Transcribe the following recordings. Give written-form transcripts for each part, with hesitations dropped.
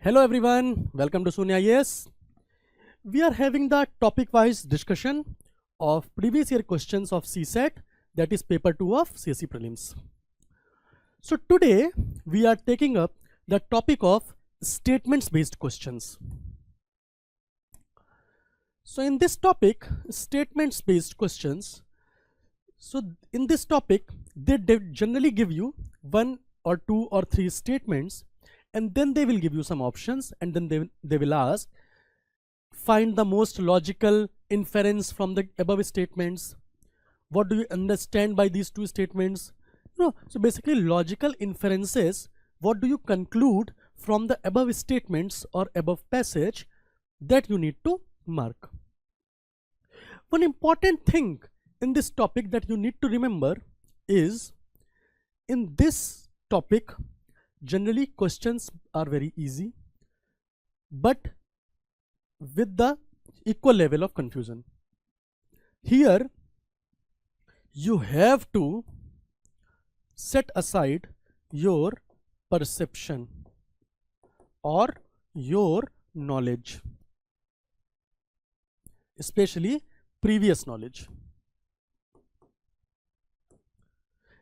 Hello everyone, welcome to Sunya IAS. We are having the topic-wise discussion of previous year questions of CSAT, that is paper 2 of CSE Prelims. So today we are taking up the topic of statements-based questions. So in this topic, statements-based questions, so in this topic they generally give you 1 or 2 or 3 statements, and then they will give you some options, and then they will ask, find the most logical inference from the above statements. What do you understand by these two statements? So basically logical inferences, what do you conclude from the above statements or above passage, that you need to mark. One important thing in this topic that you need to remember is, in this topic generally questions are very easy, but with the equal level of confusion. Here you have to set aside your perception or your knowledge, especially previous knowledge.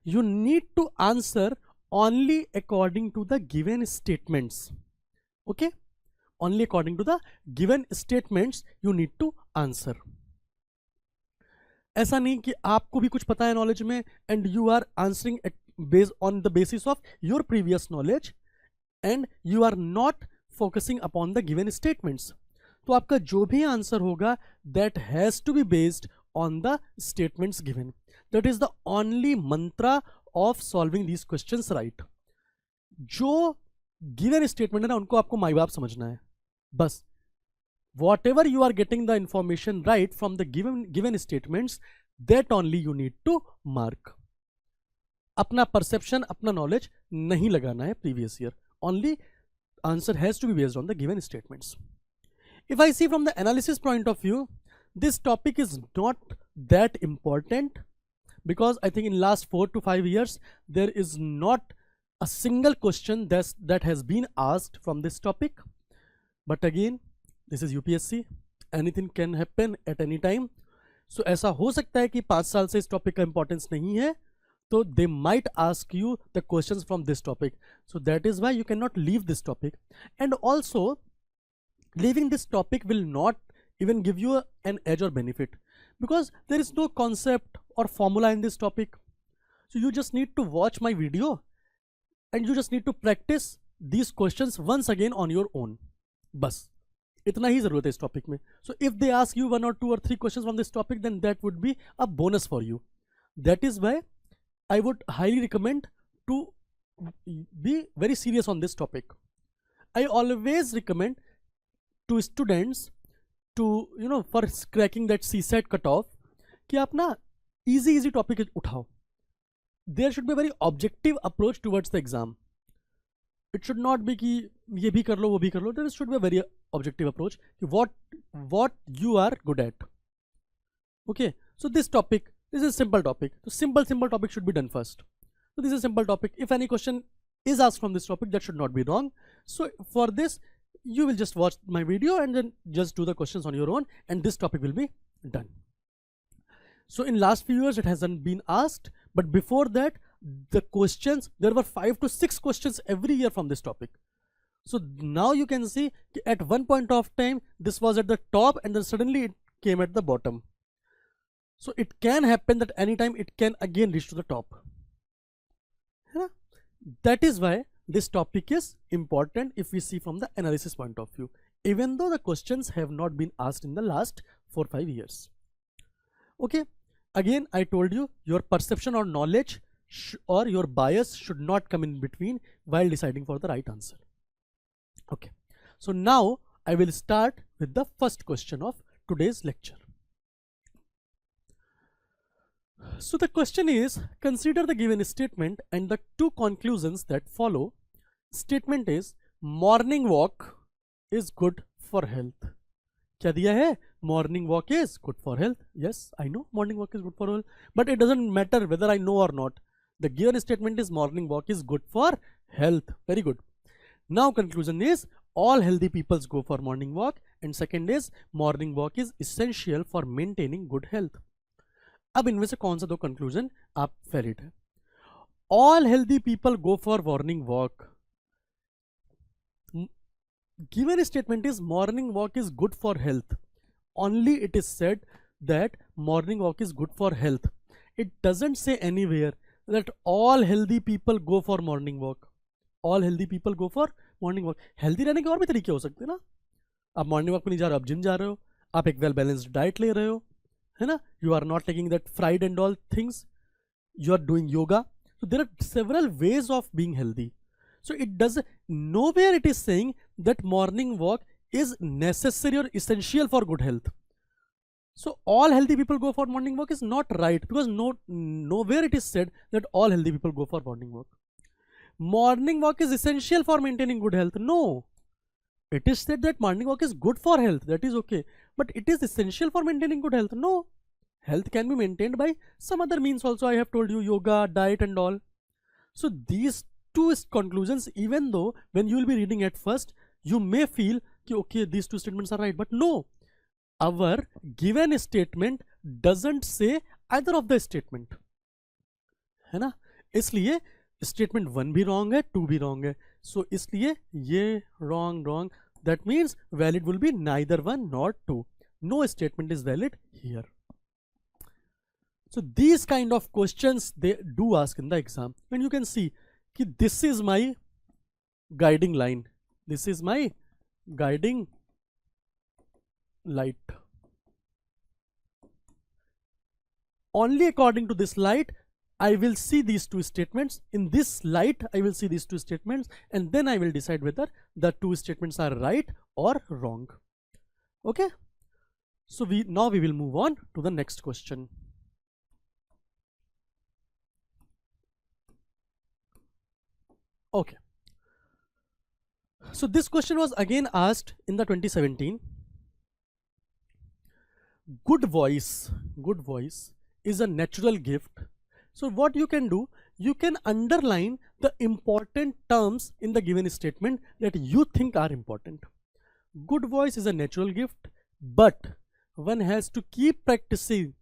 You need to answer only according to the given statements. Okay, only according to the given statements you need to answer. ऐसा नहीं कि आपको भी कुछ पता है knowledge में and you are answering based on the basis of your previous knowledge and you are not focusing upon the given statements. तो आपका जो भी आंसर होगा that has to be based on the statements given. That is the only mantra of solving these questions right. जो given statement है ना, उनको आपको माई बाप समझना है बस. Whatever you are getting the information right from the given statements, that only you need to mark. अपना perception, अपना knowledge नहीं लगाना है previous year. Only answer has to be based on the given statements. If I see from the analysis point of view, this topic is not that important, because I think in last 4 to 5 years there is not a single question that has been asked from this topic. But again, this is UPSC, anything can happen at any time. So ऐसा हो सकता है कि 5 साल से इस topic का importance नहीं है, तो they might ask you the questions from this topic. So that is why you cannot leave this topic. And also leaving this topic will not even give you an edge or benefit, because there is no concept or formula in this topic. So you just need to watch my video and you just need to practice these questions once again on your own. बस इतना ही जरूरत है इस topic में. So if they ask you 1 or 2 or 3 questions from this topic, then that would be a bonus for you. That is why I would highly recommend to be very serious on this topic. I always recommend to students to, for cracking that CSAT cutoff, कि आप ना easy topic उठाओ. There should be a very objective approach towards the exam. It should not be कि ये भी कर लो वो भी कर लो. There should be a very objective approach. What you are good at. Okay, so this is a simple topic. So simple topic should be done first. So this is a simple topic. If any question is asked from this topic, that should not be wrong. So for this, you will just watch my video and then just do the questions on your own, and this topic will be done. So in last few years it hasn't been asked, but before that the questions, there were 5 to 6 questions every year from this topic. So now you can see at one point of time this was at the top and then suddenly it came at the bottom. So it can happen that anytime it can again reach to the top. That is why this topic is important if we see from the analysis point of view, even though the questions have not been asked in the last 4-5 years. Okay, again I told you, your perception or knowledge or your bias should not come in between while deciding for the right answer. Okay, so now I will start with the first question of today's lecture. So the question is, consider the given statement and the 2 conclusions that follow. Statement is, morning walk is good for health. क्या दिया है? Morning walk is good for health. Yes, I know morning walk is good for health, but it doesn't matter whether I know or not. The given statement is morning walk is good for health. Very good. Now conclusion is, all healthy people go for morning walk, and second is morning walk is essential for maintaining good health. अब इनमें से कौन सा दो conclusion आप valid है? All healthy people go for morning walk. Given statement is morning walk is good for health. Only it is said that morning walk is good for health. It doesn't say anywhere that all healthy people go for morning walk. All healthy people go for morning walk. Healthy रहने के और भी तरीके हो सकते हैं ना. आप मॉर्निंग वॉक पे नहीं जा रहे हो, आप जिम जा रहे हो, आप एक वेल बैलेंस्ड डाइट ले रहे हो, है ना, you are not taking that fried and all things, you are doing yoga. So there are several ways of being healthy. So it does nowhere it is saying that morning walk is necessary or essential for good health. So all healthy people go for morning walk is not right, because nowhere it is said that all healthy people go for morning walk. Morning walk is essential for maintaining good health. No, it is said that morning walk is good for health. That is okay, but it is essential for maintaining good health. No. Health can be maintained by some other means also. I have told you, yoga, diet and all. So these two conclusions, even though when you will be reading at first, you may feel कि okay, these two statements are right, but no, our given statement doesn't say either of the statement, है ना. इसलिए statement 1 भी wrong है, 2 भी wrong है. So इसलिए ये wrong. That means valid will be neither 1 nor 2. No statement is valid here. So these kind of questions they do ask in the exam, and you can see कि this is my guiding line, this is my guiding light. Only according to this light I will see these two statements. In this light I will see these two statements, and then I will decide whether the two statements are right or wrong. Okay, so now we will move on to the next question. Okay, so this question was again asked in the 2017. Good voice is a natural gift. So what you can do, you can underline the important terms in the given statement that you think are important. Good voice is a natural gift, but one has to keep practicing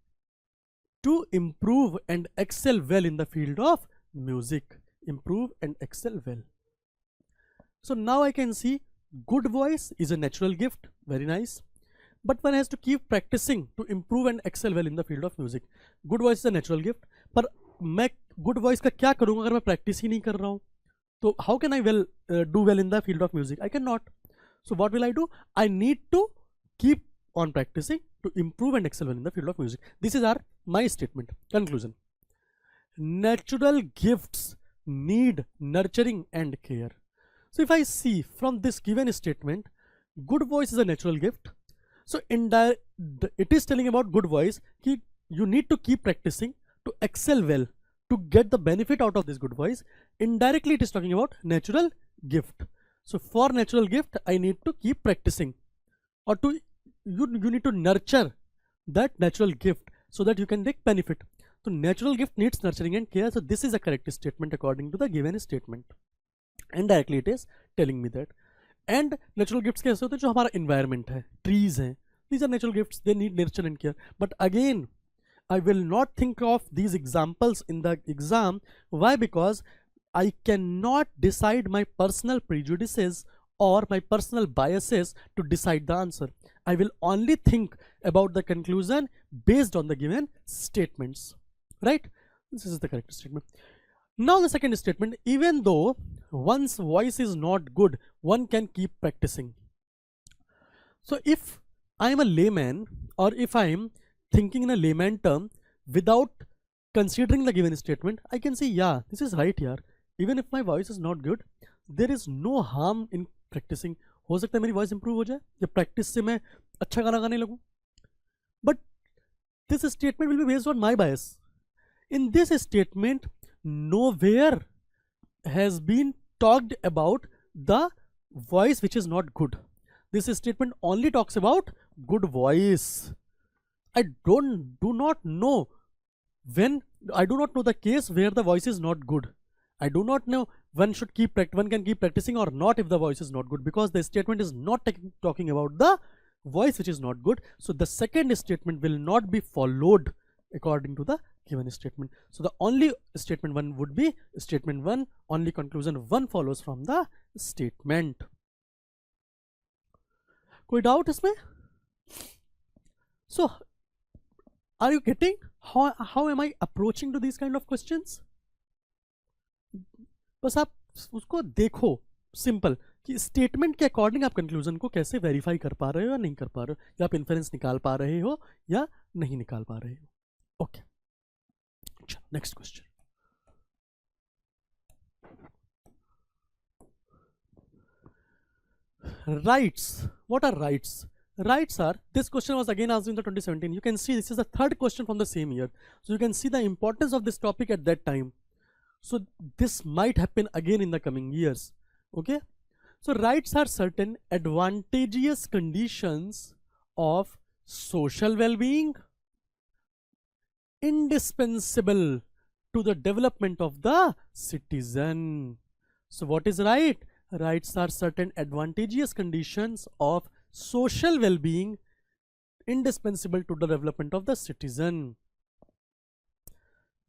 to improve and excel well in the field of music. Improve and excel well. So now I can see good voice is a natural gift, very nice, but one has to keep practicing to improve and excel well in the field of music. Good voice is a natural gift, पर मैं good voice का क्या करूँगा अगर मैं practice ही नहीं कर रहा हूँ? तो how can I do well in the field of music? I cannot. So what will I do? I need to keep on practicing to improve and excel well in the field of music. This is my statement. Conclusion. Natural gifts need nurturing and care. So if I see from this given statement, good voice is a natural gift. So it is telling about good voice कि you need to keep practicing to excel well to get the benefit out of this good voice. Indirectly it is talking about natural gift. So for natural gift I need to keep practicing, or to you need to nurture that natural gift so that you can take benefit. So natural gift needs nurturing and care. So this is a correct statement according to the given statement. Indirectly it is telling me that. And natural gifts कैसे होते हैं? जो हमारा environment है, trees हैं, these are natural gifts, they need nurture and care. But again, I will not think of these examples in the exam. Why? Because I cannot decide my personal prejudices or my personal biases to decide the answer. I will only think about the conclusion based on the given statements. Right? This is the correct statement. Now the second statement, even though one's voice is not good, one can keep practicing. So if I am a layman, or if I am thinking in a layman term without considering the given statement, I can say, yeah, this is right here. Even if my voice is not good, there is no harm in practicing. हो सकता है मेरी voice improve हो जाए जब practice से मैं अच्छा गाना गाने लगूं. But this statement will be based on my bias. In this statement, nowhere has been talked about the voice which is not good. This statement only talks about good voice. I do not know the case where the voice is not good. I do not know one can keep practicing or not if the voice is not good, because the statement is not talking about the voice which is not good. So the second statement will not be followed according to the given statement. So the only statement one would be statement one, only conclusion one follows from the statement. कोई doubt इसमें? So are you getting how am I approaching to these kind of questions? बस आप उसको देखो simple कि statement के according आप conclusion को कैसे वेरीफाई कर पा रहे हो या नहीं कर पा रहे हो, या आप इन्फेरेंस निकाल पा रहे हो या नहीं निकाल पा रहे हो. Okay, next question. Rights. What are rights? Rights are, this question was again asked in the 2017. You can see this is the third question from the same year. So you can see the importance of this topic at that time. So this might happen again in the coming years. Okay. So rights are certain advantageous conditions of social well-being indispensable to the development of the citizen. So what is right? Rights are certain advantageous conditions of social well-being indispensable to the development of the citizen.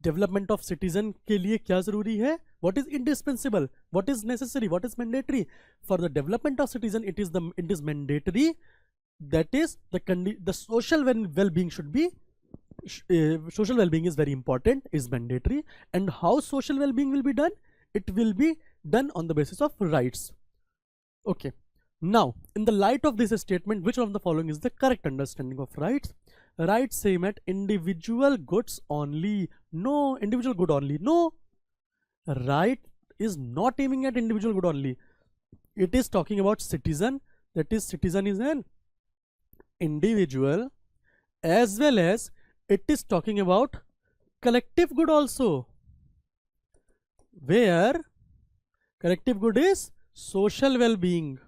Development of citizen के लिए क्या जरूरी है? What is indispensable? What is necessary? What is mandatory? For the development of citizen, it is mandatory. That is the social well-being should be social well-being is very important, is mandatory. And how social well-being will be done? It will be done on the basis of rights. Okay. Now, in the light of this statement, which of the following is the correct understanding of rights? Rights aim at individual goods only. No. Individual good only. No. Right is not aiming at individual good only. It is talking about citizen. That is, citizen is an individual, as well as it is talking about collective good also, where collective good is social well-being.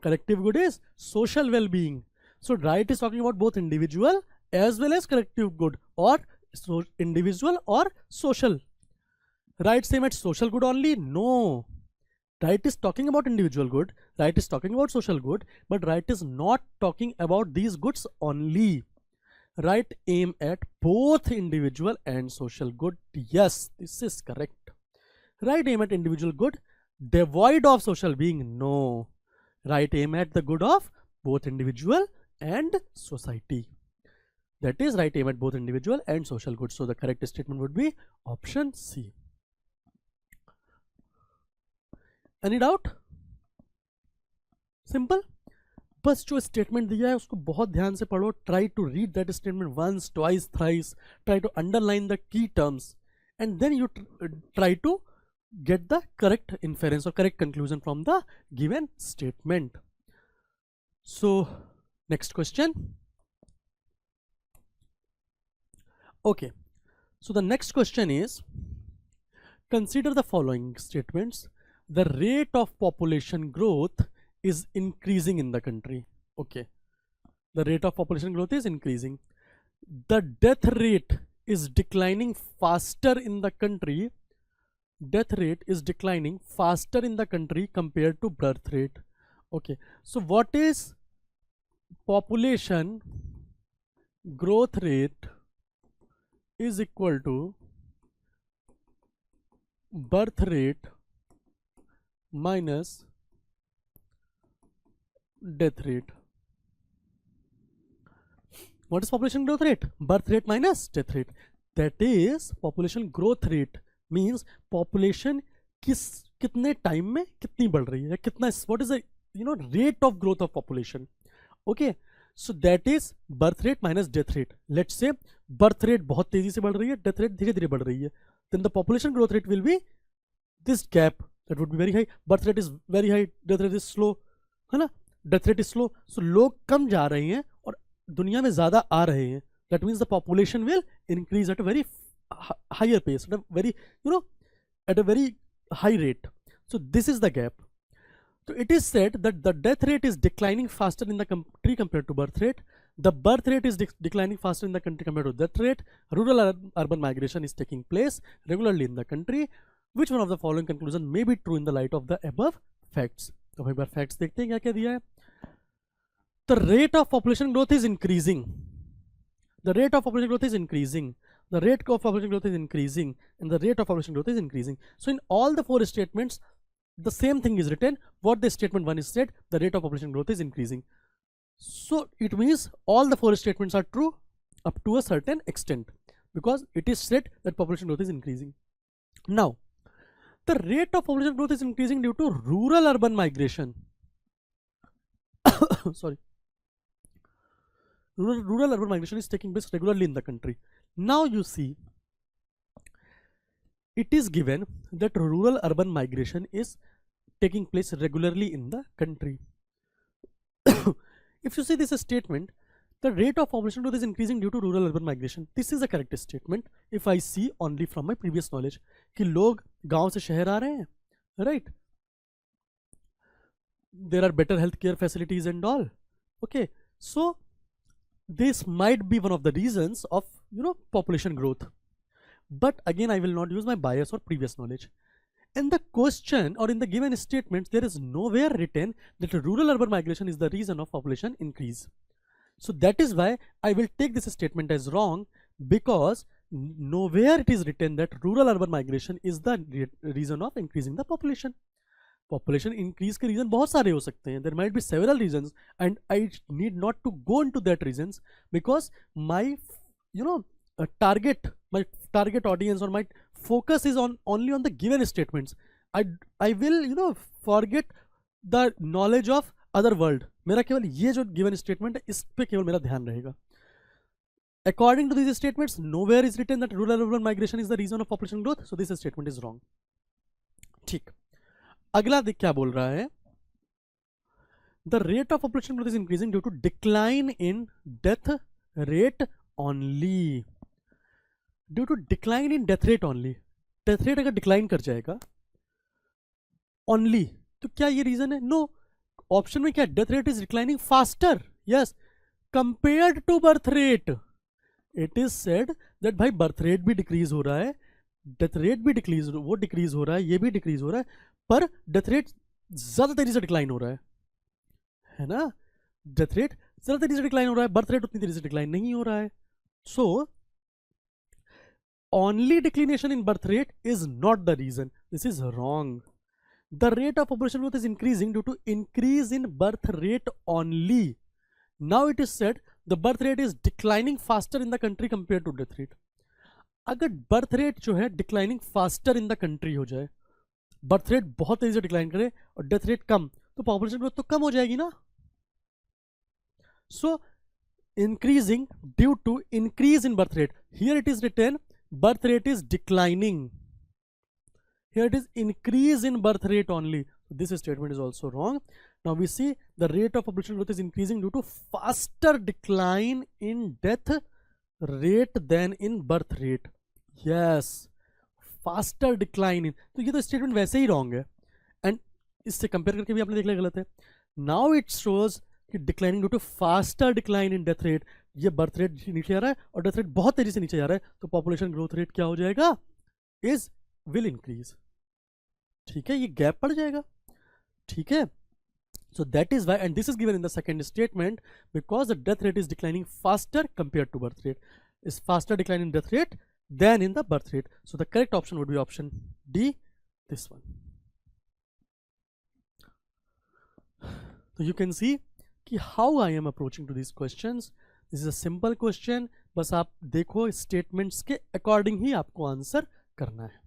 Collective good is social well-being. So right is talking about both individual as well as collective good, or individual or social. Right same at social good only? No. Right is talking about individual good, right is talking about social good, but right is not talking about these goods only. Right aim at both individual and social good. Yes, this is correct. Right aim at individual good devoid of social being? No. Right aim at the good of both individual and society. That is, right aim at both individual and social good. So the correct statement would be option C. Any doubt? Simple. बस जो statement दिया है उसको बहुत ध्यान से पढ़ो. Try to read that statement once, twice, thrice. Try to underline the key terms, and then you try to get the correct inference or correct conclusion from the given statement. So next question. Okay, so the next question is, consider the following statements. The rate of population growth is increasing in the country. Okay, the rate of population growth is increasing. The death rate is declining faster in the country. Death rate is declining faster in the country compared to birth rate. Okay, so what is population growth rate is equal to birth rate minus death rate. What is population growth rate? Birth rate minus death rate. That is, population growth rate means population कितने time में कितनी बढ़ रही है, कितना, what is the rate of growth of population. Okay, so that is birth rate minus death rate. Let's say birth rate बहुत तेजी से बढ़ रही है, death rate धीरे धीरे बढ़ रही है, then the population growth rate will be this gap, that would be very high. Birth rate is very high, death rate is slow, है ना. Death rate is slow, so लोग कम जा रहे हैं और दुनिया में ज़्यादा आ रहे हैं. That means the population will increase at a very higher pace, at a very at a very high rate. So this is the gap. So it is said that the death rate is declining faster in the country compared to birth rate. the birth rate is declining faster in the country compared to death rate, rural urban migration is taking place regularly in the country, which one of the following conclusion may be true in the light of the above facts? तो एक बार facts देखते हैं क्या क्या दिया है. The rate of population growth is increasing. The rate of population growth is increasing. The rate of population growth is increasing, and the rate of population growth is increasing. So in all the four statements, the same thing is written. What the statement 1 is said, the rate of population growth is increasing. So it means all the four statements are true up to a certain extent, because it is said that population growth is increasing. Now, the rate of population growth is increasing due to rural urban migration. Sorry. Rural urban migration is taking place regularly in the country. Now you see, it is given that rural urban migration is taking place regularly in the country. If you see this statement, the rate of population growth is increasing due to rural urban migration. This is a correct statement if I see only from my previous knowledge कि लोग गांव से शहर आ रहे हैं, right? There are better healthcare facilities and all. Okay, so this might be one of the reasons of population growth. But again, I will not use my bias or previous knowledge. In the question or in the given statements, there is nowhere written that rural urban migration is the reason of population increase. So that is why I will take this statement as wrong, because nowhere it is written that rural urban migration is the reason of increasing the population. Population increase के reason बहुत सारे हो सकते हैं. There might be several reasons, and I need not to go into that reasons, because my target audience or my focus is only on the given statements. I will forget the knowledge of other world. मेरा केवल ये जो given statement है, इस पे केवल मेरा ध्यान रहेगा. According to these statements, nowhere is written that rural urban migration is the reason of population growth. So this statement is wrong. ठीक. अगला देख क्या बोल रहा है. The rate of population growth is increasing due to decline in death rate only. Due to decline in death rate only. Death rate अगर decline कर जाएगा only, तो क्या ये reason है? No. Option में क्या? Death rate is declining faster. Yes. Compared to birth rate. It is said that भाई birth rate भी decrease हो रहा है, death rate भी decrease हो रहा है, ये भी decrease हो रहा है, पर डेथ रेट ज्यादा तेजी से डिक्लाइन हो रहा है ना. डेथ रेट ज्यादा तेजी से डिक्लाइन हो रहा है, बर्थ रेट उतनी तेजी से डिक्लाइन नहीं हो रहा है. So only declination in birth rate is not the reason. This is wrong. The rate of population growth is increasing due to increase in birth rate only. Now it is said the birth rate is declining faster in the country compare to death rate. अगर birth rate जो है declining faster in the country हो जाए, birth rate बहुत तेजी से decline करे और डेथ रेट कम, तो पॉपुलेशन ग्रोथ तो कम हो जाएगी ना. So increasing due to increase in birth rate. Here it is written birth rate is declining. Here it is increase in birth rate only. This statement is also wrong. Now we see the rate of population growth is increasing due to faster decline in death rate than in birth rate. Yes, faster decline in. तो ये तो statement वैसे ही wrong है, and इससे compare करके भी आपने देख लिया गलत है. नाउ इट शोज कि declining due to faster decline in death rate. ये बर्थ रेट नीचे आ रहा है और डेथ रेट बहुत तेजी से नीचे जा रहा है, तो पॉपुलेशन ग्रोथ रेट क्या हो जाएगा? Is will increase. ठीक है, ये गैप पड़ जाएगा. ठीक है, so that is why, and this is given in the second statement, because the death rate is declining faster compared to birth rate. Is faster decline in death rate than in the birth rate. So the correct option would be option D, this one. So you can see कि how I am approaching to these questions. This is a simple question. बस आप देखो statements के according ही आपको answer करना है.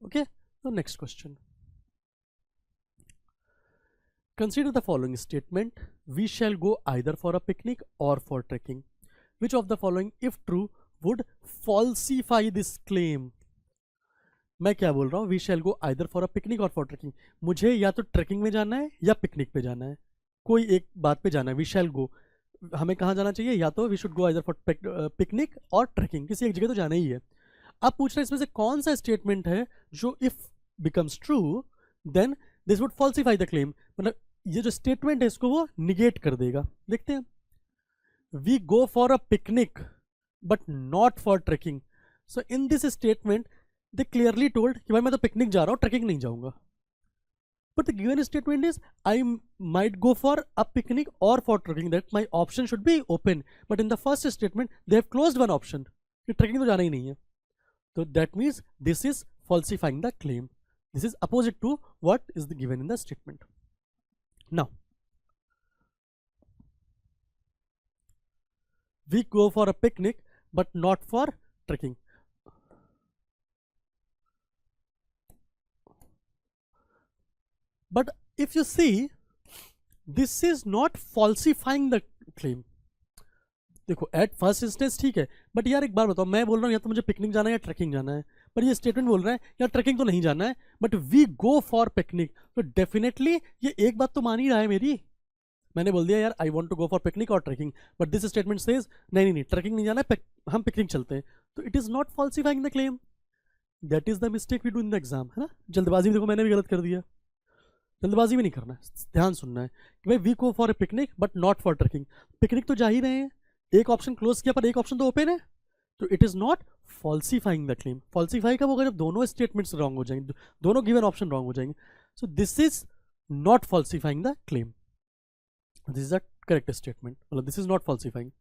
Okay, so next question. Consider the following statement. We shall go either for a picnic or for trekking. Which of the following, if true, would falsify this claim? मैं क्या बोल रहा हूँ? We shall go either for a picnic or for trekking. मुझे या तो trekking में जाना है या पिकनिक पे जाना है. कोई एक बात पे जाना है. We shall go. हमें कहाँ जाना चाहिए? या तो we should go either for picnic और trekking. किसी एक जगह तो जाना ही है. अब पूछ रहे हैं इसमें से कौन सा स्टेटमेंट है जो if becomes true, then this would falsify the claim. मतलब ये जो स्टेटमेंट है इसको वो निगेट कर देगा. देखते हैं. we go for a picnic but not for trekking. So in this statement they clearly told कि भाई मैं तो पिकनिक जा रहा हूँ, ट्रैकिंग नहीं जाऊंगा. But the given statement is I might go for a picnic or for trekking, that my option should be open. But in the first statement they have closed one option कि trekking तो जाना ही नहीं है. So that means this is falsifying the claim. This is opposite to what is given in the statement. Now we go for a picnic but not for trekking. But if you see, this is not falsifying the claim. देखो at first instance ठीक है, but यार एक बार बताओ, मैं बोल रहा हूँ या तो मुझे पिकनिक जाना है या ट्रैकिंग जाना है, पर ये स्टेटमेंट बोल रहा है यार ट्रैकिंग तो नहीं जाना है but we go for picnic. तो डेफिनेटली ये एक बात तो मान ही रहा है मेरी. मैंने बोल दिया यार I want to go for picnic और trekking, but this statement says नहीं नहीं ट्रैकिंग नहीं जाना है, हम पिकनिक चलते हैं. तो it is not falsifying the claim. That is the mistake we do in the exam, है ना. जल्दबाजी में देखो मैंने भी गलत कर दिया. जल्दबाजी में नहीं करना है, ध्यान सुनना है कि भाई we go for a picnic but not for trekking. Picnic तो जा ही रहे हैं, एक ऑप्शन क्लोज किया पर एक ऑप्शन तो ओपन है, तो it is not falsifying the claim. Falsify कब होगा? जब दोनों स्टेटमेंट्स रॉन्ग हो जाएंगे, दोनों गिवन ऑप्शन रॉन्ग हो जाएंगे. So this is not falsifying the claim. This is the correct statement, मतलब this is not falsifying.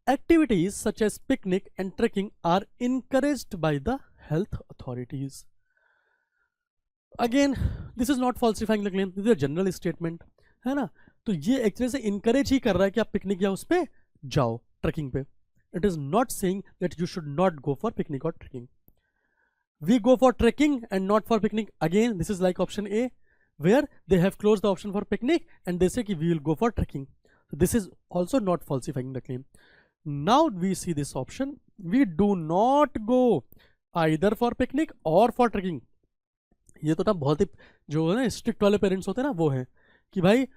Activities such as picnic and trekking are encouraged by the health authorities. Again, this is not falsifying the claim. This is a general statement, है ना. तो ये actually से encourage ही कर रहा है कि आप पिकनिक या उस पे जाओ, ट्रैकिंग पे. It is not saying that you should not go for picnic or trekking. We go for trekking and not for picnic. Again, this is like option A, where they have closed the option for picnic and they say कि we will go for trekking. So this is also not falsifying the claim. Now we see this option, we do not go either for picnic or for trekking. ये तो ना बहुत ही जो है ना strict वाले parents होते हैं ना, वो है कि भाई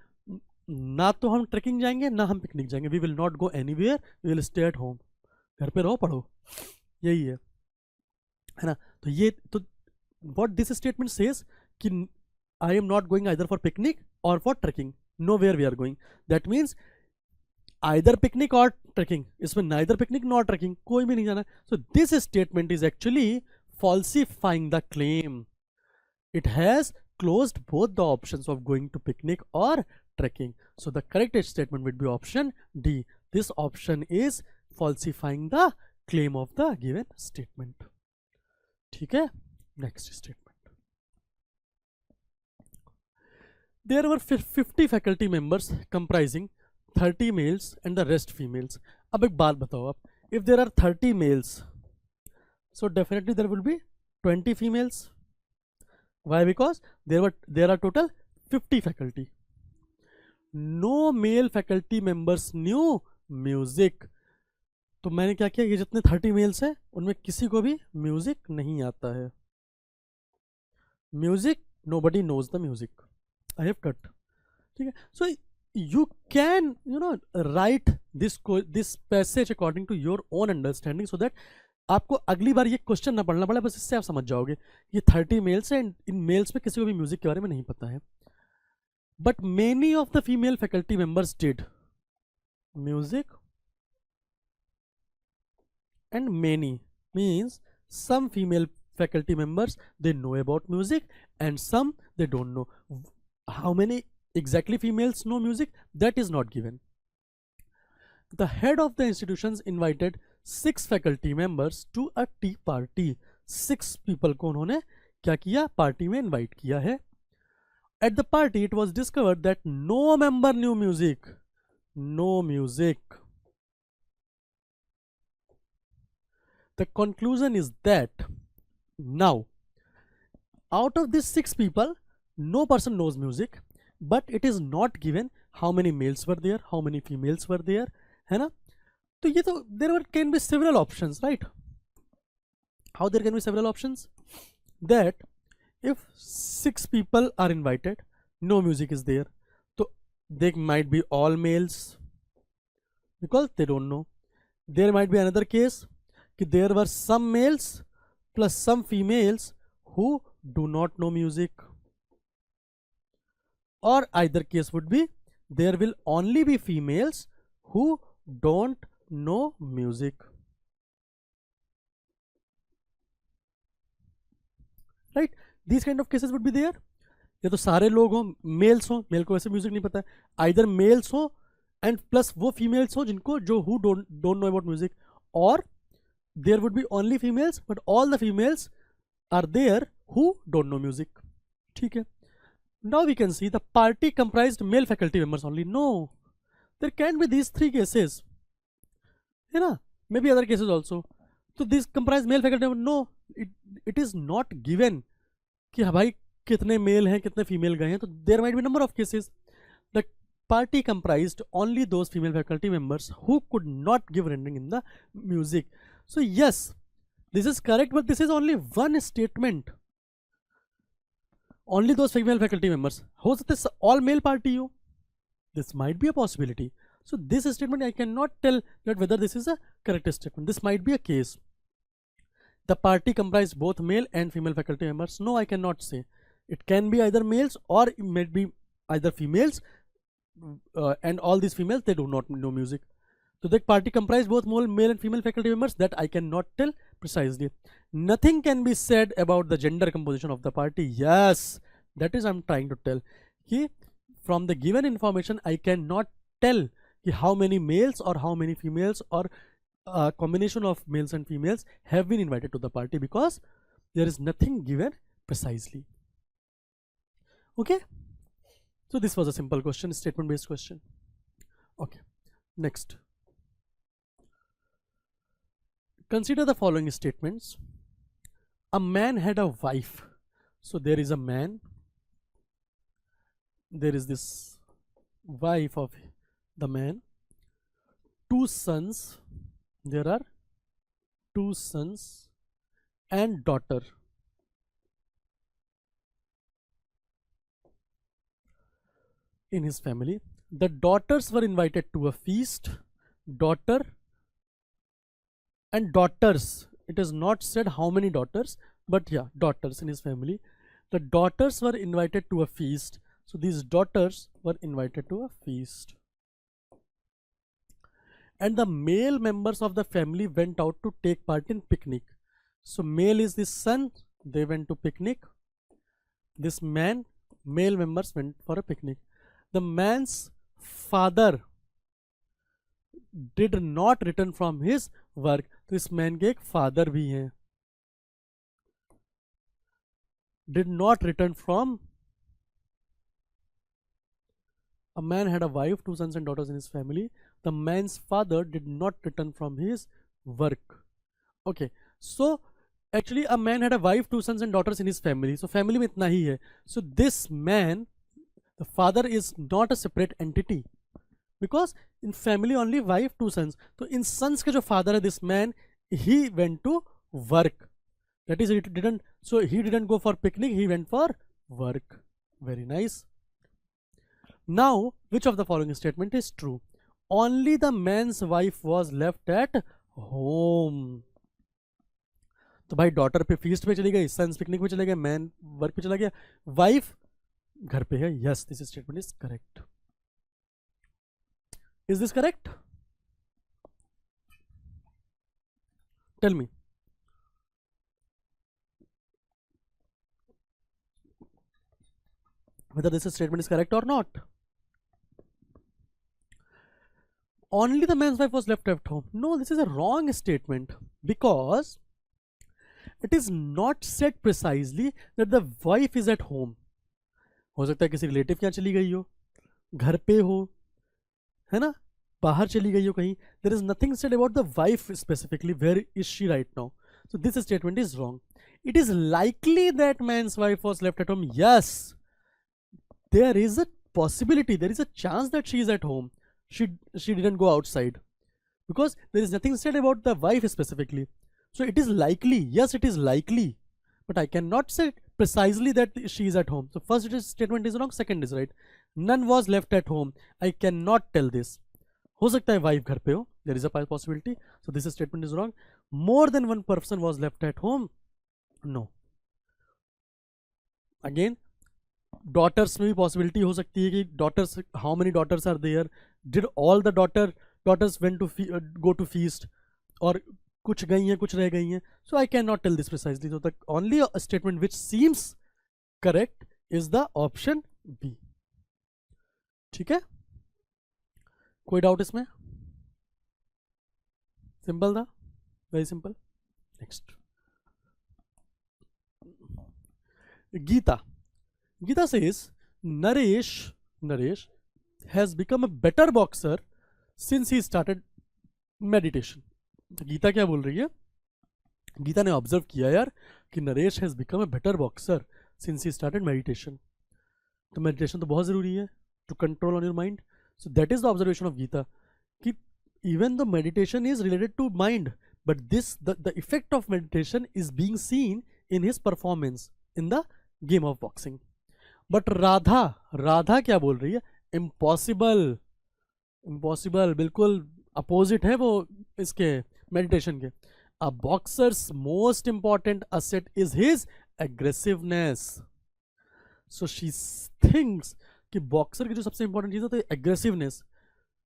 ना तो हम ट्रैकिंग जाएंगे ना हम पिकनिक जाएंगे. We will not go anywhere, we will stay at home. घर पे रहो पढ़ो, यही है ना. तो ये तो व्हाट दिस स्टेटमेंट सेज कि I am not going either for picnic और for trekking, nowhere we are going. That means either picnic और ट्रैकिंग, इसमें नाइदर पिकनिक नॉट ट्रैकिंग, कोई भी नहीं जाना. So this statement is actually falsifying the claim. It has closed both the options of going to picnic or trekking. So the correct statement would be option D. This option is falsifying the claim of the given statement. ठीक है, next statement. There were 50 faculty members comprising 30 males and the rest females. अब एक बात बताओ आप, if there are 30 males, so definitely there will be 20 females. Why? Because there are total 50 faculty. No male faculty members knew music. तो मैंने क्या किया, ये जितने 30 मेल्स हैं उनमें किसी को भी म्यूजिक नहीं आता है. Music, nobody knows the music. I have cut. ठीक है. So you can write this passage according to your own understanding, so that आपको अगली बार ये क्वेश्चन ना पढ़ना पड़े. बस इससे आप समझ जाओगे ये 30 मेल्स है, इन मेल्स में किसी को भी म्यूजिक के बारे में नहीं पता है. But many of the female faculty members did music, and many means some female faculty members they know about music and some they don't know. How many exactly females know music, that is not given. The head of the institutions invited 6 faculty members to a tea party. 6 people को उन्होंने क्या किया, party में invite किया है. At the party it was discovered that no member knew music. No music. The conclusion is that now out of these 6 people no person knows music, but it is not given how many males were there, how many females were there, है ना. तो ये तो there can be several options, right? How there can be several options? That if 6 people are invited, no music is there, so they might be all males because they don't know. There might be another case कि there were some males plus some females who do not know music. Or either case would be there will only be females who don't know music, right? These kind of cases would be there. या तो सारे लोग हों, mails हों, mail को ऐसे music नहीं पता है, आइदर मेल्स हो एंड प्लस वो फीमेल्स हो जिनको जो who don't know about music, और there would be only females but all the females are there who don't know music. ठीक है. Now we can see the party comprised male faculty members only. No, there can be these three cases, है ना, may be other cases also. तो this comprise male faculty member, no, it is not given कि हाँ भाई कितने mail हैं कितने female गए हैं. तो there might be number of cases. The party comprised only those female faculty members who could not give rendering in the music. So yes, this is correct, but this is only one statement. Only those female faculty members, हो सकता है all male party हो, this might be a possibility. So this statement I cannot tell that whether this is a correct statement. This might be a case. The party comprised both male and female faculty members. No, I cannot say. It can be either males or it may be either females, and all these females, they do not know music. So the party comprised both male and female faculty members, that I cannot tell precisely. Nothing can be said about the gender composition of the party. Yes, that is I'm trying to tell. From the given information I cannot tell how many males or how many females or a combination of males and females have been invited to the party, because there is nothing given precisely. Okay, so this was a simple question, statement based question. Okay, next, consider the following statements. A man had a wife. So there is a man, there is this wife of the man, two sons, there are two sons and daughter. In his family, the daughters were invited to a feast. Daughter and daughters, it is not said how many daughters, but yeah, daughters in his family. The daughters were invited to a feast. So these daughters were invited to a feast, and the male members of the family went out to take part in picnic. So male is the son, they went to picnic. This man, male members went for a picnic. The man's father did not return from his work. तो इस man के एक father भी हैं. Did not return from. A man had a wife, two sons and daughters in his family. The man's father did not return from his work. Okay, so actually a man had a wife, two sons and daughters in his family. So family में इतना ही है. So this man, the father is not a separate entity, because in family only wife, two sons. तो इन sons के जो father है, this man, he went to work. That is, it didn't. So he didn't go for picnic, he went for work. Very nice. Now, which of the following statement is true? Only the man's wife was left at home. तो भाई daughter पे feast पे चली गई, sons picnic पे चले गए, man work पे चला गया, वाइफ घर पे है. Yes, this statement is correct. Is this correct? Tell me. whether this statement is correct or not. Only the man's wife was left at home. No, this is a wrong statement, because it is not said precisely that the wife is at home. हो सकता है किसी relative के यहाँ चली गई हो, घर पे हो, है ना, बाहर चली गई हो कहीं. There is nothing said about the wife specifically. Where is she right now? So this statement is wrong. It is likely that man's wife was left at home. Yes, there is a possibility, there is a chance that she is at home. She didn't go outside, because there is nothing said about the wife specifically. So it is likely. Yes, it is likely, but I cannot say precisely that she is at home. So first statement is wrong, second is right. None was left at home. I cannot tell this. हो सकता है wife घर पे हो. There is a possibility. So this statement is wrong. More than one person was left at home. No. Again, daughters में भी possibility हो सकती है कि daughters, how many daughters are there? Did all the daughter daughters went to go to feast, और कुछ गई हैं कुछ रह गई हैं. So I cannot tell this precisely. So the only statement which seems correct is the option B. ठीक है, कोई डाउट इसमें? सिंपल था, very simple. Next, Gita says Naresh has become a better boxer since he started meditation. तो गीता क्या बोल रही है? गीता ने ऑब्जर्व किया यार कि Naresh has become a better boxer since he started meditation. तो मेडिटेशन तो बहुत जरूरी है to control on your mind. So that is the observation of Geeta कि even the meditation is related to mind, but this the effect of meditation is being seen in his performance in the game of boxing. But Radha क्या बोल रही है? Impossible, बिल्कुल opposite है वो इसके meditation के. A boxer's most important asset is his aggressiveness. So she thinks कि बॉक्सर की जो सबसे इंपॉर्टेंट चीज है तो aggressiveness.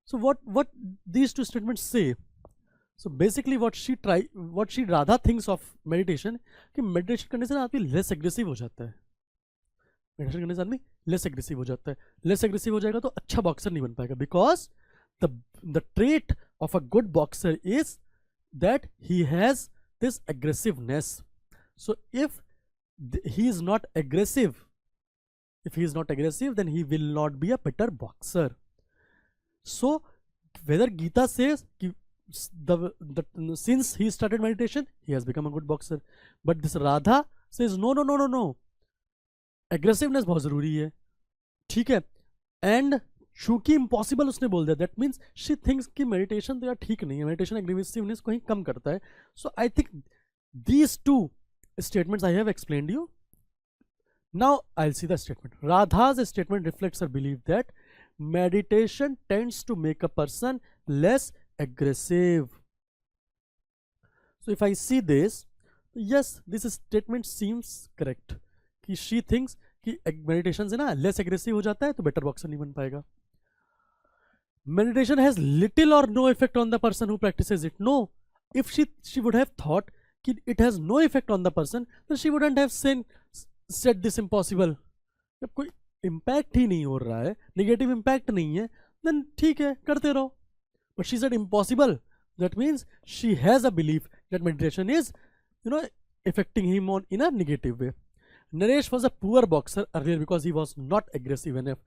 So what these two statements से? So basically what she Radha thinks of meditation कि मेडिटेशन करने से आदमी लेस एग्रेसिव हो जाता है. मेडिटेशन करने से आदमी लेस एग्रेसिव हो जाता है. लेस एग्रेसिव हो जाएगा तो अच्छा बॉक्सर नहीं बन पाएगा, because the trait of a good boxer is that he has this aggressiveness. So if he is not aggressive, then he will not be a better boxer. So whether Gita says since he started meditation he has become a good boxer, but this Radha says no, aggressiveness बहुत जरूरी है. ठीक है, and चूंकि impossible उसने बोल दिया, that means she thinks कि मेडिटेशन तो यार ठीक नहीं है, मेडिटेशन एग्रेसिवनेस को ही कम करता है. So I think these two statements I have explained you. Now I will see the statement. Radha's statement reflects her belief that meditation tends to make a person less aggressive. So if I see this, yes, this statement seems correct कि she thinks कि meditation से ना less aggressive हो जाता है तो better boxer नहीं बन पाएगा. Meditation has little or no effect on the person who practices it. No, if she would have thought that it has no effect on the person, then she wouldn't have said this impossible. जब कोई impact ही नहीं हो रहा है, negative impact नहीं है, then ठीक है, करते रहो. But she said impossible. That means she has a belief that meditation is, affecting him in a negative way. Naresh was a poor boxer earlier because he was not aggressive enough.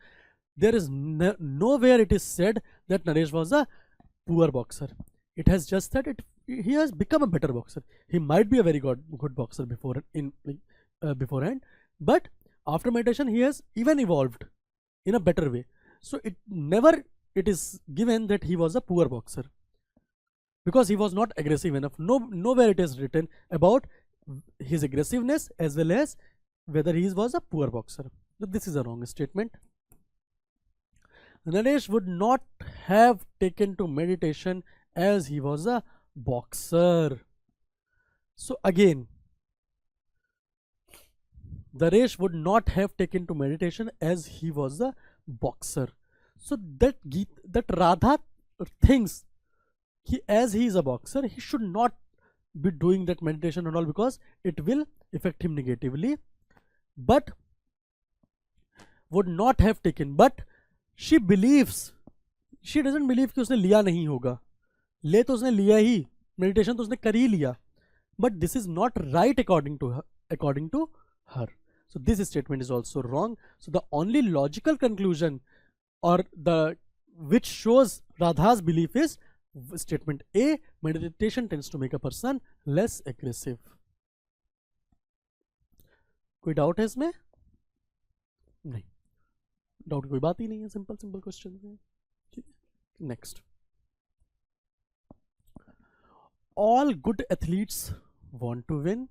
There is nowhere it is said that Naresh was a poor boxer. It has just said he has become a better boxer. He might be a very good boxer beforehand, but after meditation he has even evolved in a better way. So it is given that he was a poor boxer because he was not aggressive enough. Nowhere it is written about his aggressiveness as well as whether he was a poor boxer. So this is a wrong statement. Naresh would not have taken to meditation as he was a boxer. So again, Naresh would not have taken to meditation as he was a boxer. So that Radha thinks as he is a boxer, he should not be doing that meditation and all because it will affect him negatively. But would not have taken, but she doesn't believe कि उसने लिया नहीं होगा. ले तो उसने लिया ही, meditation तो उसने कर ही लिया, but this is not right according to her. So this statement is also wrong. So the only logical conclusion or which shows Radha's belief is statement A, meditation tends to make a person less aggressive. कोई doubt है इसमें? नहीं, doubt कोई बात ही नहीं है, simple question है. ठीक है, next. All good athletes want to win,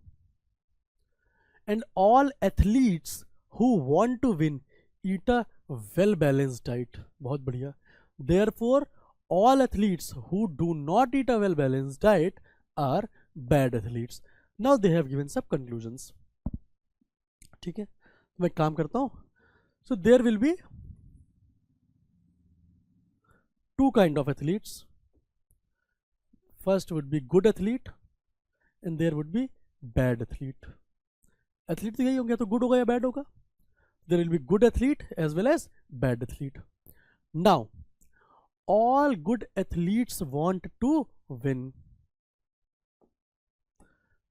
and all athletes who want to win eat a well balanced diet. बहुत बढ़िया. Therefore, all athletes who do not eat a well balanced diet are bad athletes. Now they have given some conclusions. ठीक है, मैं काम करता हूं. So there will be two kind of athletes. first would be good athlete and there would be bad athlete. Athlete तो यही होंगे, तो good होगा या bad होगा? There will be good athlete as well as bad athlete. Now all good athletes want to win.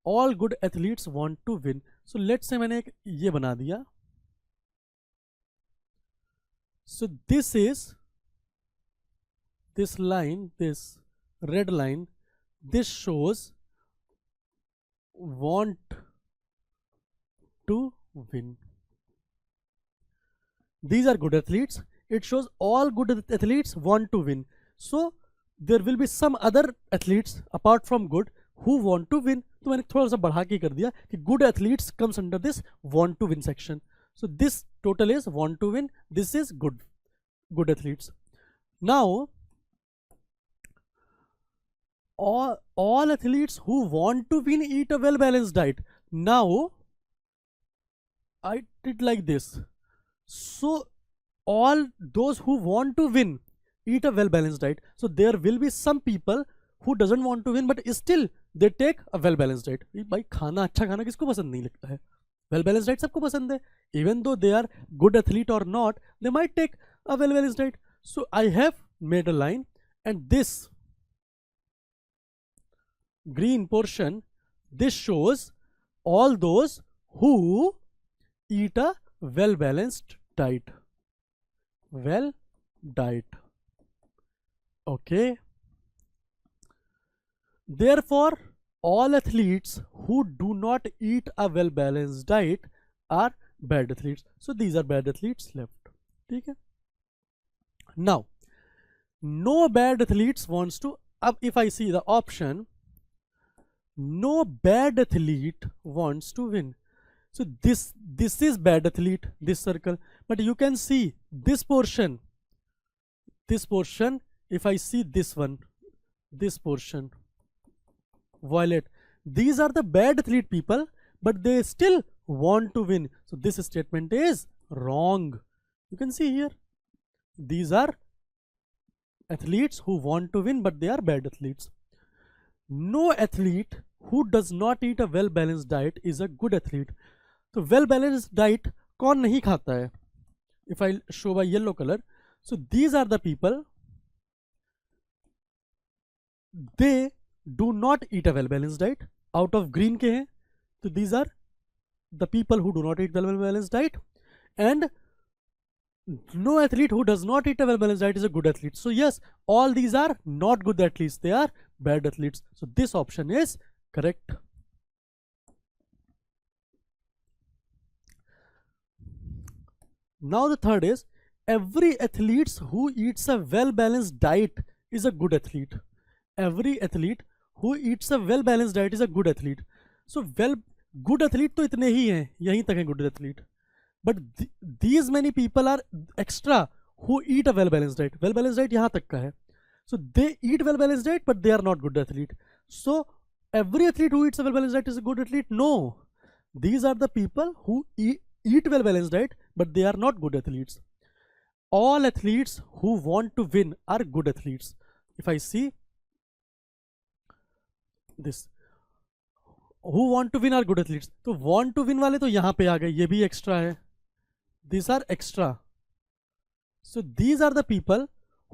All good athletes want to win. So let's say मैंने एक ये बना दिया. So this is this line, this red line, this shows want to win. These are good athletes. It shows all good athletes want to win. So there will be some other athletes apart from good who want to win. तो मैंने थोड़ा सा बढ़ा के कर दिया कि good athletes comes under this want to win section. So this total is want to win. This is good athletes. Now all athletes who want to win eat a well balanced diet. Now I did like this. So all those who want to win eat a well balanced diet. So there will be some people who doesn't want to win but still they take a well balanced diet. भाई खाना अच्छा खाना किसको पसंद नहीं लगता है? Well balanced diet सबको पसंद है. Even though they are good athlete or not, they might take a well balanced diet. So I have made a line, and this green portion, this shows all those who eat a well balanced diet. Well diet. Okay. Therefore all athletes who do not eat a well balanced diet are bad athletes. So these are bad athletes left. Okay. Now no bad athletes wants to, if I see the option, no bad athlete wants to win. So this is bad athlete, this circle, but you can see this portion, if I see this one, this portion, violet, these are the bad athlete people, but they still want to win. So this statement is wrong. You can see here, these are athletes who want to win, but they are bad athletes. No athlete who does not eat a well balanced diet is a good athlete. So well balanced diet कौन नहीं खाता है? If I show by yellow color, so these are the people, they do not eat a well balanced diet. Out of green के हैं, so these are the people who do not eat well balanced diet, and no athlete who does not eat a well balanced diet is a good athlete. So yes, all these are not good athletes, they are bad athletes. So this option is correct. Now the third is, every athlete who eats a well balanced diet is a good athlete. Every athlete who eats a well balanced diet is a good athlete. So good athlete तो इतने ही हैं, यहीं तक हैं good athlete. But these many people are extra who eat a well balanced diet. Well balanced diet यहाँ तक का है. So they eat well balanced diet, but they are not good athlete. So every athlete who eats a well balanced diet is a good athlete? No. These are the people who eat well balanced diet, but they are not good athletes. All athletes who want to win are good athletes. If I see this, who want to win are good athletes. तो want to win वाले तो यहाँ पे आ गए, ये भी extra है. These are extra. So these are the people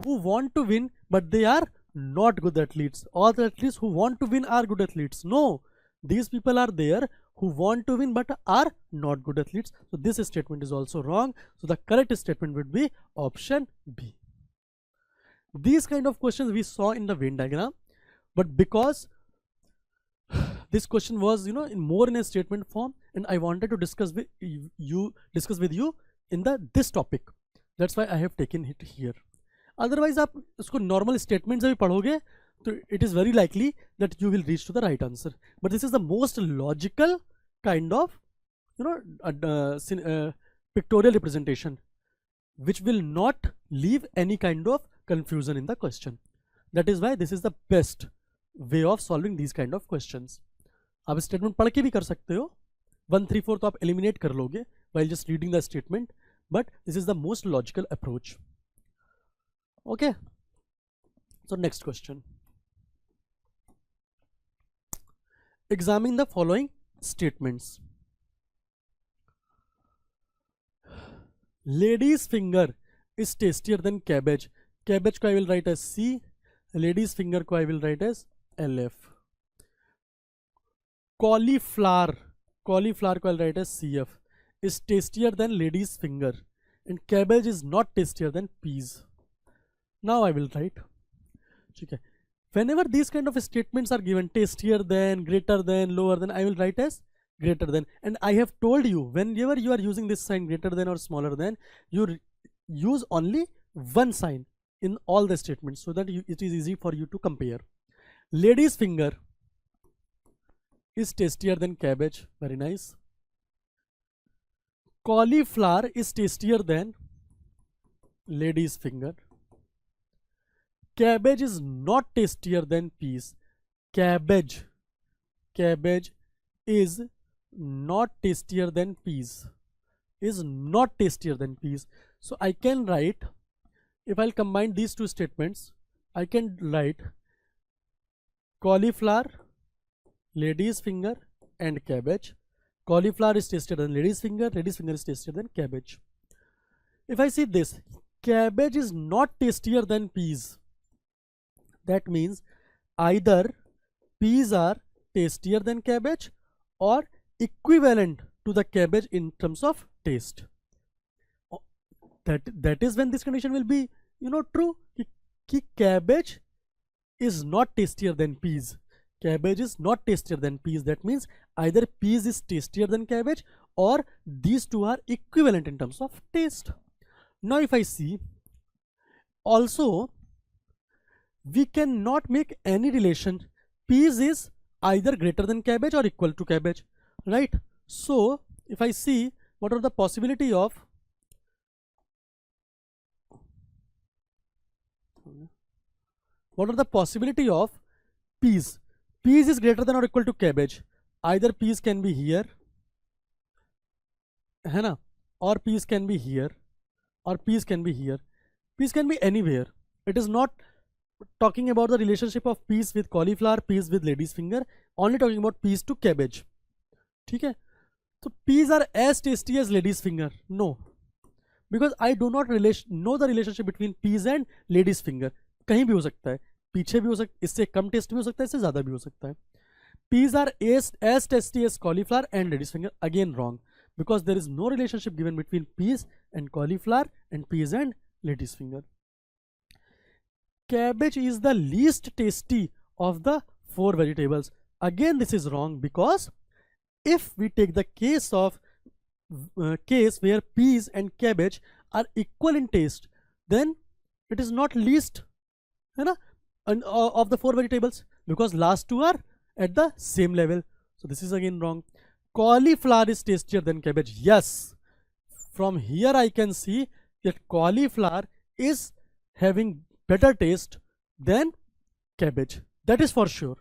who want to win, but they are not good athletes. All the athletes who want to win are good athletes. No, these people are there who want to win but are not good athletes. So this statement is also wrong. So the correct statement would be option B. These kind of questions we saw in the Venn diagram, but because this question was, more in a statement form, and I wanted to discuss with you in this topic. That's why I have taken it here. Otherwise आप उसको normal statement से भी पढ़ोगे तो it is very likely that you will reach to the right answer. But this is the most logical kind of pictorial representation which will not leave any kind of confusion in the question. That is why this is the best way of solving these kind of questions. आप statement पढ़ के भी कर सकते हो, 1, 3, 4 तो आप eliminate कर लोगे while just reading the statement, but this is the most logical approach. Okay, so next question. Examine the following statements. Lady's finger is tastier than cabbage. Cabbage को I will write as C. Lady's finger को I will write as LF. Cauliflower को I'll write as CF. Is tastier than lady's finger. And cabbage is not tastier than peas. Now I will write. Okay. Whenever these kind of statements are given, tastier than, greater than, lower than, I will write as greater than. And I have told you, whenever you are using this sign greater than or smaller than, you use only one sign in all the statements so that it is easy for you to compare. Lady's finger is tastier than cabbage. Very nice. Cauliflower is tastier than lady's finger. Cabbage is not tastier than peas. Cabbage is not tastier than peas. Is not tastier than peas. So I can write, if I'll combine these two statements, I can write cauliflower, lady's finger and cabbage. Cauliflower is tastier than lady's finger is tastier than cabbage. If I see this, cabbage is not tastier than peas. That means either peas are tastier than cabbage or equivalent to the cabbage in terms of taste. That is when this condition will be, true. Cabbage is not tastier than peas. Cabbage is not tastier than peas. That means either peas is tastier than cabbage or these two are equivalent in terms of taste. Now if I see, also we cannot make any relation. Peas is either greater than cabbage or equal to cabbage, right? So if I see, what are the possibility of peas? Peas is greater than or equal to cabbage. Either peas can be here, है ना, or peas can be here, or peas can be here. Peas can be anywhere. It is not talking about the relationship of peas with cauliflower, peas with lady's finger, only talking about peas to cabbage. ठीक है? So peas are as tasty as lady's finger? No, because I do not know the relationship between peas and lady's finger. कहीं भी हो सकता है, पीछे भी हो सकता है, इससे कम टेस्ट भी हो सकता है, इससे ज़्यादा भी हो सकता है. Peas are as tasty as cauliflower and lady's finger. Again wrong, because there is no relationship given between peas and cauliflower and peas and lady's finger. Cabbage is the least tasty of the four vegetables. Again this is wrong, because if we take the case where peas and cabbage are equal in taste, then it is not least, है ना, of the four vegetables, because last two are at the same level. So this is again wrong. Cauliflower is tastier than cabbage. Yes, from here I can see that cauliflower is having better taste than cabbage. That is for sure.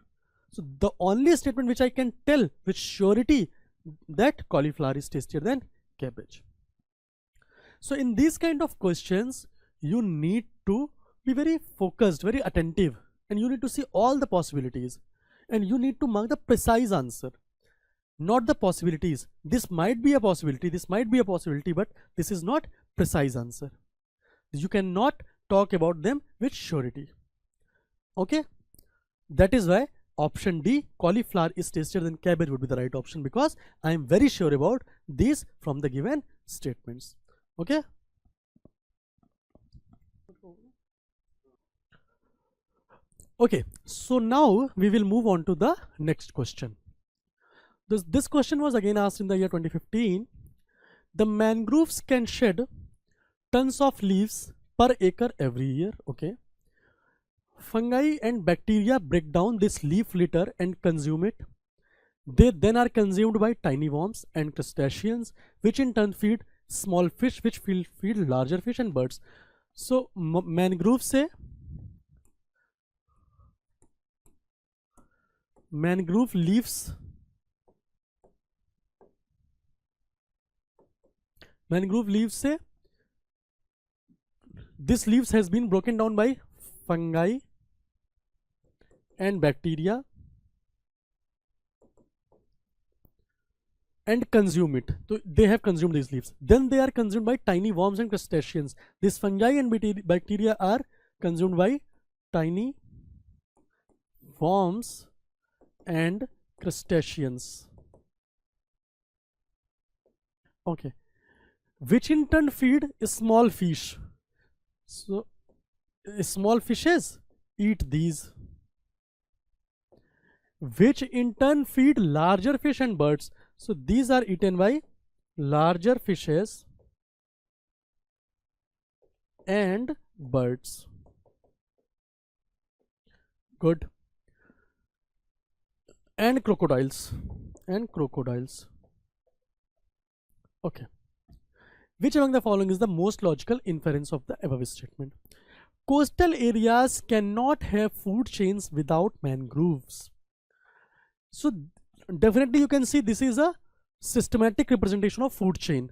So the only statement which I can tell with surety that cauliflower is tastier than cabbage. So in these kind of questions, you need to be very focused, very attentive, and you need to see all the possibilities, and you need to mark the precise answer, not the possibilities. This might be a possibility, this might be a possibility, but this is not precise answer. You cannot talk about them with surety. Okay, that is why option D, cauliflower is tastier than cabbage, would be the right option, because I am very sure about these from the given statements. Okay. Okay, so now we will move on to the next question. This question was again asked in the year 2015. The mangroves can shed tons of leaves per acre every year. Okay. Fungi and bacteria break down this leaf litter and consume it. They then are consumed by tiny worms and crustaceans, which in turn feed small fish, which feed larger fish and birds. So mangrove से mangrove leaves say this leaves has been broken down by fungi and bacteria and consume it. So they have consumed these leaves. Then they are consumed by tiny worms and crustaceans. These fungi and bacteria are consumed by tiny worms and crustaceans. Okay, which in turn feed small fish. So small fishes eat these, which in turn feed larger fish and birds. So these are eaten by larger fishes and birds. Good. And crocodiles. Okay. Which among the following is the most logical inference of the above statement? Coastal areas cannot have food chains without mangroves. So definitely you can see this is a systematic representation of food chain.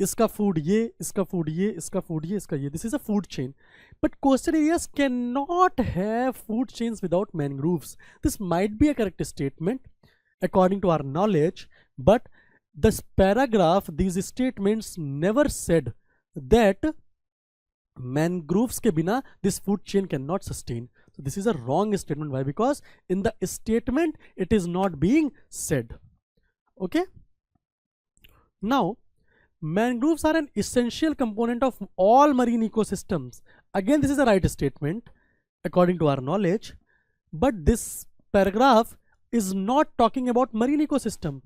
Iska food ye, iska food ye, iska food ye, iska ye. This is a food chain. But coastal areas cannot have food chains without mangroves. This might be a correct statement according to our knowledge, but this paragraph, these statements never said that mangroves ke bina this food chain cannot sustain. So this is a wrong statement. Why? Because in the statement it is not being said. Okay. Now, mangroves are an essential component of all marine ecosystems. Again, this is a right statement according to our knowledge, but this paragraph is not talking about marine ecosystem.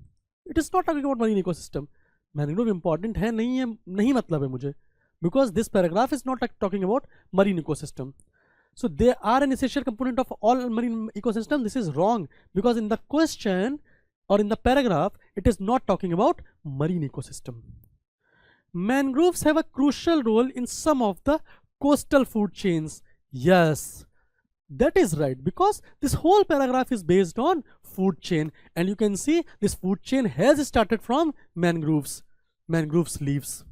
It is not talking about marine ecosystem. Mangrove important है नहीं मतलब है मुझे, because this paragraph is not talking about marine ecosystem. So they are an essential component of all marine ecosystem. This is wrong, because in the question or in the paragraph it is not talking about marine ecosystem. Mangroves have a crucial role in some of the coastal food chains. Yes, that is right, because this whole paragraph is based on food chain, and you can see this food chain has started from mangroves leaves.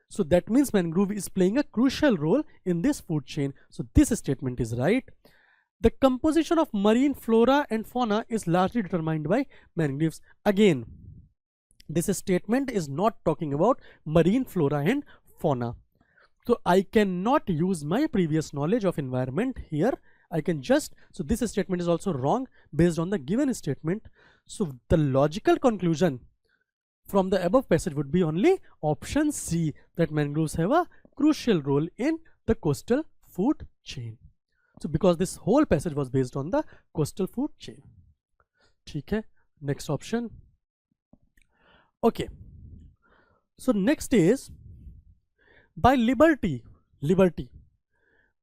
So that means mangrove is playing a crucial role in this food chain. So this statement is right. The composition of marine flora and fauna is largely determined by mangroves. Again, this statement is not talking about marine flora and fauna. So I cannot use my previous knowledge of environment here. I can just, so this statement is also wrong based on the given statement. So the logical conclusion from the above passage would be only option C, that mangroves have a crucial role in the coastal food chain. So because this whole passage was based on the coastal food chain. ठीक है, next option. Okay, so next is by liberty,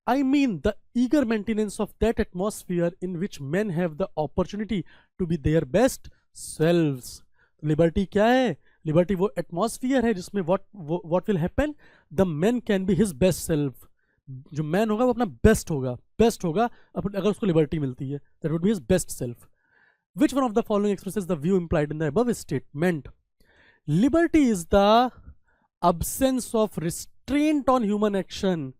I mean the eager maintenance of that atmosphere in which men have the opportunity to be their best selves. Liberty क्या है? Liberty वो atmosphere है जिसमें what will happen? The man can be his best self. जो man होगा वो अपना best होगा अगर उसको liberty मिलती है. That would be his best self. Which one of the following expresses the view implied in the above statement? Liberty is the absence of restraint on human action.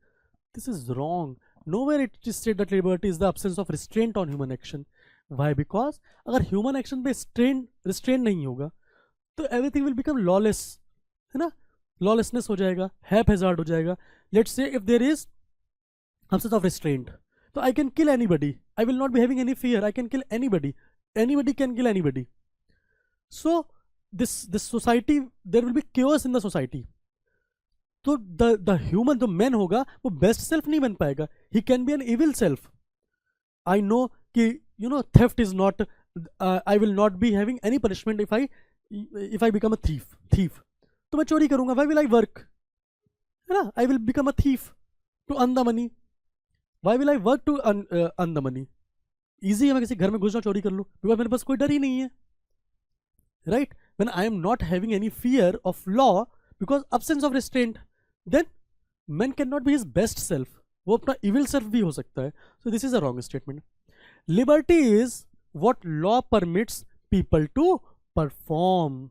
This is wrong. Nowhere it is said that liberty is the absence of restraint on human action. Why? Because अगर human action पे restraint नहीं होगा तो everything will become lawless, है ना? Lawlessness हो जाएगा, haphazard हो जाएगा. Let's say if there is absence of restraint, so I can kill anybody. I will not be having any fear. I can kill anybody. Anybody can kill anybody. So this society, there will be chaos in the society. तो the human, जो man होगा वो best self नहीं बन पाएगा. He can be an evil self. I know कि theft is not, I will not be having any punishment if I become a thief. तो मैं चोरी करूँगा. Why will I work? है ना? I will become a thief to earn the money. Why will I work to earn the money? Easy है मैं किसी घर में घुस जाऊँ चोरी कर लूँ, because मेरे पास कोई डर ही नहीं है. Right? When I am not having any fear of law because absence of restraint, then man cannot be his best self. वो अपना evil self भी हो सकता है. So this is a wrong statement. Liberty is what law permits people to perform.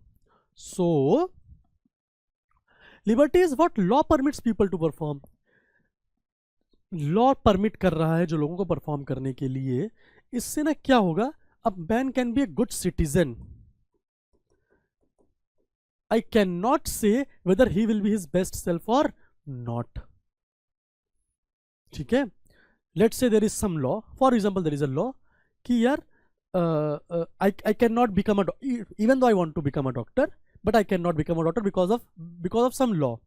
So liberty is what law permits people to perform. Law permit कर रहा है जो लोगों को perform करने के लिए. इससे ना क्या होगा? अब man can be a good citizen. I cannot say whether he will be his best self or not. ठीक है, let's say there is some law, for example there is a law कि यार I cannot become a even though I want to become a doctor, but I cannot become a doctor because of some law.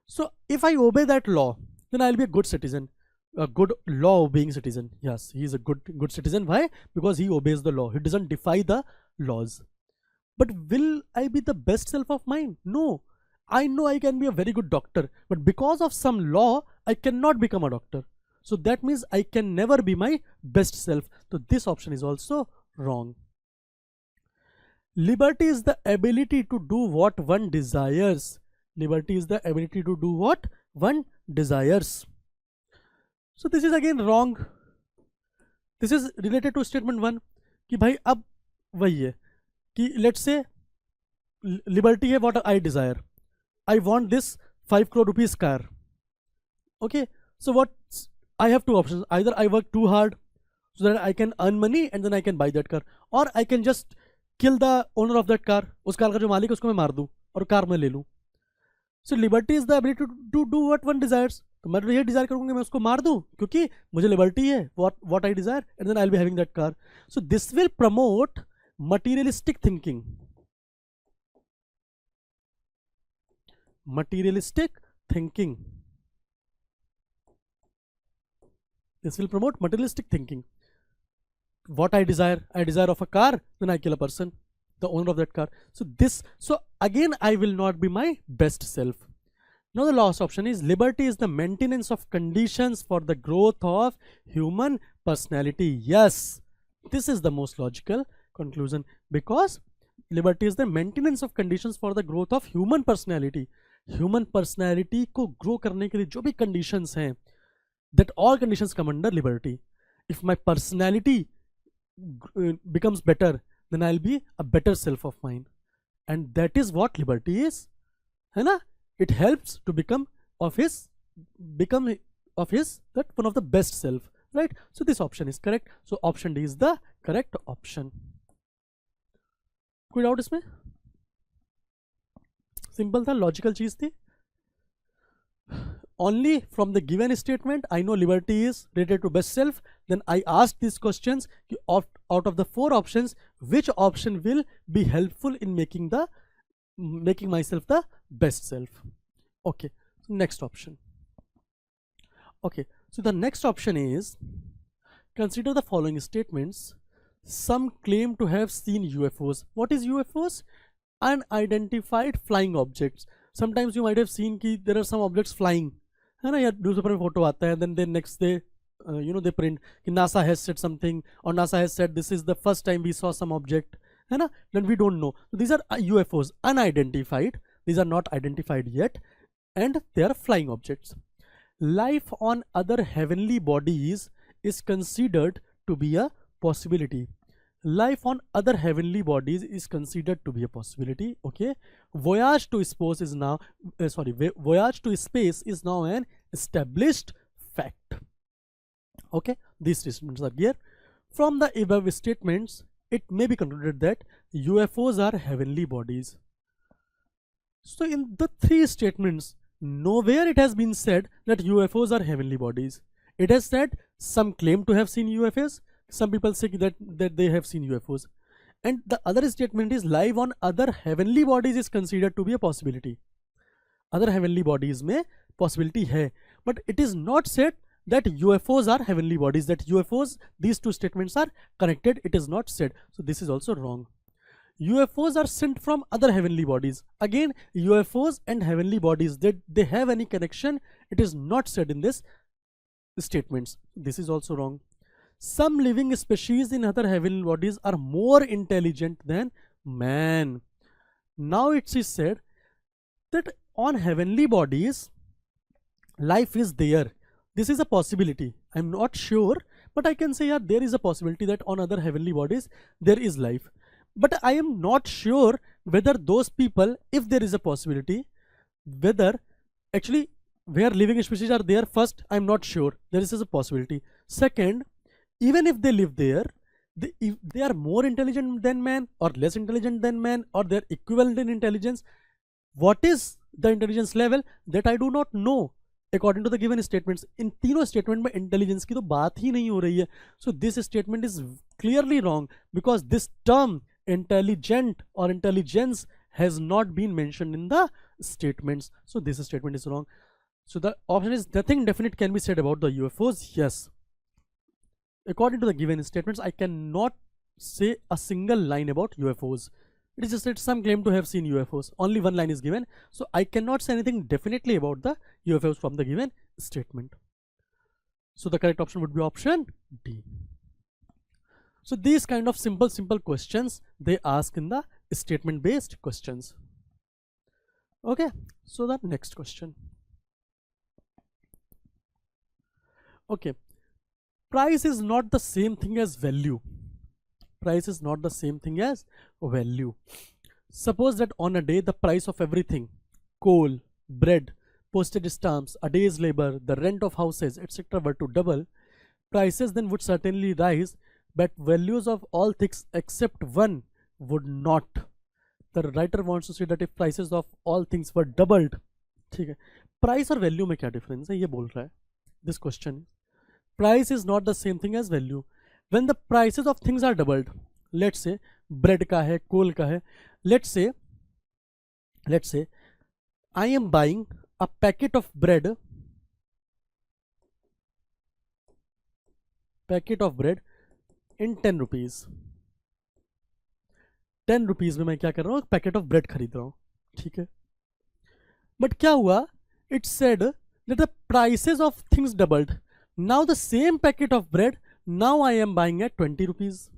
So if I obey that law, then I'll be a good citizen, a good law obeying citizen. Yes, he is a good citizen. Why? Because he obeys the law, he doesn't defy the laws. But will I be the best self of mine? No. I know I can be a very good doctor, but because of some law I cannot become a doctor. So that means I can never be my best self. So this option is also wrong. Liberty is the ability to do what one desires. Liberty is the ability to do what one desires. So this is again wrong. This is related to statement 1 कि भाई अब वही है कि let's say liberty है what I desire. I want this 5 crore rupees car. Okay, so what I have two options. Either I work too hard so that I can earn money and then I can buy that car, or I can just kill the owner of that car. उस car का जो मालिक है उसको मैं मार दूं और कार मैं ले लूं. So liberty is the ability to do what one desires. तो मैं ये डिजायर करूंगा मैं उसको मार दूं क्योंकि मुझे लिबर्टी है what I desire, and then I'll be having that car. So this will promote materialistic thinking. Materialistic thinking. This will promote materialistic thinking. What I desire of a car, then I kill a person, the owner of that car. So again I will not be my best self. Now the last option is liberty is the maintenance of conditions for the growth of human personality. Yes, this is the most logical conclusion, because liberty is the maintenance of conditions for the growth of human personality. Human personality को grow करने के लिए जो भी conditions हैं, that all conditions come under liberty. If my personality becomes better, then I'll be a better self of mine, and that is what liberty is, है ना? It helps to become of his that one of the best self, right? So this option is correct. So option D is the correct option. कोई doubt इसमें? Simple था, logical चीज थी. Only from the given statement I know liberty is related to best self. Then I asked these questions, out of the 4 options, which option will be helpful in making myself the best self. Okay, so next option. Okay, so the next option is, consider the following statements. Some claim to have seen UFOs. What is UFOs? Unidentified flying objects. Sometimes you might have seen कि there are some objects flying, है ना? यार newspaper में photo आता है, then next day they print कि NASA has said something, or NASA has said this is the first time we saw some object, है ना? Then we don't know. So these are UFOs, unidentified. These are not identified yet, and they are flying objects. Life on other heavenly bodies is considered to be a possibility. Life on other heavenly bodies is considered to be a possibility. Okay, voyage to space is now voyage to space is now an established fact. Okay, these statements are here. From the above statements, it may be concluded that UFOs are heavenly bodies. So in the 3 statements, nowhere it has been said that UFOs are heavenly bodies. It has said some claim to have seen UFOs. Some people say that they have seen UFOs, and the other statement is life on other heavenly bodies is considered to be a possibility. Other heavenly bodies में possibility है, but it is not said that UFOs are heavenly bodies. That UFOs, these 2 statements are connected. It is not said. So this is also wrong. UFOs are sent from other heavenly bodies. Again, UFOs and heavenly bodies, they have any connection? It is not said in this statements. This is also wrong. Some living species in other heavenly bodies are more intelligent than man. Now it is said that on heavenly bodies, life is there. This is a possibility. I'm not sure, but I can say yeah, there is a possibility that on other heavenly bodies there is life. But I am not sure whether those people, if there is a possibility, whether actually where living species are there. First, I'm not sure there is a possibility. Second, even if they live there, if they are more intelligent than man or less intelligent than man or they're equivalent in intelligence. What is the intelligence level that I do not know according to the given statements. इन तीनों statement में intelligence की तो बात ही नहीं हो रही है. So this statement is clearly wrong because this term intelligent or intelligence has not been mentioned in the statements. So this statement is wrong. So the option is nothing definite can be said about the UFOs. Yes. According to the given statements, I cannot say a single line about UFOs. It is just that some claim to have seen UFOs. Only one line is given. So I cannot say anything definitely about the UFOs from the given statement. So the correct option would be option D. So these kind of simple questions they ask in the statement based questions. Okay, so the next question. Okay, price is not the same thing as value. Price is not the same thing as value. Suppose that on a day the price of everything, coal, bread, postage stamps, a day's labor, the rent of houses, etc. were to double, prices then would certainly rise, but values of all things except one would not. The writer wants to say that if prices of all things were doubled, ठीक है, price और value में क्या difference है ये बोल रहा है. This question, price is not the same thing as value. When the prices of things are doubled, let's say bread का है, coal का है, let's say I am buying a packet of bread in 10 rupees. 10 rupees में मैं क्या कर रहा हूँ, पैकेट ऑफ ब्रेड खरीद रहा हूँ, ठीक है. बट क्या हुआ, it said that the prices of things doubled. Now the same packet of bread now I am buying at 20 rupees.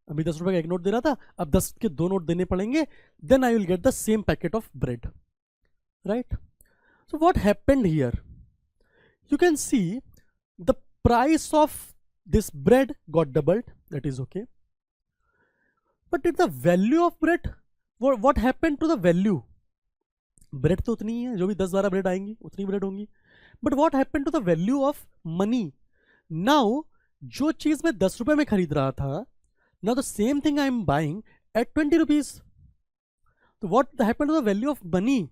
अभी 10 रुपए का एक नोट दे रहा था, अब 10 के 2 नोट देने पड़ेंगे, then I will get the same packet of bread, right. So what happened here, you can see the price of this bread got doubled, that is okay. But did the value of bread, what happened to the value? Bread तो उतनी ही है, जो भी 10-12 bread आएंगी उतनी bread होंगी. But what happened to the value of money? Now जो चीज मैं 10 रुपए में खरीद रहा था, now the same thing I am buying at 20 rupees. तो what happened to the value of money?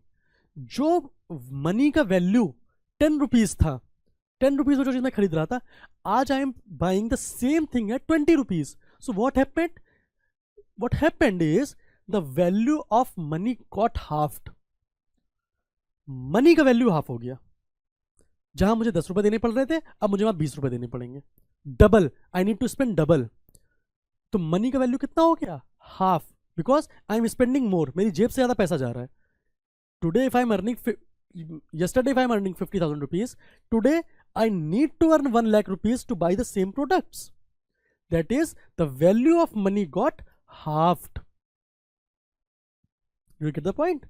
जो मनी का वैल्यू 10 रुपीज था, 10 रुपीज में जो चीज मैं खरीद रहा था, आज आई am buying the same thing at 20 rupees. So what happened? What happened is the value of money got halved. Money का वैल्यू हाफ हो गया. जहां मुझे 10 रुपए देने पड़ रहे थे, अब मुझे वहां 20 रुपए देने पड़ेंगे. Double, I need to spend double. तो मनी का वैल्यू कितना हो गया? Half, because I am spending more. मेरी जेब से ज्यादा पैसा जा रहा है. Today if I am earning, yesterday if I am earning 50,000 rupees, today I need to earn 1 lakh rupees to buy the same products. That is, the value of money got halved. Did you get the point?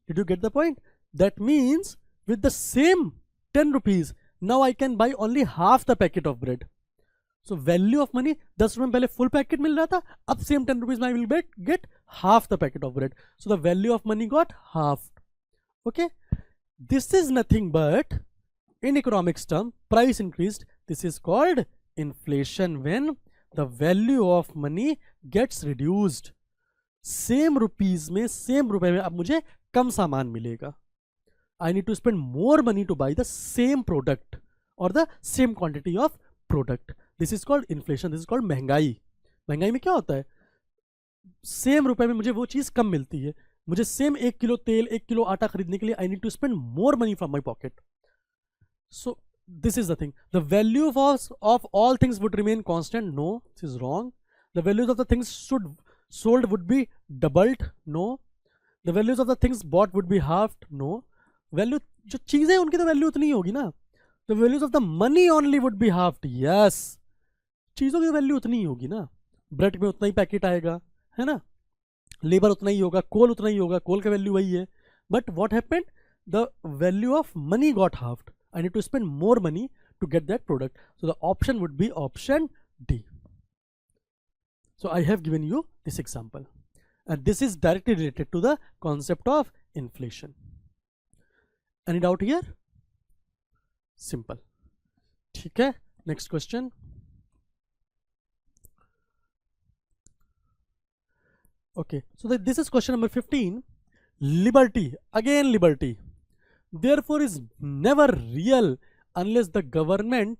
Did you get the point? That means with the same 10 rupees, now I can buy only half the packet of bread. So value of money, 10 रुपए में पहले full packet मिल रहा था, अब same 10 rupees में I will get half the packet of bread. So the value of money got halved. Okay? This is nothing but, in economics term, price increased. This is called inflation, when the value of money gets reduced. Same rupees में, same रुपए में अब मुझे कम सामान मिलेगा. I need to spend more money to buy the same product or the same quantity of product. This is called inflation. This is called महंगाई. महंगाई में क्या होता है? सेम रुपए में मुझे वो चीज कम मिलती है. मुझे सेम 1 किलो तेल, 1 किलो आटा खरीदने के लिए I need to spend more money from my pocket. So this is the thing. The value of all things would remain constant. No, this is wrong. The values of the things sold would be doubled. No. The values of the things bought would be halved. No. Value जो चीजें उनकी तो value उतनी ही होगी ना. The values of the money only would be halved. Yes. चीजों की value उतनी ही होगी ना. ब्रेड में उतना ही पैकेट आएगा, है ना. लेबर उतना ही होगा, कोल उतना ही होगा, कोल का वैल्यू वही है. But what happened? The value of money got halved. I need to spend more money to get that product. So the option would be option D. So I have given you this example, and this is directly related to the concept of inflation. Any doubt here? Simple. ठीक है. Next question. Okay, so this is question number 15. Liberty, again liberty, therefore is never real unless the government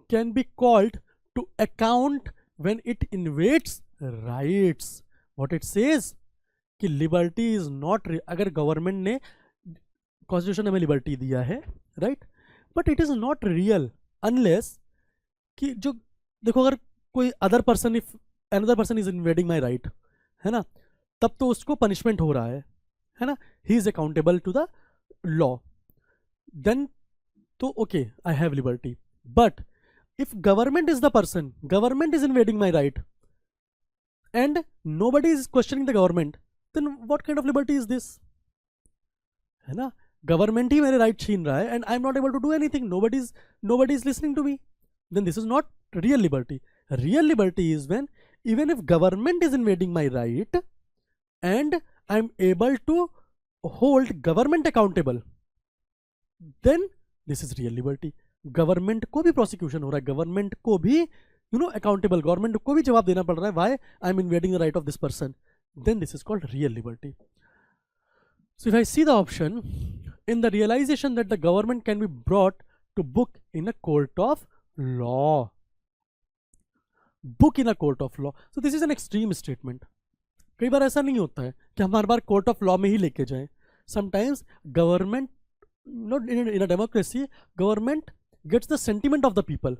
can be called to account when it invades rights. What it says कि liberty is not अगर government ने constitution हमें liberty दिया है, right, but it is not real unless कि जो देखो अगर कोई other person, if another person is invading my right, है ना, तब तो उसको पनिशमेंट हो रहा है ना, he is accountable to the law, then तो okay I have liberty. But if government is the person, government is invading my right and nobody is questioning the government, then what kind of liberty is this? है ना, government ही मेरे right छीन रहा है and I'm not able to do anything, nobody is listening to me, then this is not real liberty. Real liberty is when even if government is invading my right and I'm able to hold government accountable, then this is real liberty. Government को भी prosecution हो रहा है, government को भी accountable, government को भी जवाब देना पड़ रहा है, why I am invading the right of this person, then this is called real liberty. So if I see the option, in the realization that the government can be brought to book in a court of law, book in a court of law, so this is an extreme statement. कई बार ऐसा नहीं होता है कि हम हर बार कोर्ट ऑफ लॉ में ही लेके जाएं. Sometimes government, not in a democracy, government gets the sentiment of the people,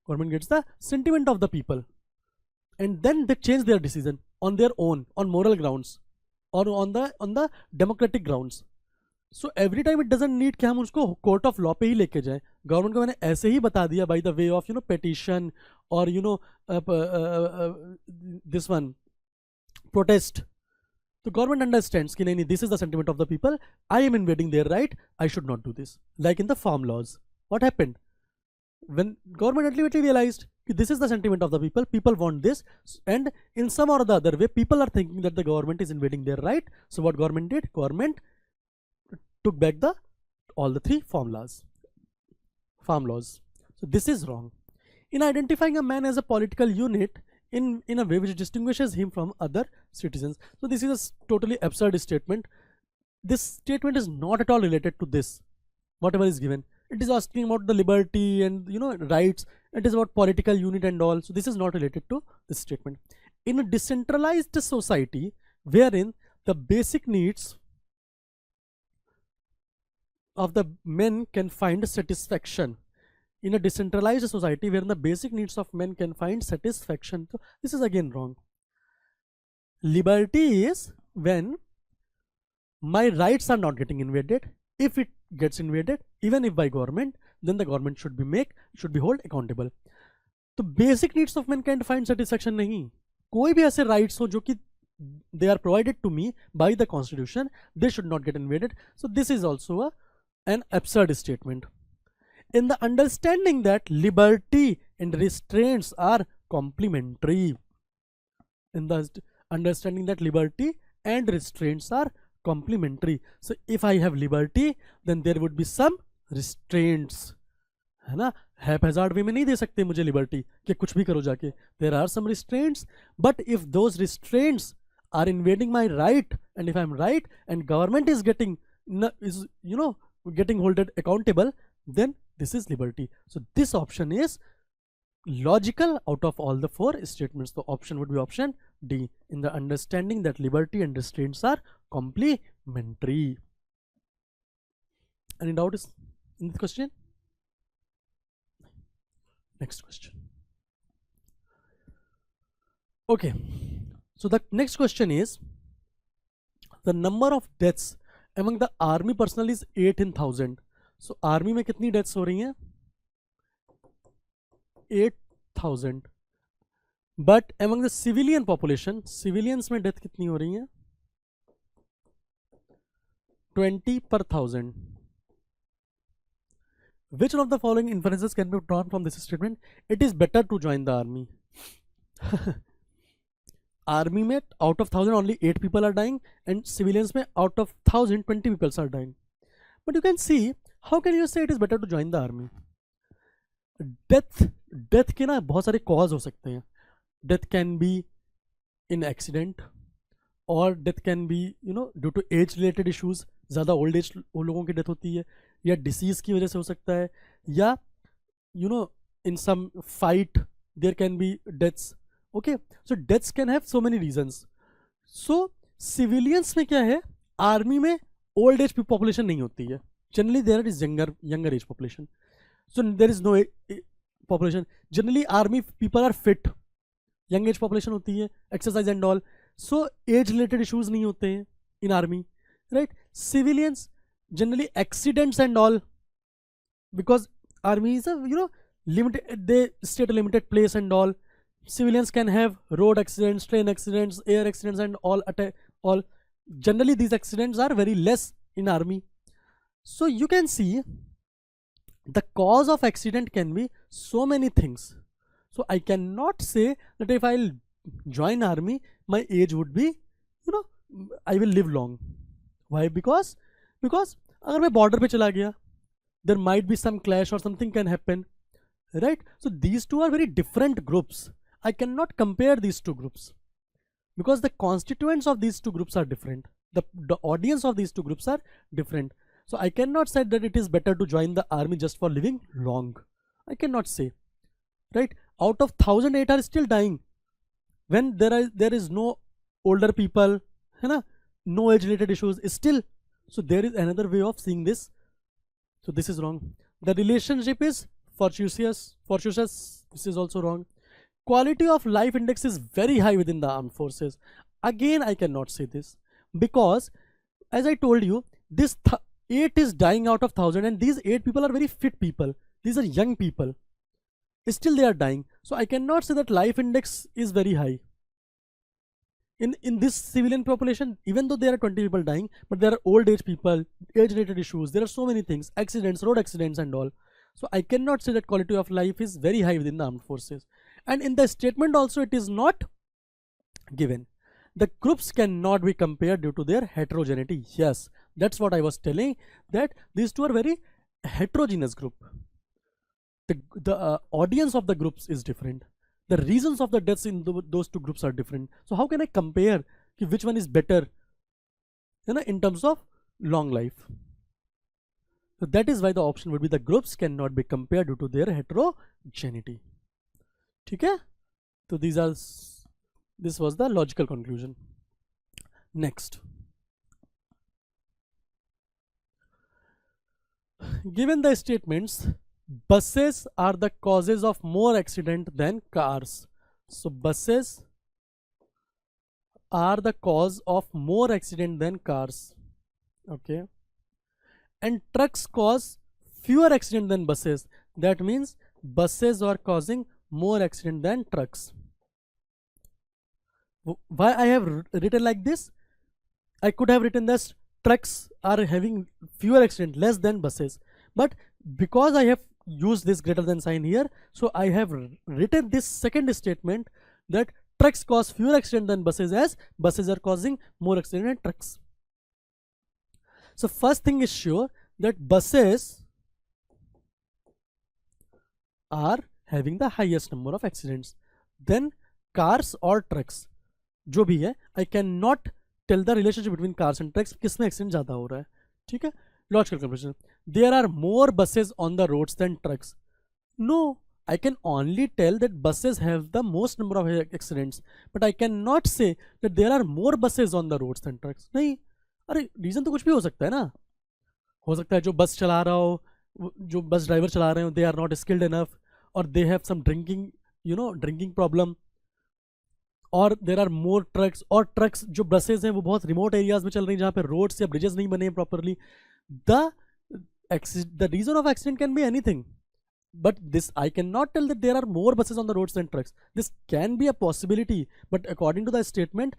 government gets the sentiment of the people and then they change their decision on their own, on moral grounds or on the democratic grounds. So every time it doesn't need कि हम उसको court of law पे ही लेके जाएं. Government को मैंने ऐसे ही बता दिया by the way of petition or this one protest. The government understands कि नहीं, this is the sentiment of the people, I am invading their right, I should not do this. Like in the farm laws, what happened? When government ultimately realized that this is the sentiment of the people, people want this, and in some or the other way, people are thinking that the government is invading their right. So what government did? Government took back all the 3 farm laws. So this is wrong. In identifying a man as a political unit, in a way which distinguishes him from other citizens. So this is a totally absurd statement. This statement is not at all related to this, whatever is given. It is asking about the liberty and rights. It is about political unit and all. So this is not related to this statement. In a decentralized society wherein the basic needs of the men can find satisfaction, in a decentralized society where the basic needs of men can find satisfaction, so this is again wrong. Liberty is when my rights are not getting invaded. If it gets invaded, even if by government, then the government should be held accountable. तो basic needs of men can't find satisfaction नहीं. कोई भी ऐसे rights हो जो कि they are provided to me by the constitution, they should not get invaded. So this is also an absurd statement. In the understanding that liberty and restraints are complementary. In the understanding that liberty and restraints are complementary. So if I have liberty, then there would be some restraints. है ना, haphazard way में नहीं दे सकते मुझे liberty कि कुछ भी करो जाके. There are some restraints, but if those restraints are invading my right, and if I'm right and government is getting held accountable, then this is liberty. So this option is logical out of all the 4 statements. The option would be option D, in the understanding that liberty and restraints are complementary. Any doubts in this question? Next question. Okay, so the next question is, the number of deaths among the army personnel is 8 in 1000. So army में कितनी deaths हो रही हैं? 8000. But among the civilian population, civilians में death कितनी हो रही हैं? 20 per 1000. Which one of the following inferences can be drawn from this statement? It is better to join the army. Army में out of 1000 only 8 people are dying, and civilians में out of 1000 20 people are dying. But you can see, how can you say it is better to join the army? Death के ना बहुत सारे cause हो सकते हैं. Death can be in accident, और death can be due to age related issues, ज़्यादा old age लोगों की डेथ होती है, या डिसीज की वजह से हो सकता है, या in some fight there can be deaths. Okay, so deaths can have so many reasons. So civilians में क्या है, आर्मी में ओल्ड एज पॉपुलेशन नहीं होती है, generally there is younger age population. So there is no population. Generally army people are fit, young age population होती है, exercise and all, so age related issues नहीं होते हैं in army, right? Civilians generally accidents and all, because army is a limited, they stay at a limited place and all. Civilians can have road accidents, train accidents, air accidents and all. Generally these accidents are very less in army. So you can see the cause of accident can be so many things. So I cannot say that if I'll join army my age would be I will live long. Why? Because अगर मैं border पे चला गया, there might be some clash or something can happen, right? So these two are very different groups. I cannot compare these two groups because the constituents of these two groups are different. The audience of these two groups are different. So I cannot say that it is better to join the army just for living long. I cannot say, right? Out of 1,008 are still dying when there is no older people, no age related issues still. So there is another way of seeing this. So this is wrong. The relationship is fortuitous. This is also wrong. Quality of life index is very high within the armed forces. Again I cannot say this because as I told you, this 8 is dying out of 1,000 and these 8 people are very fit people. These are young people. Still they are dying. So I cannot say that life index is very high. In this civilian population, even though there are 20 people dying, but there are old age people, age related issues, there are so many things, accidents, road accidents and all. So I cannot say that quality of life is very high within the armed forces. And in the statement also it is not given. The groups cannot be compared due to their heterogeneity. Yes, that's what I was telling, that these two are very heterogeneous group. The audience of the groups is different. The reasons of the deaths in those two groups are different. So how can I compare which one is better in terms of long life? So that is why the option would be the groups cannot be compared due to their heterogeneity. Okay? So this was the logical conclusion. Next. Given the statements, buses are the causes of more accident than cars. So buses are the cause of more accident than cars. Okay. And trucks cause fewer accident than buses. That means buses are causing more accident than trucks. Why I have written like this? I could have written this: trucks are having fewer accident, less than buses. But because I have used this greater than sign here, so I have written this second statement that trucks cause fewer accident than buses, as buses are causing more accident than trucks. So first thing is sure that buses are having the highest number of accidents. Then cars or trucks, जो भी है, I cannot tell the relationship between cars and trucks, किसमें accident ज़्यादा हो रहा है. ठीक है, logical conclusion. There are more buses on the roads than trucks. No, I can only tell that buses have the most number of accidents, but I cannot say that there are more buses on the roads than trucks. नहीं, अरे reason तो कुछ भी हो सकता है ना. हो सकता है जो बस चला रहा हो, जो बस ड्राइवर चला रहे हो, they are not skilled enough, or they have some drinking problem, और देर आर मोर ट्रक्स, और ट्रक्स जो बसेज हैं वो बहुत रिमोट एरियाज में चल रही हैं जहाँ पे रोड्स या ब्रिजेस नहीं बने हैं properly. The reason of accident can be anything, but this I cannot tell that there are more buses on the roads than trucks. This can be a possibility, but according to the statement,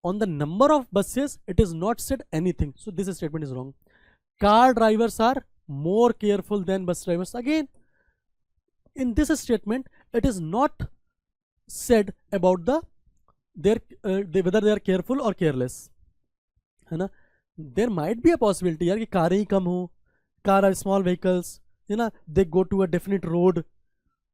on the number of buses it is not said anything, so this statement is wrong. Car drivers are more careful than bus drivers. Again, in this statement it is not said about whether they are careful or careless, है ना. There might be a possibility यार कि कारें ही कम हो, car are small vehicles, they go to a definite road,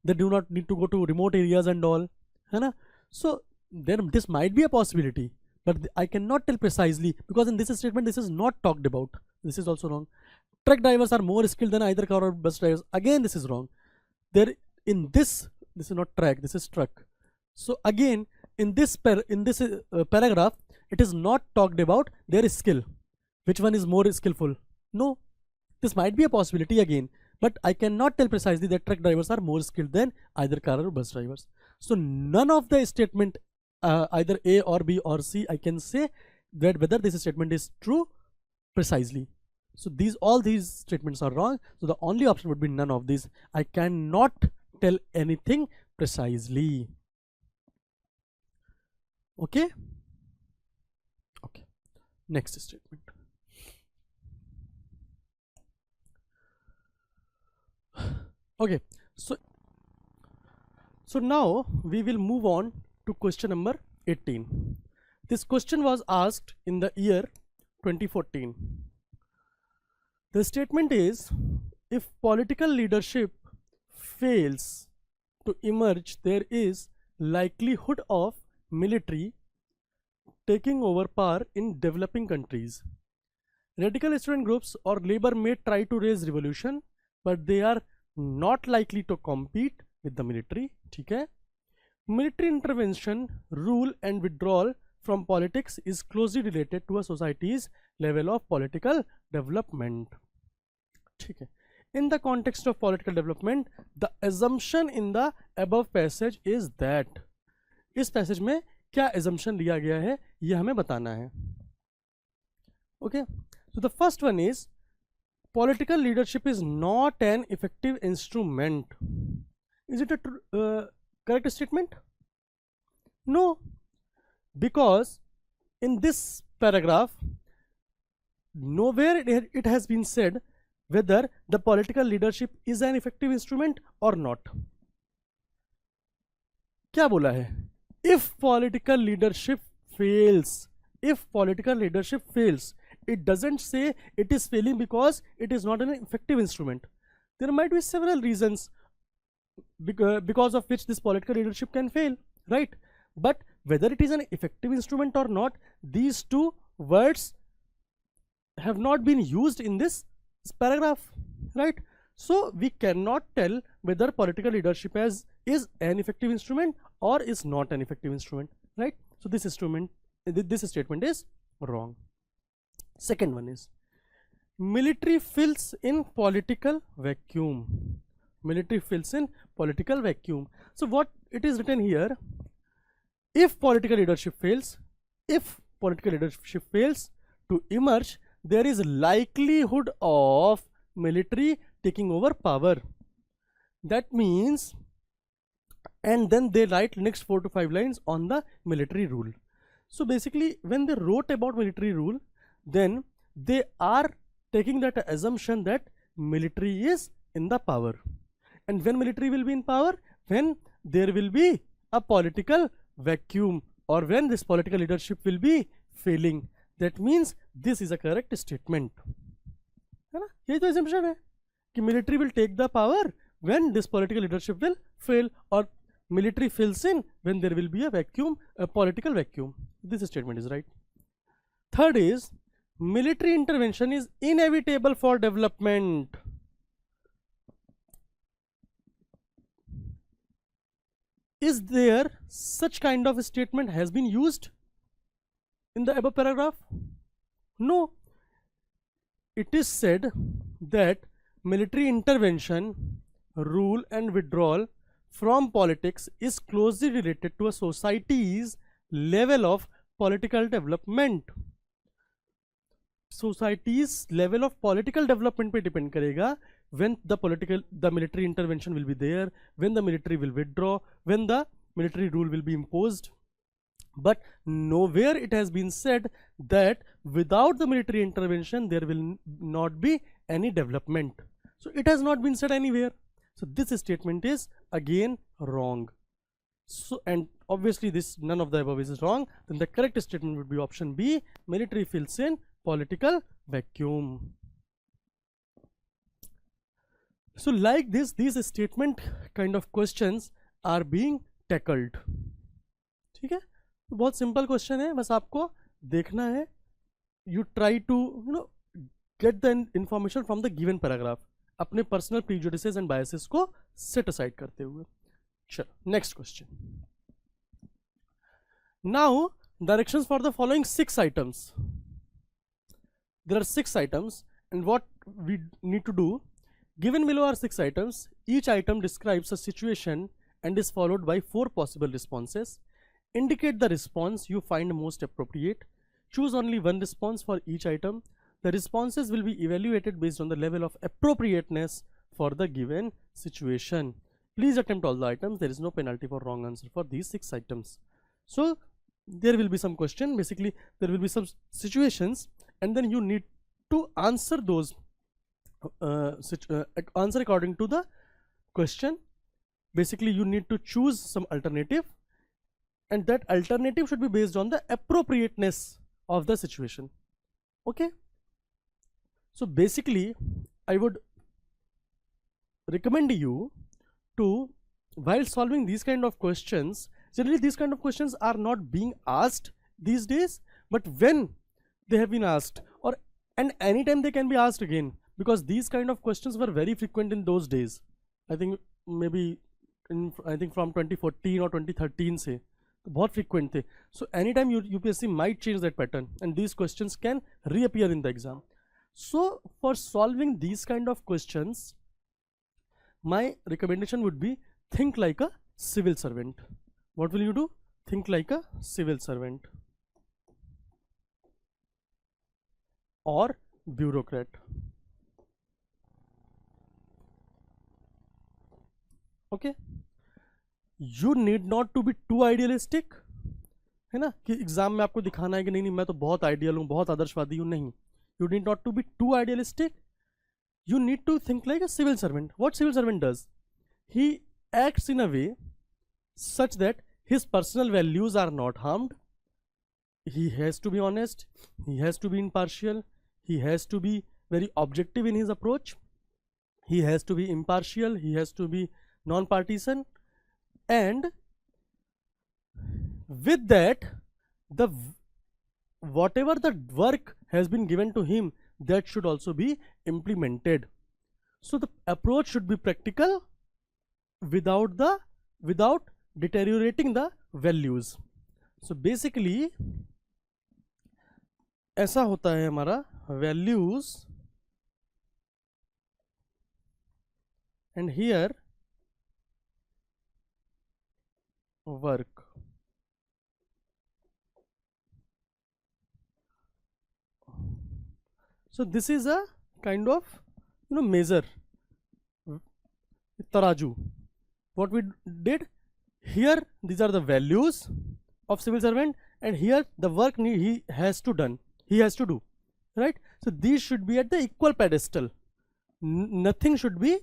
they do not need to go to remote areas and all, है ना. So this might be a possibility, but I cannot tell precisely because in this statement this is not talked about. This is also wrong. Truck drivers are more skilled than either car or bus drivers. Again, this is wrong. There in this is not track, this is truck. So again, in this paragraph, it is not talked about their skill. Which one is more skillful? No. This might be a possibility again, but I cannot tell precisely that truck drivers are more skilled than either car or bus drivers. So none of the statement, either A or B or C, I can say that whether this statement is true precisely. So all these statements are wrong. So the only option would be none of these. I cannot tell anything precisely. Okay. Okay. Next statement. Okay. So now we will move on to question number 18. This question was asked in the year 2014. The statement is, if political leadership fails to emerge, there is likelihood of military taking over power in developing countries. Radical student groups or labor may try to raise revolution, but they are not likely to compete with the military. ठीक है? Military intervention, rule and withdrawal from politics is closely related to a society's level of political development. ठीक है? In the context of political development, the assumption in the above passage is that. इस passage में क्या assumption लिया गया है ये हमें बताना है. Okay, so the first one is political leadership is not an effective instrument. Is it a correct statement? No, because in this paragraph nowhere it has been said whether the political leadership is an effective instrument or not. क्या बोला है? If political leadership fails, it doesn't say it is failing because it is not an effective instrument. There might be several reasons because of which this political leadership can fail, right? But whether it is an effective instrument or not, these two words have not been used in this paragraph, right? So we cannot tell whether political leadership is an effective instrument or is not an effective instrument, right? So this statement is wrong. Second one is, military fills in political vacuum. Military fills in political vacuum. So what it is written here, if political leadership fails to emerge, there is likelihood of military taking over power. That means, and then they write next 4 to 5 lines on the military rule. So basically when they wrote about military rule, then they are taking that assumption that military is in the power. And when military will be in power? When there will be a political vacuum, or when this political leadership will be failing. That means this is a correct statement. है ना? यही तो assumption है कि military will take the power when this political leadership will fail, or military fills in when there will be a vacuum, a political vacuum. This statement is right. Third is, military intervention is inevitable for development. Is there such kind of a statement has been used in the above paragraph? No. It is said that military intervention, rule and withdrawal from politics is closely related to a society's level of political development. Society's level of political development पे depend करेगा when the military intervention will be there, when the military will withdraw, when the military rule will be imposed. But nowhere it has been said that without the military intervention there will not be any development. So it has not been said anywhere. So this statement is again wrong. So, and obviously this none of the above is wrong. Then the correct statement would be option B, military fills in political vacuum. So like this, these statement kind of questions are being tackled. ठीक है? बहुत simple question है, बस आपको देखना है. You try to get the information from the given paragraph, अपने personal prejudices and biases को सेट असाइड करते हुए. चलो next question. Now directions for the following 6 items. There are 6 items, and what we need to do, given below are 6 items. Each item describes a situation and is followed by 4 possible responses. Indicate the response you find most appropriate. Choose only one response for each item. The responses will be evaluated based on the level of appropriateness for the given situation. Please attempt all the items. There is no penalty for wrong answer for these 6 items. So there will be some question, basically there will be some situations, and then you need to answer those answer according to the question. Basically you need to choose some alternative, and that alternative should be based on the appropriateness of the situation. Okay, so basically I would recommend you to, while solving these kind of questions, generally these kind of questions are not being asked these days, but when they have been asked, or and anytime they can be asked again, because these kind of questions were very frequent in those days. I think maybe from 2014 or 2013 से बहुत frequent थे. So anytime UPSC might change that pattern, and these questions can reappear in the exam. So for solving these kind of questions, my recommendation would be think like a civil servant. What will you do? Think like a civil servant or bureaucrat. Okay, you need not to be too idealistic, है ना, कि exam में आपको दिखाना है कि नहीं मैं तो बहुत आइडियल हूँ, बहुत आदर्शवादी हूँ. नहीं, you need not to be too idealistic. You need to think like a civil servant. What civil servant does? He acts in a way such that his personal values are not harmed. He has to be honest, he has to be impartial, he has to be very objective in his approach, he has to be impartial, he has to be non-partisan, and with that, the whatever the work has been given to him, that should also be implemented. So the approach should be practical without deteriorating the values. So basically ऐसा होता है हमारा values, and here work. So this is a kind of measure, taraju. What we did here, these are the values of civil servant, and here the work he has to do, right? So these should be at the equal pedestal. Nothing should be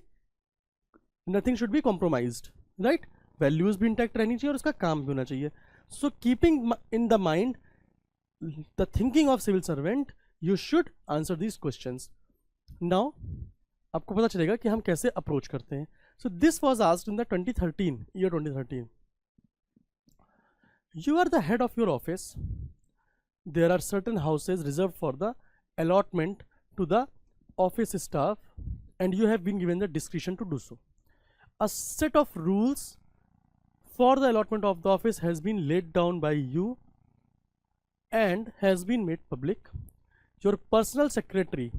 compromised, right? Values भी intact रहनी चाहिए और उसका काम भी होना चाहिए. So keeping in the mind the thinking of civil servant, you should answer these questions. Now आपको पता चलेगा कि हम कैसे approach करते हैं. So this was asked in the year 2013. You are the head of your office. There are certain houses reserved for the allotment to the office staff, and you have been given the discretion to do so. A set of rules for the allotment of the office has been laid down by you and has been made public. Your personal secretary,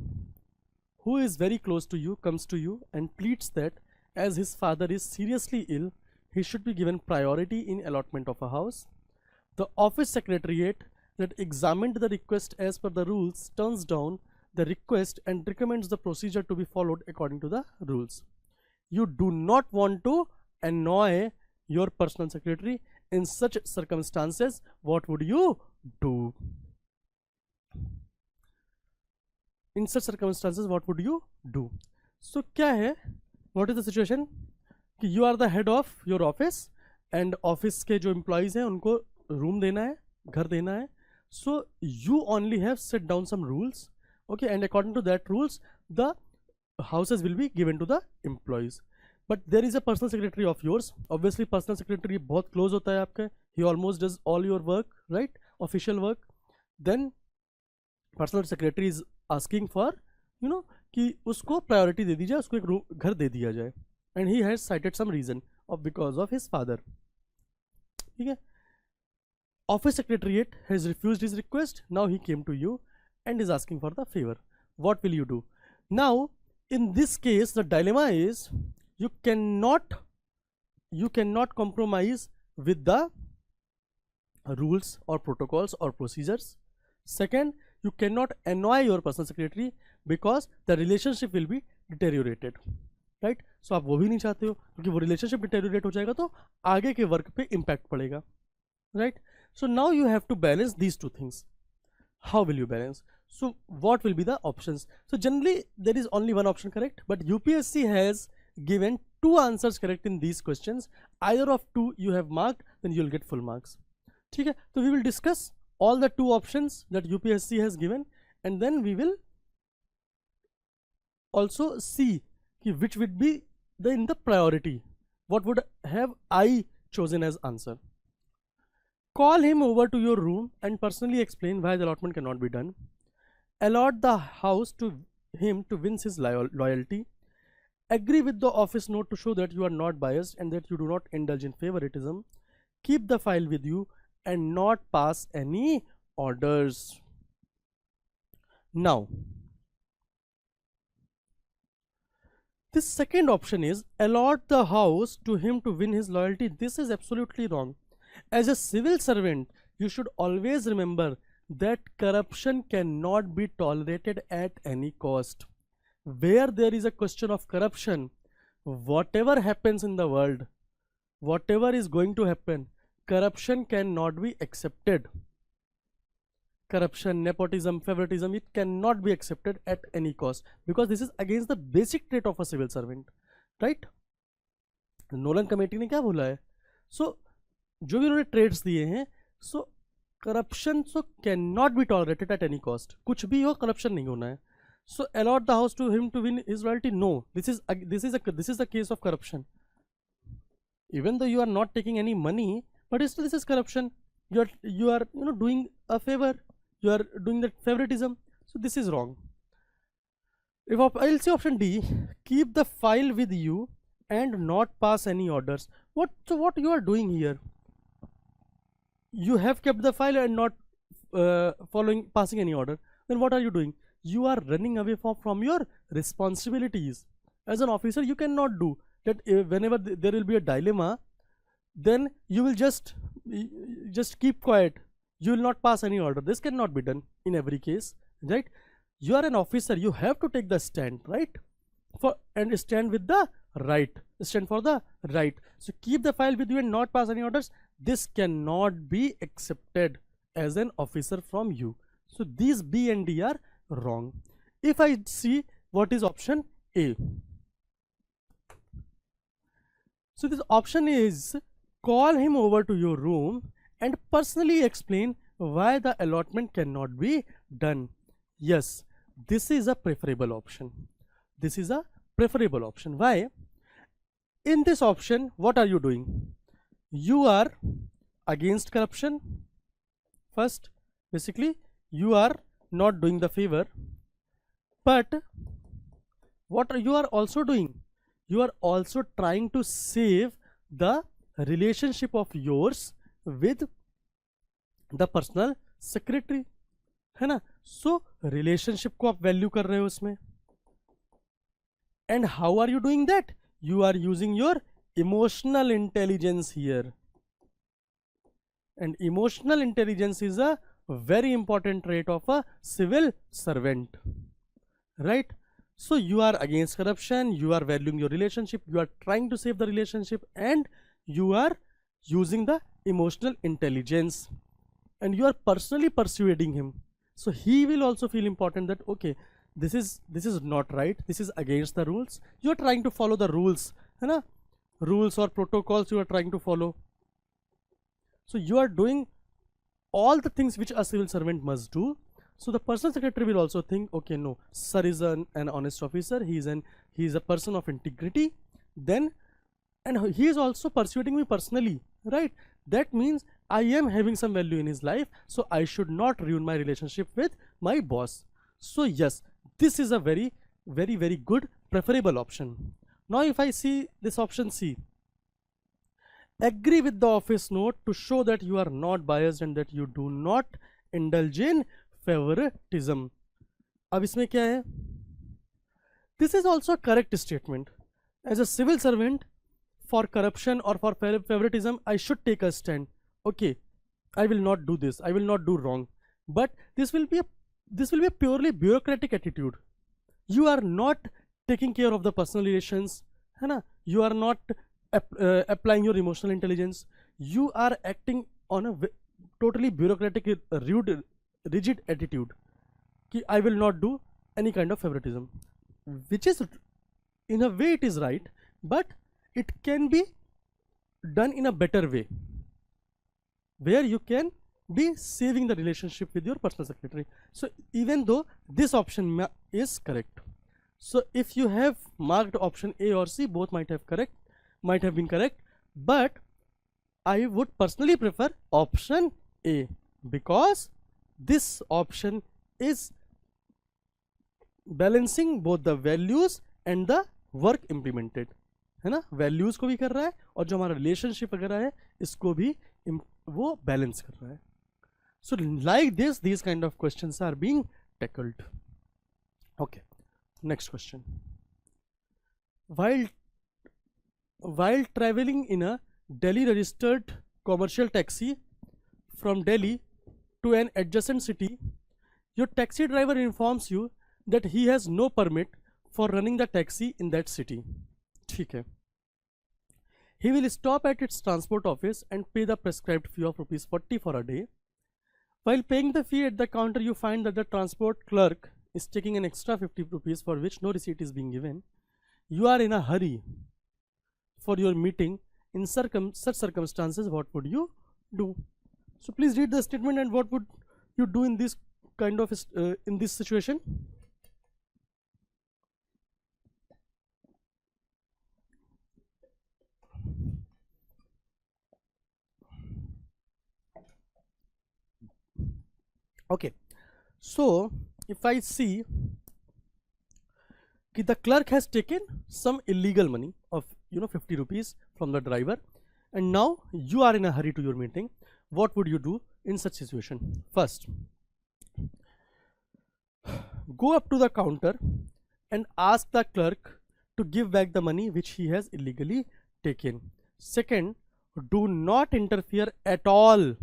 who is very close to you, comes to you and pleads that as his father is seriously ill, he should be given priority in allotment of a house. The office secretariat that examined the request as per the rules turns down the request and recommends the procedure to be followed according to the rules. You do not want to annoy your personal secretary. In such circumstances, what would you do? In such circumstances, what would you do? So क्या है? What is the situation? कि you are the head of your office and office के जो employees हैं उनको room देना है, घर देना है. So you only have set down some rules, okay, and according to that rules, the houses will be given to the employees. but there is a personal secretary of yours. Obviously personal secretary बहुत close होता है आपका, he almost does all your work, right, official work. Then personal secretary is asking for, you know, कि उसको priority दे दी जाए, उसको एक घर दे दिया जाए, and he has cited some reason of because of his father. ठीक है, office secretariat has refused his request. Now he came to you and is asking for the favor. What will you do? Now in this case the dilemma is you cannot compromise with the rules or protocols or procedures. Second, you cannot annoy your personal secretary because the relationship will be deteriorated, right? So आप वो भी नहीं चाहते हो, क्योंकि वो relationship deteriorate हो जाएगा तो आगे के work पे impact पड़ेगा, right? So now you have to balance these two things. How will you balance? So what will be the options? So generally there is only one option correct, but UPSC has given 2 answers correct in these questions. Either of 2 you have marked, then you will get full marks. ठीक है, so we will discuss all the 2 options that UPSC has given, and then we will also see which would be in the priority. What would have I chosen as answer? Call him over to your room and personally explain why the allotment cannot be done. Allot the house to him to win his loyalty. Agree with the office note to show that you are not biased and that you do not indulge in favoritism. Keep the file with you and not pass any orders. Now, this second option is allot the house to him to win his loyalty. This is absolutely wrong. As a civil servant, you should always remember that corruption cannot be tolerated at any cost. Where there is a question of corruption, whatever happens in the world, whatever is going to happen, corruption cannot be accepted. Corruption, nepotism, favoritism, it cannot be accepted at any cost, because this is against the basic trait of a civil servant, right? Nolan committee ने क्या बोला है? So जो भी उन्होंने traits दिए हैं, so corruption so cannot be tolerated at any cost. कुछ भी हो, corruption नहीं होना है. So allot the house to him to win his loyalty. No, this is the case of corruption. Even though you are not taking any money, but still this is corruption. You are doing a favor. You are doing that favoritism. So this is wrong. I'll say option D. Keep the file with you and not pass any orders. What you are doing here? You have kept the file and not passing any order. Then what are you doing? You are running away from your responsibilities. As an officer, you cannot do that. Whenever there will be a dilemma, then you will just keep quiet. You will not pass any order. This cannot be done in every case, right? You are an officer. You have to take the stand, right? And stand with the right. Stand for the right. So keep the file with you and not pass any orders. This cannot be accepted as an officer from you. So these B and D are wrong. If I see what is option A. So this option is call him over to your room and personally explain why the allotment cannot be done. Yes, this is a preferable option. This is a preferable option. Why? In this option, what are you doing? You are against corruption. First, basically, you are not doing the favor. But what you are also doing? You are also trying to save the relationship of yours with the personal secretary, है ना? So relationship को आप value कर रहे हो उसमें. And how are you doing that? You are using your emotional intelligence here. And emotional intelligence is a very important trait of a civil servant, right? So you are against corruption, you are valuing your relationship, you are trying to save the relationship, and you are using the emotional intelligence, and you are personally persuading him. So he will also feel important that okay, this is not right, this is against the rules. You are trying to follow the rules, है ना? Rules or protocols you are trying to follow. So you are doing all the things which a civil servant must do. So the personal secretary will also think, okay, no, sir is an honest officer, he is a person of integrity. Then and he is also persuading me personally, right? That means I am having some value in his life, so I should not ruin my relationship with my boss. So yes, this is a very, very, very good preferable option. Now if I see this option C, agree with the office note to show that you are not biased and that you do not indulge in favoritism. अब इसमें क्या है? This is also a correct statement. As a civil servant, for corruption or for favoritism, I should take a stand. Okay, I will not do this. I will not do wrong. But this will be a purely bureaucratic attitude. You are not taking care of the personal relations, है ना? You are not applying your emotional intelligence. You are acting on a totally bureaucratic, rude, rigid attitude. Ki I will not do any kind of favoritism, which is, in a way, it is right, but it can be done in a better way, where you can be saving the relationship with your personal secretary. So even though this option is correct, so if you have marked option A or C, both might have been correct, but I would personally prefer option A, because this option is balancing both the values and the work implemented, है ना? Values को भी कर रहा है और जो हमारा रिलेशनशिप वगैरह है इसको भी वो बैलेंस कर रहा है. So like this, these kind of questions are being tackled. Okay, next question. While traveling in a Delhi registered commercial taxi from Delhi to an adjacent city, your taxi driver informs you that he has no permit for running the taxi in that city. ठीक है. He will stop at its transport office and pay the prescribed fee of ₹40 for a day. While paying the fee at the counter, you find that the transport clerk is taking an extra ₹50 for which no receipt is being given. You are in a hurry for your meeting. In such circumstances, what would you do? So please read the statement and what would you do in this kind of in this situation? Okay, so if I see that the clerk has taken some illegal money of ₹50 from the driver, and now you are in a hurry to your meeting, what would you do in such situation? First, go up to the counter and ask the clerk to give back the money which he has illegally taken. Second, do not interfere at all,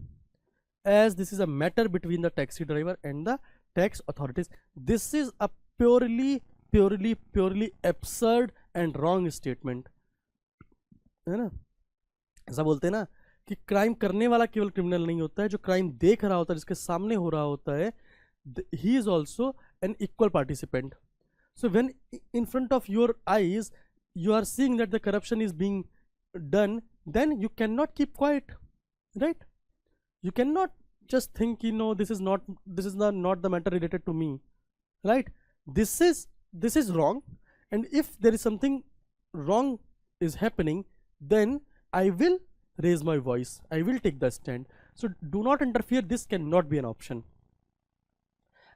as this is a matter between the taxi driver and the tax authorities. This is a purely absurd and wrong statement, है ना? ऐसा बोलते हैं ना कि crime करने वाला केवल क्रिमिनल नहीं होता है, जो क्राइम देख रहा होता है, जिसके सामने हो रहा होता है, he is also an equal participant. So when in front of your eyes you are seeing that the corruption is being done, then you cannot keep quiet, right? You cannot just think, this is not the matter related to me, right? This is wrong, and if there is something wrong is happening, then I will raise my voice, I will take the stand. So do not interfere, this cannot be an option.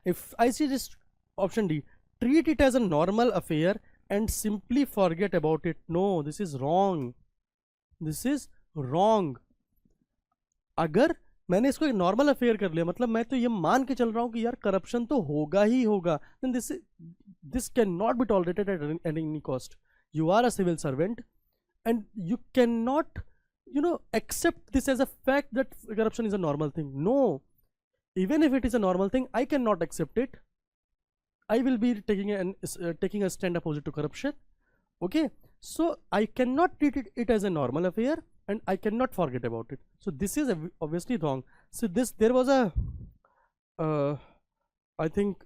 If I see this option D, treat it as a normal affair and simply forget about it. No, this is wrong. This is wrong. अगर मैंने इसको एक normal affair कर लिया, मतलब मैं तो ये मान के चल रहा हूँ कि यार करप्शन तो होगा ही होगा, then this cannot be tolerated at any cost. You are a civil servant and you cannot accept this as a fact that corruption is a normal thing. No, even if it is a normal thing, I cannot accept it. I will be taking a stand opposite to corruption. Okay, so I cannot treat it as a normal affair, and I cannot forget about it. So this is obviously wrong. So there was a I think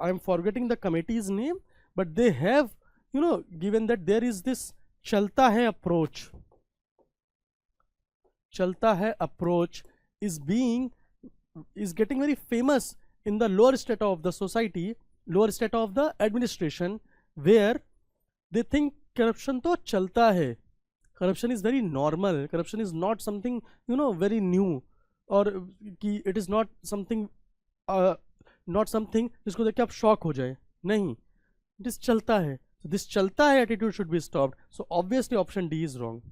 I'm forgetting the committee's name, but they have given that there is this chalta hai approach. Chalta hai approach is getting very famous in the lower strata of the society, lower strata of the administration, where they think corruption to chalta hai. corruption is very normal, corruption is not something very new, और कि it is not something जिसको देख के आप shock हो जाए, नहीं, it is चलता है. So this चलता है attitude should be stopped. So obviously option D is wrong.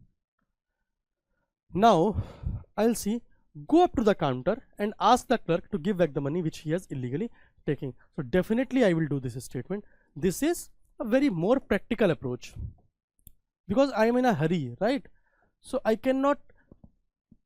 Now I'll see, go up to the counter and ask the clerk to give back the money which he has illegally taken. So definitely I will do this statement. This is a very more practical approach because I am in a hurry, right? So I cannot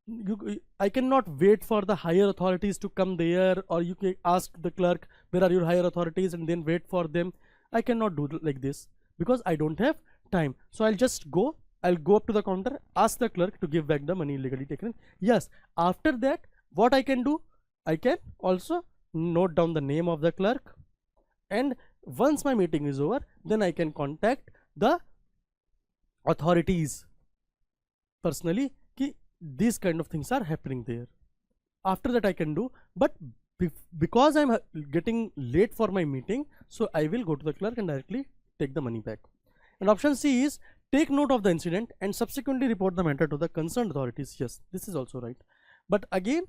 wait for the higher authorities to come there, or you can ask the clerk where are your higher authorities and then wait for them. I cannot do like this because I don't have time. So I'll go up to the counter, ask the clerk to give back the money illegally taken. Yes, after that what I can do, I can also note down the name of the clerk, and once my meeting is over, then I can contact the authorities personally कि these kind of things are happening there. After that I can do, but because I'm getting late for my meeting, so I will go to the clerk and directly take the money back. And option C is take note of the incident and subsequently report the matter to the concerned authorities. Yes, this is also right. But again,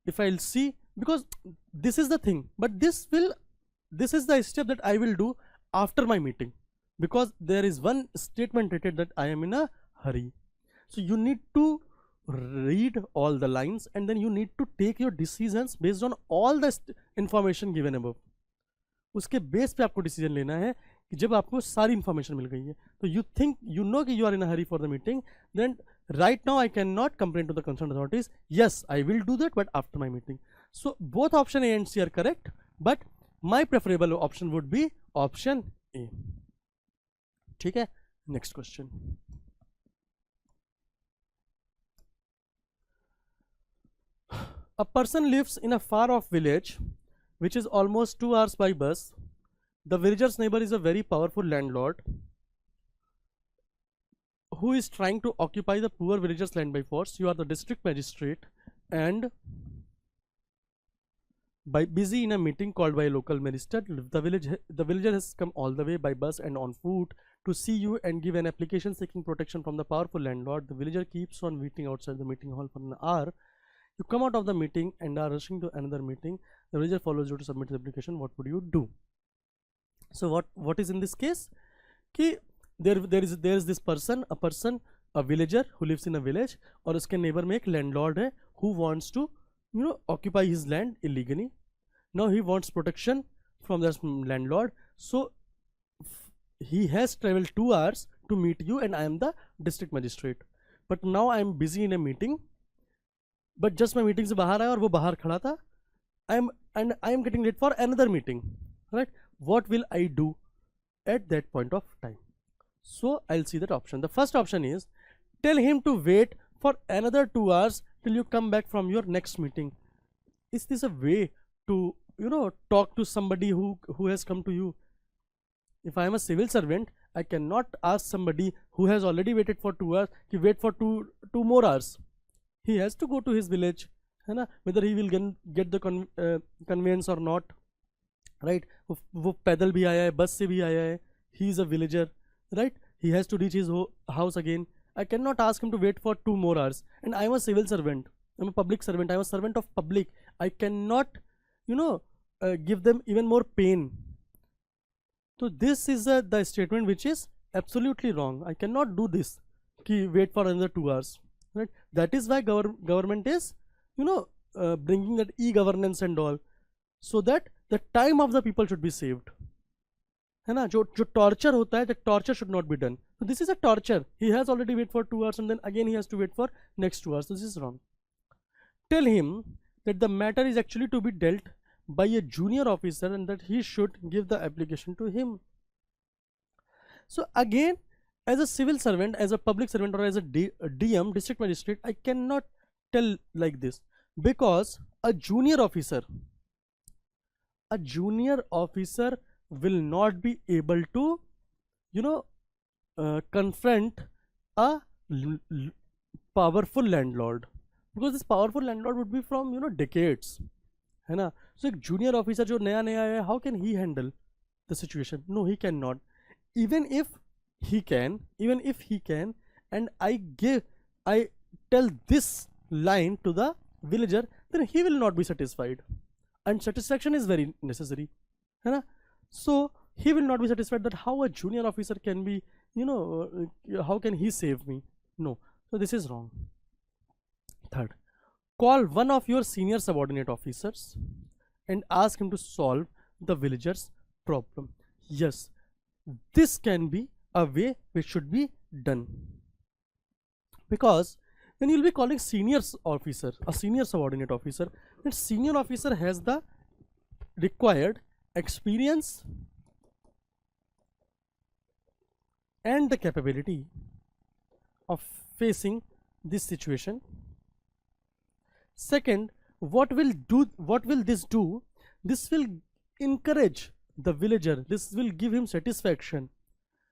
if I'll see, because this is the thing, but this is the step that I will do after my meeting, because there is one statement stated that I am in a hurry. So you need to read all the lines and then you need to take your decisions based on all the information given above. उसके base पे आपको decision लेना है कि जब आपको सारी information मिल गई है, तो यू थिंक यू नो कि you are in a hurry for the meeting, then right now I cannot complain to the concerned authorities. Yes, I will do that, but after my meeting. So both option A and C are correct, but my preferable option would be option A. ठीक है, next question. A person lives in a far off village which is almost 2 hours by bus. The villager's neighbor is a very powerful landlord who is trying to occupy the poor villager's land by force. You are the district magistrate and busy in a meeting called by a local minister. The villager has come all the way by bus and on foot to see you and give an application seeking protection from the powerful landlord. The villager keeps on waiting outside the meeting hall for an hour. You come out of the meeting and are rushing to another meeting. The villager follows you to submit the application. What would you do? So what is in this case? कि there is this person, a villager who lives in a village, और उसके neighbor में एक landlord है who wants to occupy his land illegally. Now he wants protection from this landlord, so he has traveled 2 hours to meet you and I am the district magistrate. But now I am busy in a meeting, but just my meeting से बाहर आया और वो बाहर खड़ा था. I am getting late for another meeting, right? What will I do at that point of time? So I'll see that option. The first option is tell him to wait for another 2 hours till you come back from your next meeting. Is this a way to talk to somebody who has come to you? If I am a civil servant, I cannot ask somebody who has already waited for 2 hours to wait for two more hours. He has to go to his village, है ना, whether he will get the conveyance or not, right? वो पैदल भी आया है, बस से भी आया है. He is a villager, right? He has to reach his house again. I cannot ask him to wait for 2 more hours. And I am a civil servant. I'm a public servant. I'm a servant of public. I cannot, give them even more pain. So this is the statement which is absolutely wrong. I cannot do this. Ki wait for another 2 hours. Right? That is why government is, bringing that e-governance and all, so that the time of the people should be saved. है ना, जो torture होता है, the torture should not be done. So this is a torture. He has already waited for 2 hours and then again he has to wait for next 2 hours. So this is wrong. Tell him that the matter is actually to be dealt by a junior officer and that he should give the application to him. So again, as a civil servant, as a public servant, or as a DM, district magistrate, I cannot tell like this, because a junior officer will not be able to confront a powerful landlord, because this powerful landlord would be from decades, है ना. So एक junior officer जो नया है, how can he handle the situation? No, he cannot. Even if he can, even if he can, and I tell this line to the villager, then he will not be satisfied, and satisfaction is very necessary, है ना? So he will not be satisfied that how a junior officer can be, how can he save me? No, so this is wrong. Third, call one of your senior subordinate officers and ask him to solve the villager's problem. Yes, this can be a way which should be done, because when you'll be calling senior officer, a senior subordinate officer, that senior officer has the required experience and the capability of facing this situation. Second, what will this do? This will encourage the villager, this will give him satisfaction,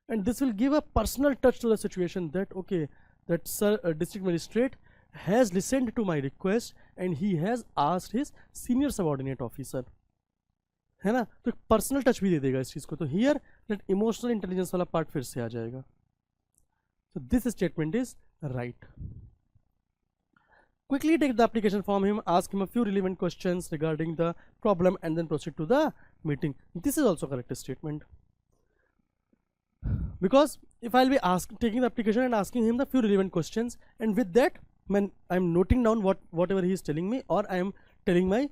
and this will give a personal touch to the situation, that okay, that sir, district magistrate has listened to my request and he has asked his senior subordinate officer, है ना? तो एक personal touch भी दे देगा इस चीज को, तो हियर दैट इमोशनल इंटेलिजेंस वाला पार्ट फिर से आ जाएगा. So this statement is right. Quickly take the application from him, ask him a few relevant questions regarding the problem, and then proceed to the meeting. This is also correct statement, because if I'll be taking the application and asking him the few relevant questions, and with that when I'm noting down whatever he is telling me, or I am telling my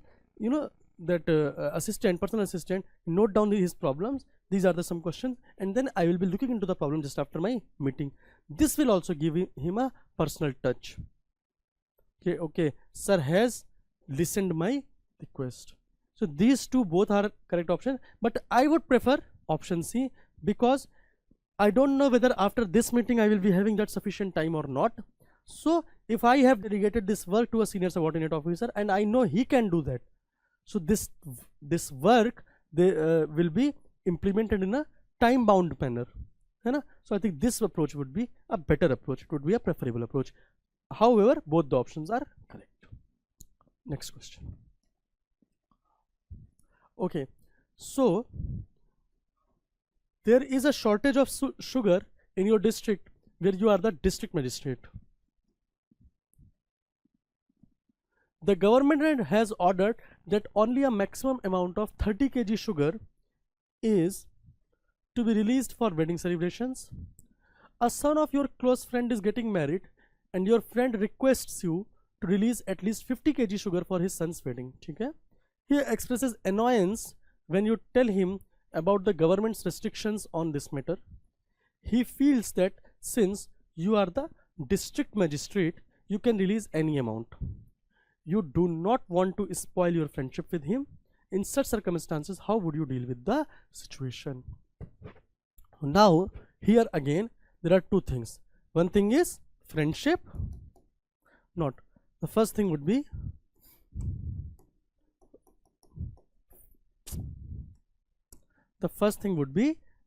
that personal assistant, note down his problems, these are the some questions, and then I will be looking into the problem just after my meeting. This will also give him a personal touch. Okay, sir has listened my request. So these two both are correct option, but I would prefer option C, because I don't know whether after this meeting I will be having that sufficient time or not. So if I have delegated this work to a senior subordinate officer and I know he can do that, so this work will be implemented in a time bound manner, है ना? So I think this approach would be a better approach, it would be a preferable approach. However, both the options are correct. Next question. Okay, so there is a shortage of sugar in your district where you are the district magistrate. The government has ordered that only a maximum amount of 30 kg sugar is to be released for wedding celebrations. A son of your close friend is getting married and your friend requests you to release at least 50 kg sugar for his son's wedding. Okay? He expresses annoyance when you tell him about the government's restrictions on this matter. He feels that since you are the district magistrate, you can release any amount. You do not want to spoil your friendship with him. In such circumstances, how would you deal with the situation? Now, here again, there are two things. One thing is friendship. Not. The first thing would be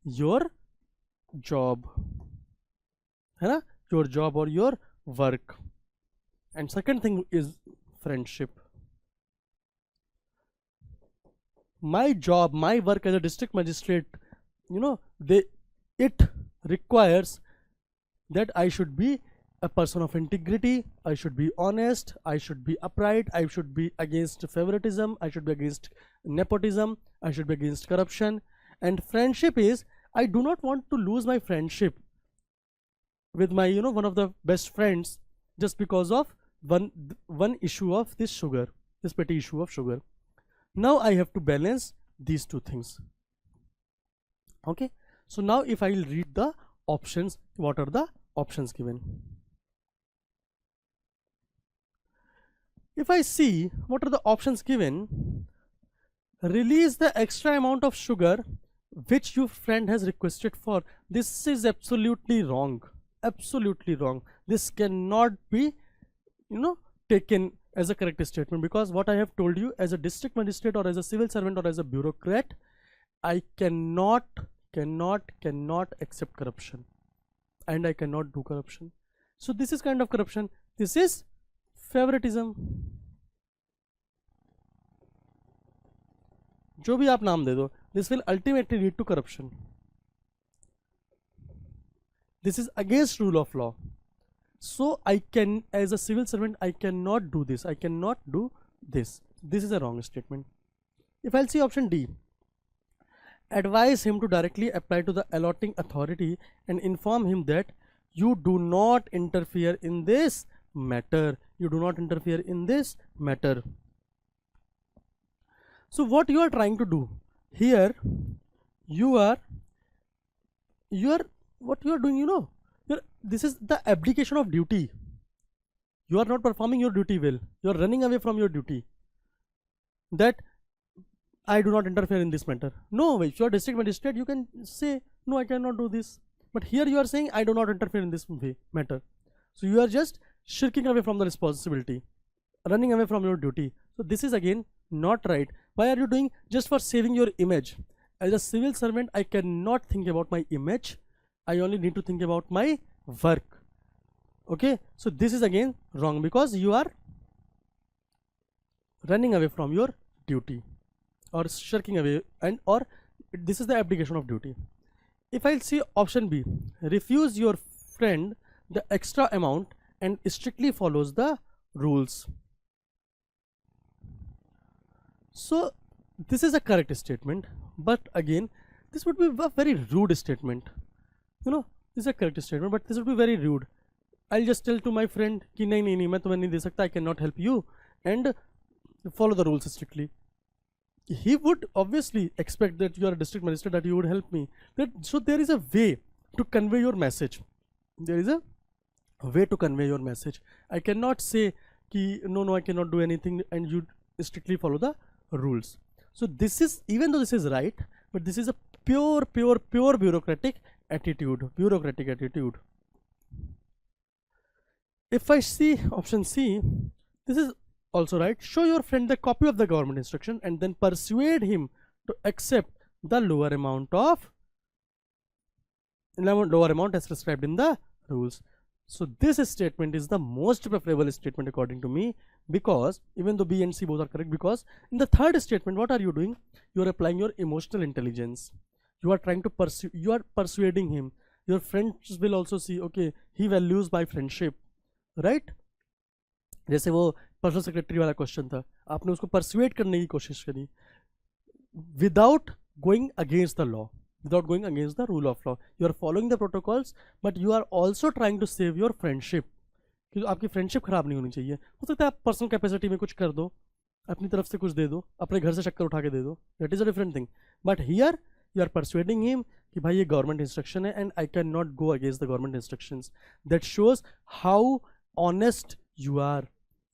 your job, है ना? Your job or your work. And second thing is friendship. My job, my work as a district magistrate, it requires that I should be a person of integrity, I should be honest, I should be upright, I should be against favoritism, I should be against nepotism, I should be against corruption. And friendship is, I do not want to lose my friendship with my one of the best friends just because of one issue of this sugar, this petty issue of sugar. Now I have to balance these two things. Okay, so now if I will read the options, what are the options given? If I see what are the options given, release the extra amount of sugar which your friend has requested for. This is absolutely wrong. Absolutely wrong. This cannot be taken as a correct statement, because what I have told you, as a district magistrate or as a civil servant or as a bureaucrat, I cannot accept corruption, and I cannot do corruption. So this is kind of corruption. This is favoritism. जो भी आप नाम दे दो, this will ultimately lead to corruption. this is against rule of law. So I can, as a civil servant, I cannot do this. I cannot do this. This is a wrong statement. If I'll see option D, advise him to directly apply to the allotting authority and inform him that you do not interfere in this matter. You do not interfere in this matter. So what you are trying to do here, what you are doing, this is the abdication of duty. You are not performing your duty well. You are running away from your duty. That I do not interfere in this matter. No, if you are district magistrate, you can say, no, I cannot do this. But here you are saying, I do not interfere in this matter. So you are just shirking away from the responsibility, running away from your duty. So this is again not right. Why are you doing? Just for saving your image. As a civil servant, I cannot think about my image. I only need to think about my work. Okay, so this is again wrong, because you are running away from your duty or shirking away, and or this is the abdication of duty. If I see option B, refuse your friend the extra amount and strictly follows the rules. So this is a correct statement, but again this would be a very rude statement. This is a correct statement, but this would be very rude. I'll just tell to my friend कि नहीं नहीं नहीं मैं तुम्हें नहीं दे सकता, I cannot help you, and follow the rules strictly. He would obviously expect that you are a district magistrate, that you would help me. So there is a way to convey your message. There is a way to convey your message. I cannot say कि no I cannot do anything and you strictly follow the rules. So this is, even though this is right, but this is a pure bureaucratic attitude. If I see option C, this is also right. Show your friend the copy of the government instruction and then persuade him to accept the lower amount as prescribed in the rules. So this statement is the most preferable statement according to me, because even though B and C both are correct, because in the third statement, what are you doing? You are applying your emotional intelligence. You are trying to you are persuading him. Your friends will also see, okay, he values my friendship, right? जैसे वो personal secretary वाला question था, आपने उसको persuade करने की कोशिश करी without going against the law, without going against the rule of law. You are following the protocols, but you are also trying to save your friendship. क्योंकि आपकी फ्रेंडशिप खराब नहीं होनी चाहिए. हो सकता है आप पर्सनल कैपेसिटी में कुछ कर दो, अपनी तरफ से कुछ दे दो, अपने घर से शक्कर उठा के दे दो, that is a different thing. But here you are persuading him कि भाई ये गवर्नमेंट इंस्ट्रक्शन है and I cannot go against the government instructions. That shows how honest you are.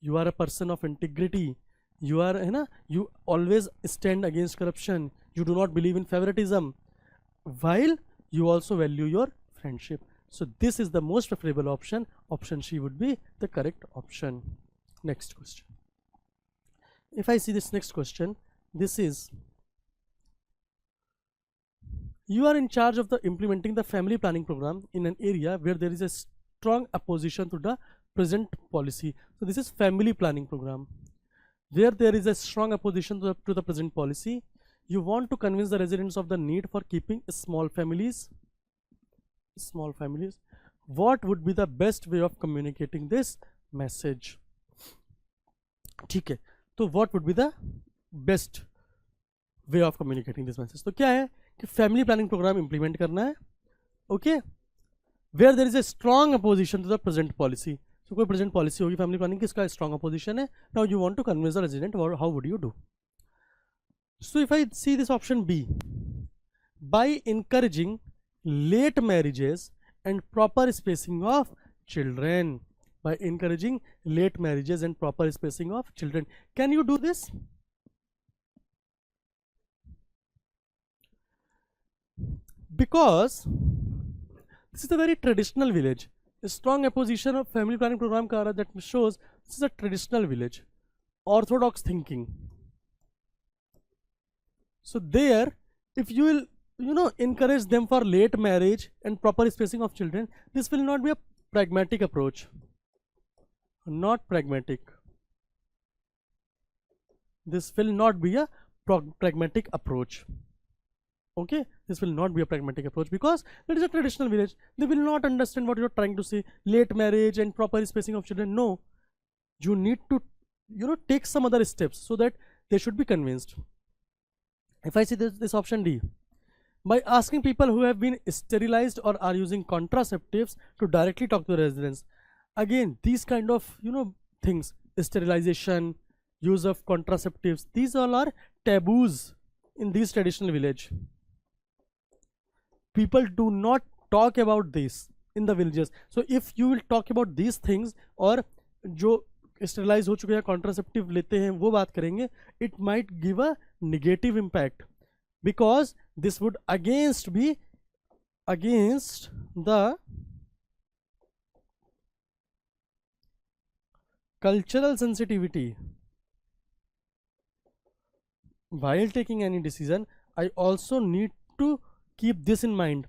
You are a person of integrity. You are, you always stand against corruption. You do not believe in favoritism, while you also value your friendship. So this is the most preferable option. Option C would be the correct option. Next question. If I see this next question, this is, you are in charge of implementing the family planning program in an area where there is a strong opposition to the present policy. So this is family planning program where there is a strong opposition to the present policy. You want to convince the residents of the need for keeping small families. What would be the best way of communicating this message? ठीक है, तो what would be the best way of communicating this message? तो क्या है कि family planning program implement करना है, okay, where there is a strong opposition to the present policy. So कोई present policy होगी family planning की, इसका strong opposition है. Now you want to convince the resident, how would you do? So if I see this option B, by encouraging late marriages and proper spacing of children. By encouraging late marriages and proper spacing of children. Can you do this? Because this is a very traditional village. A strong opposition of family planning program that shows this is a traditional village. Orthodox thinking. So there, if you will, encourage them for late marriage and proper spacing of children, this will not be a pragmatic approach. Not pragmatic. This will not be a pragmatic approach. Okay, this will not be a pragmatic approach because that is a traditional village. They will not understand what you're trying to say. Late marriage and proper spacing of children. No, you need to, take some other steps so that they should be convinced. If I see this option D, by asking people who have been sterilized or are using contraceptives to directly talk to the residents. Again, these kind of things, sterilization, use of contraceptives, these all are taboos in these traditional village. People do not talk about this in the villages. So if you will talk about these things और जो sterilise हो चुके हैं contraceptive लेते हैं वो बात करेंगे, it might give a negative impact because this would be against the cultural sensitivity. While taking any decision, I also need to keep this in mind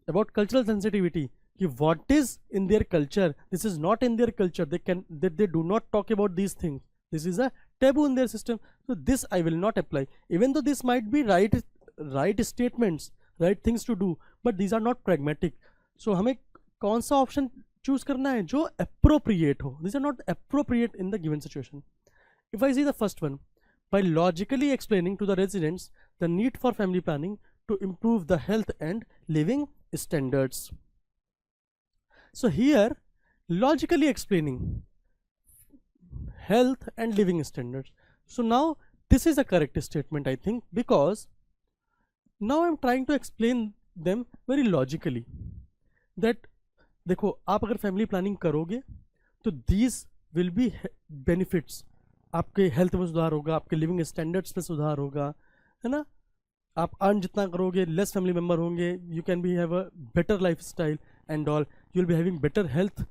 about cultural sensitivity. What is in their culture, this is not in their culture. They do not talk about these things. This is a taboo in their system. So this I will not apply, even though this might be right statements, right things to do, but these are not pragmatic. So हमें कौन सा option choose करना है जो appropriate हो. These are not appropriate in the given situation. If I see the first one, by logically explaining to the residents the need for family planning to improve the health and living standards. So here, logically explaining health and living standards. So now this is a correct statement, I think, because now I'm trying to explain them very logically that देखो आप अगर family planning करोगे तो these will be benefits. आपके health में सुधार होगा, आपके लिविंग स्टैंडर्ड्स में सुधार होगा, है ना. आप अर्न जितना करोगे, लेस फैमिली मेंबर होंगे, you can be have a better life style and all, you will be having better health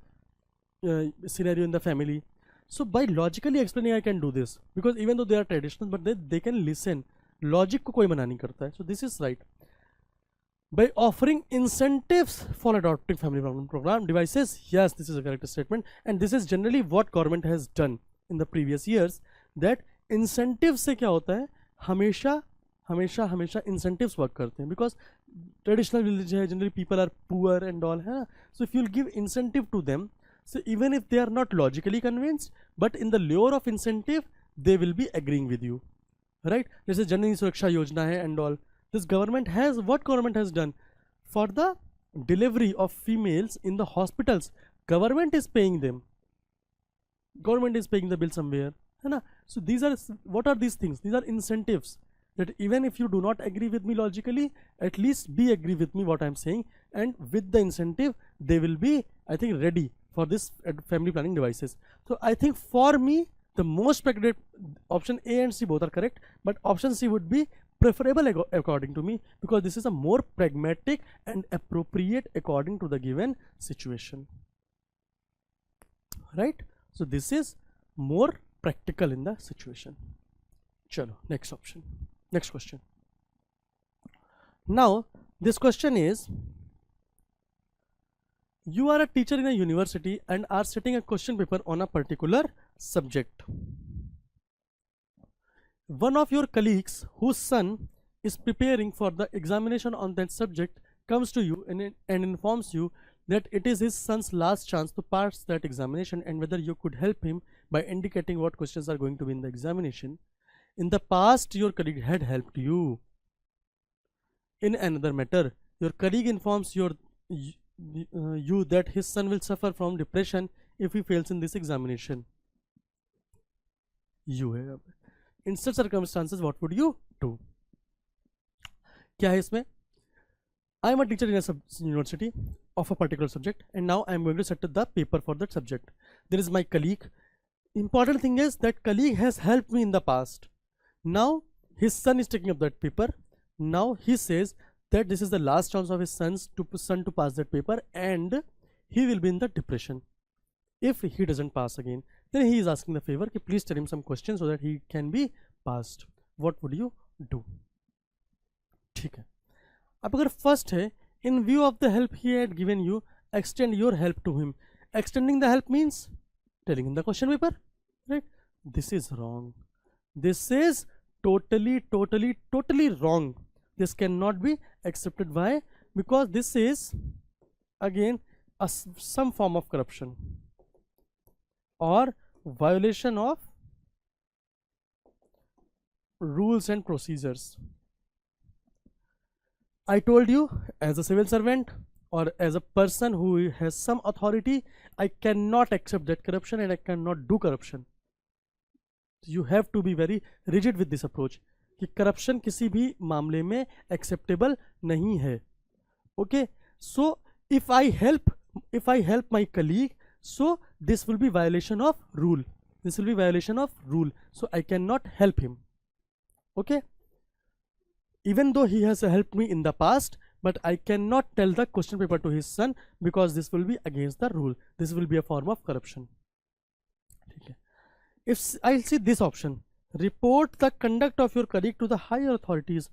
scenario in the family. So by logically explaining I can do this because even though they are traditional but they can listen. Logic को कोई मना नहीं करता है. So this is right. By offering incentives for adopting family program devices, yes, this is a correct statement, and this is generally what government has done in the previous years. That incentives से क्या होता है, हमेशा incentives work करते हैं because traditional village है, generally people are poor and all, है. So if you'll give incentive to them, so even if they are not logically convinced, but in the lure of incentive, they will be agreeing with you, right? This is Janani Suraksha Yojana hai and all. This government has, what government has done for the delivery of females in the hospitals, government is paying them. Government is paying the bill somewhere, है ना? So these are, what are these things? These are incentives that even if you do not agree with me logically, at least be agree with me what I'm saying, and with the incentive, they will be, I think, ready for this family planning devices. So I think for me, the most pragmatic option A and C both are correct, but option C would be preferable according to me because this is a more pragmatic and appropriate according to the given situation, right? So this is more practical in the situation. Chalo, next option, next question. Now this question is, you are a teacher in a university and are setting a question paper on a particular subject. One of your colleagues whose son is preparing for the examination on that subject comes to you and informs you that it is his son's last chance to pass that examination and whether you could help him by indicating what questions are going to be in the examination. In the past, your colleague had helped you. In another matter, your colleague informs you that his son will suffer from depression if he fails in this examination. In such circumstances, what would you do? क्या है इसमें? I am a teacher in a university of a particular subject and now I am going to set the paper for that subject. There is my colleague. Important thing is that colleague has helped me in the past. Now his son is taking up that paper. Now he says that this is the last chance of his son to pass that paper and he will be in the depression if he doesn't pass again. Then he is asking the favor कि please tell him some questions so that he can be passed. What would you do? ठीक है. अब अगर first है, in view of the help he had given you, extend your help to him. Extending the help means telling him the question paper, right? This is wrong. This is totally wrong. This cannot be accepted. Why? Because this is again some form of corruption or violation of rules and procedures. I told you, as a civil servant or as a person who has some authority, I cannot accept that corruption and I cannot do corruption. You have to be very rigid with this approach कि corruption किसी भी मामले में acceptable नहीं है. Okay, so if I help my colleague, so this will be violation of rule. This will be violation of rule. So I cannot help him. Okay, even though he has helped me in the past, but I cannot tell the question paper to his son because this will be against the rule. This will be a form of corruption. Okay. If I see this option, report the conduct of your colleague to the higher authorities,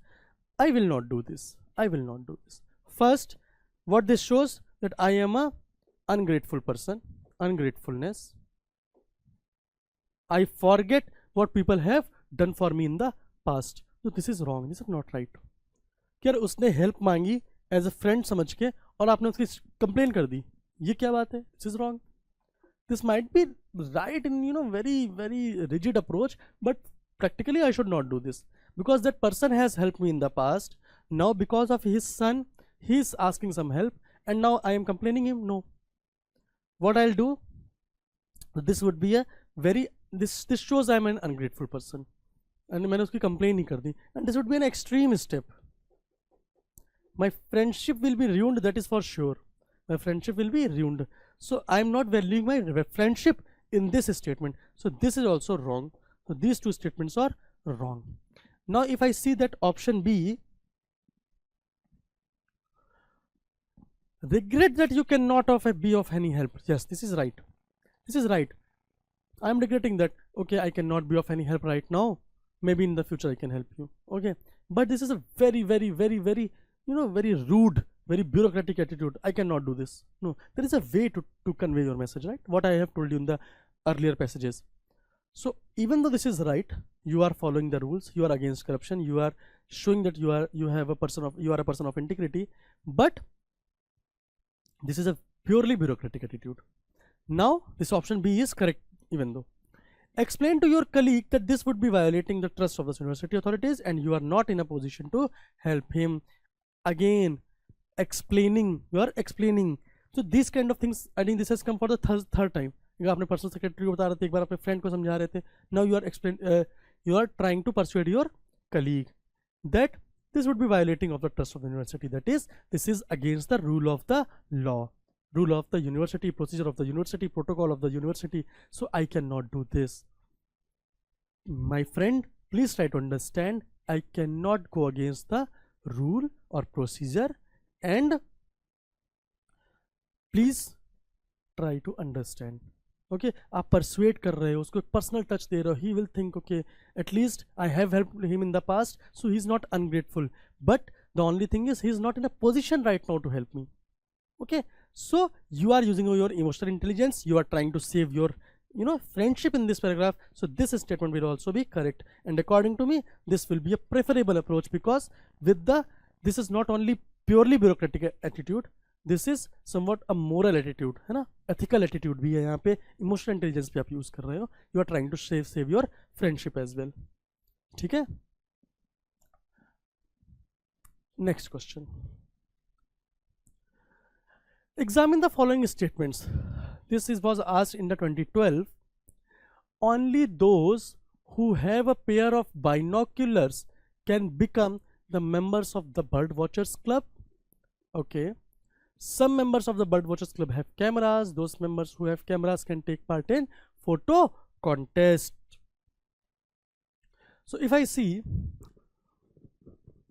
I will not do this. I will not do this. First, what this shows that I am a ungrateful person. Ungratefulness. I forget what people have done for me in the past. So this is wrong. This is not right. क्या उसने help मांगी as a friend समझ के और आपने उसकी complain कर दी, ये क्या बात है? This is wrong. This might be right in very rigid approach, but practically I should not do this because that person has helped me in the past. Now because of his son, he is asking some help and now I am complaining him. No. What I'll do, this would be a very, this shows I am an ungrateful person and मैंने उसकी complain नहीं कर दी, and this would be an extreme step. My friendship will be ruined, that is for sure. My friendship will be ruined. So I am not valuing my friendship in this statement. So this is also wrong. So these two statements are wrong. Now if I see that option B, regret that you cannot be of any help. Yes, this is right. This is right. I am regretting that. Okay, I cannot be of any help right now. Maybe in the future I can help you. Okay, but this is a very very rude, very bureaucratic attitude. I cannot do this. No, there is a way to convey your message, right? What I have told you in the earlier passages. So even though this is right, you are following the rules, you are against corruption, you are showing that you are a person of integrity, but this is a purely bureaucratic attitude. Now this option B is correct. Even though, explain to your colleague that this would be violating the trust of the university authorities and you are not in a position to help him. Again, explaining, you are explaining. So these kind of things, I think this has come for the third time. You आपने personal secretary को बता रहे थे, एक बार अपने friend को समझा रहे थे. Now you are trying to persuade your colleague that this would be violating of the trust of the university. That is, this is against the rule of the law, rule of the university, procedure of the university, protocol of the university. So I cannot do this. My friend, please try to understand. I cannot go against the rule or procedure, and please try to understand. Okay, आप persuade कर रहे हो, उसको personal touch दे रहे हो. He will think, okay, at least I have helped him in the past, so he's not ungrateful. But the only thing is, he's not in a position right now to help me. Okay, so you are using your emotional intelligence. You are trying to save your friendship in this paragraph. So this statement will also be correct, and according to me, this will be a preferable approach because this is not only purely bureaucratic attitude. This is somewhat a moral attitude, है ना? Ethical attitude भी है यहाँ पे. Emotional intelligence भी आप use कर रहे हो. You are trying to save your friendship as well. ठीक है? Next question. Examine the following statements. This was asked in the 2012. Only those who have a pair of binoculars can become the members of the bird watchers club. Okay. Some members of the bird watchers club have cameras. Those members who have cameras can take part in photo contest. So if I see,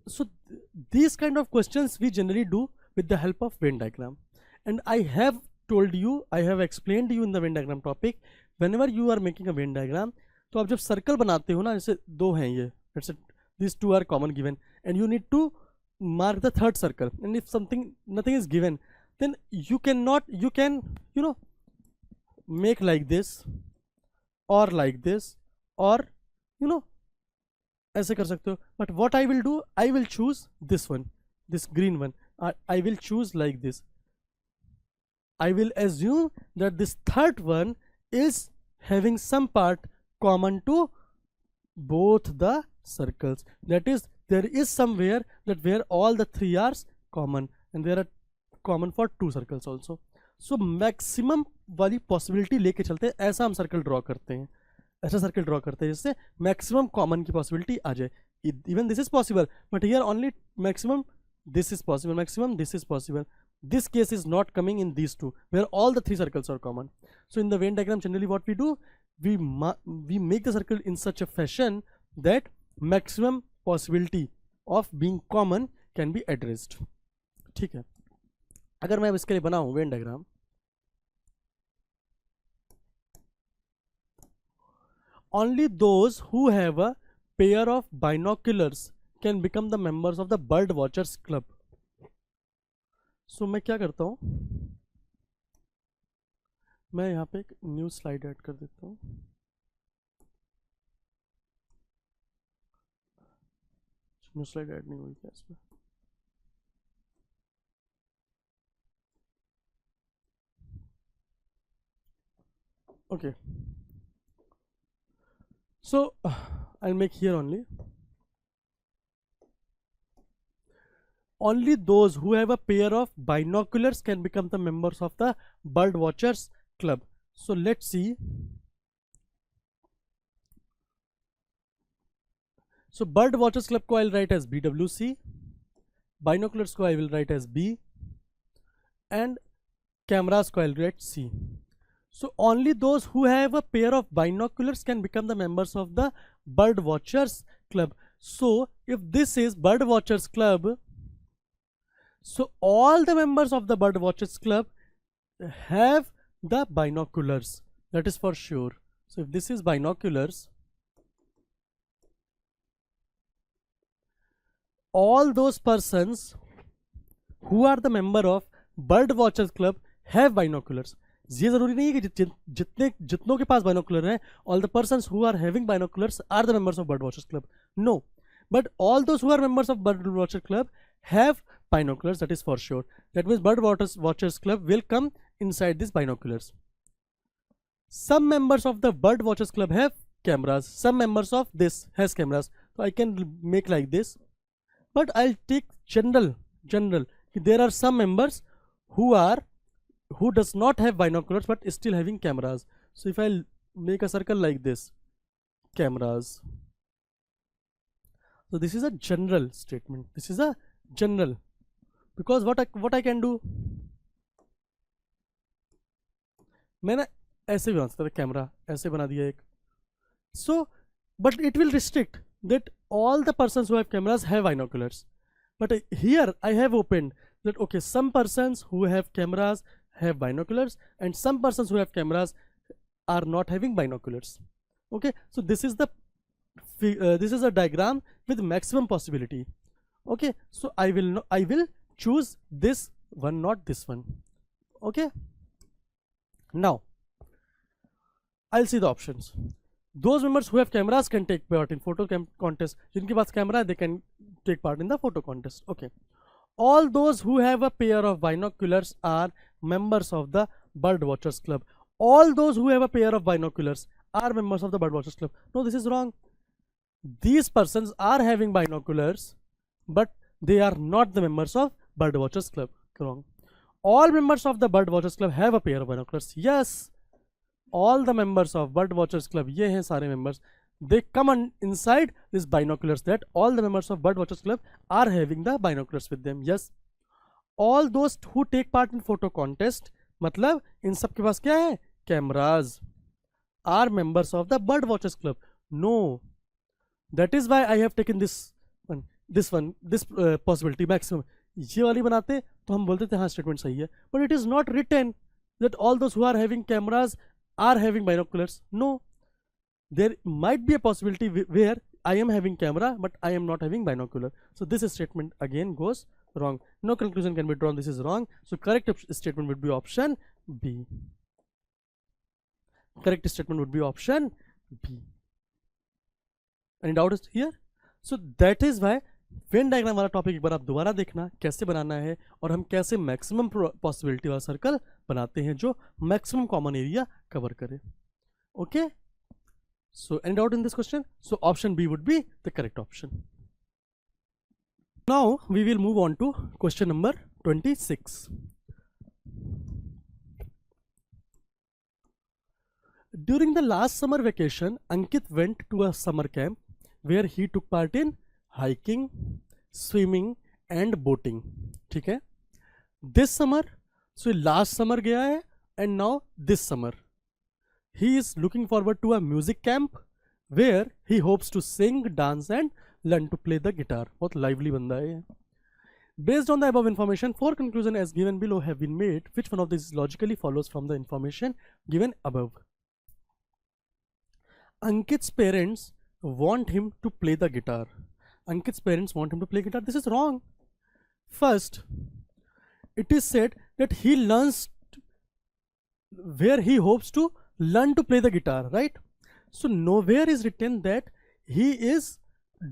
so these kind of questions we generally do with the help of Venn diagram. And I have told you, I have explained to you in the Venn diagram topic, whenever you are making a Venn diagram, तो आप जब circle बनाते हो ना, जैसे दो हैं ये, let's say these two are common given, and you need to mark the third circle, and if nothing is given, then you can make like this or like this, or ऐसे कर सकते हो, but what I will do, I will choose this one, this green one. I will choose like this. I will assume that this third one is having some part common to both the circles. That is, there is somewhere that where all the three are common, and there are common for two circles also. So maximum वाली possibility लेके चलते हैं, ऐसा हम circle draw करते हैं, ऐसा circle draw करते हैं जिससे maximum common की possibility आ जाए. Even this is possible, but here only maximum this is possible, maximum this is possible. This case is not coming in these two where all the three circles are common. So in the Venn diagram, generally what we do, we make the circle in such a fashion that maximum possibility of being common can be addressed. ठीक है, अगर मैं इसके लिए बनाऊं Venn diagram, only those who have a pair of binoculars can become the members of the bird watchers club. So मैं क्या करता हूँ, मैं यहाँ पे एक न्यू स्लाइड ऐड कर देता हूँ. न्यू स्लाइड ऐड नहीं हुई क्या इसमें? Okay, so I'll make here only those who have a pair of binoculars can become the members of the bird watchers club. So let's see. So bird watchers club को I'll write as BWC, binoculars को I will write as B, and cameras को I'll write C. So only those who have a pair of binoculars can become the members of the bird watchers club. So if this is bird watchers club, so all the members of the bird watchers club have the binoculars, that is for sure. So if this is binoculars, all those persons who are the member of bird watchers club have binoculars. ये जरूरी नहीं है कि जितनों के पास binocular हैं, all the persons who are having binoculars are the members of bird watchers club. No, but all those who are members of bird watchers club have binoculars, that is for sure. That means bird watchers club will come inside these binoculars. Some members of the bird watchers club have cameras, some members of this has cameras. So I can make like this, but I'll take general. There are some members who does not have binoculars but is still having cameras. So if I make a circle like this, cameras. So this is a general statement. This is a general, because what I can do, मैंने ऐसे भी बना सकता था, camera ऐसे बना दिया एक. So but it will restrict that all the persons who have cameras have binoculars. But here I have opened that okay, some persons who have cameras have binoculars and some persons who have cameras are not having binoculars. Okay, so this is a diagram with maximum possibility. Okay, so I will choose this one, not this one. Okay, now I'll see the options. Those members who have cameras can take part in photo contest. जिनके पास camera है, they can take part in the photo contest. Okay, all those who have a pair of binoculars are members of the bird watchers club. All those who have a pair of binoculars are members of the bird watchers club. No, this is wrong. These persons are having binoculars, but they are not the members of bird watchers club. Wrong. All members of the bird watchers club have a pair of binoculars. Yes, all the members of bird watchers club, ये हैं सारे members, they come inside these binoculars. That all the members of bird watchers club are having the binoculars with them. Yes, all those who take part in photo contest, मतलब इन सब के पास क्या है, cameras, are members of the bird watchers club. No, that is why I have taken this possibility maximum. ये वाली बनाते तो हम बोलते थे हाँ स्टेटमेंट सही है, but it is not written that all those who are having cameras are having binoculars. No, there might be a possibility where I am having camera but I am not having binocular. So this statement again goes wrong. No conclusion can be drawn. This is wrong. So correct statement would be option B. Correct statement would be option B. Any doubt here? So that is why Venn diagram वाला topic एक बार आप दोबारा देखना कैसे बनाना है और हम कैसे मैक्सिमम पॉसिबिलिटी वाला सर्कल बनाते हैं जो मैक्सिमम कॉमन एरिया कवर करे. Okay, so any doubt in this question? So option B would be the correct option. Now we will move on to question number 26. During the last summer vacation, Ankit went to a summer camp where he took part in hiking, swimming and boating. ठीक है, this summer, so last summer गया है and now this summer he is looking forward to a music camp where he hopes to sing, dance and learn to play the guitar. बहुत lively बंदा है. Based on the above information, 4 conclusions as given below have been made. Which one of these logically follows from the information given above? Ankit's parents want him to play the guitar. Ankit's parents want him to play guitar. This is wrong. First, it is said that he learns where he hopes to learn to play the guitar, right? So nowhere is written that he is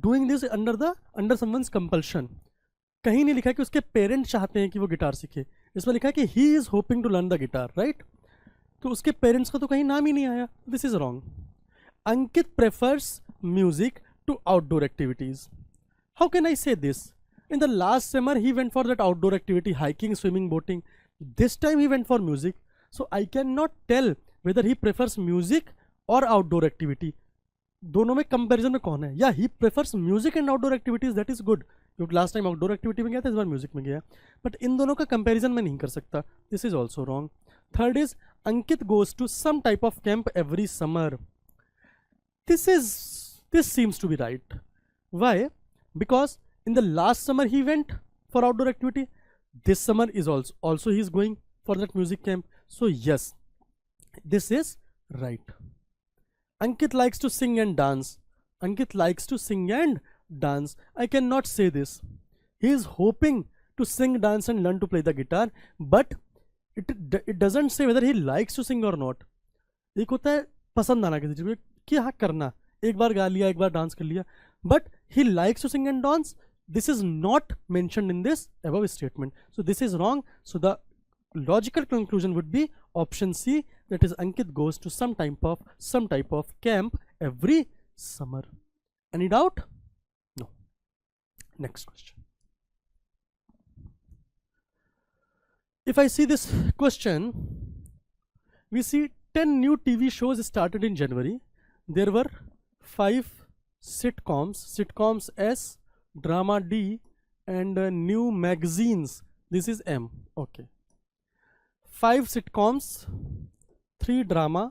doing this under someone's compulsion. कहीं नहीं लिखा है कि उसके parents चाहते हैं कि वो गिटार सीखे. इसमें लिखा है कि he is hoping to learn the guitar, right? तो उसके पेरेंट्स का तो कहीं नाम ही नहीं आया. This is wrong. Ankit prefers music to outdoor activities. How can I say this? In the last summer he went for that outdoor activity, hiking, swimming, boating. This time he went for music. So I cannot tell whether he prefers music or outdoor activity. दोनों में comparison में कौन है? या he prefers music and outdoor activities, that is good. क्योंकि last time outdoor activity में गया था, इस बार म्यूजिक में गया. बट इन दोनों का कंपैरिजन में नहीं कर सकता. This is also wrong. Third is Ankit goes to some type of camp every summer. This seems to be right. Why? Because in the last summer he went for outdoor activity. This summer is also he is going for that music camp. So yes, this is right. Ankit likes to sing and dance. Ankit likes to sing and dance. I cannot say this. He is hoping to sing, dance and learn to play the guitar, but it doesn't say whether he likes to sing or not. एक होता है पसंद आना किसी चीज को कि हाँ करना, एक बार गा लिया, एक बार डांस कर लिया, but he likes to sing and dance. This is not mentioned in this above statement. So this is wrong. So the logical conclusion would be option C, that is Ankit goes to some type of camp every summer. Any doubt? No. Next question. If I see this question, we see 10 new TV shows started in January. There were 5 sitcoms S, drama D and new magazines. This is M. Okay. 5 sitcoms, 3 drama,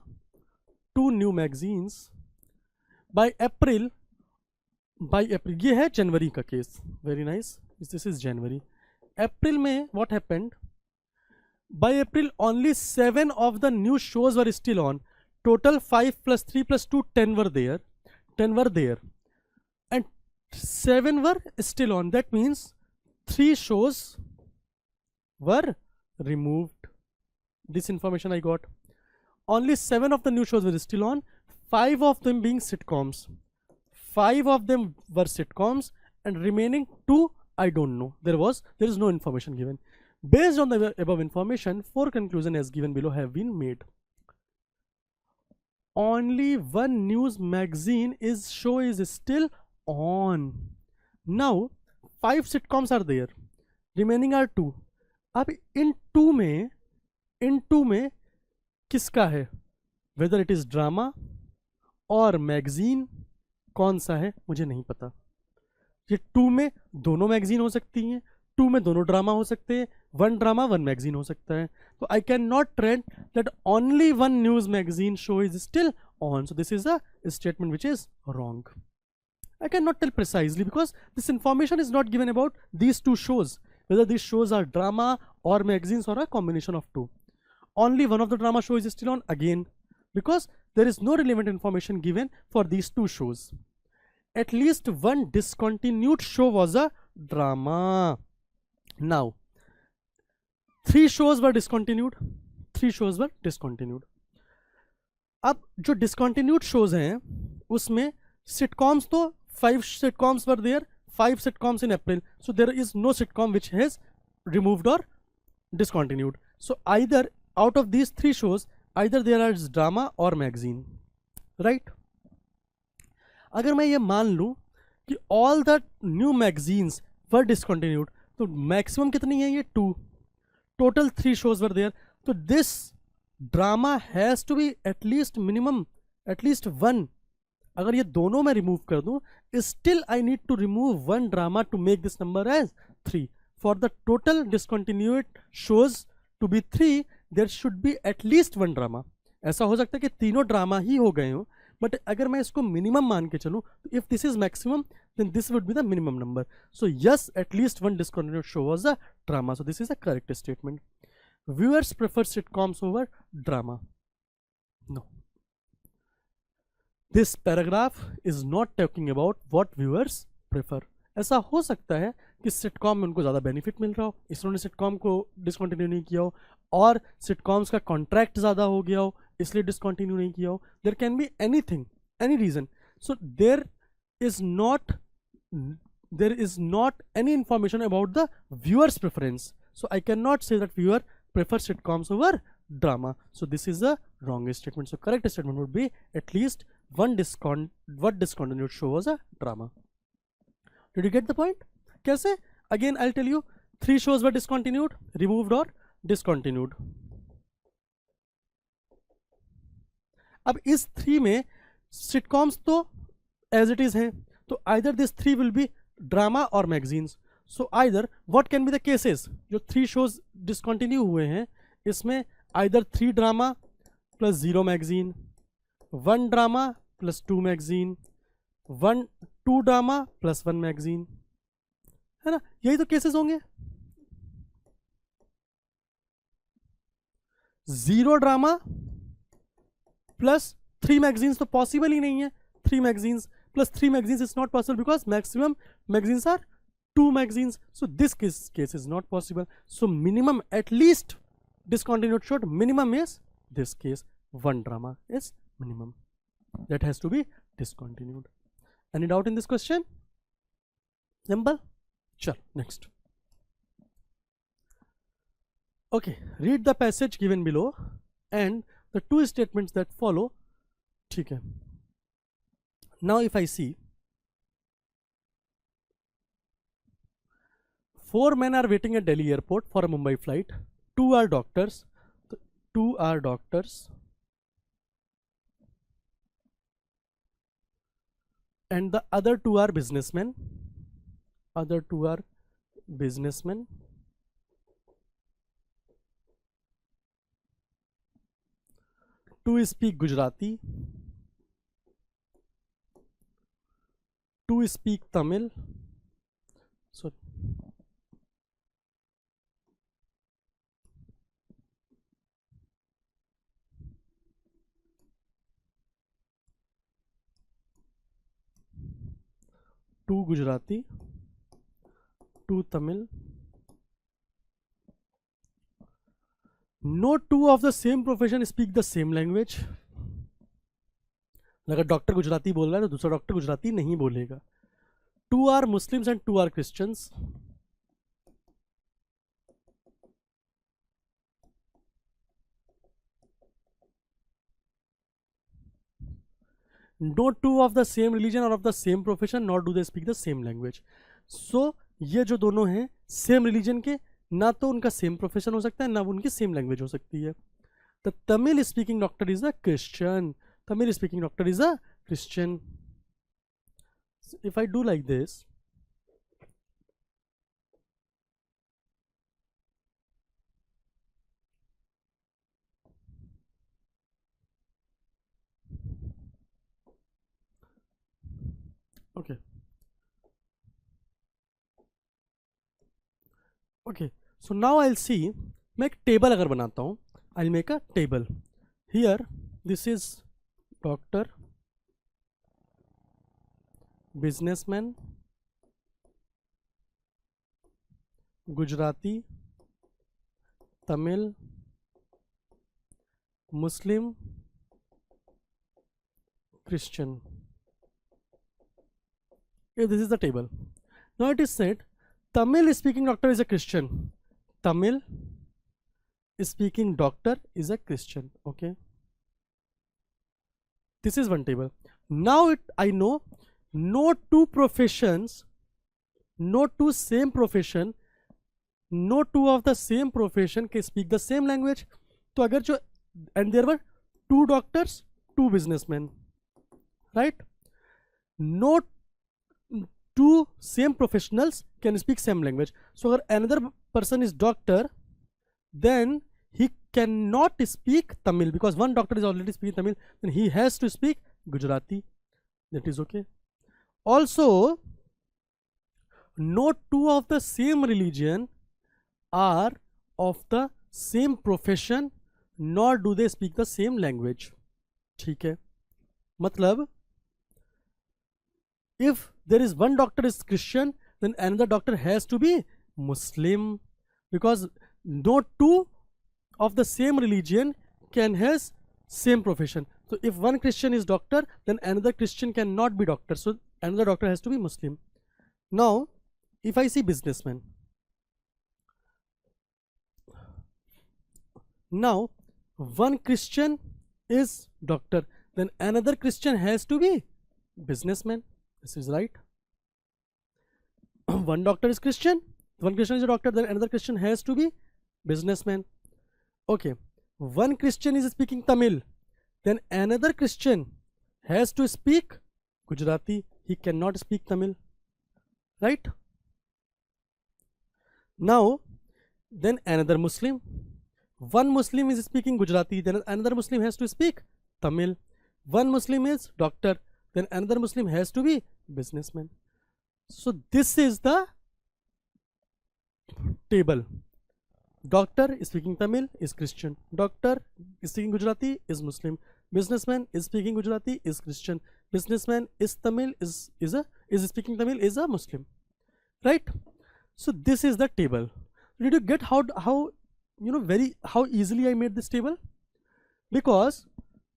2 new magazines. By April, ये है जनवरी का case. Very nice. This is January. April में what happened? By April, only 7 of the new shows were still on. Total 5 plus 3 plus 2, 10 were there. 10 were there. And 7 were still on. That means 3 shows were removed. This information I got. Only 7 of the new shows were still on. 5 of them being sitcoms. 5 of them were sitcoms and remaining 2 I don't know. There is no information given. Based on the above information, 4 conclusions as given below have been made. Only 1 news magazine show is still on. Now 5 sitcoms are there. Remaining are 2. अब इन 2 में किसका है? Whether it is drama और magazine, कौन सा है मुझे नहीं पता. ये 2 में दोनों मैगजीन हो सकती हैं, 2 में दोनों ड्रामा हो सकते हैं, 1 ड्रामा 1 मैगजीन हो सकता है. तो आई can not trend that only 1 news magazine show is still on. So this is a statement which is wrong. I cannot tell precisely because this information is not given about these 2 shows, whether these shows are drama or magazines or a combination of 2. Only one of the drama shows is still on again because there is no relevant information given for these 2 shows. At least 1 discontinued show was a drama. Now 3 shows were discontinued. 3 shows were discontinued. अब जो discontinued shows हैं उसमें sitcoms तो 5 sitcoms were there, 5 sitcoms in April. So there is no sitcom which has removed or discontinued. So either out of these 3 shows, either there is drama or magazine, right? अगर मैं ये मान लूँ कि all the new magazines were discontinued, तो maximum कितनी है ये 2, total 3 shows were there. तो this drama has to be at least minimum at least 1. अगर ये दोनों मैं रिमूव कर दूं, still I need to remove 1 drama to make this number as 3. For the total discontinued shows to be 3, there should be at least 1 drama. ऐसा हो सकता है कि तीनों ड्रामा ही हो गए हो, बट अगर मैं इसको मिनिमम मान के चलूं, तो if this is maximum then this would be the minimum number. So yes, at least 1 discontinued show was a drama. So this is a correct statement. Viewers prefer sitcoms over drama. No. This paragraph is not talking about what viewers prefer. ऐसा हो सकता है कि sitcom में उनको ज़्यादा benefit मिल रहा हो, इसलिए सिटकॉम को डिसकंटिन्यू नहीं किया हो, और सिटकॉम्स का कॉन्ट्रैक्ट ज़्यादा हो गया हो इसलिए डिसकंटिन्यू नहीं किया हो. There can be anything, any reason. So there is not any information about the viewers preference. So I can not say that viewer prefer sitcoms over drama. So this is a wrong statement. So correct statement would be at least one discontinued show was a drama. Did you get the point? कैसे? Again I'll tell you, 3 shows were discontinued, removed or discontinued. अब इस 3 में sitcoms तो as it is हैं, तो either this 3 will be drama or magazines. So either what can be the cases? जो 3 shows discontinue हुए हैं, इसमें either 3 drama plus 0 magazine, 1 drama plus 2 magazine, 2 drama plus 1 magazine, है ना? यही तो केसेस होंगे. 0 ड्रामा प्लस 3 मैगजीन्स तो पॉसिबल ही नहीं है. 3 magazines plus 3 magazines is not possible because maximum magazines are 2 magazines. So this case is not possible. So minimum at least discontinued show minimum is this case. 1 drama is minimum that has to be discontinued. Any doubt in this question? Simple. Sure. Next. Okay, read the passage given below and the 2 statements that follow. ठीक है. Now if I see 4 men are waiting at Delhi airport for a Mumbai flight. 2 are doctors. 2 are doctors and the other 2 are businessmen. Other 2 are businessmen. Two speak Gujarati. 2 speak Tamil. So two Gujarati, 2 Tamil. No 2 of the same profession speak the same language. अगर doctor Gujarati बोल रहा है तो दूसरा doctor Gujarati नहीं बोलेगा. 2 are Muslims and 2 are Christians. No 2 of the same religion or of the same profession, nor do they speak the same language. So ये जो दोनों हैं सेम रिलीजन के, ना तो उनका सेम प्रोफेशन हो सकता है ना उनकी सेम लैंग्वेज हो सकती है. The Tamil speaking doctor is a Christian. Tamil speaking doctor is a Christian. If I do like this, okay. Okay, so now I'll see, मैं एक टेबल अगर बनाता हूँ, I'll make a table. Here this is doctor, businessman, Gujarati, Tamil, Muslim, Christian. This is the table. Now it is said Tamil speaking doctor is a Christian. Tamil speaking doctor is a Christian. Okay. This is one table. Now I know no two professions, no two same profession, no two of the same profession can speak the same language. तो अगर जो and there were two doctors, two businessmen, right? No two same professionals can speak same language. So if another person is doctor, then he cannot speak Tamil because one doctor is already speaking Tamil, then he has to speak Gujarati. That is okay. Also, no two of the same religion are of the same profession, nor do they speak the same language. ठीक है, मतलब if there is one doctor is Christian, then another doctor has to be Muslim, because no two of the same religion can has same profession. So if one Christian is doctor, then another Christian cannot be doctor, so another doctor has to be Muslim. Now if I see businessman, now one Christian is doctor, then another Christian has to be businessman. This is right. One doctor is Christian, one Christian is a doctor, then another Christian has to be businessman. Okay, one Christian is speaking Tamil, then another Christian has to speak Gujarati. He cannot speak Tamil, right? Now then another Muslim, one Muslim is speaking Gujarati, then another Muslim has to speak Tamil. One Muslim is doctor, then another Muslim has to be businessman. So this is the table. Doctor is speaking Tamil is Christian, doctor is speaking Gujarati is Muslim, businessman is speaking Gujarati is Christian, businessman is Tamil is speaking Tamil is a Muslim, right? So this is the table. Did you get how how easily I made this table? Because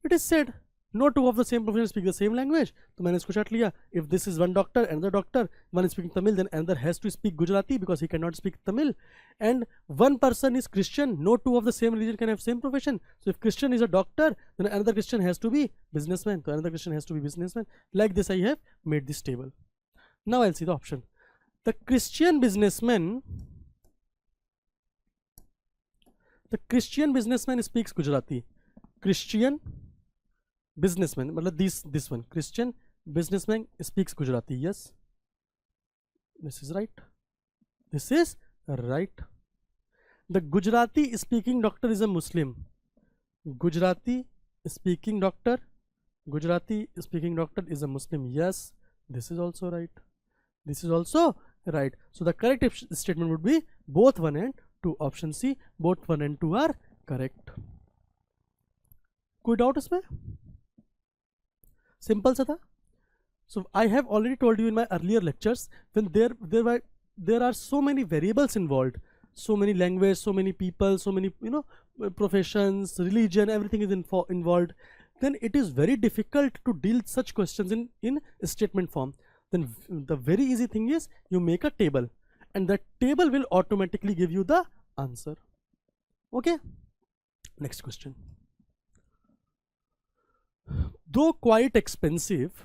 it is said no two of the same profession speak the same language. तो मैंने इसको चाट लिया. If this is one doctor, another doctor, one is speaking Tamil, then another has to speak Gujarati because he cannot speak Tamil. And one person is Christian, no two of the same religion can have same profession. So if Christian is a doctor, then another Christian has to be businessman. So another Christian has to be businessman. Like this I have made this table. Now I'll see the option. The Christian businessman speaks Gujarati. Christian businessman, this one, Christian businessman speaks Gujarati. Yes, this is right. This is right. The Gujarati speaking doctor is a Muslim. Gujarati speaking doctor is a Muslim. Yes, this is also right. This is also right. So the correct statement would be both 1 and 2. Option C, both 1 and 2 are correct. कोई doubt इसमें? Simple सा था. So I have already told you in my earlier lectures, when there are so many variables involved, so many language, so many people, so many professions, religion, everything is involved, then it is very difficult to deal such questions in statement form. Then the very easy thing is you make a table, and that table will automatically give you the answer. Okay, next question. Though quite expensive,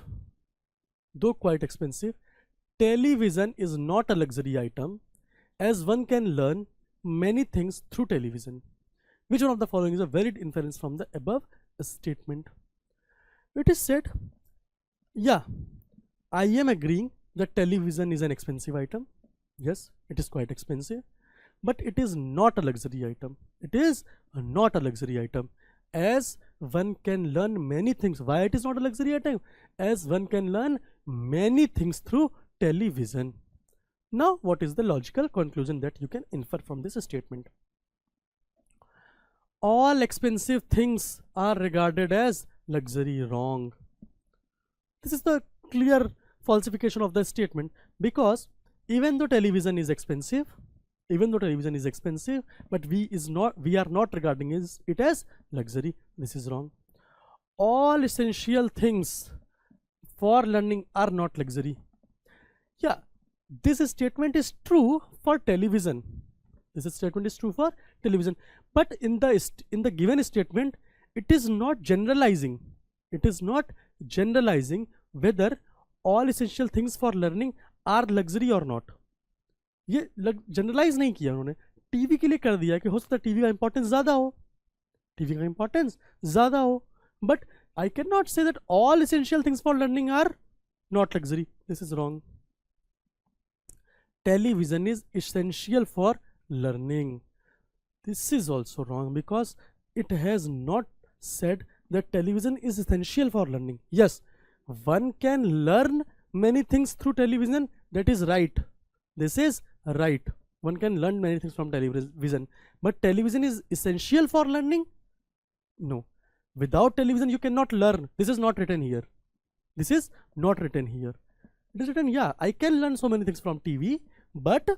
television is not a luxury item, as one can learn many things through television. Which one of the following is a valid inference from the above statement? It is said, yeah, I am agreeing that television is an expensive item. Yes, it is quite expensive, but it is not a luxury item. It is not a luxury item, as one can learn many things. Why it is not a luxury item? As one can learn many things through television. Now what is the logical conclusion that you can infer from this statement? All expensive things are regarded as luxury. Wrong. This is the clear falsification of the statement, because even though television is expensive, but we are not regarding it as luxury. This is wrong. All essential things for learning are not luxury. Yeah, this statement is true for television. This statement is true for television, but in the given statement, it is not generalizing. It is not generalizing whether all essential things for learning are luxury or not. ये generalise नहीं किया उन्होंने, TV के लिए कर दिया कि हो सकता है टीवी का इंपॉर्टेंस ज्यादा हो, टीवी का इंपॉर्टेंस ज्यादा हो, but I can not say that all essential things for learning are not luxury. This is wrong. Television is essential for learning. This is also wrong because it has not said that television is essential for learning. Yes, one can learn many things through television. That is right. This is right. One can learn many things from television, but television is essential for learning? No. Without television you cannot learn. This is not written here. This is not written here. It is written, yeah, I can learn so many things from TV, but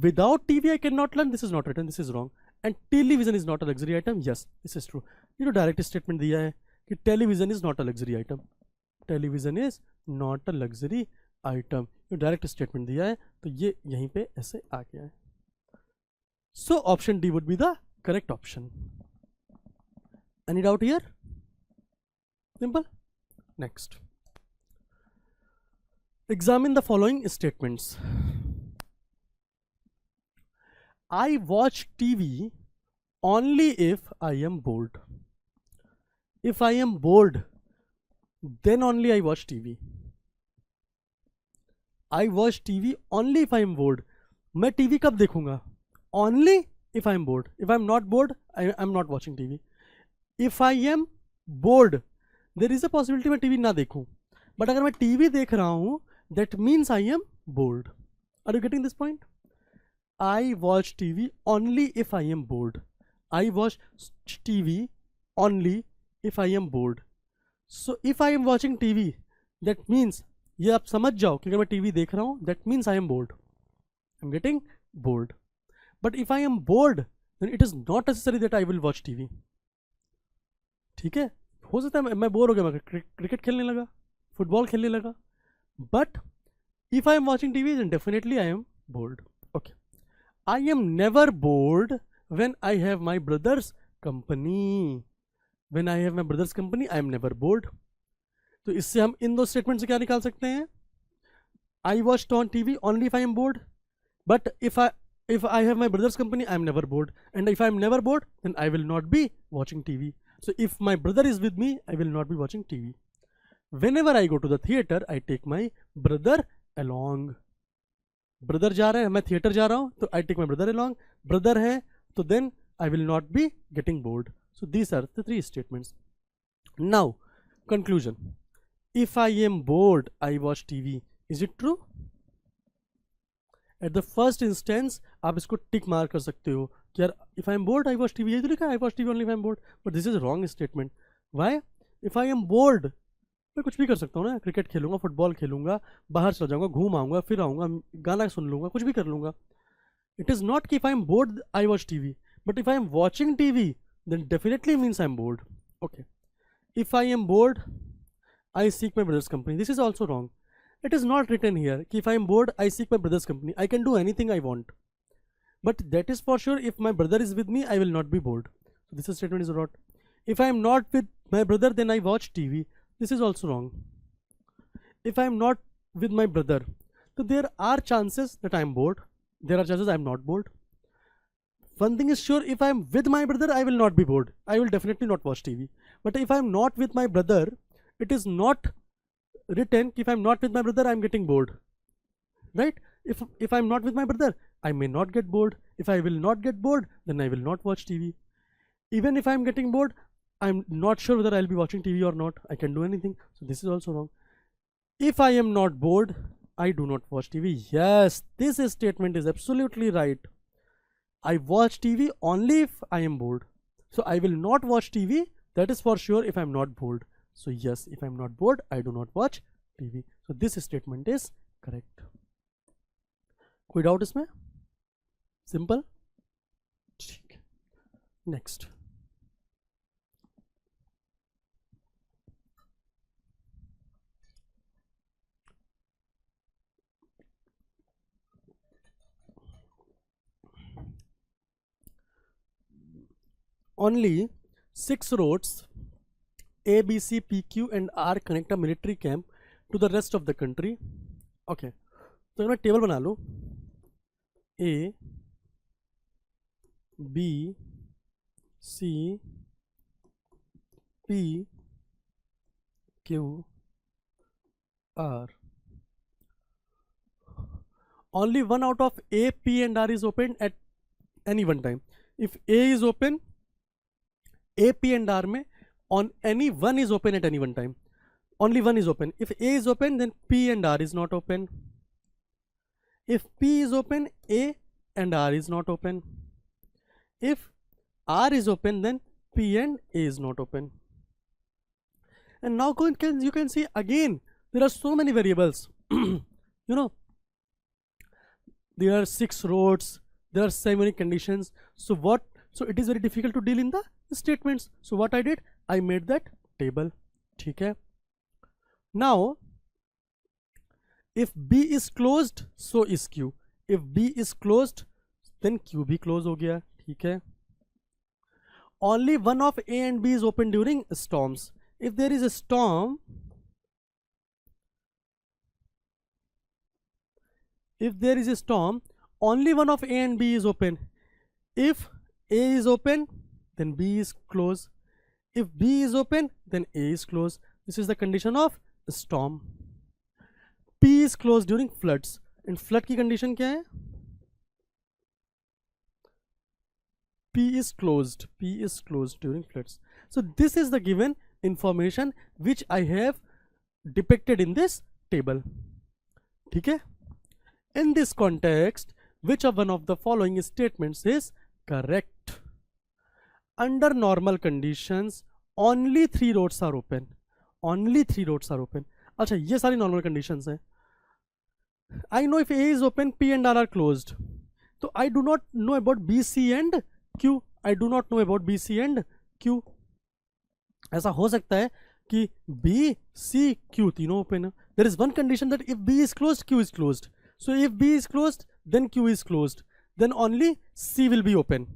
without TV I cannot learn. This is not written. This is wrong. And television is not a luxury item. Yes, this is true. You know, direct statement दिया है कि television is not a luxury item. Television is not a luxury item. ये direct statement दिया है, तो ये यहीं पे ऐसे आ गया है. So option D would be the correct option. Any doubt here? Simple. Next. Examine the following statements. I watch TV only if I am bored. If I am bored, then only I watch TV. I watch TV only if I am bored. मैं TV कब देखूंगा? Only if I am bored. If I am not bored, I am not watching TV. If I am bored, there is a possibility मैं TV ना देखूं. But अगर मैं TV देख रहा हूं, that means I am bored. Are you getting this point? I watch TV only if I am bored. I watch TV only if I am bored. So if I am watching TV, that means, ये आप समझ जाओ कि अगर मैं TV देख रहा हूँ, that means I am bored. I'm getting bored. But if I am bored, then it is not necessary that I will watch TV. ठीक है, हो सकता है मैं बोर हो गया, मैं क्रिकेट खेलने लगा, फुटबॉल खेलने लगा. But if I am watching TV, then definitely I am bored. Okay. I am never bored when I have my brother's company. When I have my brother's company, I am never bored. तो इससे हम इन दो statement से क्या निकाल सकते हैं? I watch on TV only if I am bored. But if I have my brother's company, I am never bored. And if I am never bored, then I will not be watching TV. So if my brother is with me, I will not be watching TV. Whenever I go to the theater, I take my brother along. Brother जा रहा है, मैं theater जा रहा हूँ, तो I take my brother along. Brother है, तो then I will not be getting bored. So these are the three statements. Now, conclusion. If I am bored, I watch TV. Is it true? At the first instance, आप इसको tick मार कर सकते हो कि यार if I am bored, I watch TV. यही तो लिखा है, I watch TV only if I am bored. But this is a wrong statement. Why? If I am bored, मैं कुछ भी कर सकता हूँ ना, क्रिकेट खेलूंगा, फुटबॉल खेलूंगा, बाहर चला जाऊंगा, घूम आऊंगा, फिर आऊंगा, गाना सुन लूंगा, कुछ भी कर लूंगा. It is not कि if I am bored, I watch TV. But if I am watching TV, then definitely means I am bored. Okay. If I am bored, I seek my brother's company. This is also wrong. It is not written here कि if I am bored, I seek my brother's company. I can do anything I want. But that is for sure, if my brother is with me, I will not be bored. So this statement is wrong. If I am not with my brother, then I watch TV. This is also wrong. If I am not with my brother, so there are chances that I am bored. There are chances I am not bored. One thing is sure, if I am with my brother, I will not be bored. I will definitely not watch TV. But if I am not with my brother, it is not written if I am not with my brother, I am getting bored. Right? If I am not with my brother, I may not get bored. If I will not get bored, then I will not watch TV. Even if I am getting bored, I am not sure whether I will be watching TV or not. I can do anything. So this is also wrong. If I am not bored, I do not watch TV. Yes, this statement is absolutely right. I watch TV only if I am bored. So I will not watch TV. That is for sure if I am not bored. So yes, if I am not bored, I do not watch TV. So this statement is correct. कोई doubt इसमें? Simple. ठीक. Next. only 6 roads A, B, C, P, Q and R connect a military camp to the rest of the country. Okay, तो मैं table बना लूँ A, B, C, P, Q, R. Only one out of A, P and R is open at any one time. If A is open, A, P and R में on any one is open at any one time. Only one is open. If A is open, then P and R is not open. If P is open, A and R is not open. If R is open, then P and A is not open. And now you can see again, there are so many variables. You know, there are 6 roads, there are 7 many conditions. So it is very difficult to deal in the statements. So what I did, I made that table. Okay. Now, if B is closed, so is Q. If B is closed, then Q भी close हो गया. ठीक है. Only one of A and B is open during storms. If there is a storm, only one of A and B is open. If A is open, then B is closed. If B is open, then A is closed. This is the condition of storm. P is closed during floods. And flood की condition क्या है? P is closed during floods. So this is the given information which I have depicted in this table. ठीक है? In this context, which of one of the following statements is correct? Under normal conditions, only 3 roads are open. Only 3 roads are open. अच्छा, ये सारी normal conditions हैं. I know if A is open, P and R are closed. So I do not know about B, C and Q. I do not know about B, C and Q. ऐसा हो सकता है कि B, C, Q तीनों open है. There is one condition that if B is closed, Q is closed. So if B is closed, then Q is closed. Then only C will be open.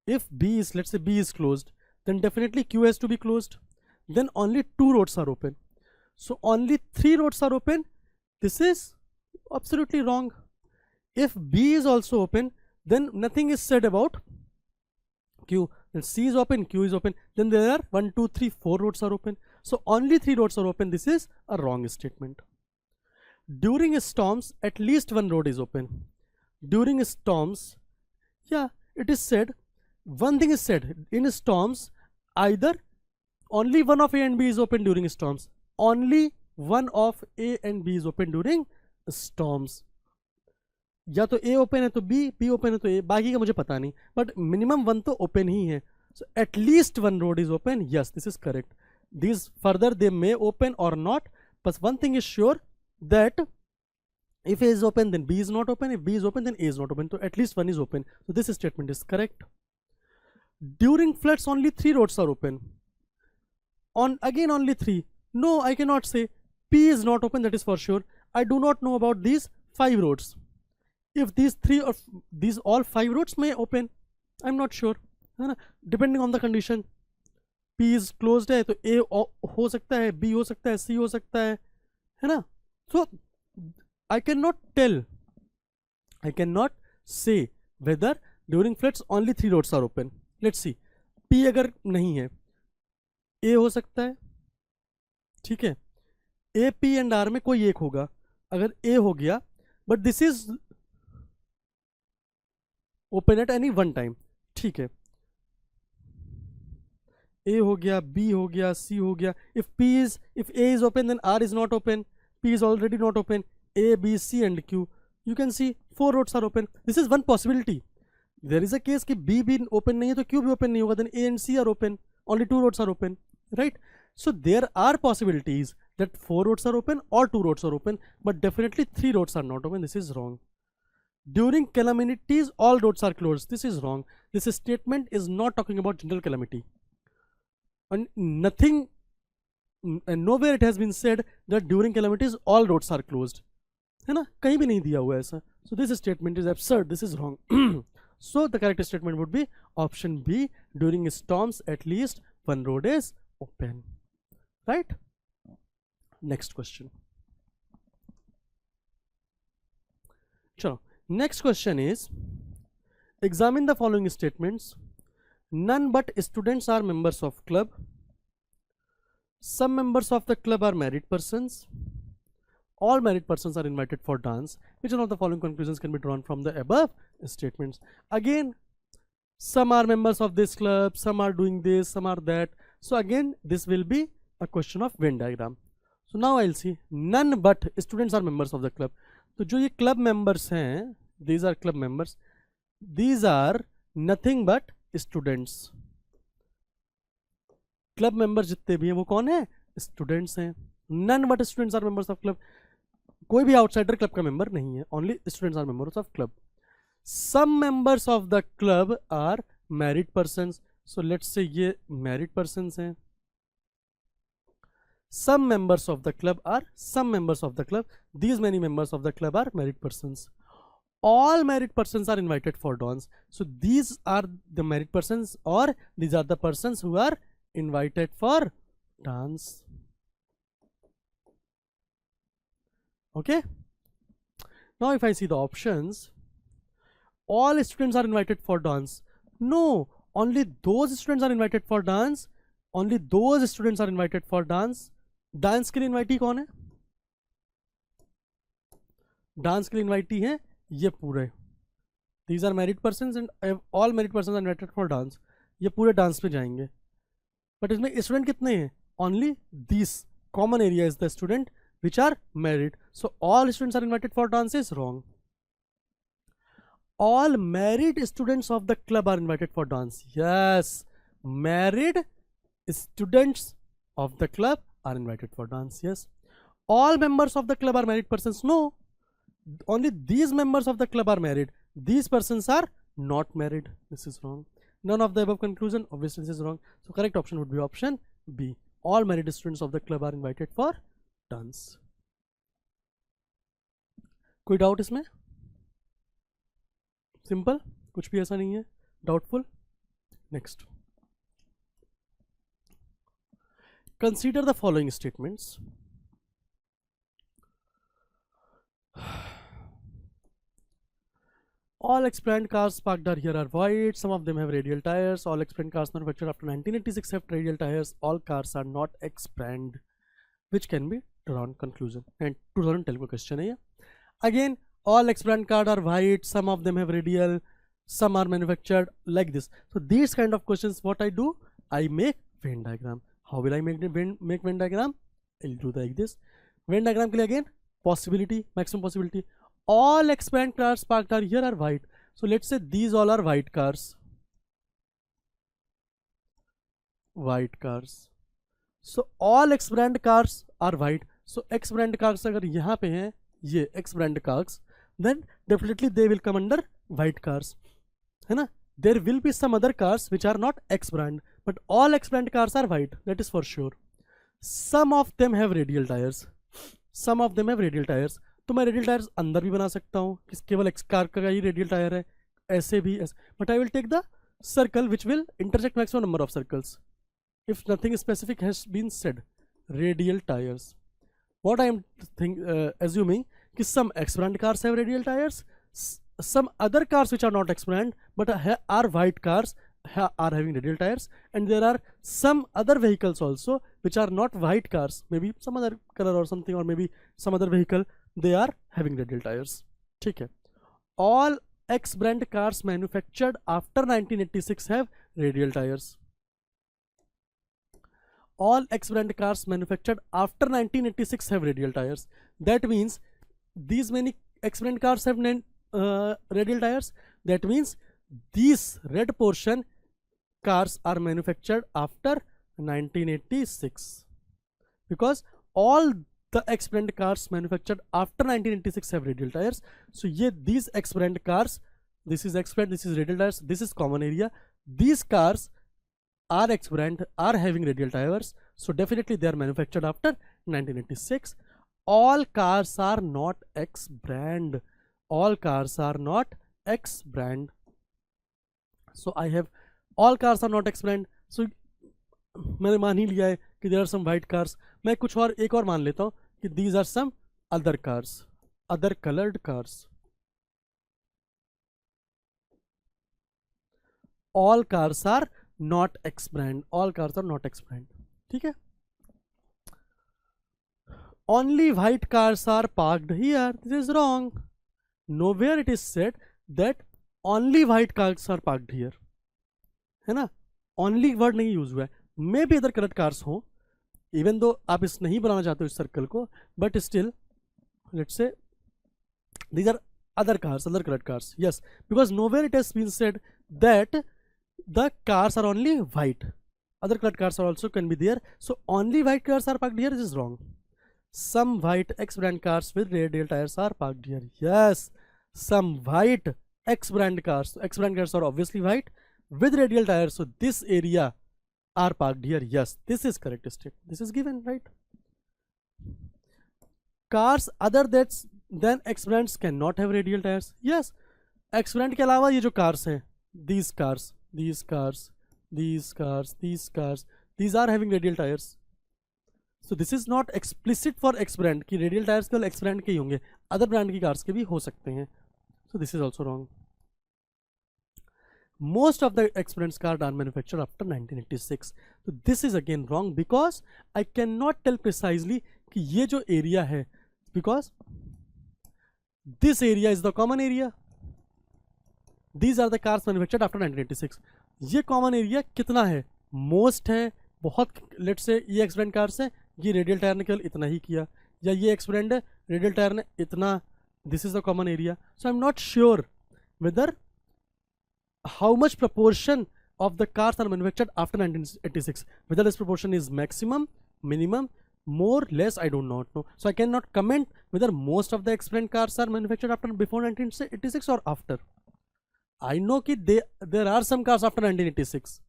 If B is, let's say B is closed, then definitely Q has to be closed. Then only 2 roads are open. So only 3 roads are open. This is absolutely wrong. If B is also open, then nothing is said about Q. Then C is open, Q is open. Then there are 1, 2, 3, 4 roads are open. So only 3 roads are open. This is a wrong statement. During storms, at least 1 road is open. During storms, yeah, it is said, one thing is said, in storms, either only one of A and B is open during storms. Only one of A and B is open during storms. या तो A open है तो B, B open है तो A, बाकी का मुझे पता नहीं, but minimum 1 तो open ही है. So at least 1 road is open. Yes, this is correct. These further they may open or not, but one thing is sure that if A is open, then B is not open. If B is open, then A is not open. So at least 1 is open. So this statement is correct. During floods, only 3 roads are open. Again only 3. No, I cannot say. P is not open, that is for sure. I do not know about these 5 roads. If these 3 or these all 5 roads may open, I'm not sure. Depending on the condition. P is closed है तो A हो सकता है, B हो सकता है, C हो सकता है ना? So I cannot tell. I cannot say whether during floods only 3 roads are open. Let's see. P अगर नहीं है, A हो सकता है, ठीक है. A, P and R में कोई एक होगा. अगर A हो गया, but this is open at any one time. ठीक है. A हो गया, B हो गया, C हो गया. If A is open, then R is not open. P is already not open. A, B, C and Q. You can see 4 roads are open. This is one possibility. There is a case कि B भी open नहीं है तो Q भी open नहीं होगा. Then A and C are open. Only 2 roads are open. Right? So there are possibilities that 4 roads are open or 2 roads are open, but definitely 3 roads are not open. This is wrong. During calamities, all roads are closed. This is wrong. This statement is not talking about general calamity. And nothing, and nowhere it has been said that during calamities all roads are closed. है ना? कहीं भी नहीं दिया हुआ ऐसा. So this statement is absurd. This is wrong. So the correct statement would be option B. during storms at least one road is open, right? Next question. Chalo, next question is, examine the following statements. None but students are members of club. Some members of the club are married persons. All married persons are invited for dance. Which one of the following conclusions can be drawn from the above statements? Again, some are members of this club, some are doing this, some are that. So again, this will be a question of Venn diagram. So now I'll see, none but students are members of the club. तो जो ये club members हैं, these are club members, these are nothing but students. Club members जितने भी हैं वो कौन है? Students हैं. None but students are members of club. कोई भी outsider club का member नहीं है. Only students are members of club. Some members of the club are married persons. So let's say ये married persons हैं. Some members of the club are some members of the club. These many members of the club are married persons. All married persons are invited for dance. So these are the married persons, or these are the persons who are invited for dance. Okay. Now if I see the options, all students are invited for dance. No, only those students are invited for dance. Only those students are invited for dance. Dance के लिए invitee कौन है? Dance के लिए invitee है ये पूरे. These are married persons and all married persons are invited for dance. ये पूरे डांस पे जाएंगे. बट इसमें स्टूडेंट कितने हैं? Only these common area is the student which are married. So all students are invited for dance is wrong. All married students of the club are invited for dance. Yes, married students of the club are invited for dance. Yes. All members of the club are married persons. No, only these members of the club are married. These persons are not married. This is wrong. None of the above conclusion. Obviously this is wrong. So correct option would be option B. All married students of the club are invited for dance. कोई doubt इसमें? Simple, कुछ भी ऐसा नहीं है doubtful. Next, consider the following statements. All explained cars parked are here are white. Some of them have radial tires. All explained cars manufactured after 1986 have radial tires. All cars are not explained. Which can be drawn conclusion. And 2012 question है. Again, all explained cars are white. Some of them have radial. Some are manufactured like this. So these kind of questions, what I do, I make Venn diagram. How will I make Venn diagram? I'll do like this. Venn diagram के लिए again possibility, maximum possibility. All explained cars parked are here are white. So let's say these all are white cars. White cars. So all X brand cars are white. So X brand cars अगर यहाँ पे हैं ये X brand cars, then definitely they will come under white cars, है ना? There will be some other cars which are not X brand, but all X brand cars are white. That is for sure. Some of them have radial tires. Some of them have radial tires. तो मैं radial tires अंदर भी बना सकता हूँ कि केवल X car का ही radial tire है, ऐसे भी ऐसे. But I will take the circle which will intersect maximum number of circles. If nothing specific has been said, radial tires. What I am assuming कि some X brand cars have radial tires. Some other cars which are not X brand but are white cars are having radial tires, and there are some other vehicles also which are not white cars, maybe some other color or something, or maybe some other vehicle, they are having radial tires. ठीक है. All X brand cars manufactured after 1986 have radial tires. All X brand cars manufactured after 1986 have radial tires. That means these many X brand cars have radial tires. That means these red portion cars are manufactured after 1986, because all the X brand cars manufactured after 1986 have radial tires. So these X brand cars, this is X brand, this is radial tires, this is common area. These cars are X brand, are having radial tires, so definitely they are manufactured after 1986. All cars are not X brand. All cars are not X brand. So I have all cars are not explained, so मैंने मान ही लिया है कि there are some white cars. मैं कुछ और एक और मान लेता हूं कि these are some other cars, other coloured cars. All cars are not explained, all cars are not explained. ठीक है. Only white cars are parked here. This is wrong. Nowhere it is said that only white cars are parked here. है ना, only word नहीं use हुआ है. मे be other coloured cars हो, even though आप इस नहीं बनाना चाहते हो इस सर्कल को, but still let's say these are other cars, other colored cars. Yes, because nowhere it has been said that the cars are only white. Other colored cars are also can be there. So only white cars are parked here. This is wrong. Some white X-brand cars with radial tires are parked here. Yes, some white X-brand cars. X-brand cars are obviously white with radial tires. So this area are parked here. Yes, this is correct statement. This is given, right? Cars other than X-brands cannot have radial tires. Yes, X-brand के अलावा ये जो cars हैं, these cars, these cars, these cars, these cars, these are having radial tires. So this is not explicit for X brand कि radial tires केवल X brand के ही होंगे, other brand की cars के भी हो सकते हैं. So this is also wrong. Most of the X brands cars are manufactured after 1986. So this is again wrong because I cannot tell precisely कि ये जो area है, because this area is the common area. These are the cars manufactured after 1986. ये common area कितना है? Most है, बहुत. Let's say ये एक्स ब्रांड कार्स है, ये रेडियल टायर ने केवल इतना ही किया, या ये एक्स ब्रांड है, रेडियल टायर ने इतना. This is the common area. So I am not sure whether how much proportion of the cars are manufactured after 1986, whether this proportion is maximum, minimum, more, less, I do not know. So I cannot comment whether most of the X brand cars are manufactured after before 1986 or after. I know that there are some cars after 1986.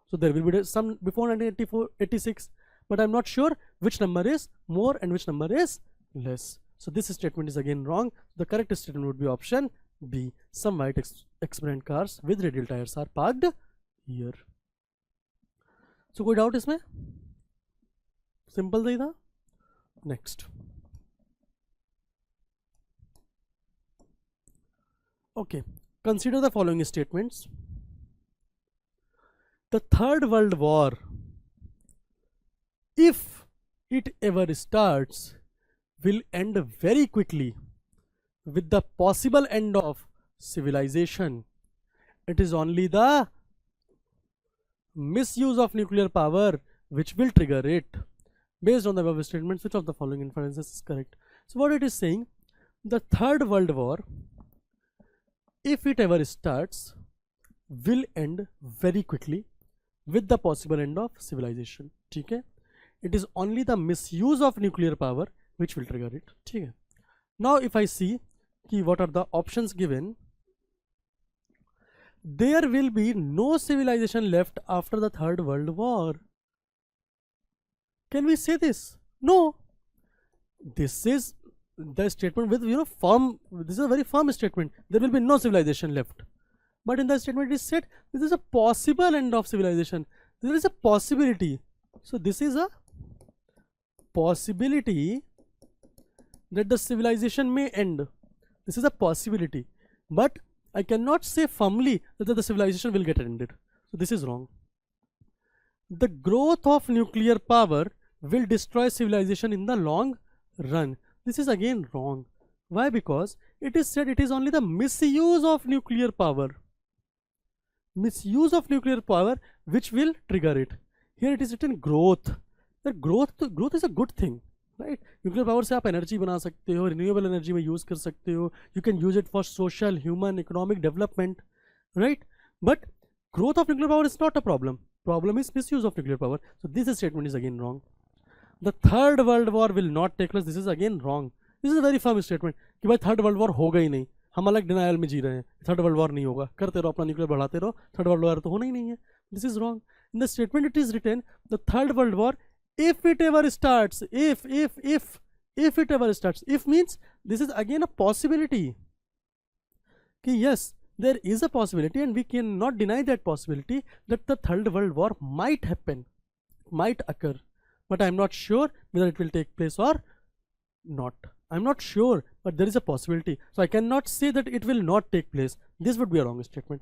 So there will be some before 1986, but I'm not sure which number is more and which number is less. So this statement is again wrong. The correct statement would be option B. Some white X brand cars with radial tires are parked here. So कोई doubt इसमें? Simple सही था. Next. Okay. Consider the following statements. The Third World War, if it ever starts, will end very quickly with the possible end of civilization. It is only the misuse of nuclear power which will trigger it. Based on the above statements, which of the following inferences is correct? So what it is saying, the Third World War, if it ever starts, will end very quickly with the possible end of civilization. ठीक है? It is only the misuse of nuclear power which will trigger it. ठीक है? Now if I see कि what are the options given, there will be no civilization left after the Third World War. Can we say this? No. This is the statement with firm. This is a very firm statement. There will be no civilization left. But in the statement it is said this is a possible end of civilization. There is a possibility. So this is a possibility that the civilization may end. This is a possibility. But I cannot say firmly that the civilization will get ended. So this is wrong. The growth of nuclear power will destroy civilization in the long run. This is again wrong. Why? Because it is said it is only the misuse of nuclear power. Misuse of nuclear power which will trigger it. Here it is written growth. The growth is a good thing, right? Nuclear power से आप energy बना सकते हो, renewable energy में use कर सकते हो. You can use it for social, human, economic development, right? But growth of nuclear power is not a problem. Problem is misuse of nuclear power. So this statement is again wrong. The Third World War will not take place. This is again wrong. This is a very firm statement कि भाई Third World War होगा ही नहीं. हम अलग denial में जी रहे हैं. Third World War नहीं होगा. करते रहो अपना न्यूक्लियर बढ़ाते रहो. Third World War तो होना ही नहीं है. This is wrong. In the statement it is written the Third World War, if it ever starts, if it ever starts. If means this is again a possibility कि yes, there is a possibility, and we cannot deny that possibility, that the Third World War might happen, might occur, but I'm not sure whether it will take place or not. I'm not sure, but there is a possibility. So I cannot say that it will not take place. This would be a wrong statement.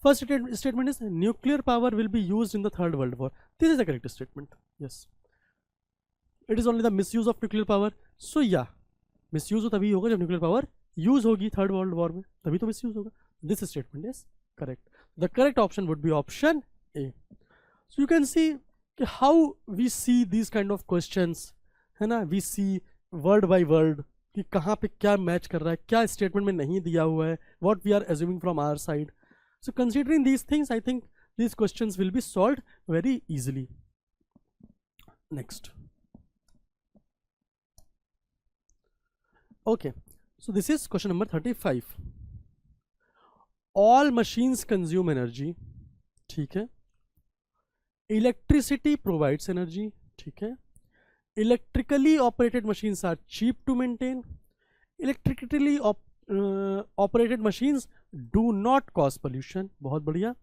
First statement is nuclear power will be used in the Third World War. This is a correct statement. Yes. It is only the misuse of nuclear power. So yeah, misuse तो तभी होगा जब nuclear power use होगी Third World War में, तभी तो misuse होगा. This statement is correct. The correct option would be option A. So you can see how we see these kind of questions, है ना? We see word by word कि कहाँ पे क्या मैच कर रहा है, क्या स्टेटमेंट में नहीं दिया हुआ है, what we are assuming from our side. So considering these things, I think these questions will be solved very easily. Next. Okay, so this is question number 35. All machines consume energy. ठीक है. Electricity provides energy. ठीक है. Electrically operated machines are cheap to maintain. Electrically operated machines do not cause pollution. बहुत बढ़िया.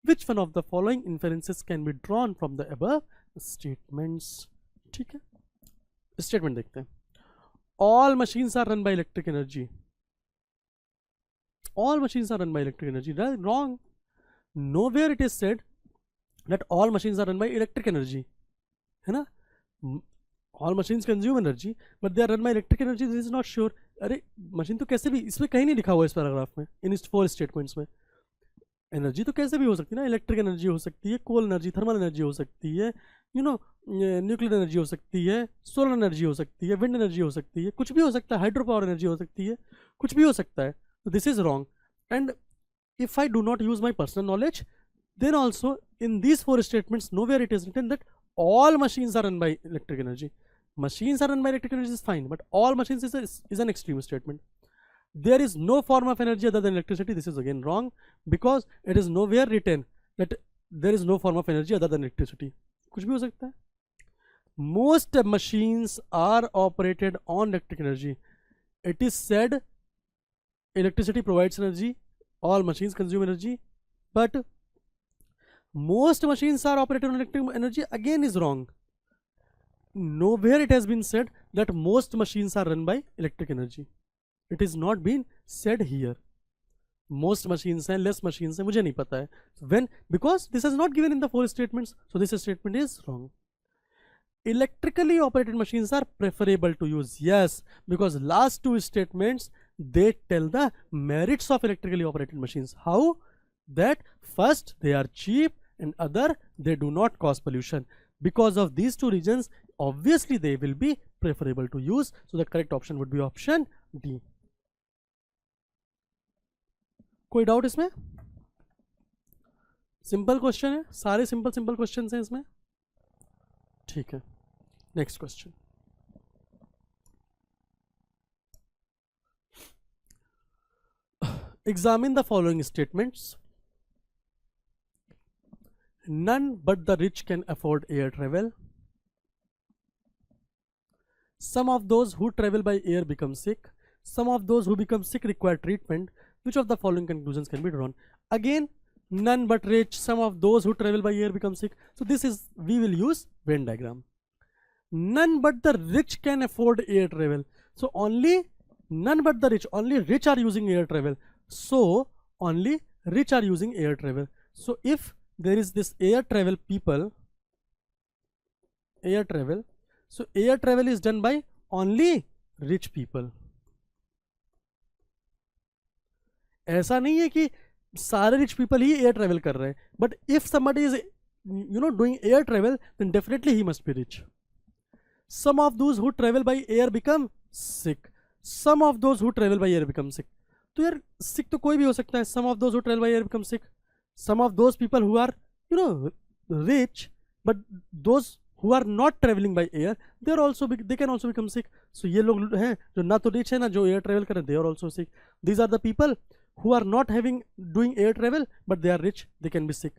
Which one of the following inferences can be drawn from the above statements? ठीक है. Statement देखते हैं. All machines are run by electric energy. All machines are run by electric energy. Wrong. Nowhere it is said that all machines are run by electric energy. है ना? All machines consume energy, but they are run by electric energy. This is not sure. अरे machine तो कैसे भी, इसमें कहीं नहीं लिखा हुआ इस पैराग्राफ में, इन इस 4 स्टेटमेंट्स में. एनर्जी तो कैसे भी हो सकती है ना, इलेक्ट्रिक एनर्जी हो सकती है, कोल एनर्जी, थर्मल एनर्जी हो सकती है, न्यूक्लियर एनर्जी हो सकती है, सोलर एनर्जी हो सकती है, विंड एनर्जी हो सकती है, कुछ भी हो सकता है, हाइड्रो पावर एनर्जी हो सकती है, कुछ भी हो सकता है. So this is wrong. And if I do not use my personal knowledge, then also in these 4 statements nowhere it is written that all machines are run by electric energy. Machines are run by electric energy is fine, but all machines is an extreme statement. There is no form of energy other than electricity. This is again wrong, because it is nowhere written that there is no form of energy other than electricity. कुछ भी हो सकता है. Most machines are operated on electric energy. It is said electricity provides energy, all machines consume energy, but most machines are operated on electric energy again is wrong. Nowhere it has been said that most machines are run by electric energy. It is not been said here. Most machines हैं, less machines हैं, मुझे नहीं पता है. When, because this is not given in the 4 statements, so this statement is wrong. Electrically operated machines are preferable to use. Yes, because last 2 statements they tell the merits of electrically operated machines. How? That first they are cheap, and other they do not cause pollution. Because of these 2 reasons, obviously they will be preferable to use. So the correct option would be option D. कोई doubt इसमें? Simple question है, सारे simple question हैं इसमें. ठीक है, next question. Examine the following statements. None but the rich can afford air travel. Some of those who travel by air become sick. Some of those who become sick require treatment. Which of the following conclusions can be drawn? Again, none but rich, some of those who travel by air become sick. So this is, we will use Venn diagram. None but the rich can afford air travel. So only none but the rich, only rich are using air travel. So only rich are using air travel. So if there is this air travel people, air travel, so air travel is done by only rich people. ऐसा नहीं है कि सारे rich people ही air travel कर रहे हैं, but if somebody is doing air travel then definitely he must be rich. Some of those who travel by air become sick. Some of those who travel by air become sick. तो यार sick तो कोई भी हो सकता है. Some of those who travel by air become sick. Some of those people who are rich but those who are not traveling by air, they can also become sick. So ये लोग हैं जो ना तो rich है ना जो air travel कर रहे हैं, they are also sick. These are the people who are not doing air travel but they are rich, they can be sick.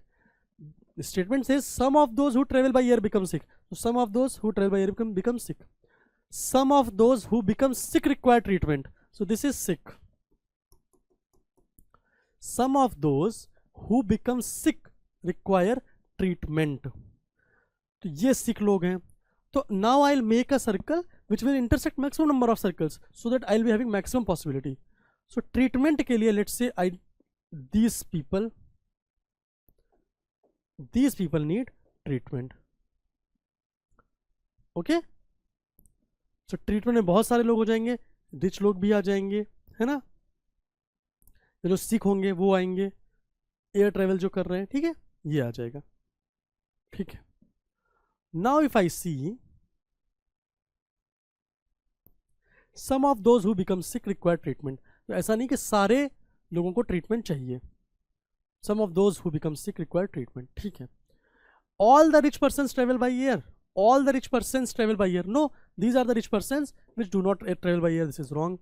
The statement says some of those who travel by air become sick. So some of those who travel by air become sick. Some of those who become sick require treatment. So this is sick. some of those who become sick require treatment. तो ये sick लोग हैं. तो now I'll make a circle which will intersect maximum number of circles so that I'll be having maximum possibility. So treatment के लिए let's say these people need treatment. Okay? So treatment में बहुत सारे लोग हो जाएंगे, रिच लोग भी आ जाएंगे, है ना, जो सिक होंगे वो आएंगे, एयर ट्रेवल जो कर रहे हैं, ठीक है, ये आ जाएगा. ठीक है. Now if I see some of those who become sick require treatment, तो ऐसा नहीं कि सारे लोगों को ट्रीटमेंट चाहिए. Some of those who become sick require treatment. ठीक है. All the rich persons travel by air. All the rich persons travel by air. No, these are the rich persons which do not travel by air. This is wrong.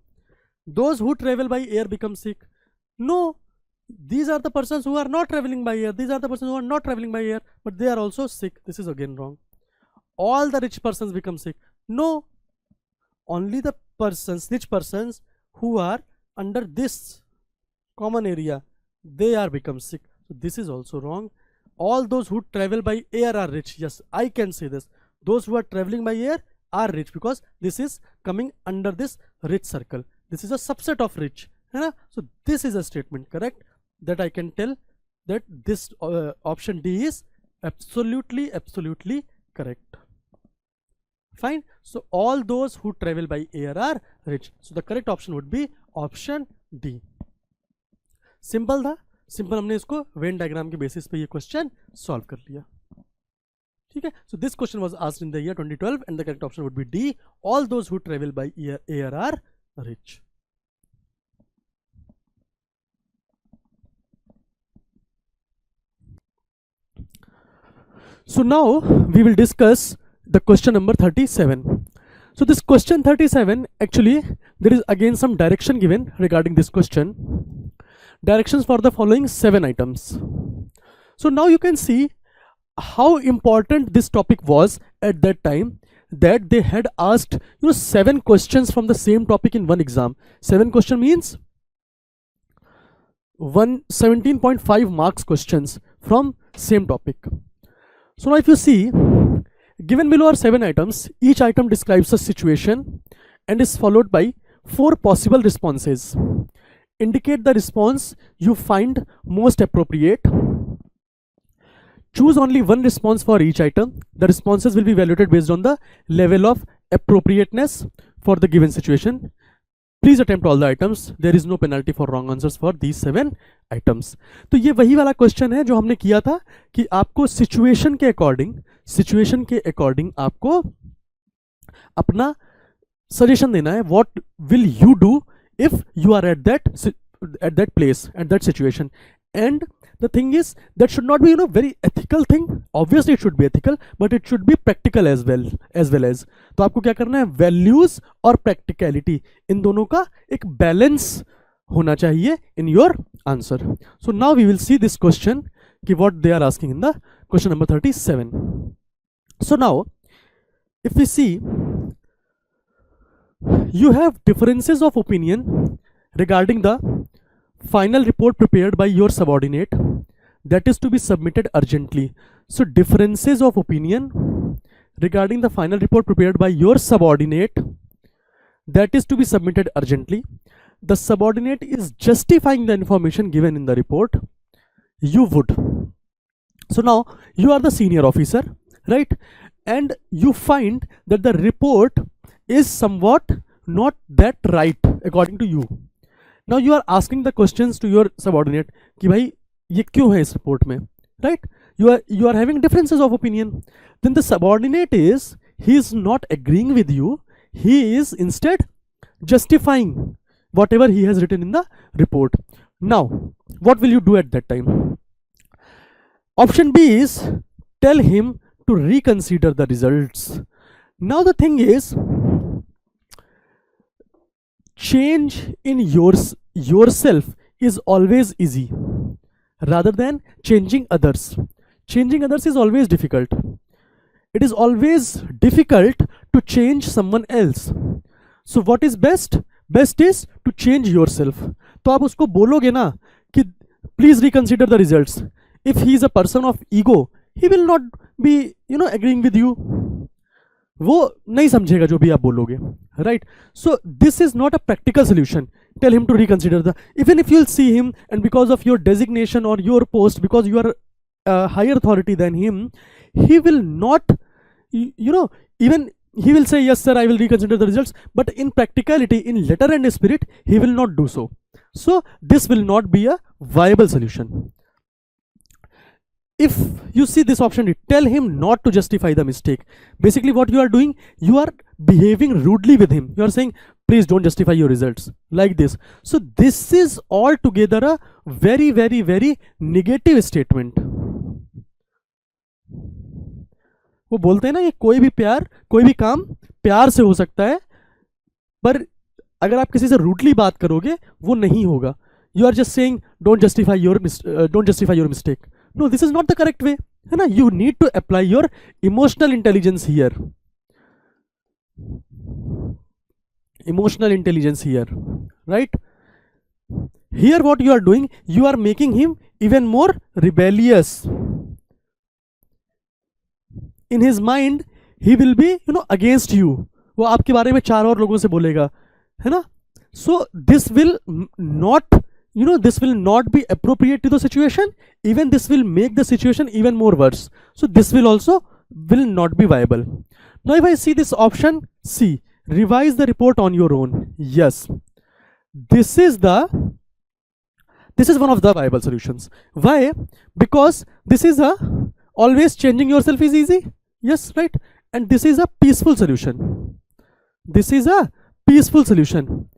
Those who travel by air become sick. No, these are the persons who are not traveling by air. These are the persons who are not traveling by air, but they are also sick. This is again wrong. All the rich persons become sick. No, only the rich persons who are under this common area, they are become sick. So this is also wrong. All those who travel by air are rich. Yes, I can say this. Those who are traveling by air are rich because this is coming under this rich circle. This is a subset of rich, है ना? So this is a statement correct that I can tell that this option D is absolutely correct. Fine. So all those who travel by air are rich. So the correct option would be option D. Simple था. Simple हमने इसको Venn diagram के basis पे ये question solve कर लिया. ठीक है. So this question was asked in the year 2012 and the correct option would be D. All those who travel by air are rich. So now we will discuss the question number 37. So this question 37, actually there is again some direction given regarding this question. Directions for the following 7 items. So now you can see how important this topic was at that time, that they had asked 7 questions from the same topic in one exam. 7 question means 17.5 marks questions from same topic. So now if you see, given below are 7 items, each item describes a situation and is followed by 4 possible responses. Indicate the response you find most appropriate. Choose only one response for each item. The responses will be evaluated based on the level of appropriateness for the given situation. Please attempt all the items. There is no penalty for wrong answers for these 7 items. तो ये वही वाला question है जो हमने किया था कि आपको सिचुएशन के अकॉर्डिंग आपको अपना सजेशन देना है. What will you do if you are at that place, at that situation? And the thing is, that should not be very ethical thing. Obviously it should be ethical, but it should be practical as well as. तो आपको क्या करना है, values और practicality इन दोनों का एक balance होना चाहिए in your answer. So now we will see this question कि what they are asking in the question number 37. So now if we see, you have differences of opinion regarding the final report prepared by your subordinate that is to be submitted urgently. So differences of opinion regarding the final report prepared by your subordinate that is to be submitted urgently. The subordinate is justifying the information given in the report. You would. So now you are the senior officer, right? And you find that the report is somewhat not that right according to you. Now you are asking the questions to your subordinate कि भाई ये क्यों है इस report में, right? You are having differences of opinion. Then the subordinate he is not agreeing with you. He is instead justifying whatever he has written in the report. Now what will you do at that time? Option B is tell him to reconsider the results. Now the thing is, change in yourself is always easy rather than changing others. Changing others is always difficult. It is always difficult to change someone else. So what is best? Best is to change yourself. तो आप उसको बोलोगे ना कि please reconsider the results. If he is a person of ego, he will not be agreeing with you. वो नहीं समझेगा जो भी आप बोलोगे, right? So this is not a practical solution. Tell him to reconsider the, even if you'll see him and because of your designation or your post, because you are a higher authority than him, he will not, even he will say yes sir, I will reconsider the results, but in practicality, in letter and spirit, he will not do so. So this will not be a viable solution. If you see this option, tell him not to justify the mistake. Basically what you are doing, you are behaving rudely with him. You are saying, please don't justify your results, like this. So this is altogether a very, very, very negative statement. वो बोलते हैं ना, ये कोई भी प्यार, कोई भी काम प्यार से हो सकता है, पर अगर आप किसी से रूडली बात करोगे वो नहीं होगा. You are just saying don't justify your mistake. No, this is not the correct way, है ना? You need to apply your emotional intelligence here. Emotional intelligence here, right? Here what you are doing, you are making him even more rebellious. In his mind, he will be, against you. वो आपके बारे में 4 और लोगों से बोलेगा, है ना? So this will not, this will not be appropriate to the situation. Even this will make the situation even more worse. So this will also not be viable. Now if I see this option C, revise the report on your own. Yes, this is one of the viable solutions. Why? Because this is always changing yourself is easy. Yes, right? And this is a peaceful solution. This is a peaceful solution.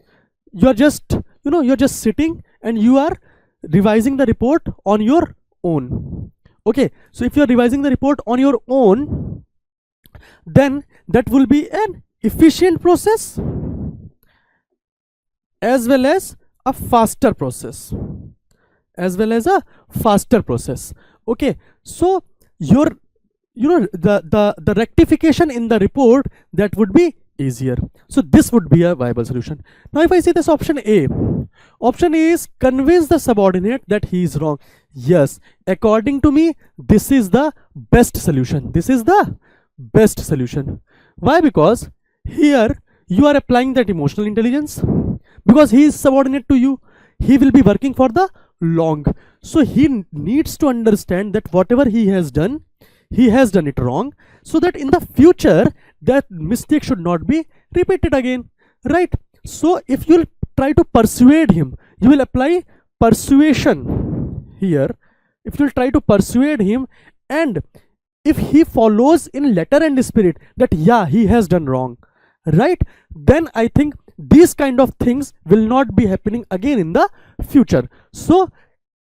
You're just, you're just sitting and you are revising the report on your own. Okay, so if you're revising the report on your own, then that will be an efficient process as well as a faster process. Okay, so your the rectification in the report, that would be easier. So this would be a viable solution. Now if I see this option A is convince the subordinate that he is wrong. Yes, according to me, this is the best solution. Why? Because here you are applying that emotional intelligence. Because he is subordinate to you, he will be working for the long. So he needs to understand that whatever he has done it wrong, so that in the future that mistake should not be repeated again, right? So if you try to persuade him, you will apply persuasion here. If you will try to persuade him, and if he follows in letter and spirit that yeah, he has done wrong, right, then I think these kind of things will not be happening again in the future. So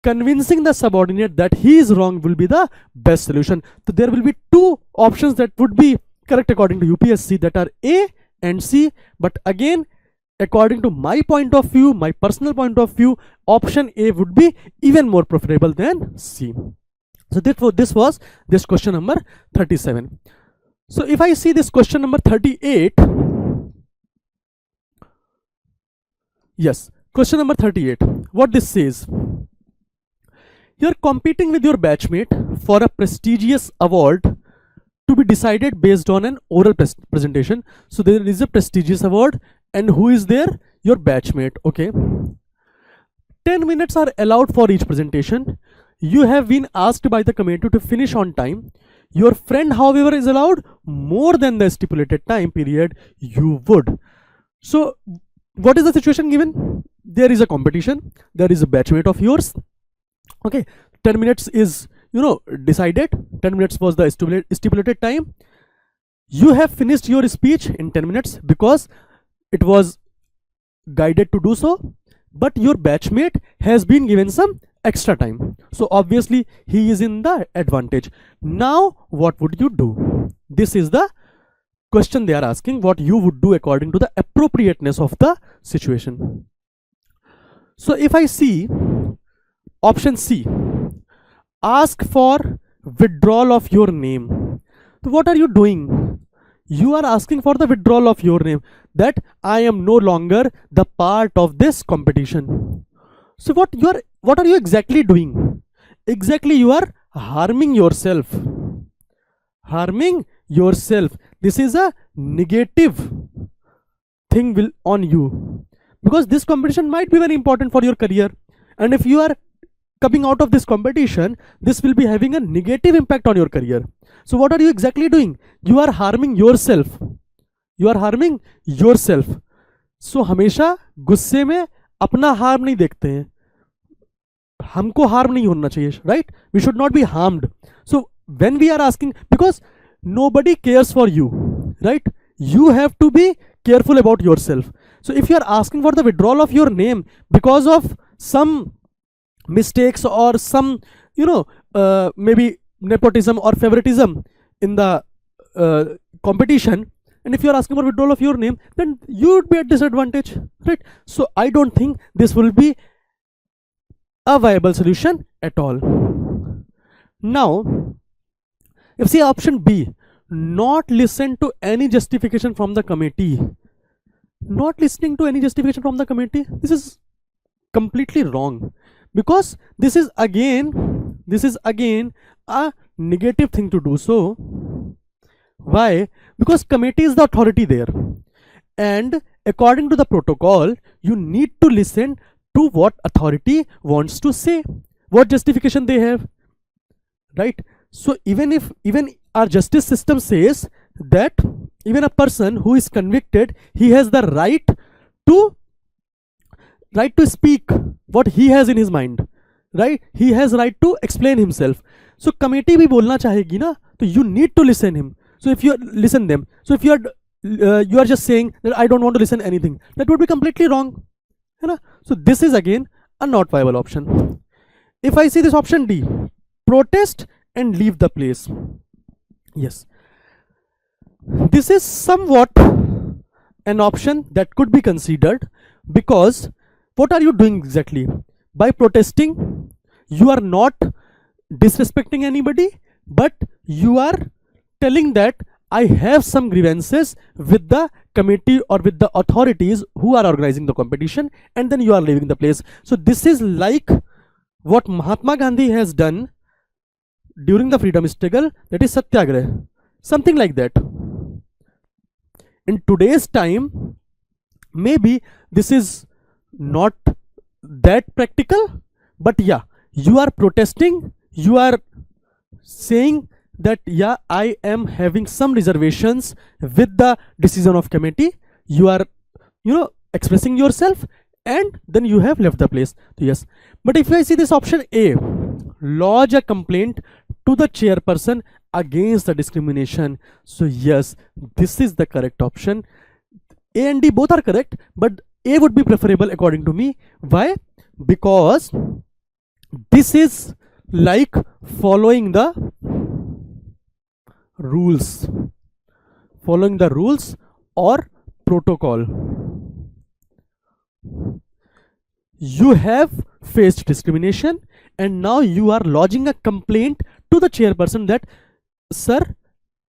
convincing the subordinate that he is wrong will be the best solution. So there will be 2 options that would be correct according to UPSC, that are A and C. But again, according to my point of view, my personal point of view, option A would be even more preferable than C. So this was this question number 37. So if I see this question number 38, yes, question number 38, what this says: you're competing with your batchmate for a prestigious award to be decided based on an oral presentation. So there is a prestigious award, and who is there? Your batchmate. Okay, 10 minutes are allowed for each presentation. You have been asked by the committee to finish on time. Your friend, however, is allowed more than the stipulated time period you would. So what is the situation given? There is a competition, there is a batchmate of yours. Okay, 10 minutes is decided. 10 minutes was the stipulated time. You have finished your speech in 10 minutes because it was guided to do so, but your batchmate has been given some extra time, so obviously he is in the advantage. Now what would you do? This is the question they are asking, what you would do according to the appropriateness of the situation. So if I see option C, ask for withdrawal of your name. So what are you doing? You are asking for the withdrawal of your name, that I am no longer the part of this competition. So what you are what are you exactly doing? Exactly, you are harming yourself. Harming yourself. This is a negative thing will on you, because this competition might be very important for your career, and if you are coming out of this competition, this will be having a negative impact on your career. So what are you exactly doing? You are harming yourself. You are harming yourself. So हमेशा गुस्से में अपना harm नहीं देखते हैं, हमको harm नहीं होना चाहिए, right? We should not be harmed. So when we are asking, because nobody cares for you, right? You have to be careful about yourself. So if you are asking for the withdrawal of your name because of some mistakes or some, maybe nepotism or favoritism in the competition, and if you are asking for withdrawal of your name, then you would be at disadvantage, right? So I don't think this will be a viable solution at all. Now, if see option B, not listen to any justification from the committee. Not listening to any justification from the committee, this is completely wrong, because this is again a negative thing to do. So why? Because committee is the authority there, and according to the protocol, you need to listen to what authority wants to say, what justification they have, right? So even our justice system says that even a person who is convicted, he has the right to speak what he has in his mind, right? He has right to explain himself. So committee भी बोलना चाहेगी ना, तो you need to listen him. So if you listen them, so if you are just saying that I don't want to listen anything, that would be completely wrong, है ना? So this is again a not viable option. If I see this option D, protest and leave the place, yes, this is somewhat an option that could be considered, because what are you doing exactly? By protesting, you are not disrespecting anybody, but you are telling that I have some grievances with the committee or with the authorities who are organizing the competition, and then you are leaving the place. So this is like what Mahatma Gandhi has done during the freedom struggle, that is satyagrah, something like that. In today's time, maybe this is not that practical, but yeah, you are protesting, you are saying that yeah, I am having some reservations with the decision of committee, you are expressing yourself, and then you have left the place. So yes, but if I see this option A, lodge a complaint to the chairperson against the discrimination, so yes, this is the correct option. A and D both are correct, but A would be preferable according to me. Why? Because this is like following the rules or protocol. You have faced discrimination, and now you are lodging a complaint to the chairperson that, sir,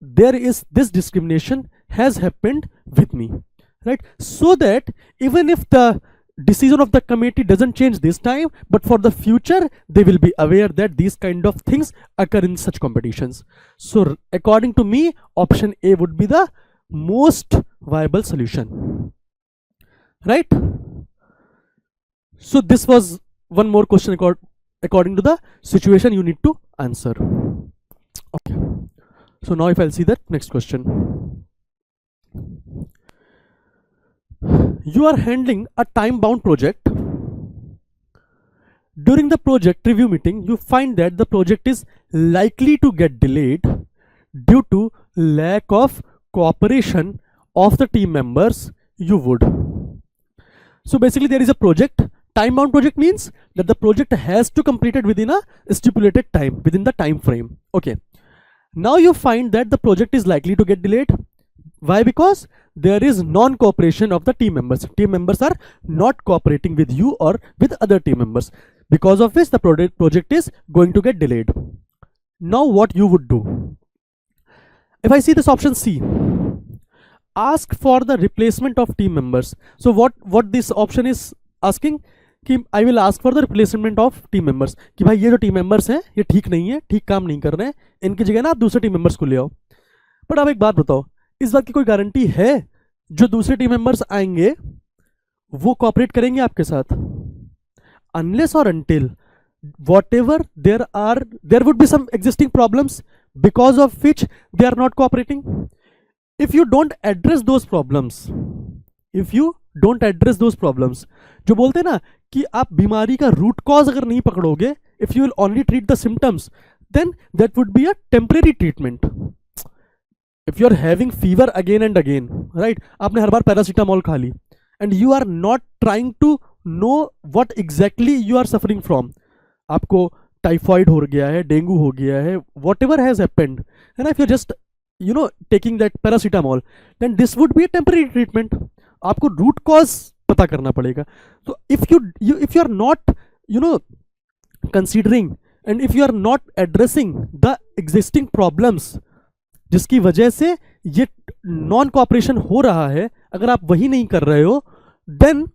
there is this discrimination has happened with me, right? So that even if the decision of the committee doesn't change this time, but for the future they will be aware that these kind of things occur in such competitions. So according to me, option A would be the most viable solution, right? So this was one more question according to the situation you need to answer. Okay, so now if I'll see that next question, you are handling a time-bound project. During the project review meeting, you find that the project is likely to get delayed due to lack of cooperation of the team members. You would. So basically there is a project. Time-bound project means that the project has to complete it within a stipulated time, within the time frame. Okay. Now you find that the project is likely to get delayed. Why? Because there is non-cooperation of the team members. Team members are not cooperating with you or with other team members, because of which the project is going to get delayed. Now what you would do? If I see this option C, ask for the replacement of team members. So what this option is asking, कि I will ask for the replacement of team members, कि भाई ये जो team members हैं ये ठीक नहीं है, ठीक काम नहीं कर रहे हैं, इनकी जगह ना आप दूसरे टीम मेंबर्स को ले आओ। बट आप एक बात बताओ, इस बात की कोई गारंटी है जो दूसरे टीम मेंबर्स आएंगे वो कोऑपरेट करेंगे आपके साथ? अनलेस और until whatever there would be some existing problems because of which they are not cooperating. If you don't address those problems, जो बोलते हैं ना कि आप बीमारी का रूट कॉज अगर नहीं पकड़ोगे, if you will only treat the symptoms, then that would be a temporary treatment. If you are having fever again and again, right, आपने हर बार पैरासीटामोल खा ली and you are not trying to know what exactly you are suffering from, आपको typhoid हो गया है, dengue हो गया है, what ever has happened, है ना, if you just taking that paracetamol, then this would be a temporary treatment. आपको रूट कॉज पता करना पड़ेगा. तो if you are not considering and if you are not addressing the existing problems जिसकी वजह से ये नॉन कोऑपरेशन हो रहा है, अगर आप वही नहीं कर रहे हो, then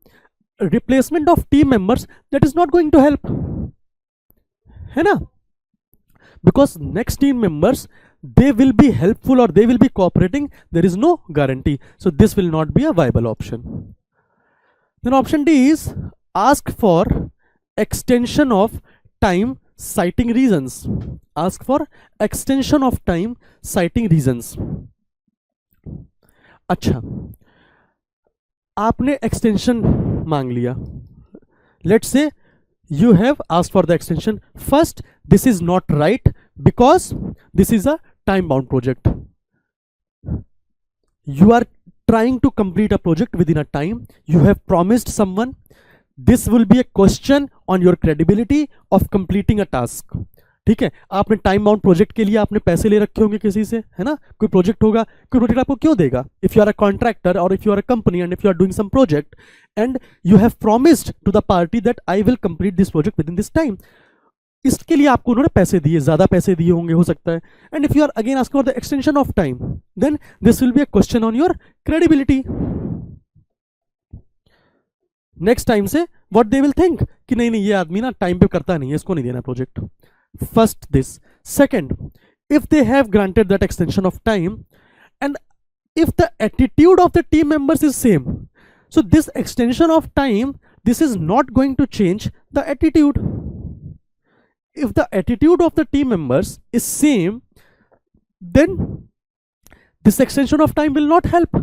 replacement of team members that is not going to help, है ना, because next team members they will be helpful or they will be cooperating, there is no guarantee, so this will not be a viable option. Then option D is ask for extension of time citing reasons. Ask for extension of time citing reasons. अच्छा, आपने extension मांग लिया. Let's say you have asked for the extension. First, this is not right because this is a time bound project. You are trying to complete a project within a time. You have promised someone. This will be a question on your credibility of completing a task. ठीक है, आपने time bound project के लिए आपने पैसे ले रखे होंगे किसी से, है ना, कोई प्रोजेक्ट होगा, कोई प्रोजेक्ट आपको क्यों देगा? If you are a contractor और if you are a company and if you are doing some project and you have promised to the party that I will complete this project within this time, इसके लिए आपको उन्होंने पैसे दिए, ज्यादा पैसे दिए होंगे, हो सकता है. And if you are again asking for the extension of time, then this will be a question on your credibility. Next time से व्हाट दे विल थिंक कि नहीं ये आदमी ना टाइम पे करता नहीं है, इसको नहीं देना project. First this. Second, if they have granted that extension of time and if the attitude of the team members is same, so this extension of time, this is not going to change the attitude. If the attitude of the team members is same, then this extension of time will not help.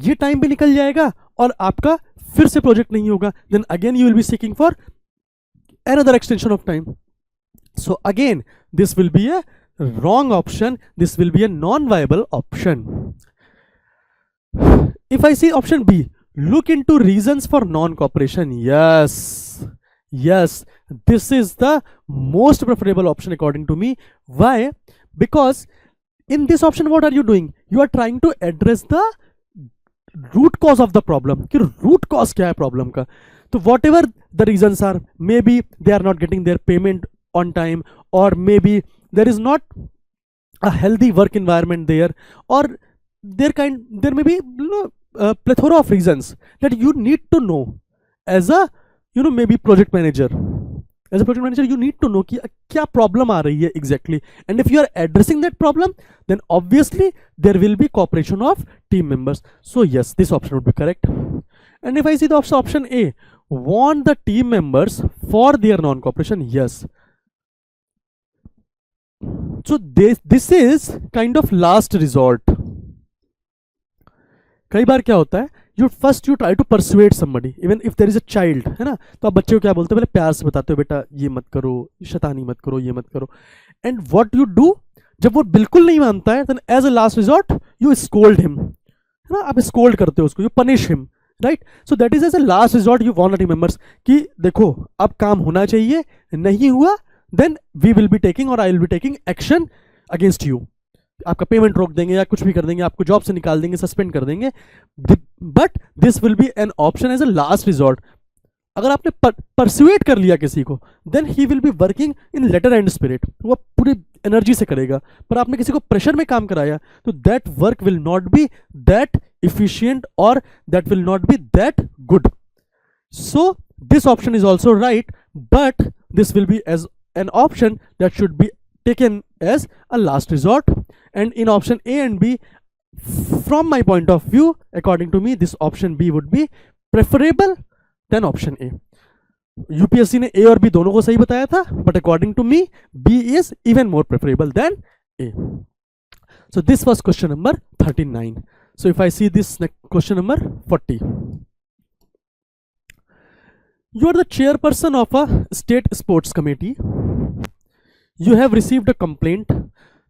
ये time भी निकल जाएगा और आपका फिर से project नहीं होगा. Then again you will be seeking for another extension of time. So again, this will be a wrong option. This will be a non-viable option. If I see option B, look into reasons for non-cooperation. Yes, this is the most preferable option according to me. Why? Because in this option, what are you doing? You are trying to address the root cause of the problem. कि root cause क्या है problem का? तो whatever the reasons are, maybe they are not getting their payment on time, or maybe there is not a healthy work environment there, or there may be plethora of reasons that you need to know as a maybe project manager. As a project manager, you need to know कि क्या problem आ रही है exactly, and if you are addressing that problem, then obviously there will be cooperation of team members. So yes, this option would be correct. And if I see the option A, warn the team members for their non-cooperation, yes. So this is kind of last resort. कई बार क्या होता है, you try to persuade somebody, even if there is a child, है ना, तो आप बच्चे को क्या बोलते हो, पहले प्यार से बताते हो, बेटा ये मत करो, शैतानी मत करो, ये मत करो. And what you do, जब वो बिल्कुल नहीं मानता है, then as a last resort you scold him, है ना, आप scold करते हो उसको, you punish him, right? So that is as a last resort you warn the team members कि देखो अब काम होना चाहिए, नहीं हुआ then we will be taking or I will be taking action against you. आपका पेमेंट रोक देंगे या कुछ भी कर देंगे, आपको जॉब से निकाल देंगे, सस्पेंड कर देंगे. But this will be an option as a last resort. अगर आपने परसुएट कर लिया किसी को, then he will be working in letter and spirit, वो पूरी एनर्जी से करेगा. पर आपने किसी को प्रेशर में काम कराया, तो that work will not be that efficient और that will not be that good. So This option is also right, but this will be as an option that should be taken as a last resort. And in option A and B, from my point of view, according to me, this option B would be preferable than option A. UPSC ने A और B दोनों को सही बताया था, but according to me B is even more preferable than A. So this was question number 39. So if I see this next question number 40. You are the chairperson of a state sports committee. You have received a complaint.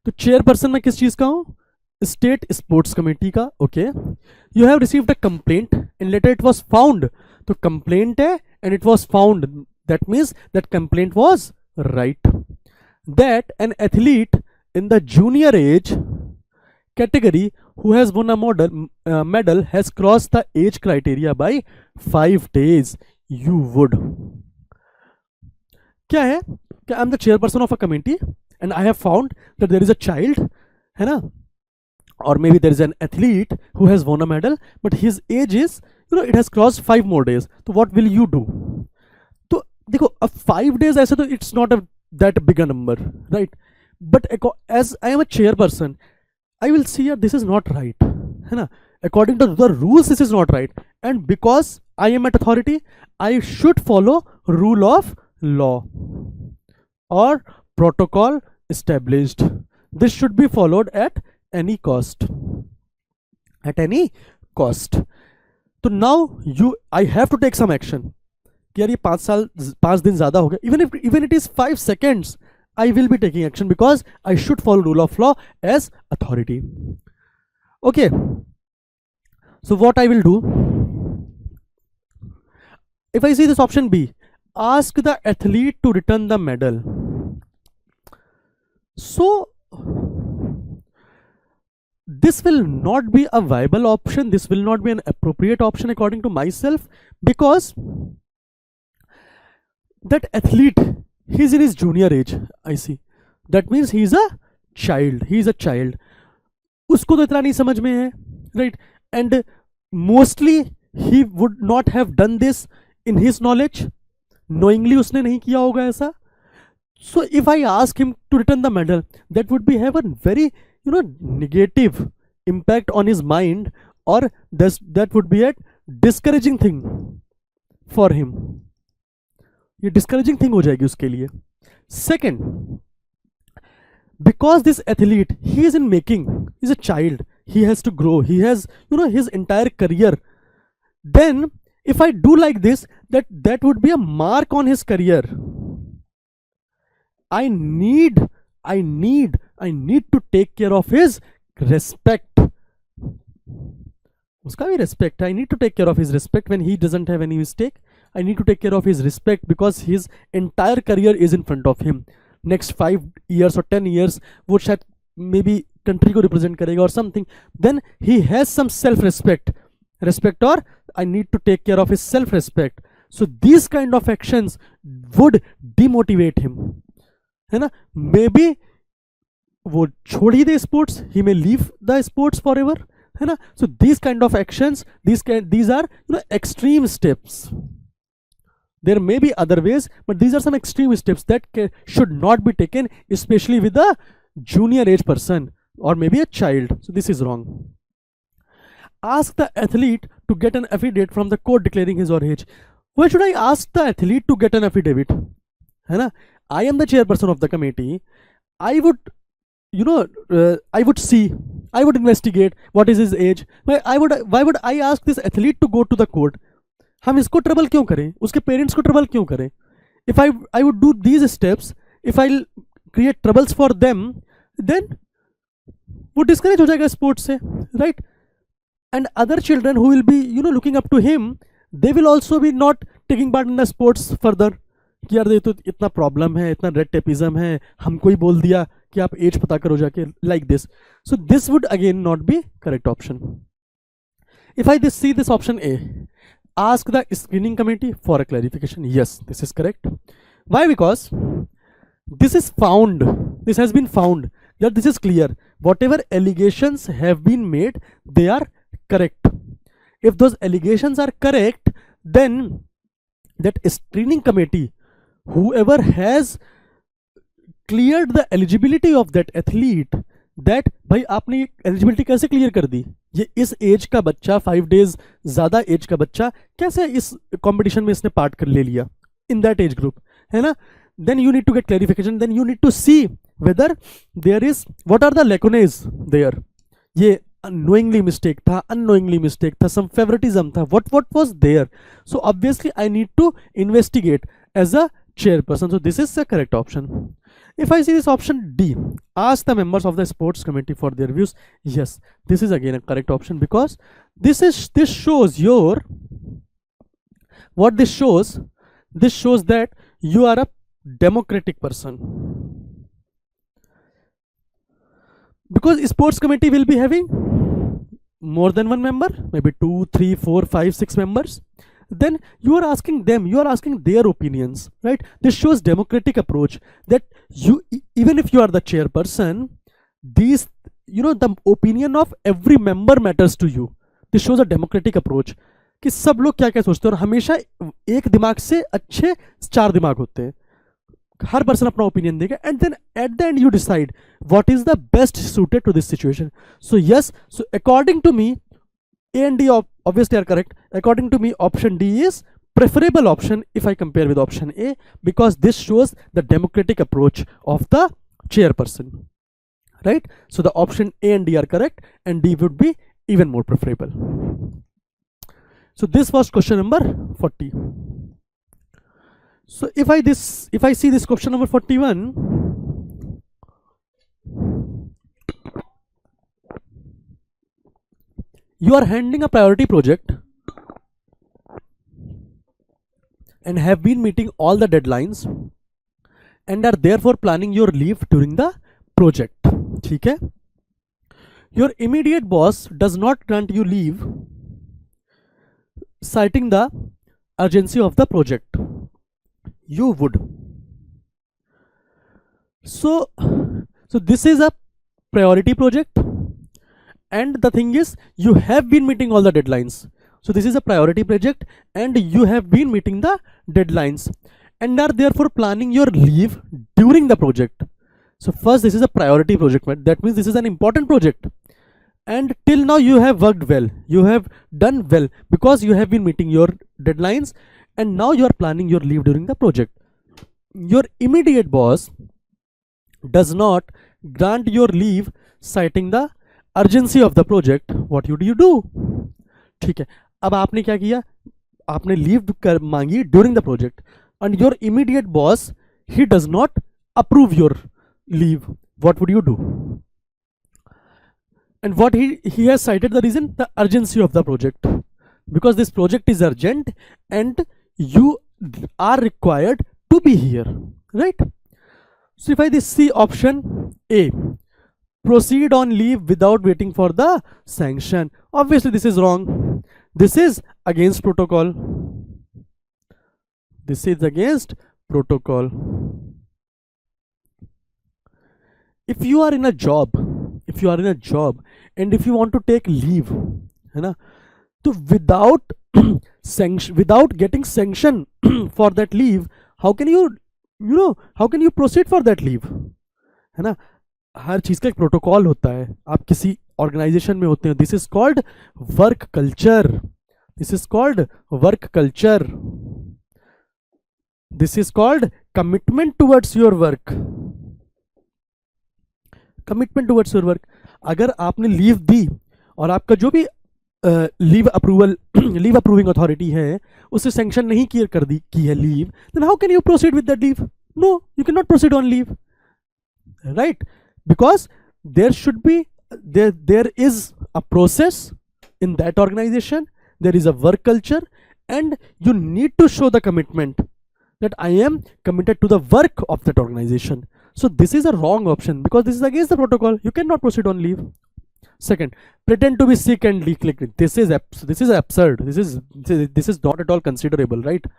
तो chairperson मैं किस चीज का हूँ? State sports committee का. Okay. You have received a complaint and later it was found. तो complaint है and it was found. That means that complaint was right. That an athlete in the junior age category who has won a medal has crossed the age criteria by 5 days. You would. क्या है? I am the chairperson of a committee and I have found that there is a child, है ना? Or maybe there is an athlete who has won a medal, but his age is, it has crossed 5 more days. So what will you do? तो देखो, 5 days ऐसे तो it's not that big a number, right? But as I am a chairperson, I will see this is not right, है ना? According to the rules, this is not right. And because I am at authority, I should follow rule of law or protocol established. This should be followed at any cost. At any cost. So now I have to take some action. कि यार ये 5 दिन ज़्यादा हो गया. Even it is 5 seconds, I will be taking action because I should follow rule of law as authority. Okay. So what I will do? If I see this option B, ask the athlete to return the medal. So this will not be a viable option. This will not be an appropriate option according to myself, because that athlete, he's in his junior age. I see. That means he's a child. He's a child. उसको तो इतना नहीं समझ में है, right? And mostly he would not have done this in his knowledge. Knowingly उसने नहीं किया होगा ऐसा. So if I ask him to return the medal, that would be have a very negative impact on his mind, or that would be a discouraging thing for him. ये discouraging thing हो जाएगी उसके लिए. Second, because this athlete, he is in making, he's a child, he has to grow, he has his entire career. Then if I do like this, that would be a mark on his career. I need to take care of his respect. Uska bhi respect. I need to take care of his respect when he doesn't have any mistake. I need to take care of his respect because his entire career is in front of him. Next 5 years or 10 years, wo shayad maybe country ko represent karega or something. Then he has some self-respect. Or I need to take care of his self-respect. So these kind of actions would demotivate him. है ना? Maybe वो छोड़ ही दे sports, he may leave the sports forever, है ना? So these kind of actions, these are extreme steps. There may be other ways, but these are some extreme steps that should not be taken, especially with a junior age person or maybe a child. So this is wrong. Ask the athlete to get an affidavit from the court declaring his or her age. Why should I ask the athlete to get an affidavit? है ना? I am the chairperson of the committee. I would, I would see, I would investigate what is his age. Why would I ask this athlete to go to the court? हम इसको trouble क्यों करें? उसके parents को trouble क्यों करें? If I would do these steps, if I'll create troubles for them, then वो discourage हो जाएगा स्पोर्ट्स से, right? And other children who will be looking up to him, they will also be not taking part in the sports further. कि यार ये तो इतना problem है, इतना रेड टेपिज्म है, हमको ही बोल दिया कि आप एज पता करो जाके, like this. So this would again not be correct option. If I see this option A, ask the screening committee for a clarification. Yes, this is correct. Why? Because this is found, this has been found that this is clear. Whatever allegations have been made, they are correct. If those allegations are correct, then that screening committee, whoever has cleared the eligibility of that athlete, that भाई आपने eligibility कैसे clear कर दी, ये इस as का बच्चा 5 days ज्यादा as का बच्चा कैसे इस कंपटीशन में इसने पार्ट कर ले लिया इन दैट एज ग्रुप, है ना. Then you need to get clarification, then you need to see whether there is what are the lacunae there, ये unknowingly mistake था, unknowingly mistake था, some favoritism था, what was there. So obviously I need to investigate as a chairperson. So this is the correct option. If I see this option D, ask the members of the sports committee for their views, yes, this is again a correct option, because this shows your, what this shows that you are a democratic person, because sports committee will be having more than one member, maybe 2, 3, 4, 5, 6 members. Then you are asking them, you are asking their opinions, right? This shows democratic approach, that you, even if you are the chairperson, these, you know, the opinion of every member matters to you. This shows a democratic approach कि सब लोग क्या क्या सोचते हैं, और हमेशा एक दिमाग से अच्छे 4 दिमाग होते हैं, हर पर्सन अपना ओपिनियन देगा, and then at the end you decide what is the best suited to this situation. So yes, so according to me A and D obviously are correct. According to me, option D is preferable option if I compare with option A, because this shows the democratic approach of the chairperson, right? So the option A and D are correct, and D would be even more preferable. So this was question number 40. So if I see this question number 41, you are handling a priority project and have been meeting all the deadlines and are therefore planning your leave during the project. ठीक है? Your immediate boss does not grant you leave, citing the urgency of the project. You would. So this is a priority project, and the thing is, you have been meeting all the deadlines. So this is a priority project and you have been meeting the deadlines and are therefore planning your leave during the project. So first, this is a priority project, that means this is an important project, and till now you have worked well, you have done well, because you have been meeting your deadlines, and now you are planning your leave during the project. Your immediate boss does not grant your leave, citing the urgency of the project. What do you do? ठीक है, अब आपने क्या किया, आपने leave कर मांगी during the project, and your immediate boss, he does not approve your leave. What would you do? And what he has cited the reason, the urgency of the project, because this project is urgent and you are required to be here, right? So if I see option A, proceed on leave without waiting for the sanction, obviously this is wrong. This is against protocol. This is against protocol. If you are in a job, and if you want to take leave, है ना, तो without getting sanction for that leave, how can you proceed for that leave, है ना? हर चीज का एक protocol होता है, आप किसी ऑर्गेनाइजेशन में होते हैं. This is called work culture. This is called work culture. This is called commitment towards your work. Commitment towards your work. अगर आपने लीव दी और आपका जो भी लीव अप्रूविंग अथॉरिटी है उससे सैंक्शन नहीं की है leave, then how can you proceed with that leave? No, you can not proceed on leave, right? Because there should be there is a process in that organization, there is a work culture, and you need to show the commitment that I am committed to the work of that organization. So this is a wrong option because this is against the protocol. You cannot proceed on leave. Second, pretend to be sick and leave. This is absurd. This is not at all considerable, right?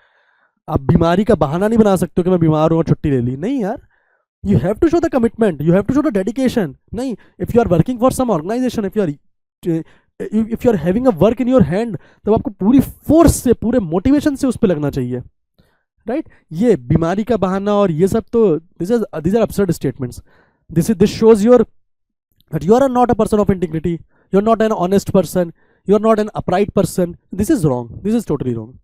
आप बीमारी का बहाना नहीं बना सकते हो कि मैं बीमार हूँ और छुट्टी ले ली. नहीं यार, you have to show the commitment, you have to show the dedication. नहीं, if you are working for some organization, if you are having a work in your hand, तब आपको पूरी फोर्स से, पूरे मोटिवेशन से उस पर लगना चाहिए. राइट ये बीमारी का बहाना और ये सब तो this are absurd statements. This shows that you are not a person of integrity, you're not an honest person, you're not an upright person. This is wrong, this is totally wrong.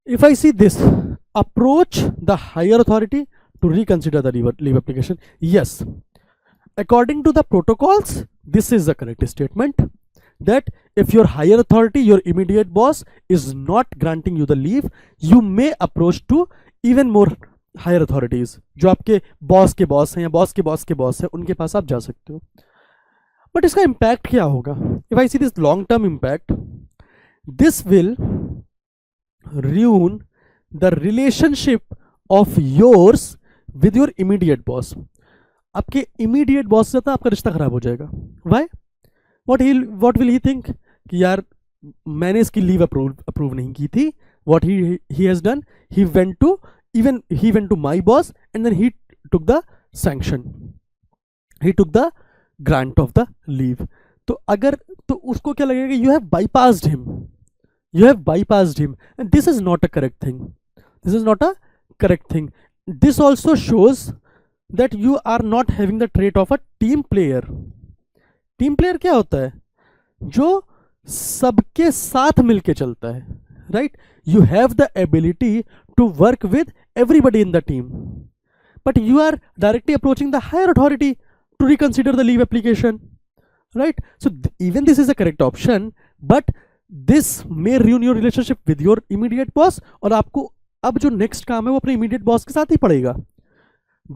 If I see this, approach the higher authority to reconsider the leave application. Yes, according to the protocols, this is the correct statement, that if your higher authority, your immediate boss, is not granting you the leave, you may approach to even more higher authorities, जो आपके boss के boss हैं या boss के boss के boss हैं, उनके पास आप जा सकते हो. बट इसका इम्पैक्ट क्या होगा? If I see this long term impact, this will ruin the relationship of yours with your immediate boss. आपके immediate boss से तो आपका रिश्ता खराब हो जाएगा. Why? What will he think? कि यार मैंने इसकी लीव अप्रूव नहीं की थी. What he has done, he went to my boss and then he took the sanction, he took the grant of the leave. तो अगर तो उसको क्या लगेगा? You have bypassed him. You have bypassed him, and this is not a correct thing. This is not a correct thing. This also shows that you are not having the trait of a team player. Team player क्या होता है? जो सबके साथ मिलके चलता है, right? You have the ability to work with everybody in the team, but you are directly approaching the higher authority to reconsider the leave application, right? So even this is a correct option, but this may ruin your relationship with your immediate boss, और आपको अब जो next काम है वो अपने immediate boss के साथ ही पड़ेगा.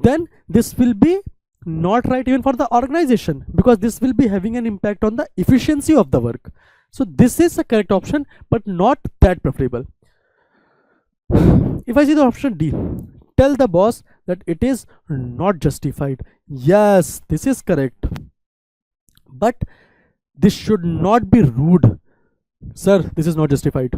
Then this will be not right even for the organization, because this will be having an impact on the efficiency of the work. So this is a correct option, but not that preferable. If I see the option D, tell the boss that it is not justified. Yes, this is correct, but this should not be rude. Sir, this is not justified.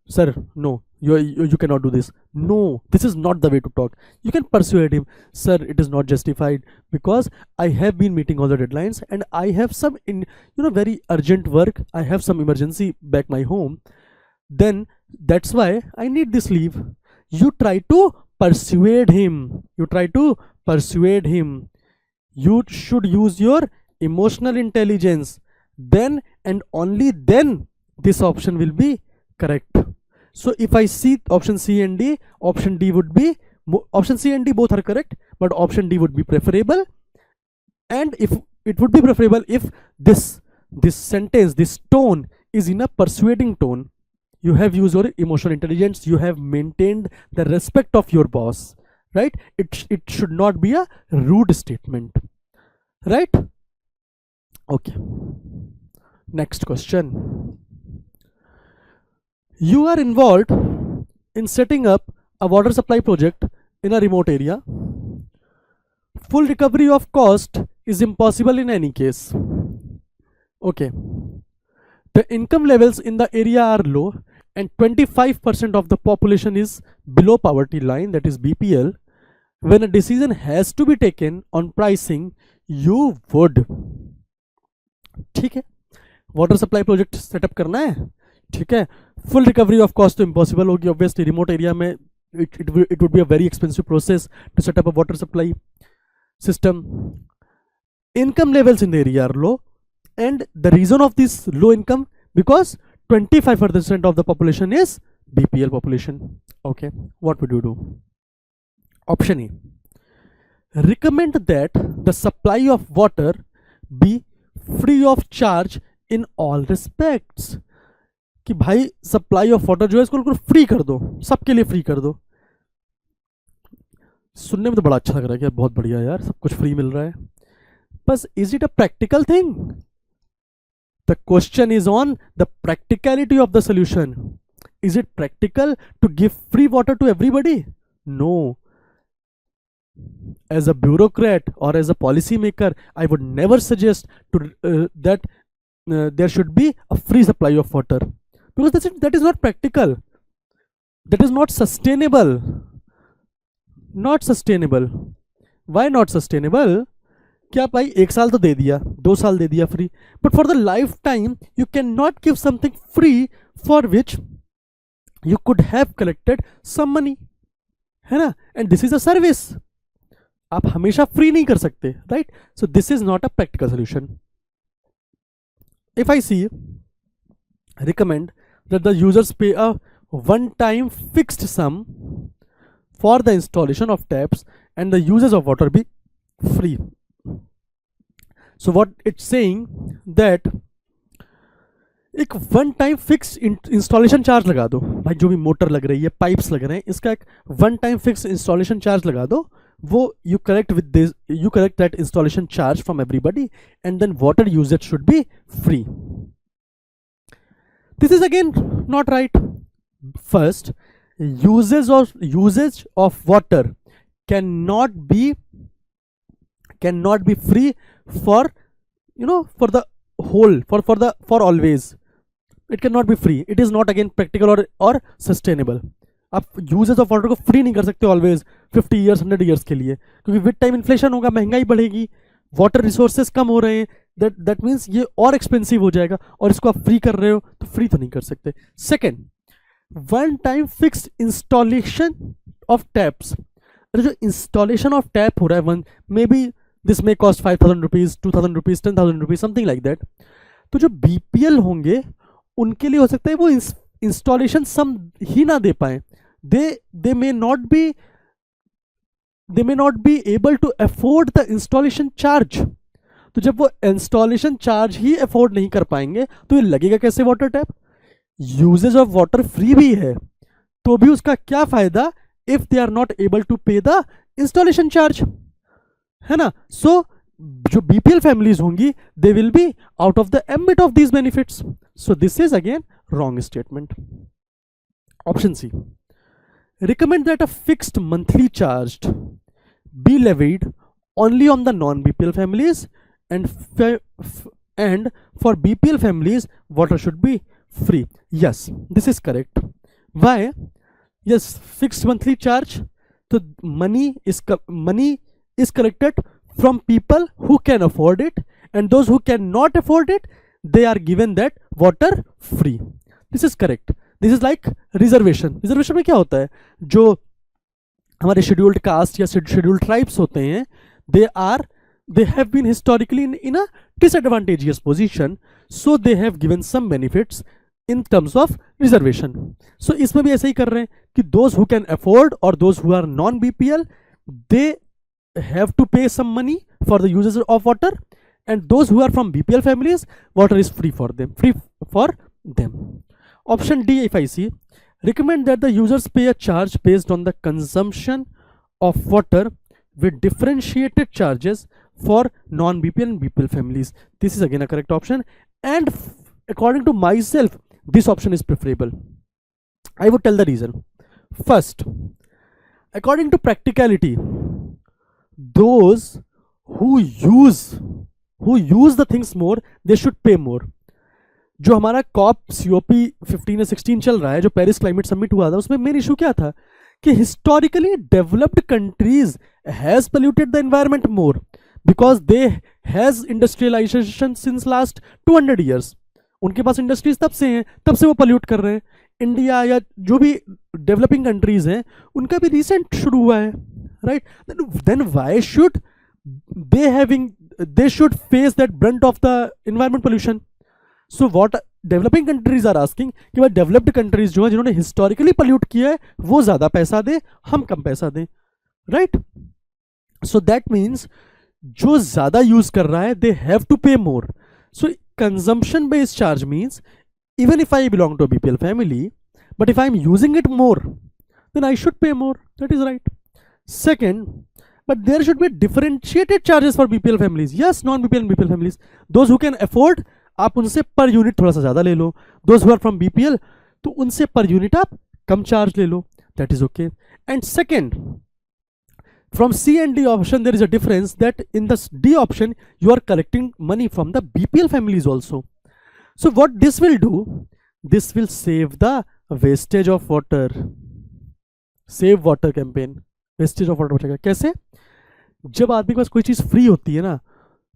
Sir, no, you cannot do this. No, this is not the way to talk. You can persuade him. Sir, it is not justified because I have been meeting all the deadlines and I have some very urgent work. I have some emergency back my home. Then that's why I need this leave. You try to persuade him. You try to persuade him. You should use your emotional intelligence. Then and only then this option will be correct. So if I see option C and D, option D would be, option C and D both are correct, but option D would be preferable. And if it would be preferable if this sentence, this tone is in a persuading tone. You have used your emotional intelligence, you have maintained the respect of your boss, right? It should not be a rude statement, right? Okay, next question. You are involved in setting up a water supply project in a remote area. Full recovery of cost is impossible in any case. Okay. The income levels in the area are low and 25% of the population is below poverty line, that is BPL. When a decision has to be taken on pricing, you would. ठीक है, water supply project setup करना है, ठीक है. Full recovery of cost तो impossible होगी obviously. Remote area में it would be a very expensive process to set up a water supply system. Income levels in the area are low, and the reason of this low income because 25% of the population is BPL population. Okay, what would you do? Option A, recommend that the supply of water be free of charge in all respects. कि भाई supply of water जो है इसको free कर दो, सबके लिए free कर दो. सुनने में तो बड़ा अच्छा लग रहा है कि बहुत बढ़िया यार, सब कुछ फ्री मिल रहा है. बस is it a practical thing? The question is on the practicality of the solution. Is it practical to give free water to everybody? No. As a bureaucrat or as a policy maker, I would never suggest that there should be a free supply of water, because that is not practical. That is not sustainable. Not sustainable. Why not sustainable? क्या भाई एक साल तो दे दिया, 2 साल दे दिया free, but for the lifetime you cannot give something free for which you could have collected some money. है ना, and this is a service, आप हमेशा फ्री नहीं कर सकते, right? So this is not a practical solution. If I see recommend that the users pay a one-time fixed sum for the installation of taps and the uses of water be free. So what it's saying that एक one time fix installation charge लगा दो भाई, जो भी motor लग रही है, pipes लग रहे हैं, इसका एक one time fix installation charge लगा दो. वो you collect with this, you collect that installation charge from everybody and then water usages should be free. This is again not right. First, usage of water cannot be free for, you know, for the whole, for always. It cannot be free. It is not again practical or sustainable. आप usage of water को free नहीं कर सकते always 50 years 100 years के लिए, क्योंकि with time inflation होगा, महंगाई बढ़ेगी, वाटर रिसोर्सेज कम हो रहे हैं, दैट मीन्स ये और एक्सपेंसिव हो जाएगा, और इसको आप फ्री कर रहे हो तो फ्री तो नहीं कर सकते. Second, one time fixed installation of taps. जो इंस्टॉलेशन ऑफ टैप हो रहा है, one may be this may cost 5,000 rupees, 2,000 rupees, 10,000 rupees, something like that. तो जो बीपीएल होंगे उनके लिए हो सकता है वो इंस्टॉलेशन सम ही ना दे पाए. they may not be able to afford the installation charge. तो जब वो इंस्टॉलेशन चार्ज ही अफोर्ड नहीं कर पाएंगे तो ये लगेगा कैसे water tap? Usages of water free भी है तो भी उसका क्या फायदा if they are not able to pay the installation charge, है ना? सो जो बीपीएल फैमिलीज होंगी they will be out of the ambit of these benefits. So this is again wrong statement. Option C, recommend that a fixed monthly charged be levied only on the non-BPL families and for BPL families water should be free. Yes, this is correct. Why? Yes, fixed monthly charge, so money is collected from people who can afford it, and those who cannot afford it they are given that water free. This is correct. This is like reservation. Reservation में क्या होता है, जो हमारे scheduled caste या scheduled tribes होते हैं they have been historically in a disadvantageous position, so they have given some benefits in terms of reservation. So इसमें भी ऐसे ही कर रहे हैं कि those who can afford or those who are non BPL they have to pay some money for the uses of water, and those who are from BPL families water is free for them. Option D, if I see, recommend that the users pay a charge based on the consumption of water with differentiated charges for non-BPL and BPL families. This is again a correct option, and according to myself, this option is preferable. I would tell the reason. First, according to practicality, those who use the things more, they should pay more. जो हमारा corp COP 15 या 16 चल रहा है, जो Paris climate summit हुआ था, उसमें मेन इशू क्या था कि historically developed countries has polluted the environment more because they has industrialization since last 200 years. उनके पास इंडस्ट्रीज तब से हैं, तब से वो पोल्यूट कर रहे हैं. इंडिया या जो भी डेवलपिंग कंट्रीज हैं उनका भी रिसेंट शुरू हुआ है, right? Then why should they should face that brunt of the environment pollution? So what developing countries are asking कि भाई डेवलप्ड कंट्रीज जो है जिन्होंने हिस्टोरिकली पोल्यूट किया है वो ज्यादा पैसा दे, हम कम पैसा दें, राइट? सो दैट मीन्स जो ज्यादा यूज कर रहा है दे have to pay more. So consumption based charge means even if I belong to BPL family but if I am using it more then I should pay more. That is right. Second, but there should be differentiated charges for BPL families. Yes, non-BPL and BPL families. Those who can afford, आप उनसे per unit थोड़ा सा ज़्यादा ले लो. Those who are from BPL, तो उनसे per unit आप कम charge ले लो. That is okay. And second, from C and D option, there is a difference that in the D option, you are collecting money from the BPL families also. So what this will do, this will save the wastage of water. Save water campaign, wastage of water बचेगा. कैसे? जब आदमी के पास कोई चीज़ free होती है ना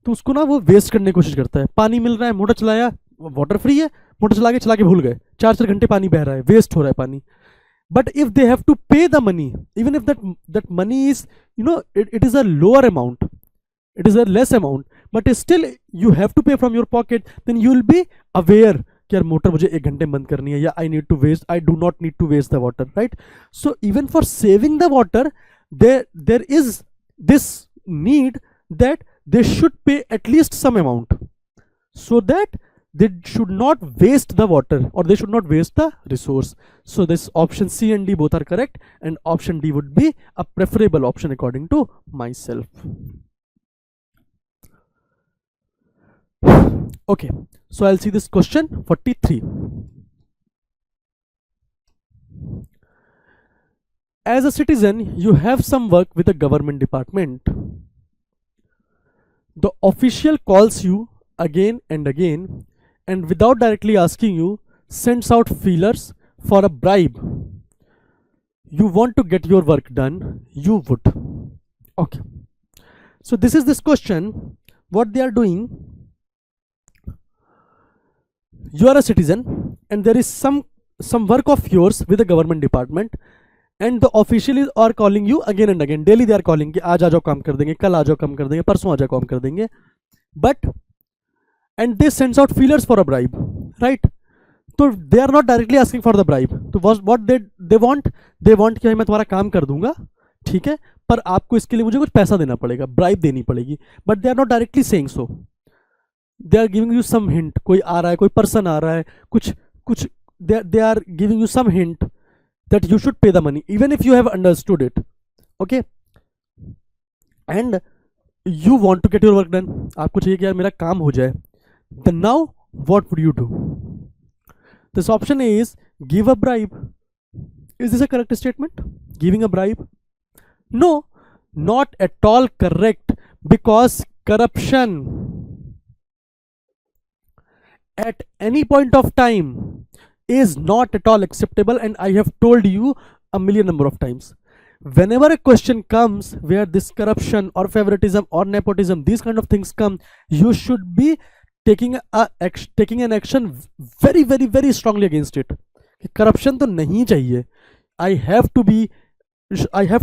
तो उसको ना वो वेस्ट करने की कोशिश करता है. पानी मिल रहा है, मोटर चलाया, वाटर फ्री है, मोटर चला के भूल गए, 4-4 घंटे पानी बह रहा है, वेस्ट हो रहा है पानी. But if they have to pay the money, even if that money is, it is a lower amount, it is a less amount, but still you have to pay from your pocket, then you will be aware कि यार motor मुझे 1 घंटे बंद करनी है, या I do not need to waste the water, right? So even for saving the water, there is this need that they should pay at least some amount, so that they should not waste the water, or they should not waste the resource. So this option C and D both are correct, and option D would be a preferable option according to myself. Okay, so I'll see this question 43. As a citizen, you have some work with a government department. The official calls you again and again, and without directly asking you, sends out feelers for a bribe. You want to get your work done, you would. Okay, so this is this question. What they are doing, you are a citizen and there is some work of yours with the government department, and the officials are calling you again and again. Daily they are calling कि आज आ जाओ काम कर देंगे, कल आ जाओ काम कर देंगे, परसों आ जाओ काम कर देंगे. But and they sends out feelers for a bribe, right? So they are not directly asking for the bribe. So what they want कि मैं तुम्हारा काम कर दूंगा, ठीक है, पर आपको इसके लिए मुझे कुछ पैसा देना पड़ेगा, bribe देनी पड़ेगी. But they are not directly saying so. They are giving you some hint. कोई आ रहा है, कोई person आ रहा है, कुछ they are giving you some hint that you should pay the money, even if you have understood it. Okay, and you want to get your work done. आपको चाहिए कि यार मेरा काम हो जाए. Then now what would you do? This option A is give a bribe. Is this a correct statement? Giving a bribe? No, not at all correct, because corruption at any point of time is not at all acceptable, and I have told you a million number of times. Whenever a question comes where this corruption or favoritism or nepotism, these kind of things come, you should be taking an action very very very strongly against it. Corruption तो नहीं चाहिए. I have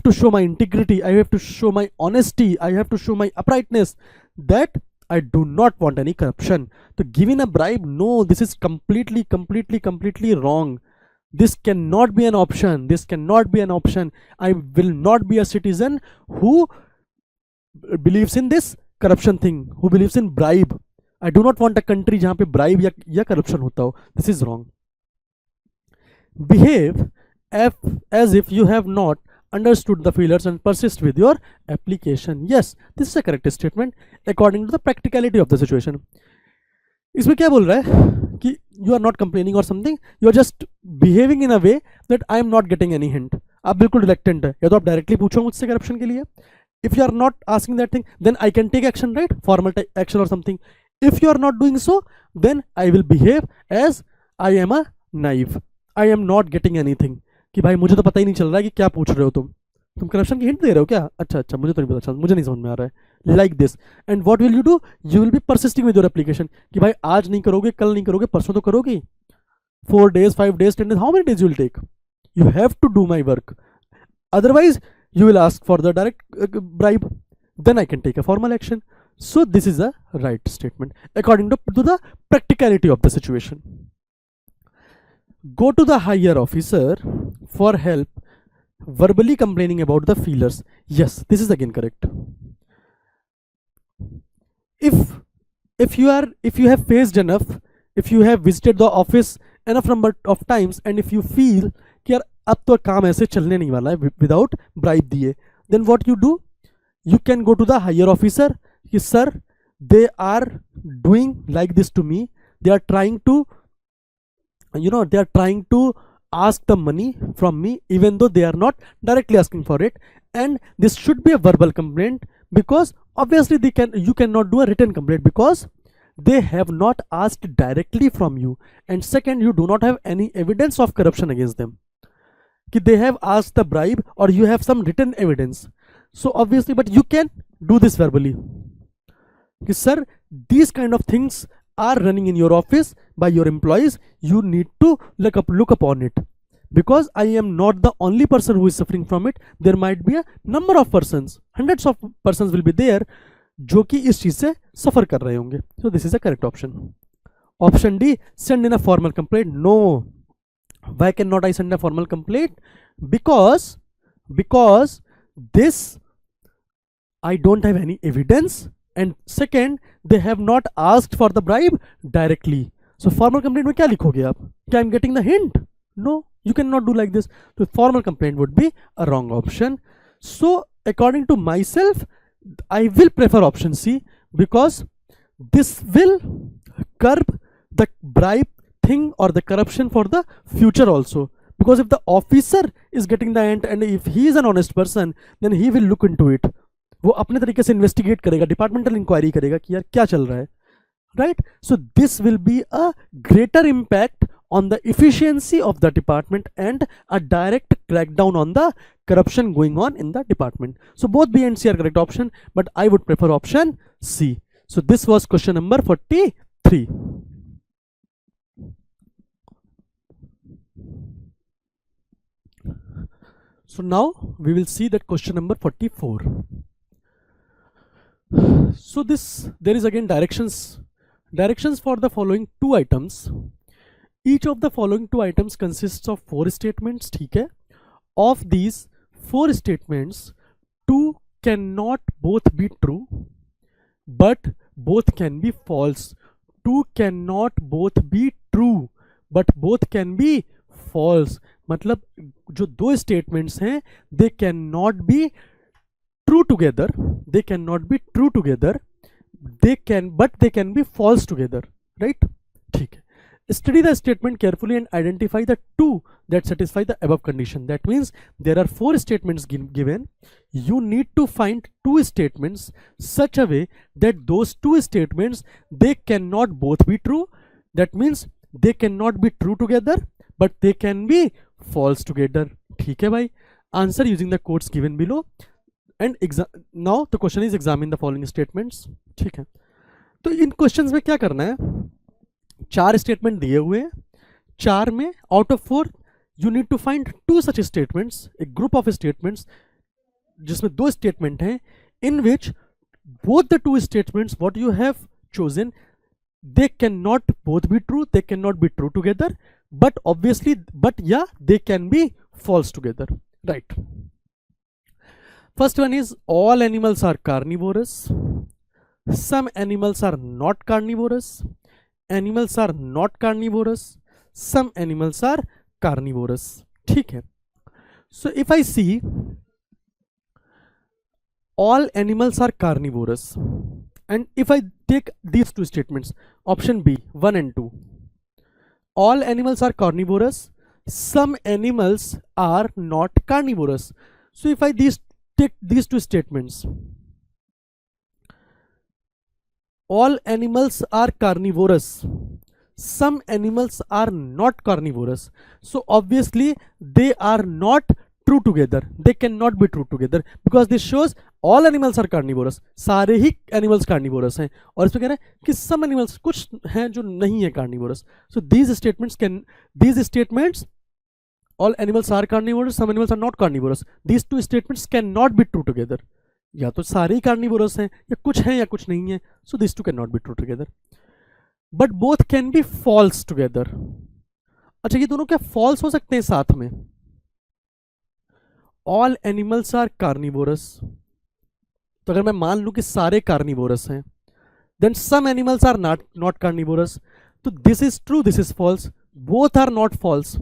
to show my integrity, I have to show my honesty, I have to show my uprightness, that I do not want any corruption. So giving a bribe, no, this is completely wrong. This cannot be an option. This cannot be an option. I will not be a citizen who believes in this corruption thing, who believes in bribe. I do not want a country जहाँ पे bribe या corruption होता हो. This is wrong. Behave as if you have not understood the feelers and persist with your application. Yes, this is a correct statement according to the practicality of the situation. इसमें क्या बोल रहा है कि you are not complaining or something, you are just behaving in a way that I am not getting any hint. आप बिल्कुल reluctant है, या तो आप directly पूछो मुझसे corruption के लिए. If you are not asking that thing, then I can take action, right? Formal action or something. If you are not doing so, then I will behave as I am a naive. I am not getting anything. कि भाई मुझे तो पता ही नहीं चल रहा है कि क्या पूछ रहे हो तुम करप्शन की हिंट दे रहे हो क्या? अच्छा मुझे तो नहीं पता, मुझे नहीं समझ में आ रहा है. Like this. And what will you do? You will B persisting with your application कि भाई आज नहीं करोगे, कल नहीं करोगे, परसों तो करोगे. 4 days, 5 days, 10 days, how many days you will take? You have to do my work. Otherwise you will ask for the direct bribe. Then I can take a formal action. So this is a right statement according to the practicality of the situation. Go to the higher officer for help verbally complaining about the feelers. Yes, this is again correct. If you have faced enough, if you have visited the office enough number of times, and if you feel कि यार अब तो काम ऐसे चलने नहीं वाला है without bribe दिए, then what you do? You can go to the higher officer कि sir, they are doing like this to me. They are trying to ask the money from me, even though they are not directly asking for it. And this should be a verbal complaint, because obviously you cannot do a written complaint because they have not asked directly from you. And second, you do not have any evidence of corruption against them. They have asked the bribe, or you have some written evidence. So obviously, but you can do this verbally. Sir, these kind of things are running in your office by your employees. You need to look upon it. because I am not the only person who is suffering from it. There might be a number of persons, hundreds of persons will be there जो कि इस चीज से सफर कर रहे होंगे. So this is a correct option. Option D, send in a formal complaint. No. Why cannot I send a formal complaint? Because this I don't have any evidence, and second they have not asked for the bribe directly. So formal complaint में क्या लिखोगे आप? क्या I'm getting the hint? No, you cannot do like this. So formal complaint would be a wrong option. So according to myself, I will prefer option C, because this will curb the bribe thing or the corruption for the future also. Because if the officer is getting the hint and if he is an honest person, then he will look into it. वो अपने तरीके से investigate करेगा, departmental inquiry करेगा कि यार क्या चल रहा है, right. So this will be a greater impact on the efficiency of the department and a direct crackdown on the corruption going on in the department. So both B and C are correct option, but I would prefer option C. So this was question number 43. So now we will see that question number 44. So there is again directions for the following two items. Each of the following two items consists of 4 statements. ठीक है. Of these 4 statements, 2 cannot both be true, but both can be false. 2 cannot both be true, but both can be false. मतलब जो दो statements हैं, they cannot be true together. They cannot be true together. But they can be false together. Right? ठीक है. Study the statement carefully and identify the 2 that satisfy the above condition. That means there are 4 statements given. You need to find 2 statements such a way that those 2 statements, they cannot both be true. That means they cannot be true together, but they can be false together. ठीक है भाई. Answer using the quotes given below. And now the question is examine the following statements. ठीक है. तो इन questions में क्या करना है? 4 स्टेटमेंट दिए हुए हैं. 4 में out of 4 you need to find 2 such statements, एक ग्रुप ऑफ स्टेटमेंट्स जिसमें 2 स्टेटमेंट हैं, in which both the 2 statements what you have chosen, they can not both be true, they can not be true together, but obviously they can be false together. Right. First one is all animals are carnivorous, some animals are not carnivorous, animals are not carnivorous, some animals are carnivorous. ठीक है. So if I see all animals are carnivorous, and if I take these 2 statements, option B 1 and 2, all animals are carnivorous, some animals are not carnivorous. So if I take these 2 statements, all animals are carnivorous, some animals are not carnivorous. So obviously they are not true together. They cannot be true together because this shows all animals are carnivorous. सारे ही animals carnivorous हैं. और इसमें कह रहे हैं कि some animals, कुछ हैं जो नहीं है carnivorous. So these statements, all animals are carnivorous, some animals are not carnivorous. These 2 statements cannot be true together. या तो सारे ही कार्निवोरस हैं, या कुछ हैं या कुछ नहीं है. So this two can not be true together, but both can be false together. अच्छा, ये दोनों क्या फॉल्स हो सकते हैं साथ में? ऑल एनिमल्स आर कार्निवोरस, तो अगर मैं मान लूं कि सारे कार्निवोरस हैं, then some animals are not carnivorous, तो this is true, this is false, both are not false.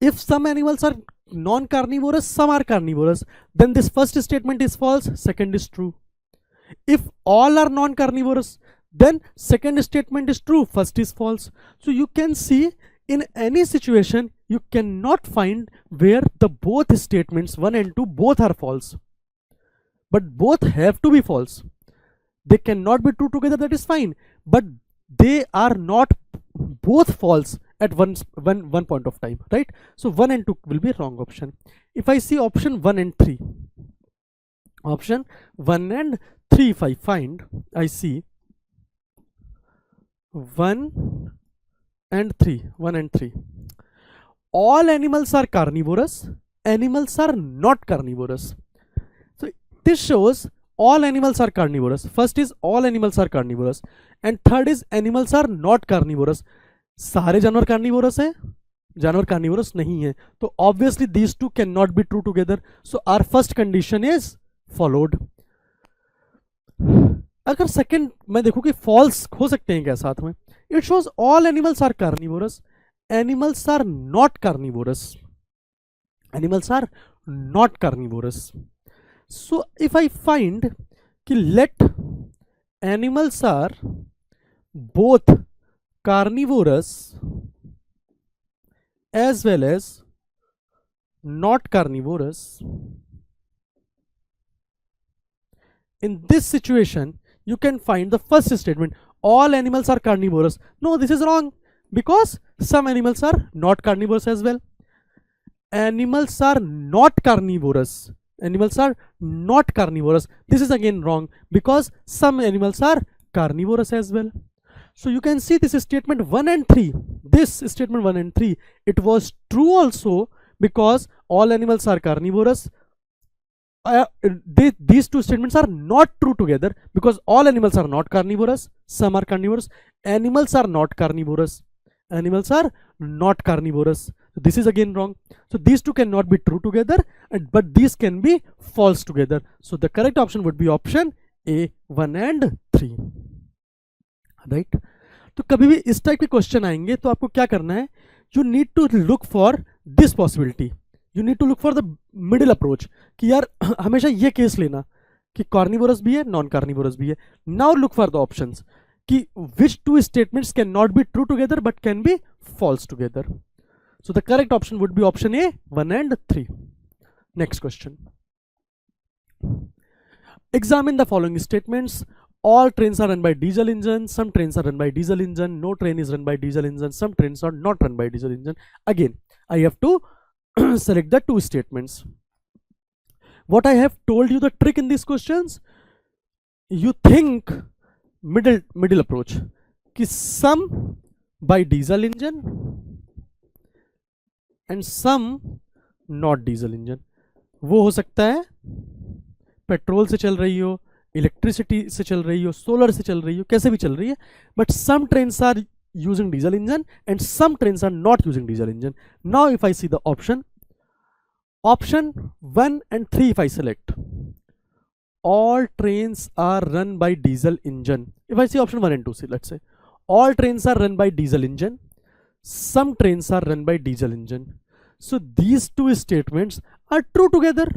If some animals are non-carnivorous, some are carnivorous, then this first statement is false, second is true. If all are non-carnivorous, then second statement is true, first is false. So you can see in any situation you cannot find where the both statements 1 and 2 both are false, but both have to be false. They cannot be true together, that is fine, but they are not both false at one point of time, right? So 1 and 2 will be wrong option. If I see option 1 and 3, option 1 and 3, if I find, I see 1 and 3, all animals are carnivorous, animals are not carnivorous. So this shows all animals are carnivorous. First is all animals are carnivorous and third is animals are not carnivorous. सारे जानवर carnivorous है, जानवर carnivorous नहीं है, तो obviously these two cannot be true together. So our first condition is followed. अगर second मैं देखूं कि फॉल्स हो सकते हैं क्या साथ में, it shows all animals are carnivorous, animals are not carnivorous, animals are not carnivorous. So if I find कि let animals are both carnivorous as well as not carnivorous, in this situation you can find the first statement, all animals are carnivorous. No, this is wrong because some animals are not carnivorous as well. Animals are not carnivorous, animals are not carnivorous, this is again wrong because some animals are carnivorous as well. So you can see this statement 1 and 3, this statement 1 and 3, it was true also because all animals are carnivorous. These two statements are not true together because all animals are not carnivorous, some are carnivorous, animals are not carnivorous, animals are not carnivorous. So this is again wrong. So these two cannot be true together, but these can be false together. So the correct option would be option A, 1 and 3. Right? तो कभी भी इस type के question आएंगे तो आपको क्या करना है, you need to look for this possibility, you need to look for the middle approach कि यार हमेशा ये केस लेना कि कार्निवोरस भी है नॉन कार्निवोरस भी है. Now look for the options कि which two statements can not be true together but can be false together. So the correct option would be option A, 1 and 3. Next question, examine the following statements. All trains are run by diesel engine, some trains are run by diesel engine, no train is run by diesel engine, some trains are not run by diesel engine. Again I have to select the two statements. What I have told you the trick in these questions, you think middle approach कि some by diesel engine and some not diesel engine. वो हो सकता है petrol से चल रही हो, electricity से चल रही हो, सोलर से चल रही हो, कैसे भी चल रही है, but some trains are using diesel engine and some trains are not using diesel engine. Now if I see the option 1 and 3, if I select, all trains are run by diesel engine. If I see option 1 and 2, see, let's say all trains are run by diesel engine, some trains are run by diesel engine. So these two statements are true together.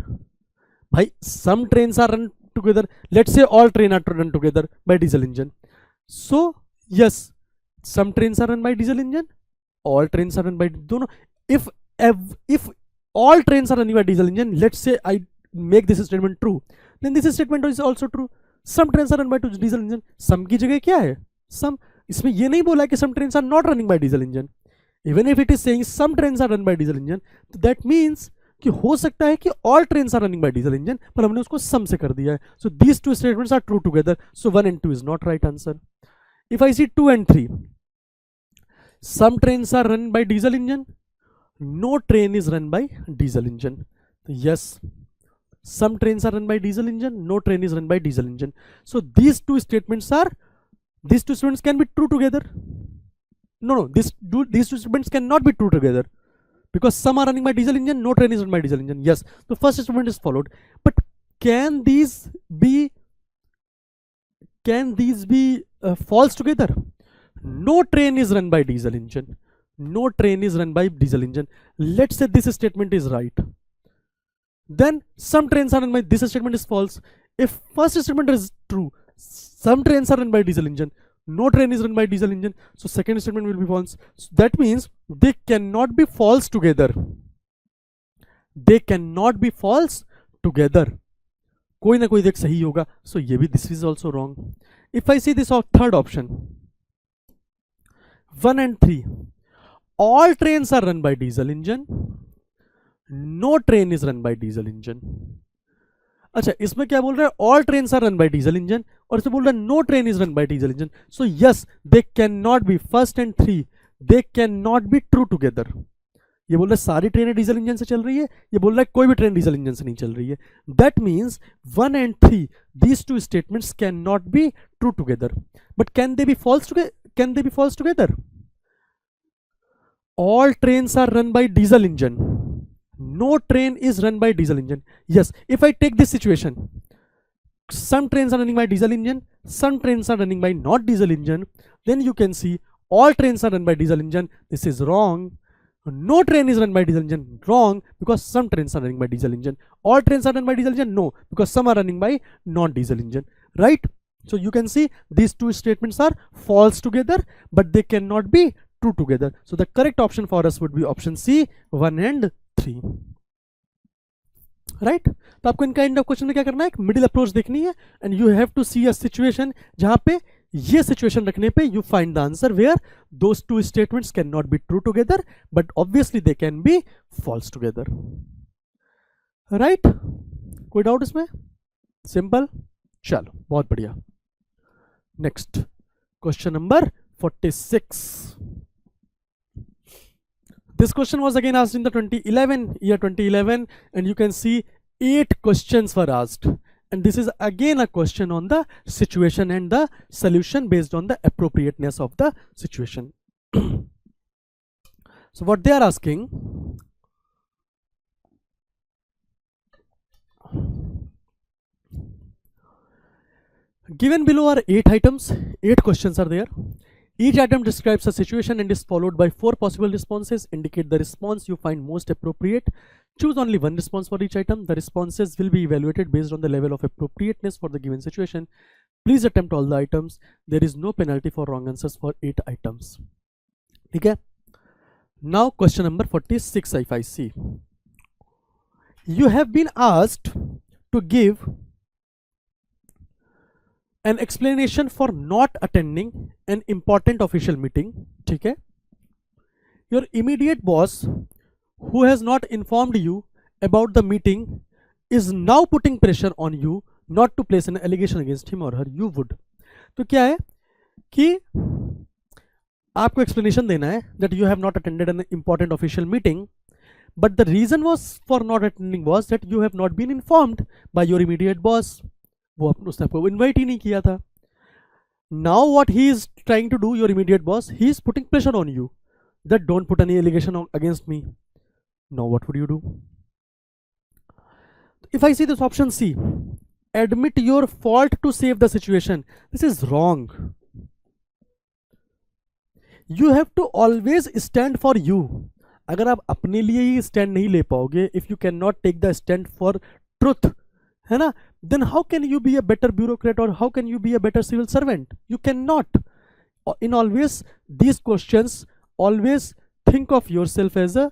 Bhai, some trains are run together, let's say all trains are run together by diesel engine. So yes, some trains are run by diesel engine, all trains are run by dono. If all trains are running by diesel engine, let's say I make this statement true, then this statement is also true. Some trains are run by diesel engine, some की जगह क्या है some, इसमें ये नहीं बोला कि some trains are not running by diesel engine. Even if it is saying some trains are run by diesel engine, that means कि हो सकता है कि all trains are running by diesel engine, पर हमने उसको some से कर दिया है. So these two statements are true together. So 1 and 2 is not right answer. If I see 2 and 3, some trains are run by diesel engine, no train is run by diesel engine. Yes, some trains are run by diesel engine, no train is run by diesel engine. So these two statements can be true together. No, these two statements cannot be true together because some are running by diesel engine, no train is run by diesel engine. Yes, the first statement is followed, but can these be false together? No train is run by diesel engine, no train is run by diesel engine. Let's say this statement is right, then some trains are run by, this statement is false. If first statement is true, some trains are run by diesel engine, no train is run by diesel engine, so second statement will be false. So that means they cannot be false together. They cannot be false together. कोई ना कोई देख सही होगा. So ये भी, this is also wrong. If I see this third option, 1 and 3, all trains are run by diesel engine, no train is run by diesel engine. अच्छा, इसमें क्या बोल रहा है, all trains are run by diesel engine, और इसमें बोल रहा है no train is run by diesel engine. So yes, they cannot be, first and 3, they cannot be true together. ये बोल रहा है सारी ट्रेनें डीजल इंजन से चल रही है, ये बोल रहा है कोई भी ट्रेन डीजल इंजन से नहीं चल रही है. That means 1 and 3, these two statements cannot be true together. But can they be false together? Can they be false together? All trains are run by diesel engine. No train is run by diesel engine. Yes, if I take this situation, some trains are running by diesel engine, some trains are running by not diesel engine, then you can see all trains are run by diesel engine. This is wrong. No train is run by diesel engine. Wrong, because some trains are running by diesel engine. All trains are run by diesel engine. No, because some are running by non-diesel engine. Right? So you can see these two statements are false together, but they cannot be true together. So the correct option for us would be option C, 1 and 3. Right right? तो आपको in kind of question में क्या करना है, एक middle approach देखनी है, and you have to see a situation जहां पे ये सिचुएशन रखने पे you find the answer where those two statements can not be true together but obviously they can be false together. Right, कोई doubt इसमें? Simple. चलो बहुत बढ़िया. Next question number 46. This question was again asked in the year 2011, and you can see 8 questions were asked, and this is again a question on the situation and the solution based on the appropriateness of the situation. So what they are asking, given below are 8 items, 8 questions are there. Each item describes a situation and is followed by 4 possible responses. Indicate the response you find most appropriate. Choose only one response for each item. The responses will be evaluated based on the level of appropriateness for the given situation. Please attempt all the items. There is no penalty for wrong answers for 8 items. Okay? Now question number 46 if I see. You have been asked to give an explanation for not attending an important official meeting. ठीक है? Your immediate boss who has not informed you about the meeting is now putting pressure on you not to place an allegation against him or her. You would. तो क्या है कि आपको explanation देना है that you have not attended an important official meeting, but the reason was for not attending was that you have not been informed by your immediate boss. वो उसने आपको इन्वाइट ही नहीं किया था. Now what he is trying to do, your immediate boss, he is putting pressure on you that don't put any allegation against me. Now what would you do? If I see this option C, admit your fault to save the situation, this is wrong. You have to always stand for you. अगर आप अपने लिए ही stand नहीं ले पाओगे, if you can not take the stand for truth, है ना, then how can you be a better bureaucrat or how can you be a better civil servant? You cannot. In always these questions, always think of yourself as a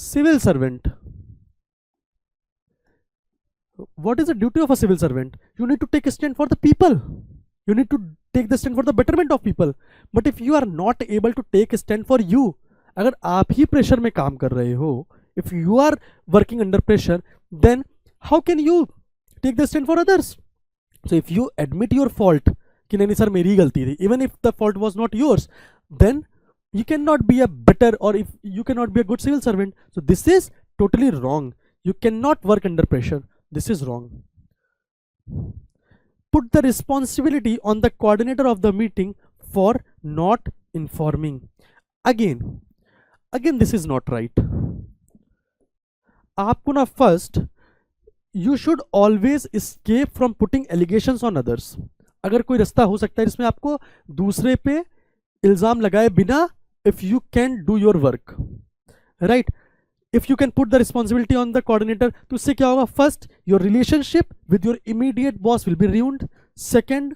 civil servant. What is the duty of a civil servant? You need to take a stand for the people. You need to take the stand for the betterment of people. But if you are not able to take a stand for you, अगर आप ही pressure में काम कर रहे हो, if you are working under pressure, then how can you take the stand for others? So if you admit your fault कि नहीं sir मेरी गलती थी, even if the fault was not yours, then you cannot be a better or if you cannot be a good civil servant. So this is totally wrong. You cannot work under pressure. This is wrong. Put the responsibility on the coordinator of the meeting for not informing. Again this is not right. आपको ना first you should always escape from putting allegations on others. अगर कोई रास्ता हो सकता है जिसमें आपको दूसरे पे इल्जाम लगाए बिना, if you can do your work, right? If you can put the responsibility on the coordinator, तो उससे क्या होगा? First, your relationship with your immediate boss will be ruined. Second,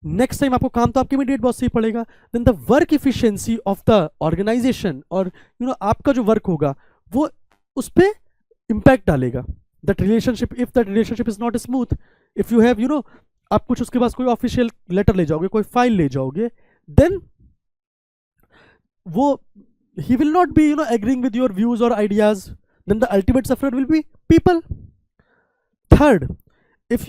next time आपको काम तो आपके immediate boss से ही पड़ेगा. Then the work efficiency of the organization और आपका जो work होगा वो उस पे impact डालेगा. That relationship, if that relationship is not smooth, if you have आप कुछ उसके पास कोई ऑफिशियल लेटर ले जाओगे, कोई फाइल ले जाओगे, then वो he will not be agreeing with your views or ideas. Then the ultimate sufferer will be people. Third, if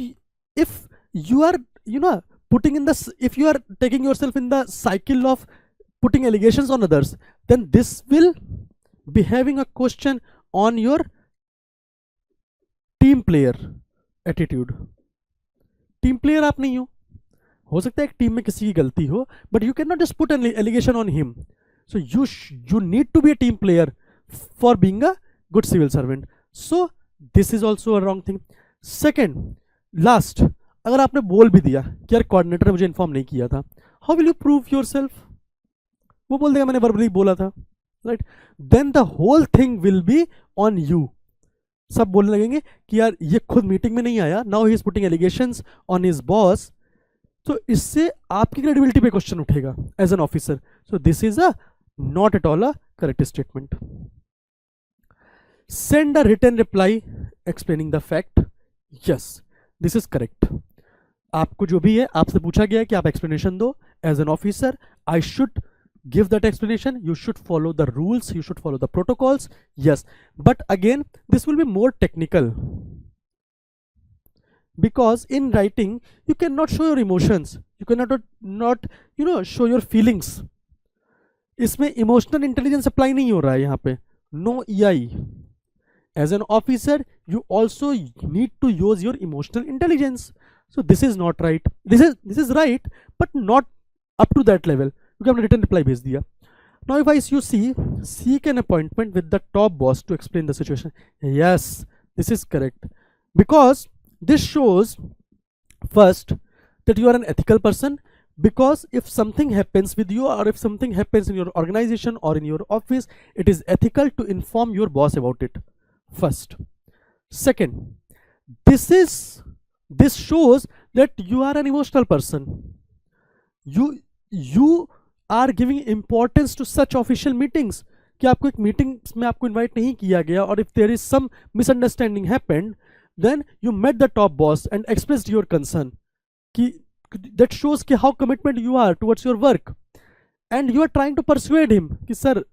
you are putting in the, if you are taking yourself in the cycle of putting allegations on others, then this will be having a question on your team player attitude. Team player आप नहीं हो सकता है एक team में किसी की गलती हो, but you can not just put an allegation on him. So you need to be a team player for being a good civil servant. So this is also a wrong thing. Second last, अगर आपने बोल भी दिया कि यार coordinator ने मुझे inform नहीं किया था, how will you prove yourself? वो बोल देगा मैंने वर्बली बोला था, right? Then the whole thing will be on you. सब बोलने लगेंगे कि यार ये खुद मीटिंग में नहीं आया, now he is putting allegations on his boss. तो इससे आपकी क्रेडिबिलिटी पे क्वेश्चन उठेगा as an officer. So this is a not at all a correct statement. Send a written reply explaining the fact. Yes, this is correct. आपको जो भी है आपसे पूछा गया है कि आप एक्सप्लेनेशन दो. As an officer I should give that explanation. You should follow the rules, you should follow the protocols. Yes, but again this will be more technical, because in writing you cannot show your emotions, you cannot not show your feelings. इसमें emotional intelligence apply नहीं हो रहा है यहाँ पे. No EI. As an officer you also need to use your emotional intelligence. So this is not right. This is right but not up to that level, क्योंकि हमने return reply भेज दिया. Now if I you seek an appointment with the top boss to explain the situation. Yes, this is correct, because this shows first that you are an ethical person, because if something happens with you or if something happens in your organization or in your office, it is ethical to inform your boss about it first. Second, this shows that you are an emotional person. You are giving importance to such official meetings, कि आपको एक meeting में आपको invite नहीं किया गया, और if there is some misunderstanding happened, then you met the top boss and expressed your concern. कि दैट शोज कि how commitment you are towards your work, and you are trying to persuade him कि sir,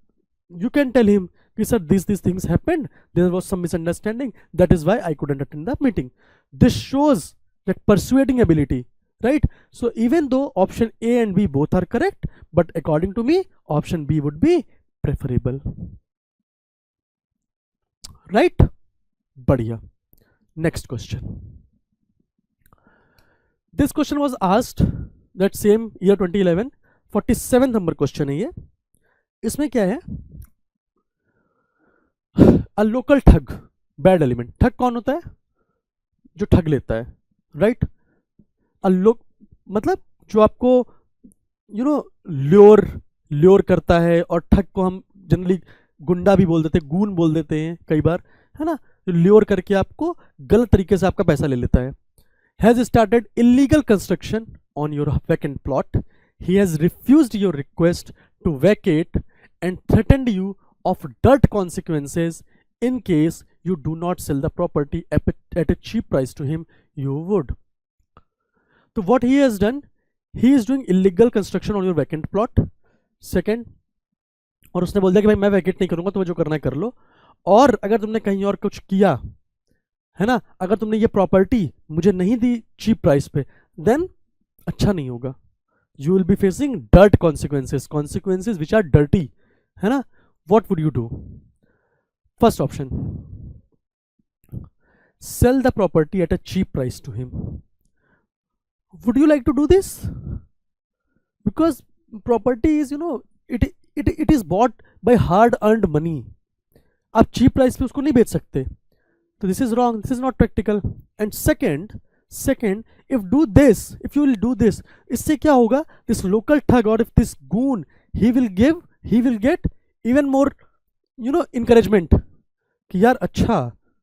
you can tell him कि sir this things happened, there was some misunderstanding, that is why I couldn't attend the meeting. This shows that persuading ability. Right? So even though option A and B both are correct, but according to me option B would be preferable. Right? Badhiya. Next question. This question was asked that same year 2011. 47th number question है ये. इसमें क्या है? A local ठग, bad element. ठग कौन होता है? जो ठग लेता है, right? लोग मतलब जो आपको ल्योर करता है, और ठग को हम जनरली गुंडा भी बोल देते हैं, गून बोल देते हैं कई बार, है ना? ल्योर करके आपको गलत तरीके से आपका पैसा ले लेता है. Has started illegal construction on your vacant plot. He has refused your request to vacate and threatened you of dirt consequences in case you do not sell the property at a cheap price to him. You would. तो what he has done, he is doing illegal construction on your vacant plot. Second, और उसने बोल दिया कि भाई मैं वैकेट नहीं करूंगा, तुम्हें जो करना है कर लो, और अगर तुमने कहीं और कुछ किया है ना, अगर तुमने ये प्रॉपर्टी मुझे नहीं दी चीप प्राइस पे, देन अच्छा नहीं होगा. You will be facing dirt consequences which are dirty, है ना? What would you do? First option, sell the property at a cheap price to him. Would you like to do this? Because property is, it is bought by hard earned money. आप cheap price पे उसको नहीं बेच सकते. तो this is wrong. This is not practical. And second, if you will do this, इससे क्या होगा? This local thug, or if this goon, he will get even more, encouragement. कि यार अच्छा,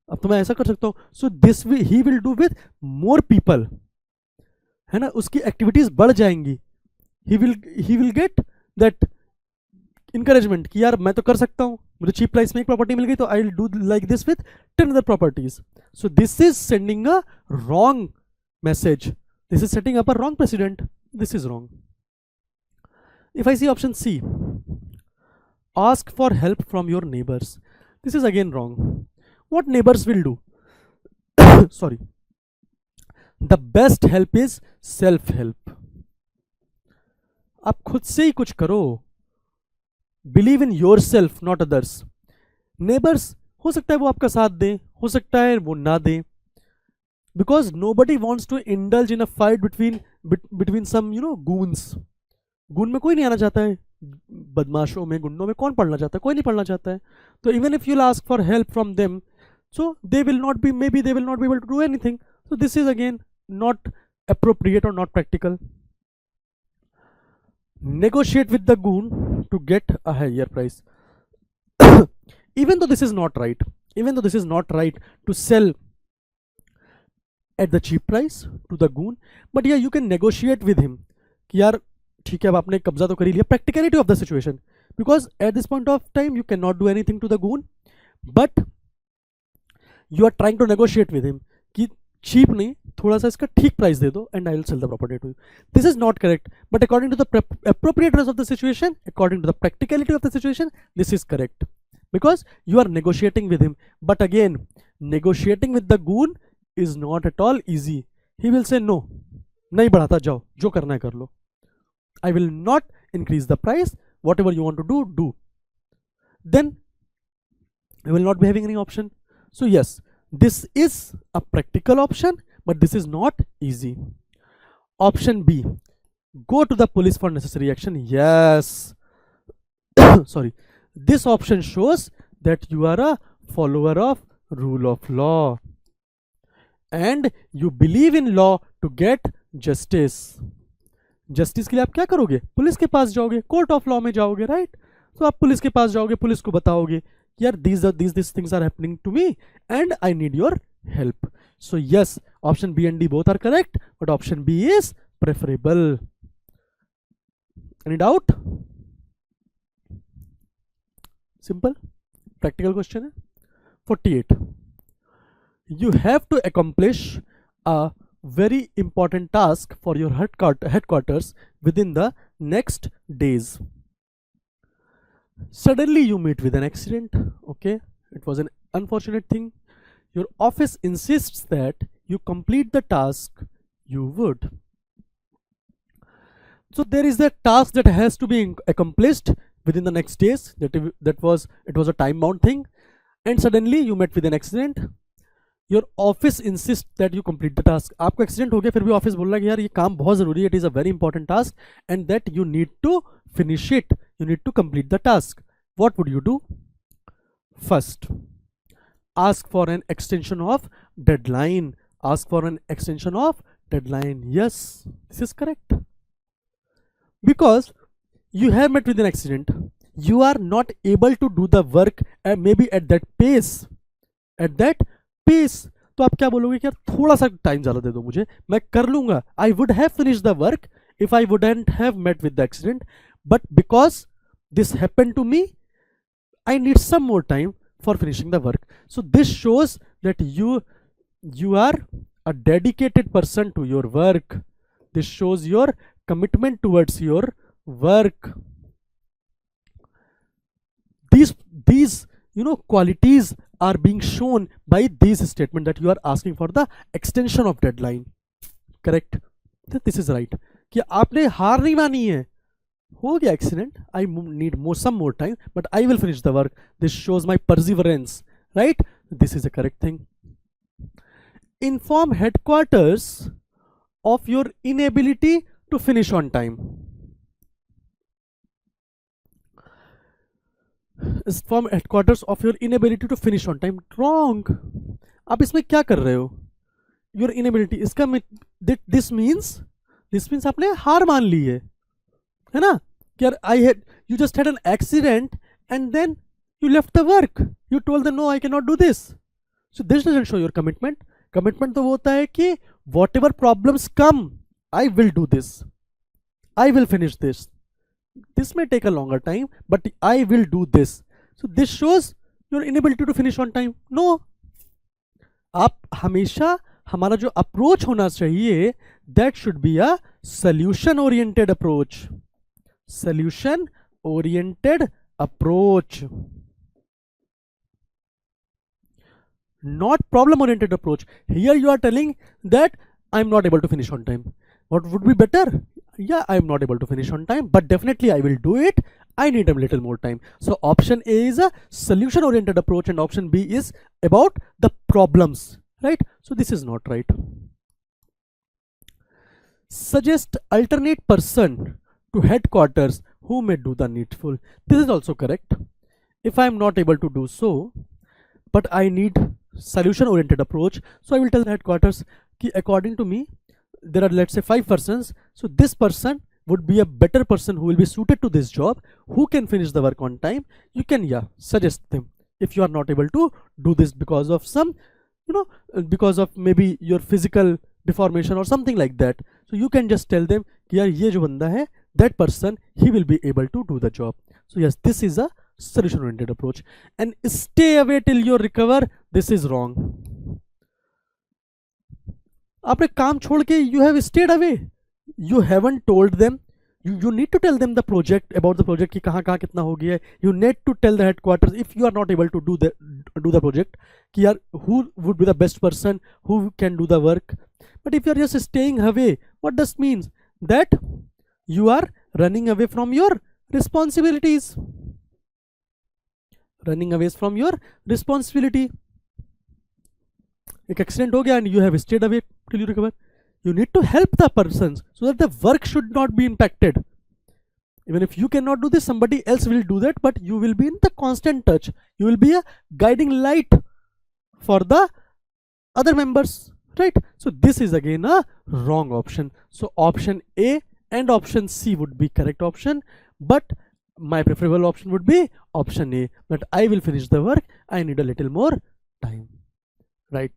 अब तो मैं ऐसा कर सकता हूँ. So this he will do with more people. है ना? उसकी एक्टिविटीज बढ़ जाएंगी. He will get that encouragement कि यार मैं तो कर सकता हूँ, मुझे चीप प्राइस में एक प्रॉपर्टी मिल गई, तो I will do like this with 10 other properties. So this is sending a wrong message. This is setting up a wrong precedent. This is wrong. If I see option C, ask for help from your neighbours, this is again wrong. What neighbours will do? Sorry, the best help is self help. आप खुद से ही कुछ करो. Believe in yourself, not others. Neighbours हो सकता है वो आपका साथ दें, हो सकता है वो ना दें, because nobody wants to indulge in a fight between some goons. Goon में कोई नहीं आना चाहता है, बदमाशों में, गुंडों में कौन पढ़ना चाहता है? कोई नहीं पढ़ना चाहता है. तो even if you ask for help from them, so they will not be able to do anything. So this is again not appropriate or not practical. Negotiate with the goon to get a higher price. Even though this is not right to sell at the cheap price to the goon, but yeah, you can negotiate with him कि यार ठीक है, अब आपने कब्जा तो कर ही लिया. Practicality of the situation, because at this point of time you cannot do anything to the goon, but you are trying to negotiate with him कि cheap नहीं, थोड़ा सा इसका ठीक प्राइस दे दो and I will sell the property to you. This is not correct, but according to the appropriateness of the situation, according to the practicality of the situation, this is correct, because you are negotiating with him. But again, negotiating with the goon is not at all easy. He will say no, नहीं बढ़ाता, जाओ जो करना है कर लो, I will not increase the price, whatever you want to do. Then you will not be having any option. So yes, this is a practical option, but this is not easy. Option B, go to the police for necessary action. Yes. Sorry, this option shows that you are a follower of rule of law and you believe in law to get justice. Justice के लिए आप क्या करोगे? Police के पास जाओगे, court of law में जाओगे, right? तो आप पुलिस के पास जाओगे, पुलिस को बताओगे यार these things are happening to me and I need your help. So yes, option B and D both are correct, but option B is preferable. Any doubt? Simple practical question है. 48, you have to accomplish a very important task for your headquarters within the next days. Suddenly you meet with an accident. Okay, it was an unfortunate thing. Your office insists that you complete the task you would. So there is a task that has to be accomplished within the next days. It was a time bound thing, and suddenly you met with an accident. Your office insists that you complete the task. आपको accident हो गया, फिर भी office बोल रहा है कि यार ये काम बहुत जरूरी है, it is a very important task and that you need to finish it, you need to complete the task. What would you do? First, ask for an extension of deadline. Ask for an extension of deadline. Yes, this is correct. Because you have met with an accident, you are not able to do the work maybe at that pace. तो आप क्या बोलोगे कि यार थोड़ा सा time ज़्यादा दे दो मुझे, मैं कर लूंगा. I would have finish the work if I wouldn't have met with the accident, but because this happened to me, I need some more time for finishing the work. So this shows that you are a dedicated person to your work. This shows your commitment towards your work. These qualities are being shown by these statements that you are asking for the extension of deadline. Correct? This is right. कि आपने हार नहीं मानी है, हो गया accident, I need some more time, but I will finish the work. This shows my perseverance, right? This is a correct thing. Inform headquarters of your inability to finish on time. Inform headquarters of your inability to finish on time. Wrong. आप इसमें क्या कर रहे हो? Your inability, इसका this means आपने हार मान ली है ना? कि you just had an accident and then you left the work. You told them no, I cannot do this. So this doesn't show your commitment. Commitment तो वो होता है कि whatever problems come, I will do this. I will finish this. This may take a longer time, but I will do this. So this shows your inability to finish on time. No. आप हमेशा हमारा जो approach होना चाहिए, that should be a solution oriented approach. Solution oriented approach, not problem oriented approach. Here you are telling that I'm not able to finish on time. What would be better? Yeah, I'm not able to finish on time, but definitely I will do it. I need a little more time. So option A is a solution oriented approach and option B is about the problems, right? So this is not right. Suggest alternate person to headquarters who may do the needful. This is also correct. If I am not able to do so, but I need solution oriented approach, so I will tell the headquarters ki according to me there are, let's say, 5 persons, so this person would be a better person who will be suited to this job, who can finish the work on time. You can suggest them if you are not able to do this because of some, because of maybe your physical deformation or something like that. So you can just tell them yaar ye jo banda hai, that person, he will be able to do the job. So yes, this is a solution oriented approach. And stay away till you recover, this is wrong. आपने काम छोड़ के you have stayed away. You haven't told them. You need to tell them the project, about the project कि कहाँ कितना हो गया है. You need to tell the headquarters if you are not able to do the project कि यार who would be the best person who can do the work. But if you are just staying away, what does means? That you are running away from your responsibilities. Running away from your responsibility. एक accident हो गया and you have stayed away till you recover. You need to help the persons so that the work should not be impacted. Even if you cannot do this, somebody else will do that, but you will be in the constant touch. You will be a guiding light for the other members, right? So this is again a wrong option. So option A and option C would be correct option, but my preferable option would be option A, that I will finish the work, I need a little more time, right?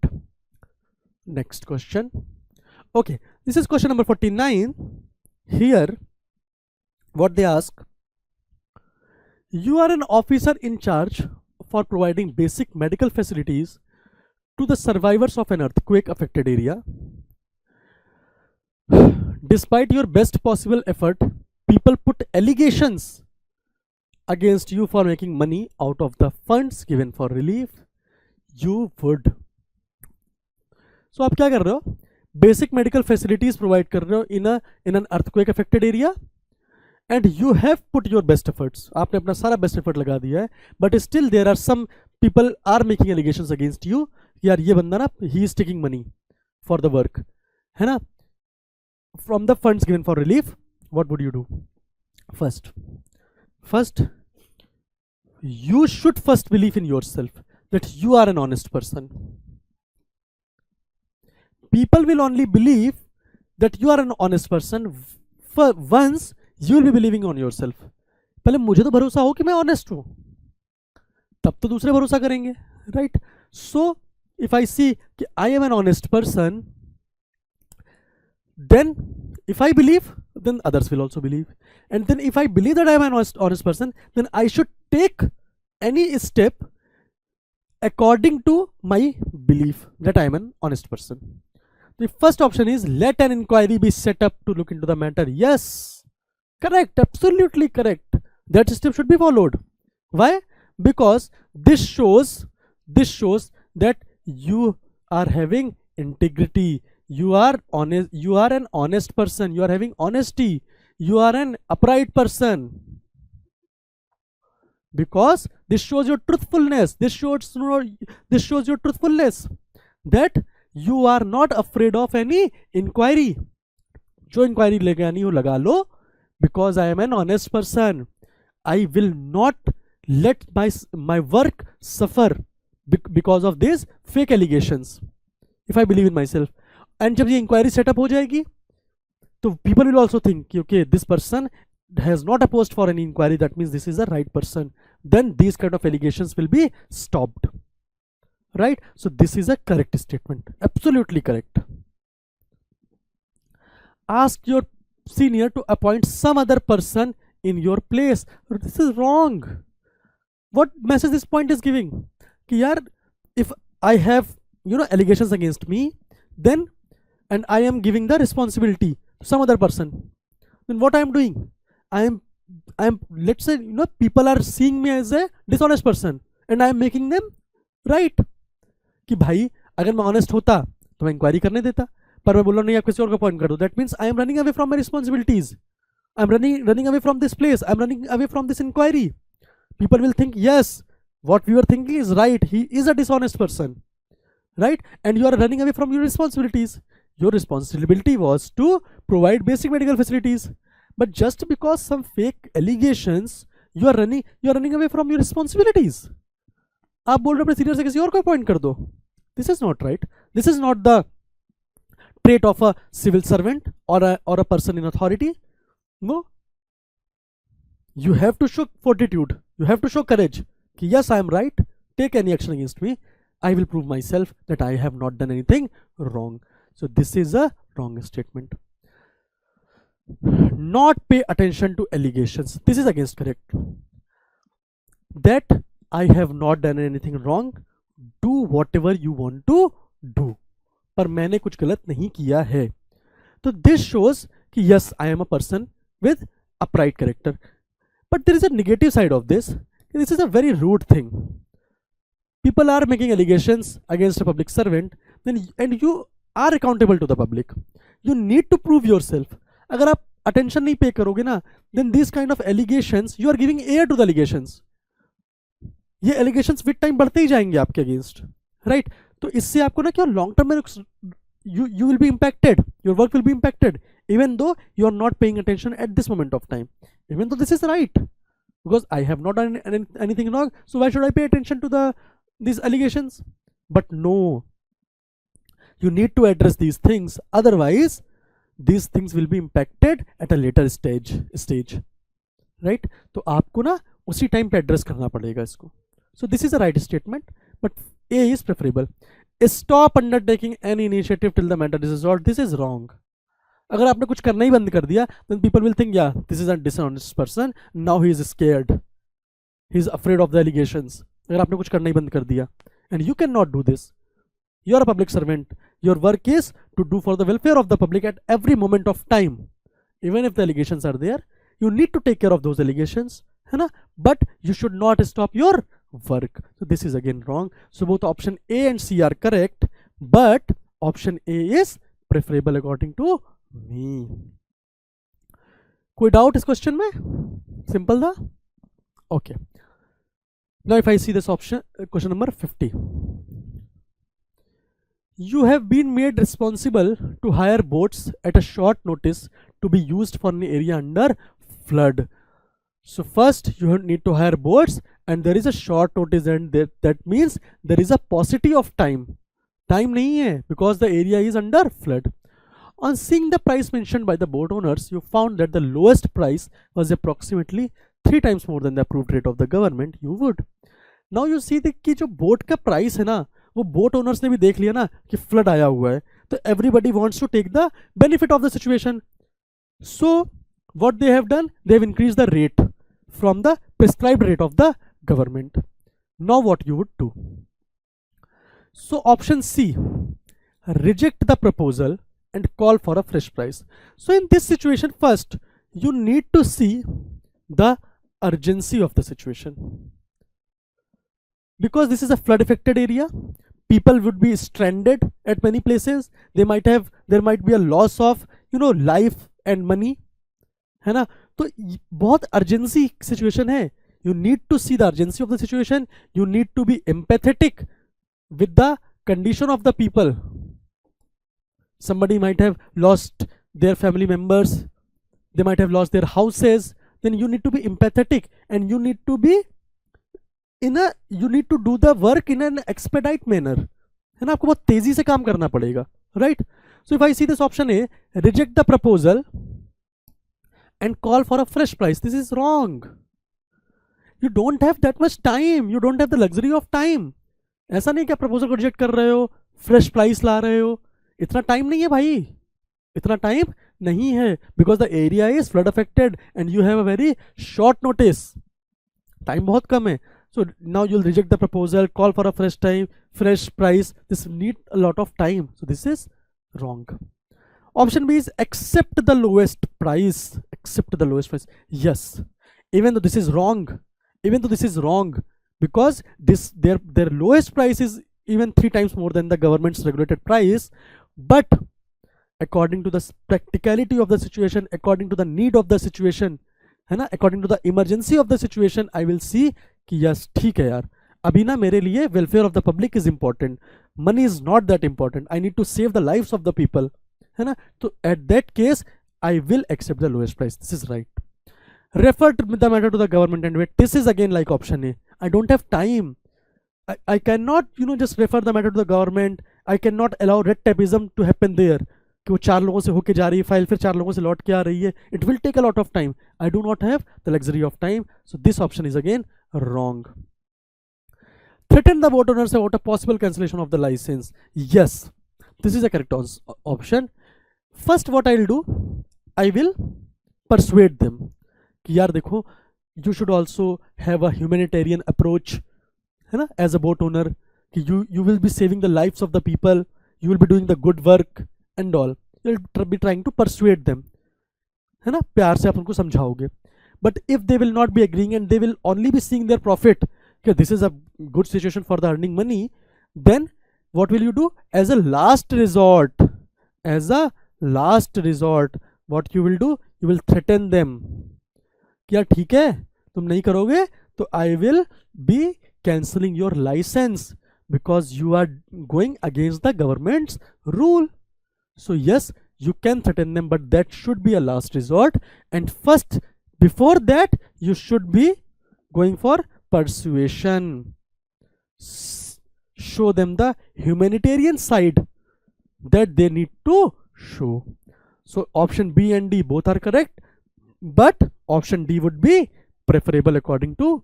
Next question. Okay, this is question number 49. Here what they ask: you are an officer in charge for providing basic medical facilities to the survivors of an earthquake affected area. Despite your best possible effort, people put allegations against you for making money out of the funds given for relief. You would. So आप क्या कर रहे हो? Basic medical facilities provide कर रहे हो in an earthquake affected area, and you have put your best efforts. आपने अपना सारा best effort लगा दिया है, but still there are some people are making allegations against you. यार ये बंदा ना, he is taking money for the work, है ना? From the funds given for relief, what would you do? First, you should first believe in yourself that you are an honest person. People will only believe that you are an honest person once you will be believing on yourself. पहले मुझे तो भरोसा हो कि मैं honest हूँ, तब तो दूसरे भरोसा करेंगे, right? So if I see कि I am an honest person, then if I believe, then others will also believe. And then if I believe that I am an honest person, then I should take any step according to my belief that I am an honest person. The first option is let an inquiry be set up to look into the matter. Yes, correct, absolutely correct. That step should be followed. Why? Because this shows that you are having integrity. You are honest. You are an honest person. You are having honesty. You are an upright person. Because this shows your truthfulness. This shows your truthfulness. That you are not afraid of any inquiry. जो inquiry लगानी हो लगा लो, because I am an honest person. I will not let my work suffer because of these fake allegations. If I believe in myself. And जब ये inquiry setup हो जाएगी, तो people will also think, okay, this person has not opposed for any inquiry, that means this is the right person. Then these kind of allegations will be stopped. Right? So this is a correct statement. Absolutely correct. Ask your senior to appoint some other person in your place. This is wrong. What message this point is giving? कि यार, if I have allegations against me, then and I am giving the responsibility to some other person, then what I am doing? I am let's say people are seeing me as a dishonest person and I am making them right. कि भाई अगर मैं honest होता तो मैं inquiry करने देता, पर मैं बोल रहा नहीं, आप किसी और को अपॉइंट कर दो. That means I am running away from my responsibilities. I'm running away from this place, I'm running away from this inquiry. People will think, yes, what we were thinking is right, he is a dishonest person, right? And you are running away from your responsibilities. Your responsibility was to provide basic medical facilities, but just because some fake allegations, you are running away from your responsibilities. आप बोल रहे अपने senior से किसी और को appoint कर दो. This is not right. This is not the trait of a civil servant or a person in authority. No. You have to show fortitude. You have to show courage. Ki, yes, I am right. Take any action against me. I will prove myself that I have not done anything wrong. So this is a wrong statement. Not pay attention to allegations. This is against correct. That I have not done anything wrong. Do whatever you want to do. पर मैंने कुछ गलत नहीं किया है. तो this shows कि yes, I am a person with upright character. But there is a negative side of this. This is a very rude thing. People are making allegations against a public servant, then and you are accountable to the public. You need to prove yourself. अगर आप attention नहीं pay करोगे ना, then these kind of allegations, you are giving air to the allegations. ये allegations with time बढ़ते ही जाएंगे आपके against, right? तो इससे आपको ना क्या long term में you will be impacted. Your work will be impacted, even though you are not paying attention at this moment of time. Even though this is right, because I have not done anything wrong, so why should I pay attention to these allegations? But no, you need to address these things. Otherwise, these things will be impacted at a later stage, right? तो आपको ना उसी time पे address करना पड़ेगा इसको. So this is a right statement, but A is preferable. Stop undertaking any initiative till the matter is resolved. This is wrong. अगर आपने कुछ करना ही बंद कर दिया, then people will think, yeah, this is a dishonest person. Now he is scared. He is afraid of the allegations. अगर आपने कुछ करना ही बंद कर दिया, and you cannot do this. You are a public servant. Your work is to do for the welfare of the public at every moment of time. Even if the allegations are there, you need to take care of those allegations, है ना? But you should not stop your work. So this is again wrong. So both option A and C are correct, but option A is preferable according to me. कोई doubt इस question में? Simple था? Okay. Now if I see this option, question number 50. You have been made responsible to hire boats at a short notice to be used for an area under flood. So first you need to hire boats, and there is a short notice, and that means there is a paucity of time. Time nahi hai because the area is under flood. On seeing the price mentioned by the boat owners, you found that the lowest price was approximately 3 times more than the approved rate of the government. You would. Now you see कि जो boat का price है ना, वो boat owners ने भी देख लिया ना कि flood आया हुआ है, तो everybody wants to take the benefit of the situation. So what they have done, they have increased the rate from the prescribed rate of the government. Now what you would do? So option C, reject the proposal and call for a fresh price. So in this situation, first you need to see the urgency of the situation, because this is a flood affected area. People would be stranded at many places. There might be a loss of life and money, है ना? तो बहुत urgency situation है. You need to see the urgency of the situation. You need to be empathetic with the condition of the people. Somebody might have lost their family members. They might have lost their houses. Then you need to be empathetic, and you need to be you need to do the work in an expedite manner. है ना? आपको बहुत तेजी से काम करना पड़ेगा, right? So if I see this option A, reject the proposal and call for a fresh price. This is wrong. You don't have that much time. You don't have the luxury of time. ऐसा नहीं कि आप proposal को reject कर रहे हो, fresh price ला रहे हो. इतना time नहीं है भाई. इतना time नहीं है, because the area is flood affected and you have a very short notice. Time बहुत कम है. So now you'll reject the proposal, call for a fresh price. This need a lot of time. So this is wrong. Option B is accept the lowest price. Accept the lowest price. Yes. Even though this is wrong. Because their lowest price is even 3 times more than the government's regulated price. But according to the practicality of the situation, according to the need of the situation, है ना, according to the emergency of the situation, I will see कि yes ठीक है यार, अभी ना मेरे लिए welfare of the public is important, money is not that important, I need to save the lives of the people, है ना, तो at that case I will accept the lowest price. This is right. Refer the matter to the government and wait. This is again like option A. I don't have time. I cannot just refer the matter to the government. I cannot allow red tapeism to happen there. कि वो 4 लोगों से होके जा रही है file, फिर 4 लोगों से लौट के आ रही है. It will take a lot of time. I do not have the luxury of time. So this option is again wrong. Threaten the boat owners about a possible cancellation of the license. Yes, this is a correct option. First what I'll do, I will persuade them कि यार देखो, you should also have a humanitarian approach, है ना, as a boat owner, कि you will be saving the lives of the people, you will be doing the good work and all. You'll be trying to persuade them, है ना, प्यार से आप उनको समझाओगे. But if they will not be agreeing and they will only be seeing their profit, okay, this is a good situation for the earning money, then what will you do? As a last resort, what you will do, you will threaten them कि यार ठीक है तुम नहीं करोगे तो I will be cancelling your license because you are going against the government's rule. So yes, you can threaten them, but that should be a last resort, and first before that you should be going for persuasion. Show them the humanitarian side that they need to show. So option B and D both are correct, but option D would be preferable according to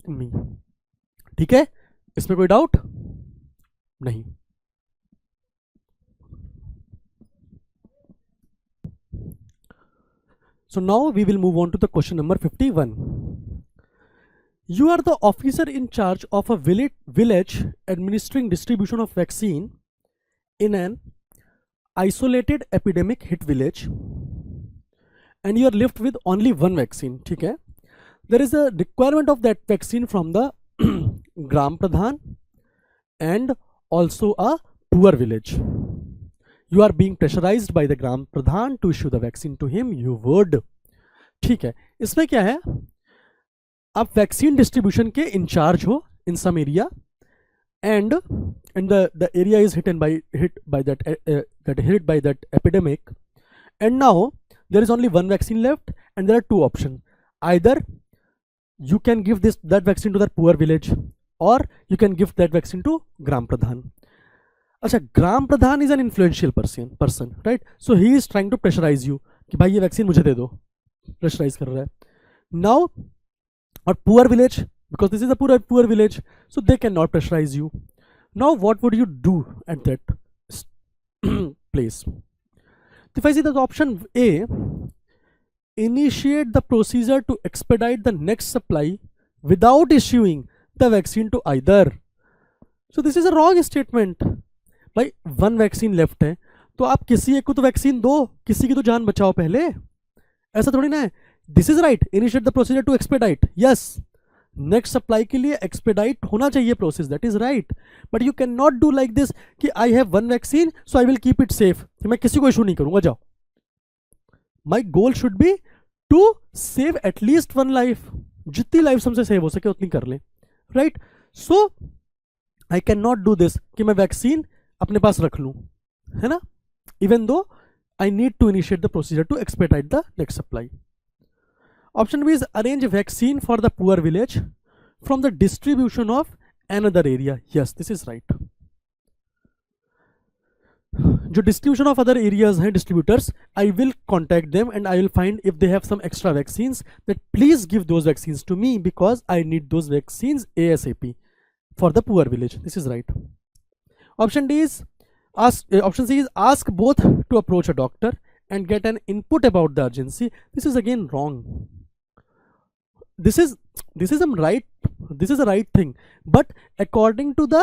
me. ठीक है, इसमें कोई doubt नहीं. So now we will move on to the question number 51. You are the officer in charge of a village administering distribution of vaccine in an isolated epidemic hit village, and you are left with only one vaccine. ठीक है, there is a requirement of that vaccine from the Gram Pradhan and also a poor village. You are being pressurized by the Gram Pradhan to issue the vaccine to him. You would. ठीक है, इसमें क्या है, आप vaccine distribution के in charge हो in some area, and the area is hit by that epidemic, and now there is only one vaccine left and there are two options. Either you can give that vaccine to the poor village, or you can give that vaccine to Gram Pradhan. अच्छा, Gram Pradhan is an influential person, right? So he is trying to pressurize you कि भाई ये vaccine मुझे दे दो, pressurise कर रहा है. Now, or poor village, because this is a poor village, so they cannot pressurize you. Now what would you do at that place? If I see that option A, initiate the procedure to expedite the next supply without issuing the vaccine to either. So this is a wrong statement. भाई one vaccine left है तो आप किसी एक को तो vaccine दो, किसी की तो जान बचाओ पहले, ऐसा थोड़ी ना है. This is right. Initiate the procedure to expedite. Yes. Next supply के लिए एक्सपेडाइट होना चाहिए process, that is right, but you can not do like this कि I have one vaccine so I will keep it safe, मैं किसी को issue नहीं करूंगा. जाओ, my goal should be to save at least one life, जितनी life हमसे save हो सके उतनी कर लें, right. So I can not do this कि मैं वैक्सीन अपने पास रख लूं, है ना, even though I need to initiate the procedure to expedite the next supply. Option B is arrange vaccine for the poor village from the distribution of another area. Yes, this is right. जो distribution of other areas हैं distributors, I will contact them and I will find if they have some extra vaccines, that please give those vaccines to me because I need those vaccines ASAP for the poor village. This is right. Option D is option C is ask both to approach a doctor and get an input about the urgency. This is again wrong. This is a right thing, but according to the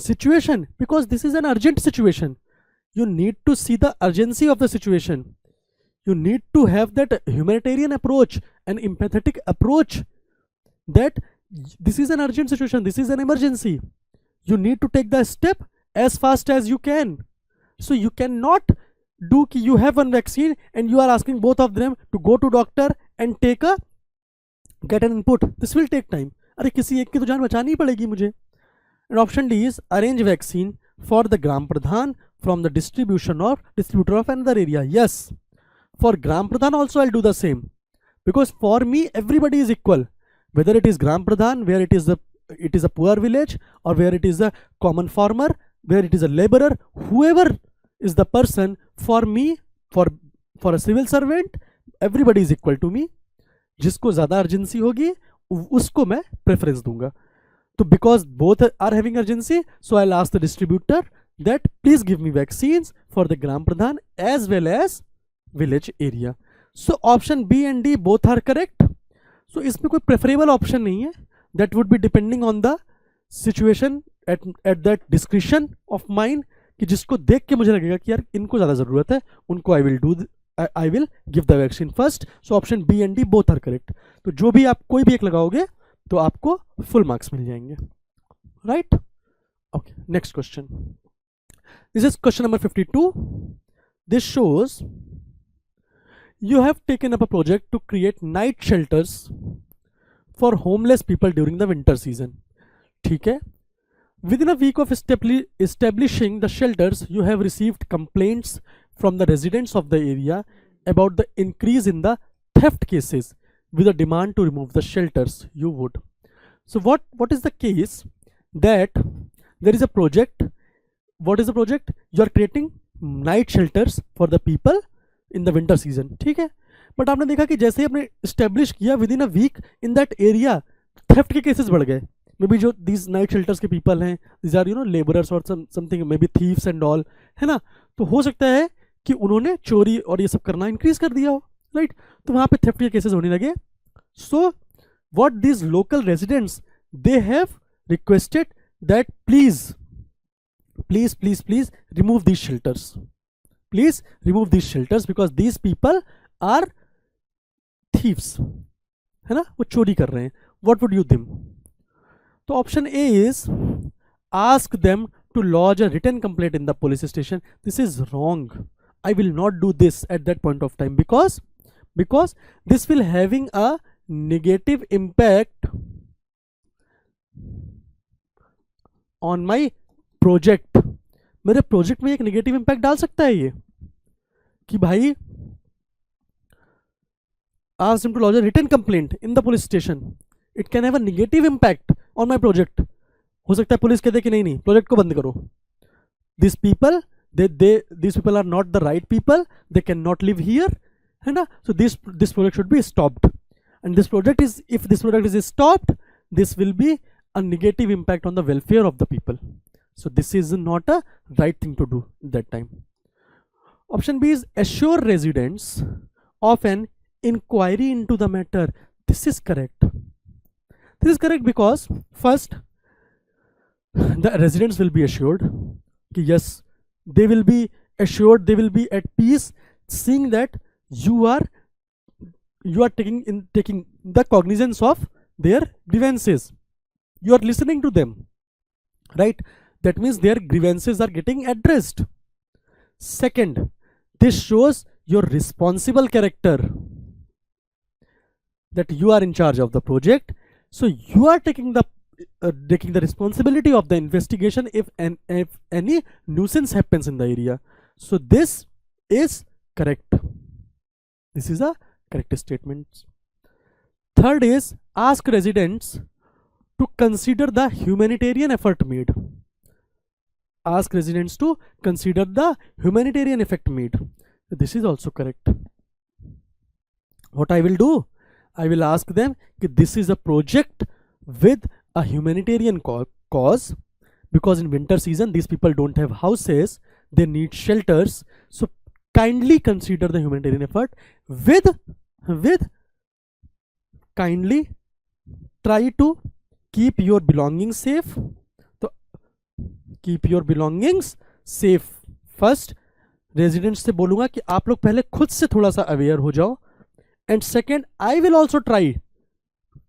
situation, because this is an urgent situation, you need to see the urgency of the situation. You need to have that humanitarian approach, an empathetic approach, that this is an urgent situation, this is an emergency, you need to take the step as fast as you can. So you cannot do कि you have one vaccine and you are asking both of them to go to doctor and get an input. This will take time. अरे किसी एक की तो जान बचानी ही पड़ेगी मुझे. And option D is arrange vaccine for the Gram Pradhan from the distributor of another area. Yes, for Gram Pradhan also I'll do the same, because for me everybody is equal, whether it is Gram Pradhan where it is a poor village, or where it is a common farmer, where it is a laborer, whoever is the person, for me, for a civil servant, everybody is equal to me. जिसको ज़्यादा urgency होगी उसको मैं preference दूंगा. तो because both are having urgency, so I'll ask the distributor that please give me vaccines for the Gram Pradhan as well as village area. So option B and D both are correct. So इसमें कोई preferable option नहीं है. That would be depending on the situation at that discretion of mine, कि जिसको देख के मुझे लगेगा कि यार इनको ज़्यादा ज़रूरत है, उनको I will give the vaccine first. So option B and D both are correct. तो जो भी आप कोई भी एक लगाओगे तो आपको full marks मिल जाएंगे, right? Okay, next question. This is question number 52. This shows you have taken up a project to create night shelters for homeless people during the winter season. ठीक है. Within a week of establishing the shelters, you have received complaints from the residents of the area about the increase in the theft cases, with a demand to remove the shelters. You would. So what is the case? That there is a project. What is the project? You are creating night shelters for the people in the winter season. ठीक है. But आपने देखा कि जैसे ही आपने establish किया, within a week in that area theft के cases बढ़ गए. Maybe जो these night shelters के people हैं, these are laborers or something, maybe thieves and all, है ना. तो हो सकता है कि उन्होंने चोरी और ये सब करना इंक्रीज कर दिया हो, राइट. तो वहाँ पे थेफ्ट के केसेस होने लगे. So what these local residents, they have requested that please remove these shelters, please remove these shelters, because these people are thieves, है ना, वो चोरी कर रहे हैं. What would you them? तो option A is ask them to lodge a written complaint in the police station. This is wrong. I will not do this at that point of time, because this will having a negative impact on my project. मेरे project में एक negative impact डाल सकता है ये कि भाई ask him to lodge a written complaint in the police station. It can have a negative impact on my project. हो सकता है पुलिस कहते कि नहीं प्रोजेक्ट को बंद करो. This people are not the right people, they can not live here, है ना. So this project should be stopped, and this project is, if this project is stopped, this will be a negative impact on the welfare of the people. So this is not a right thing to do that time. Option B is assure residents of an inquiry into the matter. This is correct. This is correct because first, the residents will be assured कि yes, they will be assured, they will be at peace, seeing that you are taking the cognizance of their grievances. You are listening to them, right? That means their grievances are getting addressed. Second, this shows your responsible character, that you are in charge of the project, so you are taking the responsibility of the investigation if any nuisance happens in the area. So this is correct. This is a correct statement. Third is ask residents to consider the humanitarian effort made. Ask residents to consider the humanitarian effort made. This is also correct. What I will do? I will ask them that this is a project with a humanitarian cause, because in winter season these people don't have houses, they need shelters, so kindly consider the humanitarian effort with kindly try to keep your belongings safe. So keep your belongings safe. First residents से बोलूँगा कि आप लोग पहले खुद से थोड़ा सा अवेयर हो जाओ, and second I will also try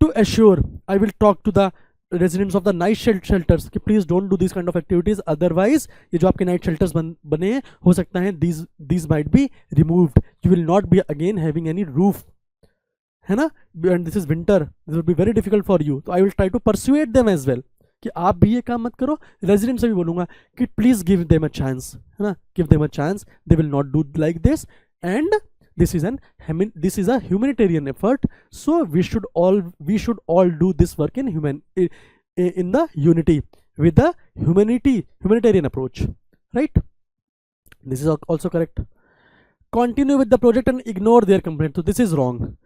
to assure, I will talk to the residents of the night shelters कि please don't do these kind of activities, otherwise ये जो आपके night shelters बने हैं हो सकता है these might be removed, you will not be again having any roof, है ना, and this is winter, this will be very difficult for you. तो I will try to persuade them as well कि आप भी ये काम मत करो. रेजिडेंट से भी बोलूँगा कि please give them a chance, है ना, give them a chance, they will not do like this, and this is a humanitarian effort, so we should all do this work in the unity with the humanitarian approach, right? This is also correct. Continue with the project and ignore their complaint. So this is wrong.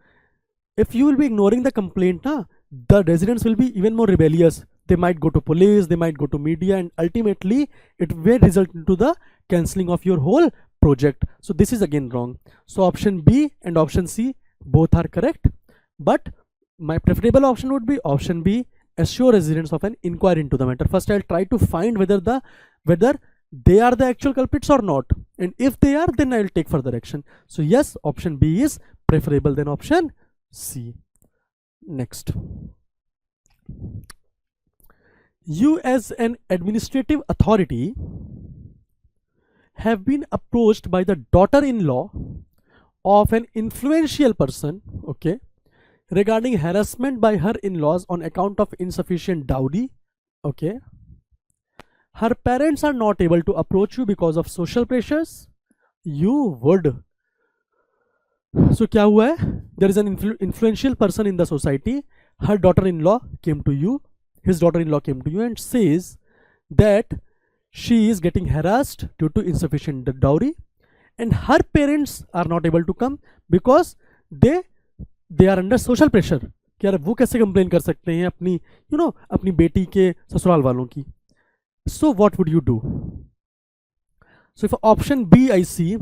If you will be ignoring the complaint, the residents will be even more rebellious. They might go to police, they might go to media, and ultimately it will result into the cancelling of your whole project. So this is again wrong. So option B and option C both are correct, but my preferable option would be option B, assure residents of an inquiry into the matter. First I'll try to find whether they are the actual culprits or not, and if they are, then I'll take further action. So yes, option B is preferable than option C. Next, you as an administrative authority have been approached by the daughter-in-law of an influential person, okay, regarding harassment by her in-laws on account of insufficient dowry, okay. Her parents are not able to approach you because of social pressures. You would. So क्या हुआ है? There is an influential person in the society. Her daughter-in-law came to you. His daughter-in-law came to you and says that she is getting harassed due to insufficient dowry, and her parents are not able to come because they are under social pressure कि यार वो कैसे complain कर सकते हैं अपनी अपनी बेटी के ससुराल वालों की. So what would you do? So if option B I see,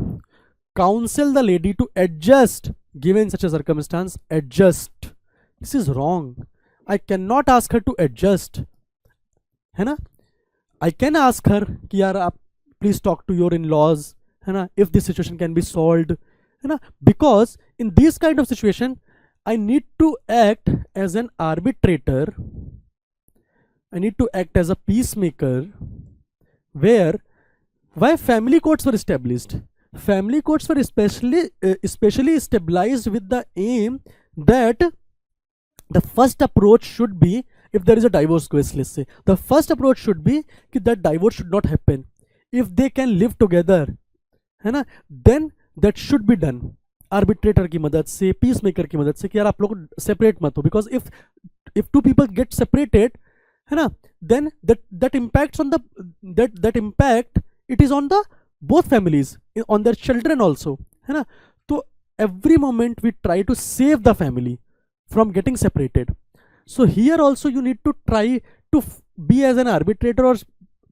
counsel the lady to adjust given such a circumstance. Adjust, this is wrong. I cannot ask her to adjust, है ना. I can ask her कि यार आप please talk to your in-laws, है ना, if this situation can be solved, है ना, because in this kind of situation I need to act as an arbitrator, I need to act as a peacemaker, where why family courts were established. Family courts were especially stabilized with the aim that the first approach should be, if there is a divorce case, let's say, the first approach should be that divorce should not happen. If they can live together, है ना, then that should be done. Arbitrator की मदद से, peacemaker की मदद से कि यार आप लोग separate मत हो, because if two people get separated, है ना, then that impacts on that impact, it is on the both families, on their children also, है ना. तो every moment we try to save the family from getting separated. So here also you need to try to be as an arbitrator or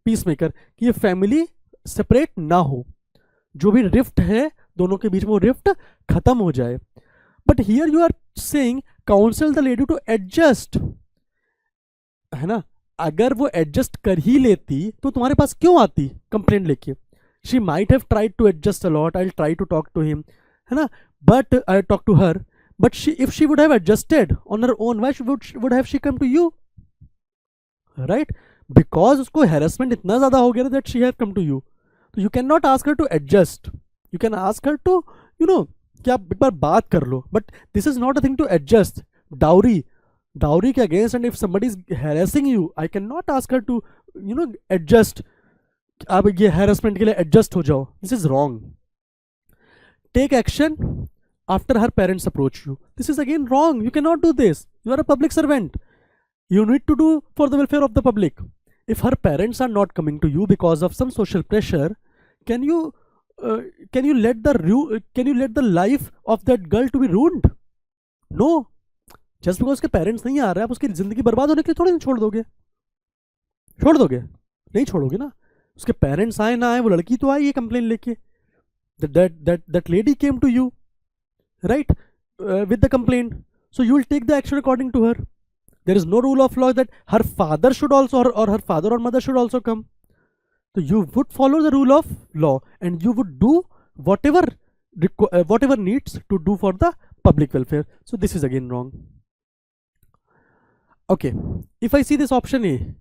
peacemaker कि ये family separate ना हो, जो भी rift है दोनों के बीच में वो rift खत्म हो जाए. But here you are saying counsel the lady to adjust, है ना. अगर वो adjust कर ही लेती तो तुम्हारे पास क्यों आती complaint लेके. She might have tried to adjust a lot. I'll try to talk to him, है ना, but I talk to her. But if she would have adjusted on her own, why would have she come to you, right? Because उसको harassment इतना ज़्यादा हो गया that she have come to you. So you cannot ask her to adjust. You can ask her to, कि आप एक बार बात कर लो. But this is not a thing to adjust. Dowry के against, and if somebody is harassing you, I cannot ask her to, adjust. आप ये harassment के लिए adjust हो जाओ. This is wrong. Take action after her parents approach you. This is again wrong. You cannot do this. You are a public servant. You need to do for the welfare of the public. If her parents are not coming to you because of some social pressure, can you let the life of that girl to be ruined? No. Just because उसके parents नहीं आ रहे, आप उसकी जिंदगी बर्बाद होने के लिए थोड़ी ना छोड़ दोगे. नहीं छोड़ोगे ना. उसके parents आए ना आए, वो लड़की तो आई ये complaint लेके. That lady came to you, right, with the complaint. So you will take the action according to her. There is no rule of law that her father should also, or her father or mother should also come. So you would follow the rule of law, and you would do whatever needs to do for the public welfare. So this is again wrong. Okay, if I see this option A,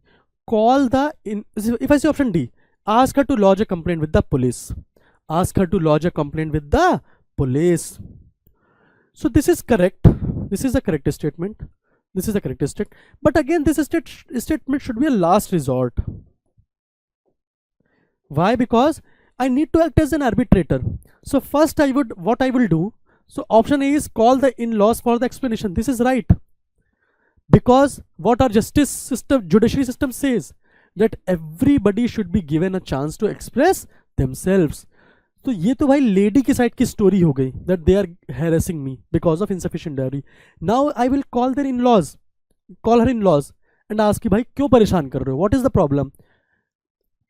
if I see option D, ask her to lodge a complaint with the police. Ask her to lodge a complaint with the police. So this is correct. This is a correct statement. This is a correct statement. But again, this statement should be a last resort. Why? Because I need to act as an arbitrator. So first what I will do, so option A is call the in-laws for the explanation. This is right. Because what our justice system, judiciary system says, that everybody should be given a chance to express themselves. तो ये तो भाई lady की side की story हो गई, that they are harassing me because of insufficient dowry. Now I will call her in-laws and ask कि भाई क्यों परेशान कर रहे हो? What is the problem?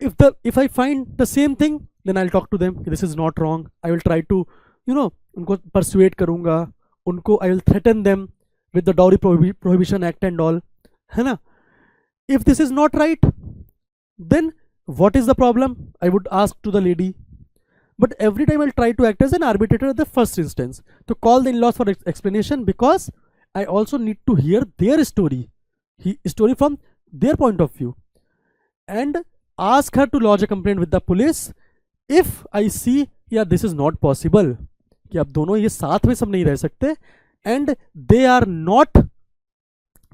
If I find the same thing, then I'll talk to them. This is not wrong. I will try to, उनको persuade करूँगा, उनको I will threaten them with the Dowry Prohibition Act and all, है ना? If this is not right, then what is the problem? I would ask to the lady. But every time I'll try to act as an arbitrator at the first instance, to call the in-laws for explanation, because I also need to hear their story from their point of view, and ask her to lodge a complaint with the police. If I see, yeah, this is not possible, कि अब दोनों ये साथ में सब नहीं रह सकते, and they are not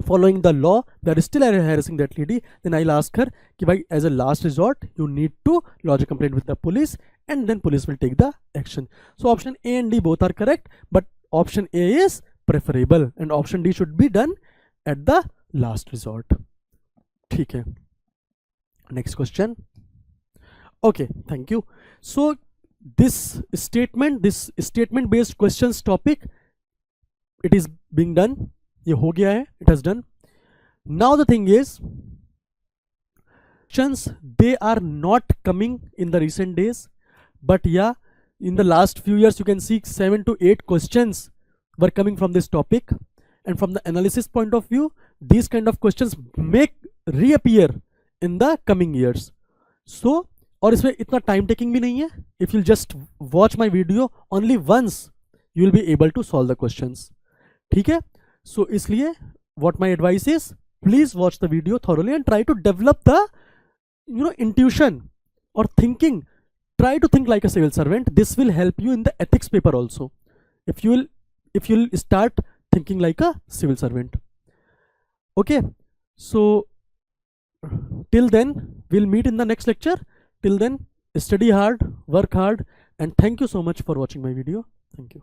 following the law, they are still harassing that lady, then I'll ask her कि भाई as a last resort you need to lodge a complaint with the police, and then police will take the action. So option A and D both are correct, but option A is preferable and option D should be done at the last resort. ठीक है. Next question. Okay, thank you. So this statement based questions topic, it is being done. ये हो गया है, it has done. Now the thing is, questions, they are not coming in the recent days, but yeah, in the last few years you can see 7 to 8 questions were coming from this topic, and from the analysis point of view, these kind of questions may reappear in the coming years. So, और इसमें इतना time taking भी नहीं है. If you'll just watch my video only once, you will be able to solve the questions. ठीक है? So इसलिए what my advice is, please watch the video thoroughly and try to develop the intuition or thinking. Try to think like a civil servant. This will help you in the ethics paper also, if you'll start thinking like a civil servant. Okay, so till then we'll meet in the next lecture. Till then, study hard, work hard, and thank you so much for watching my video. Thank you.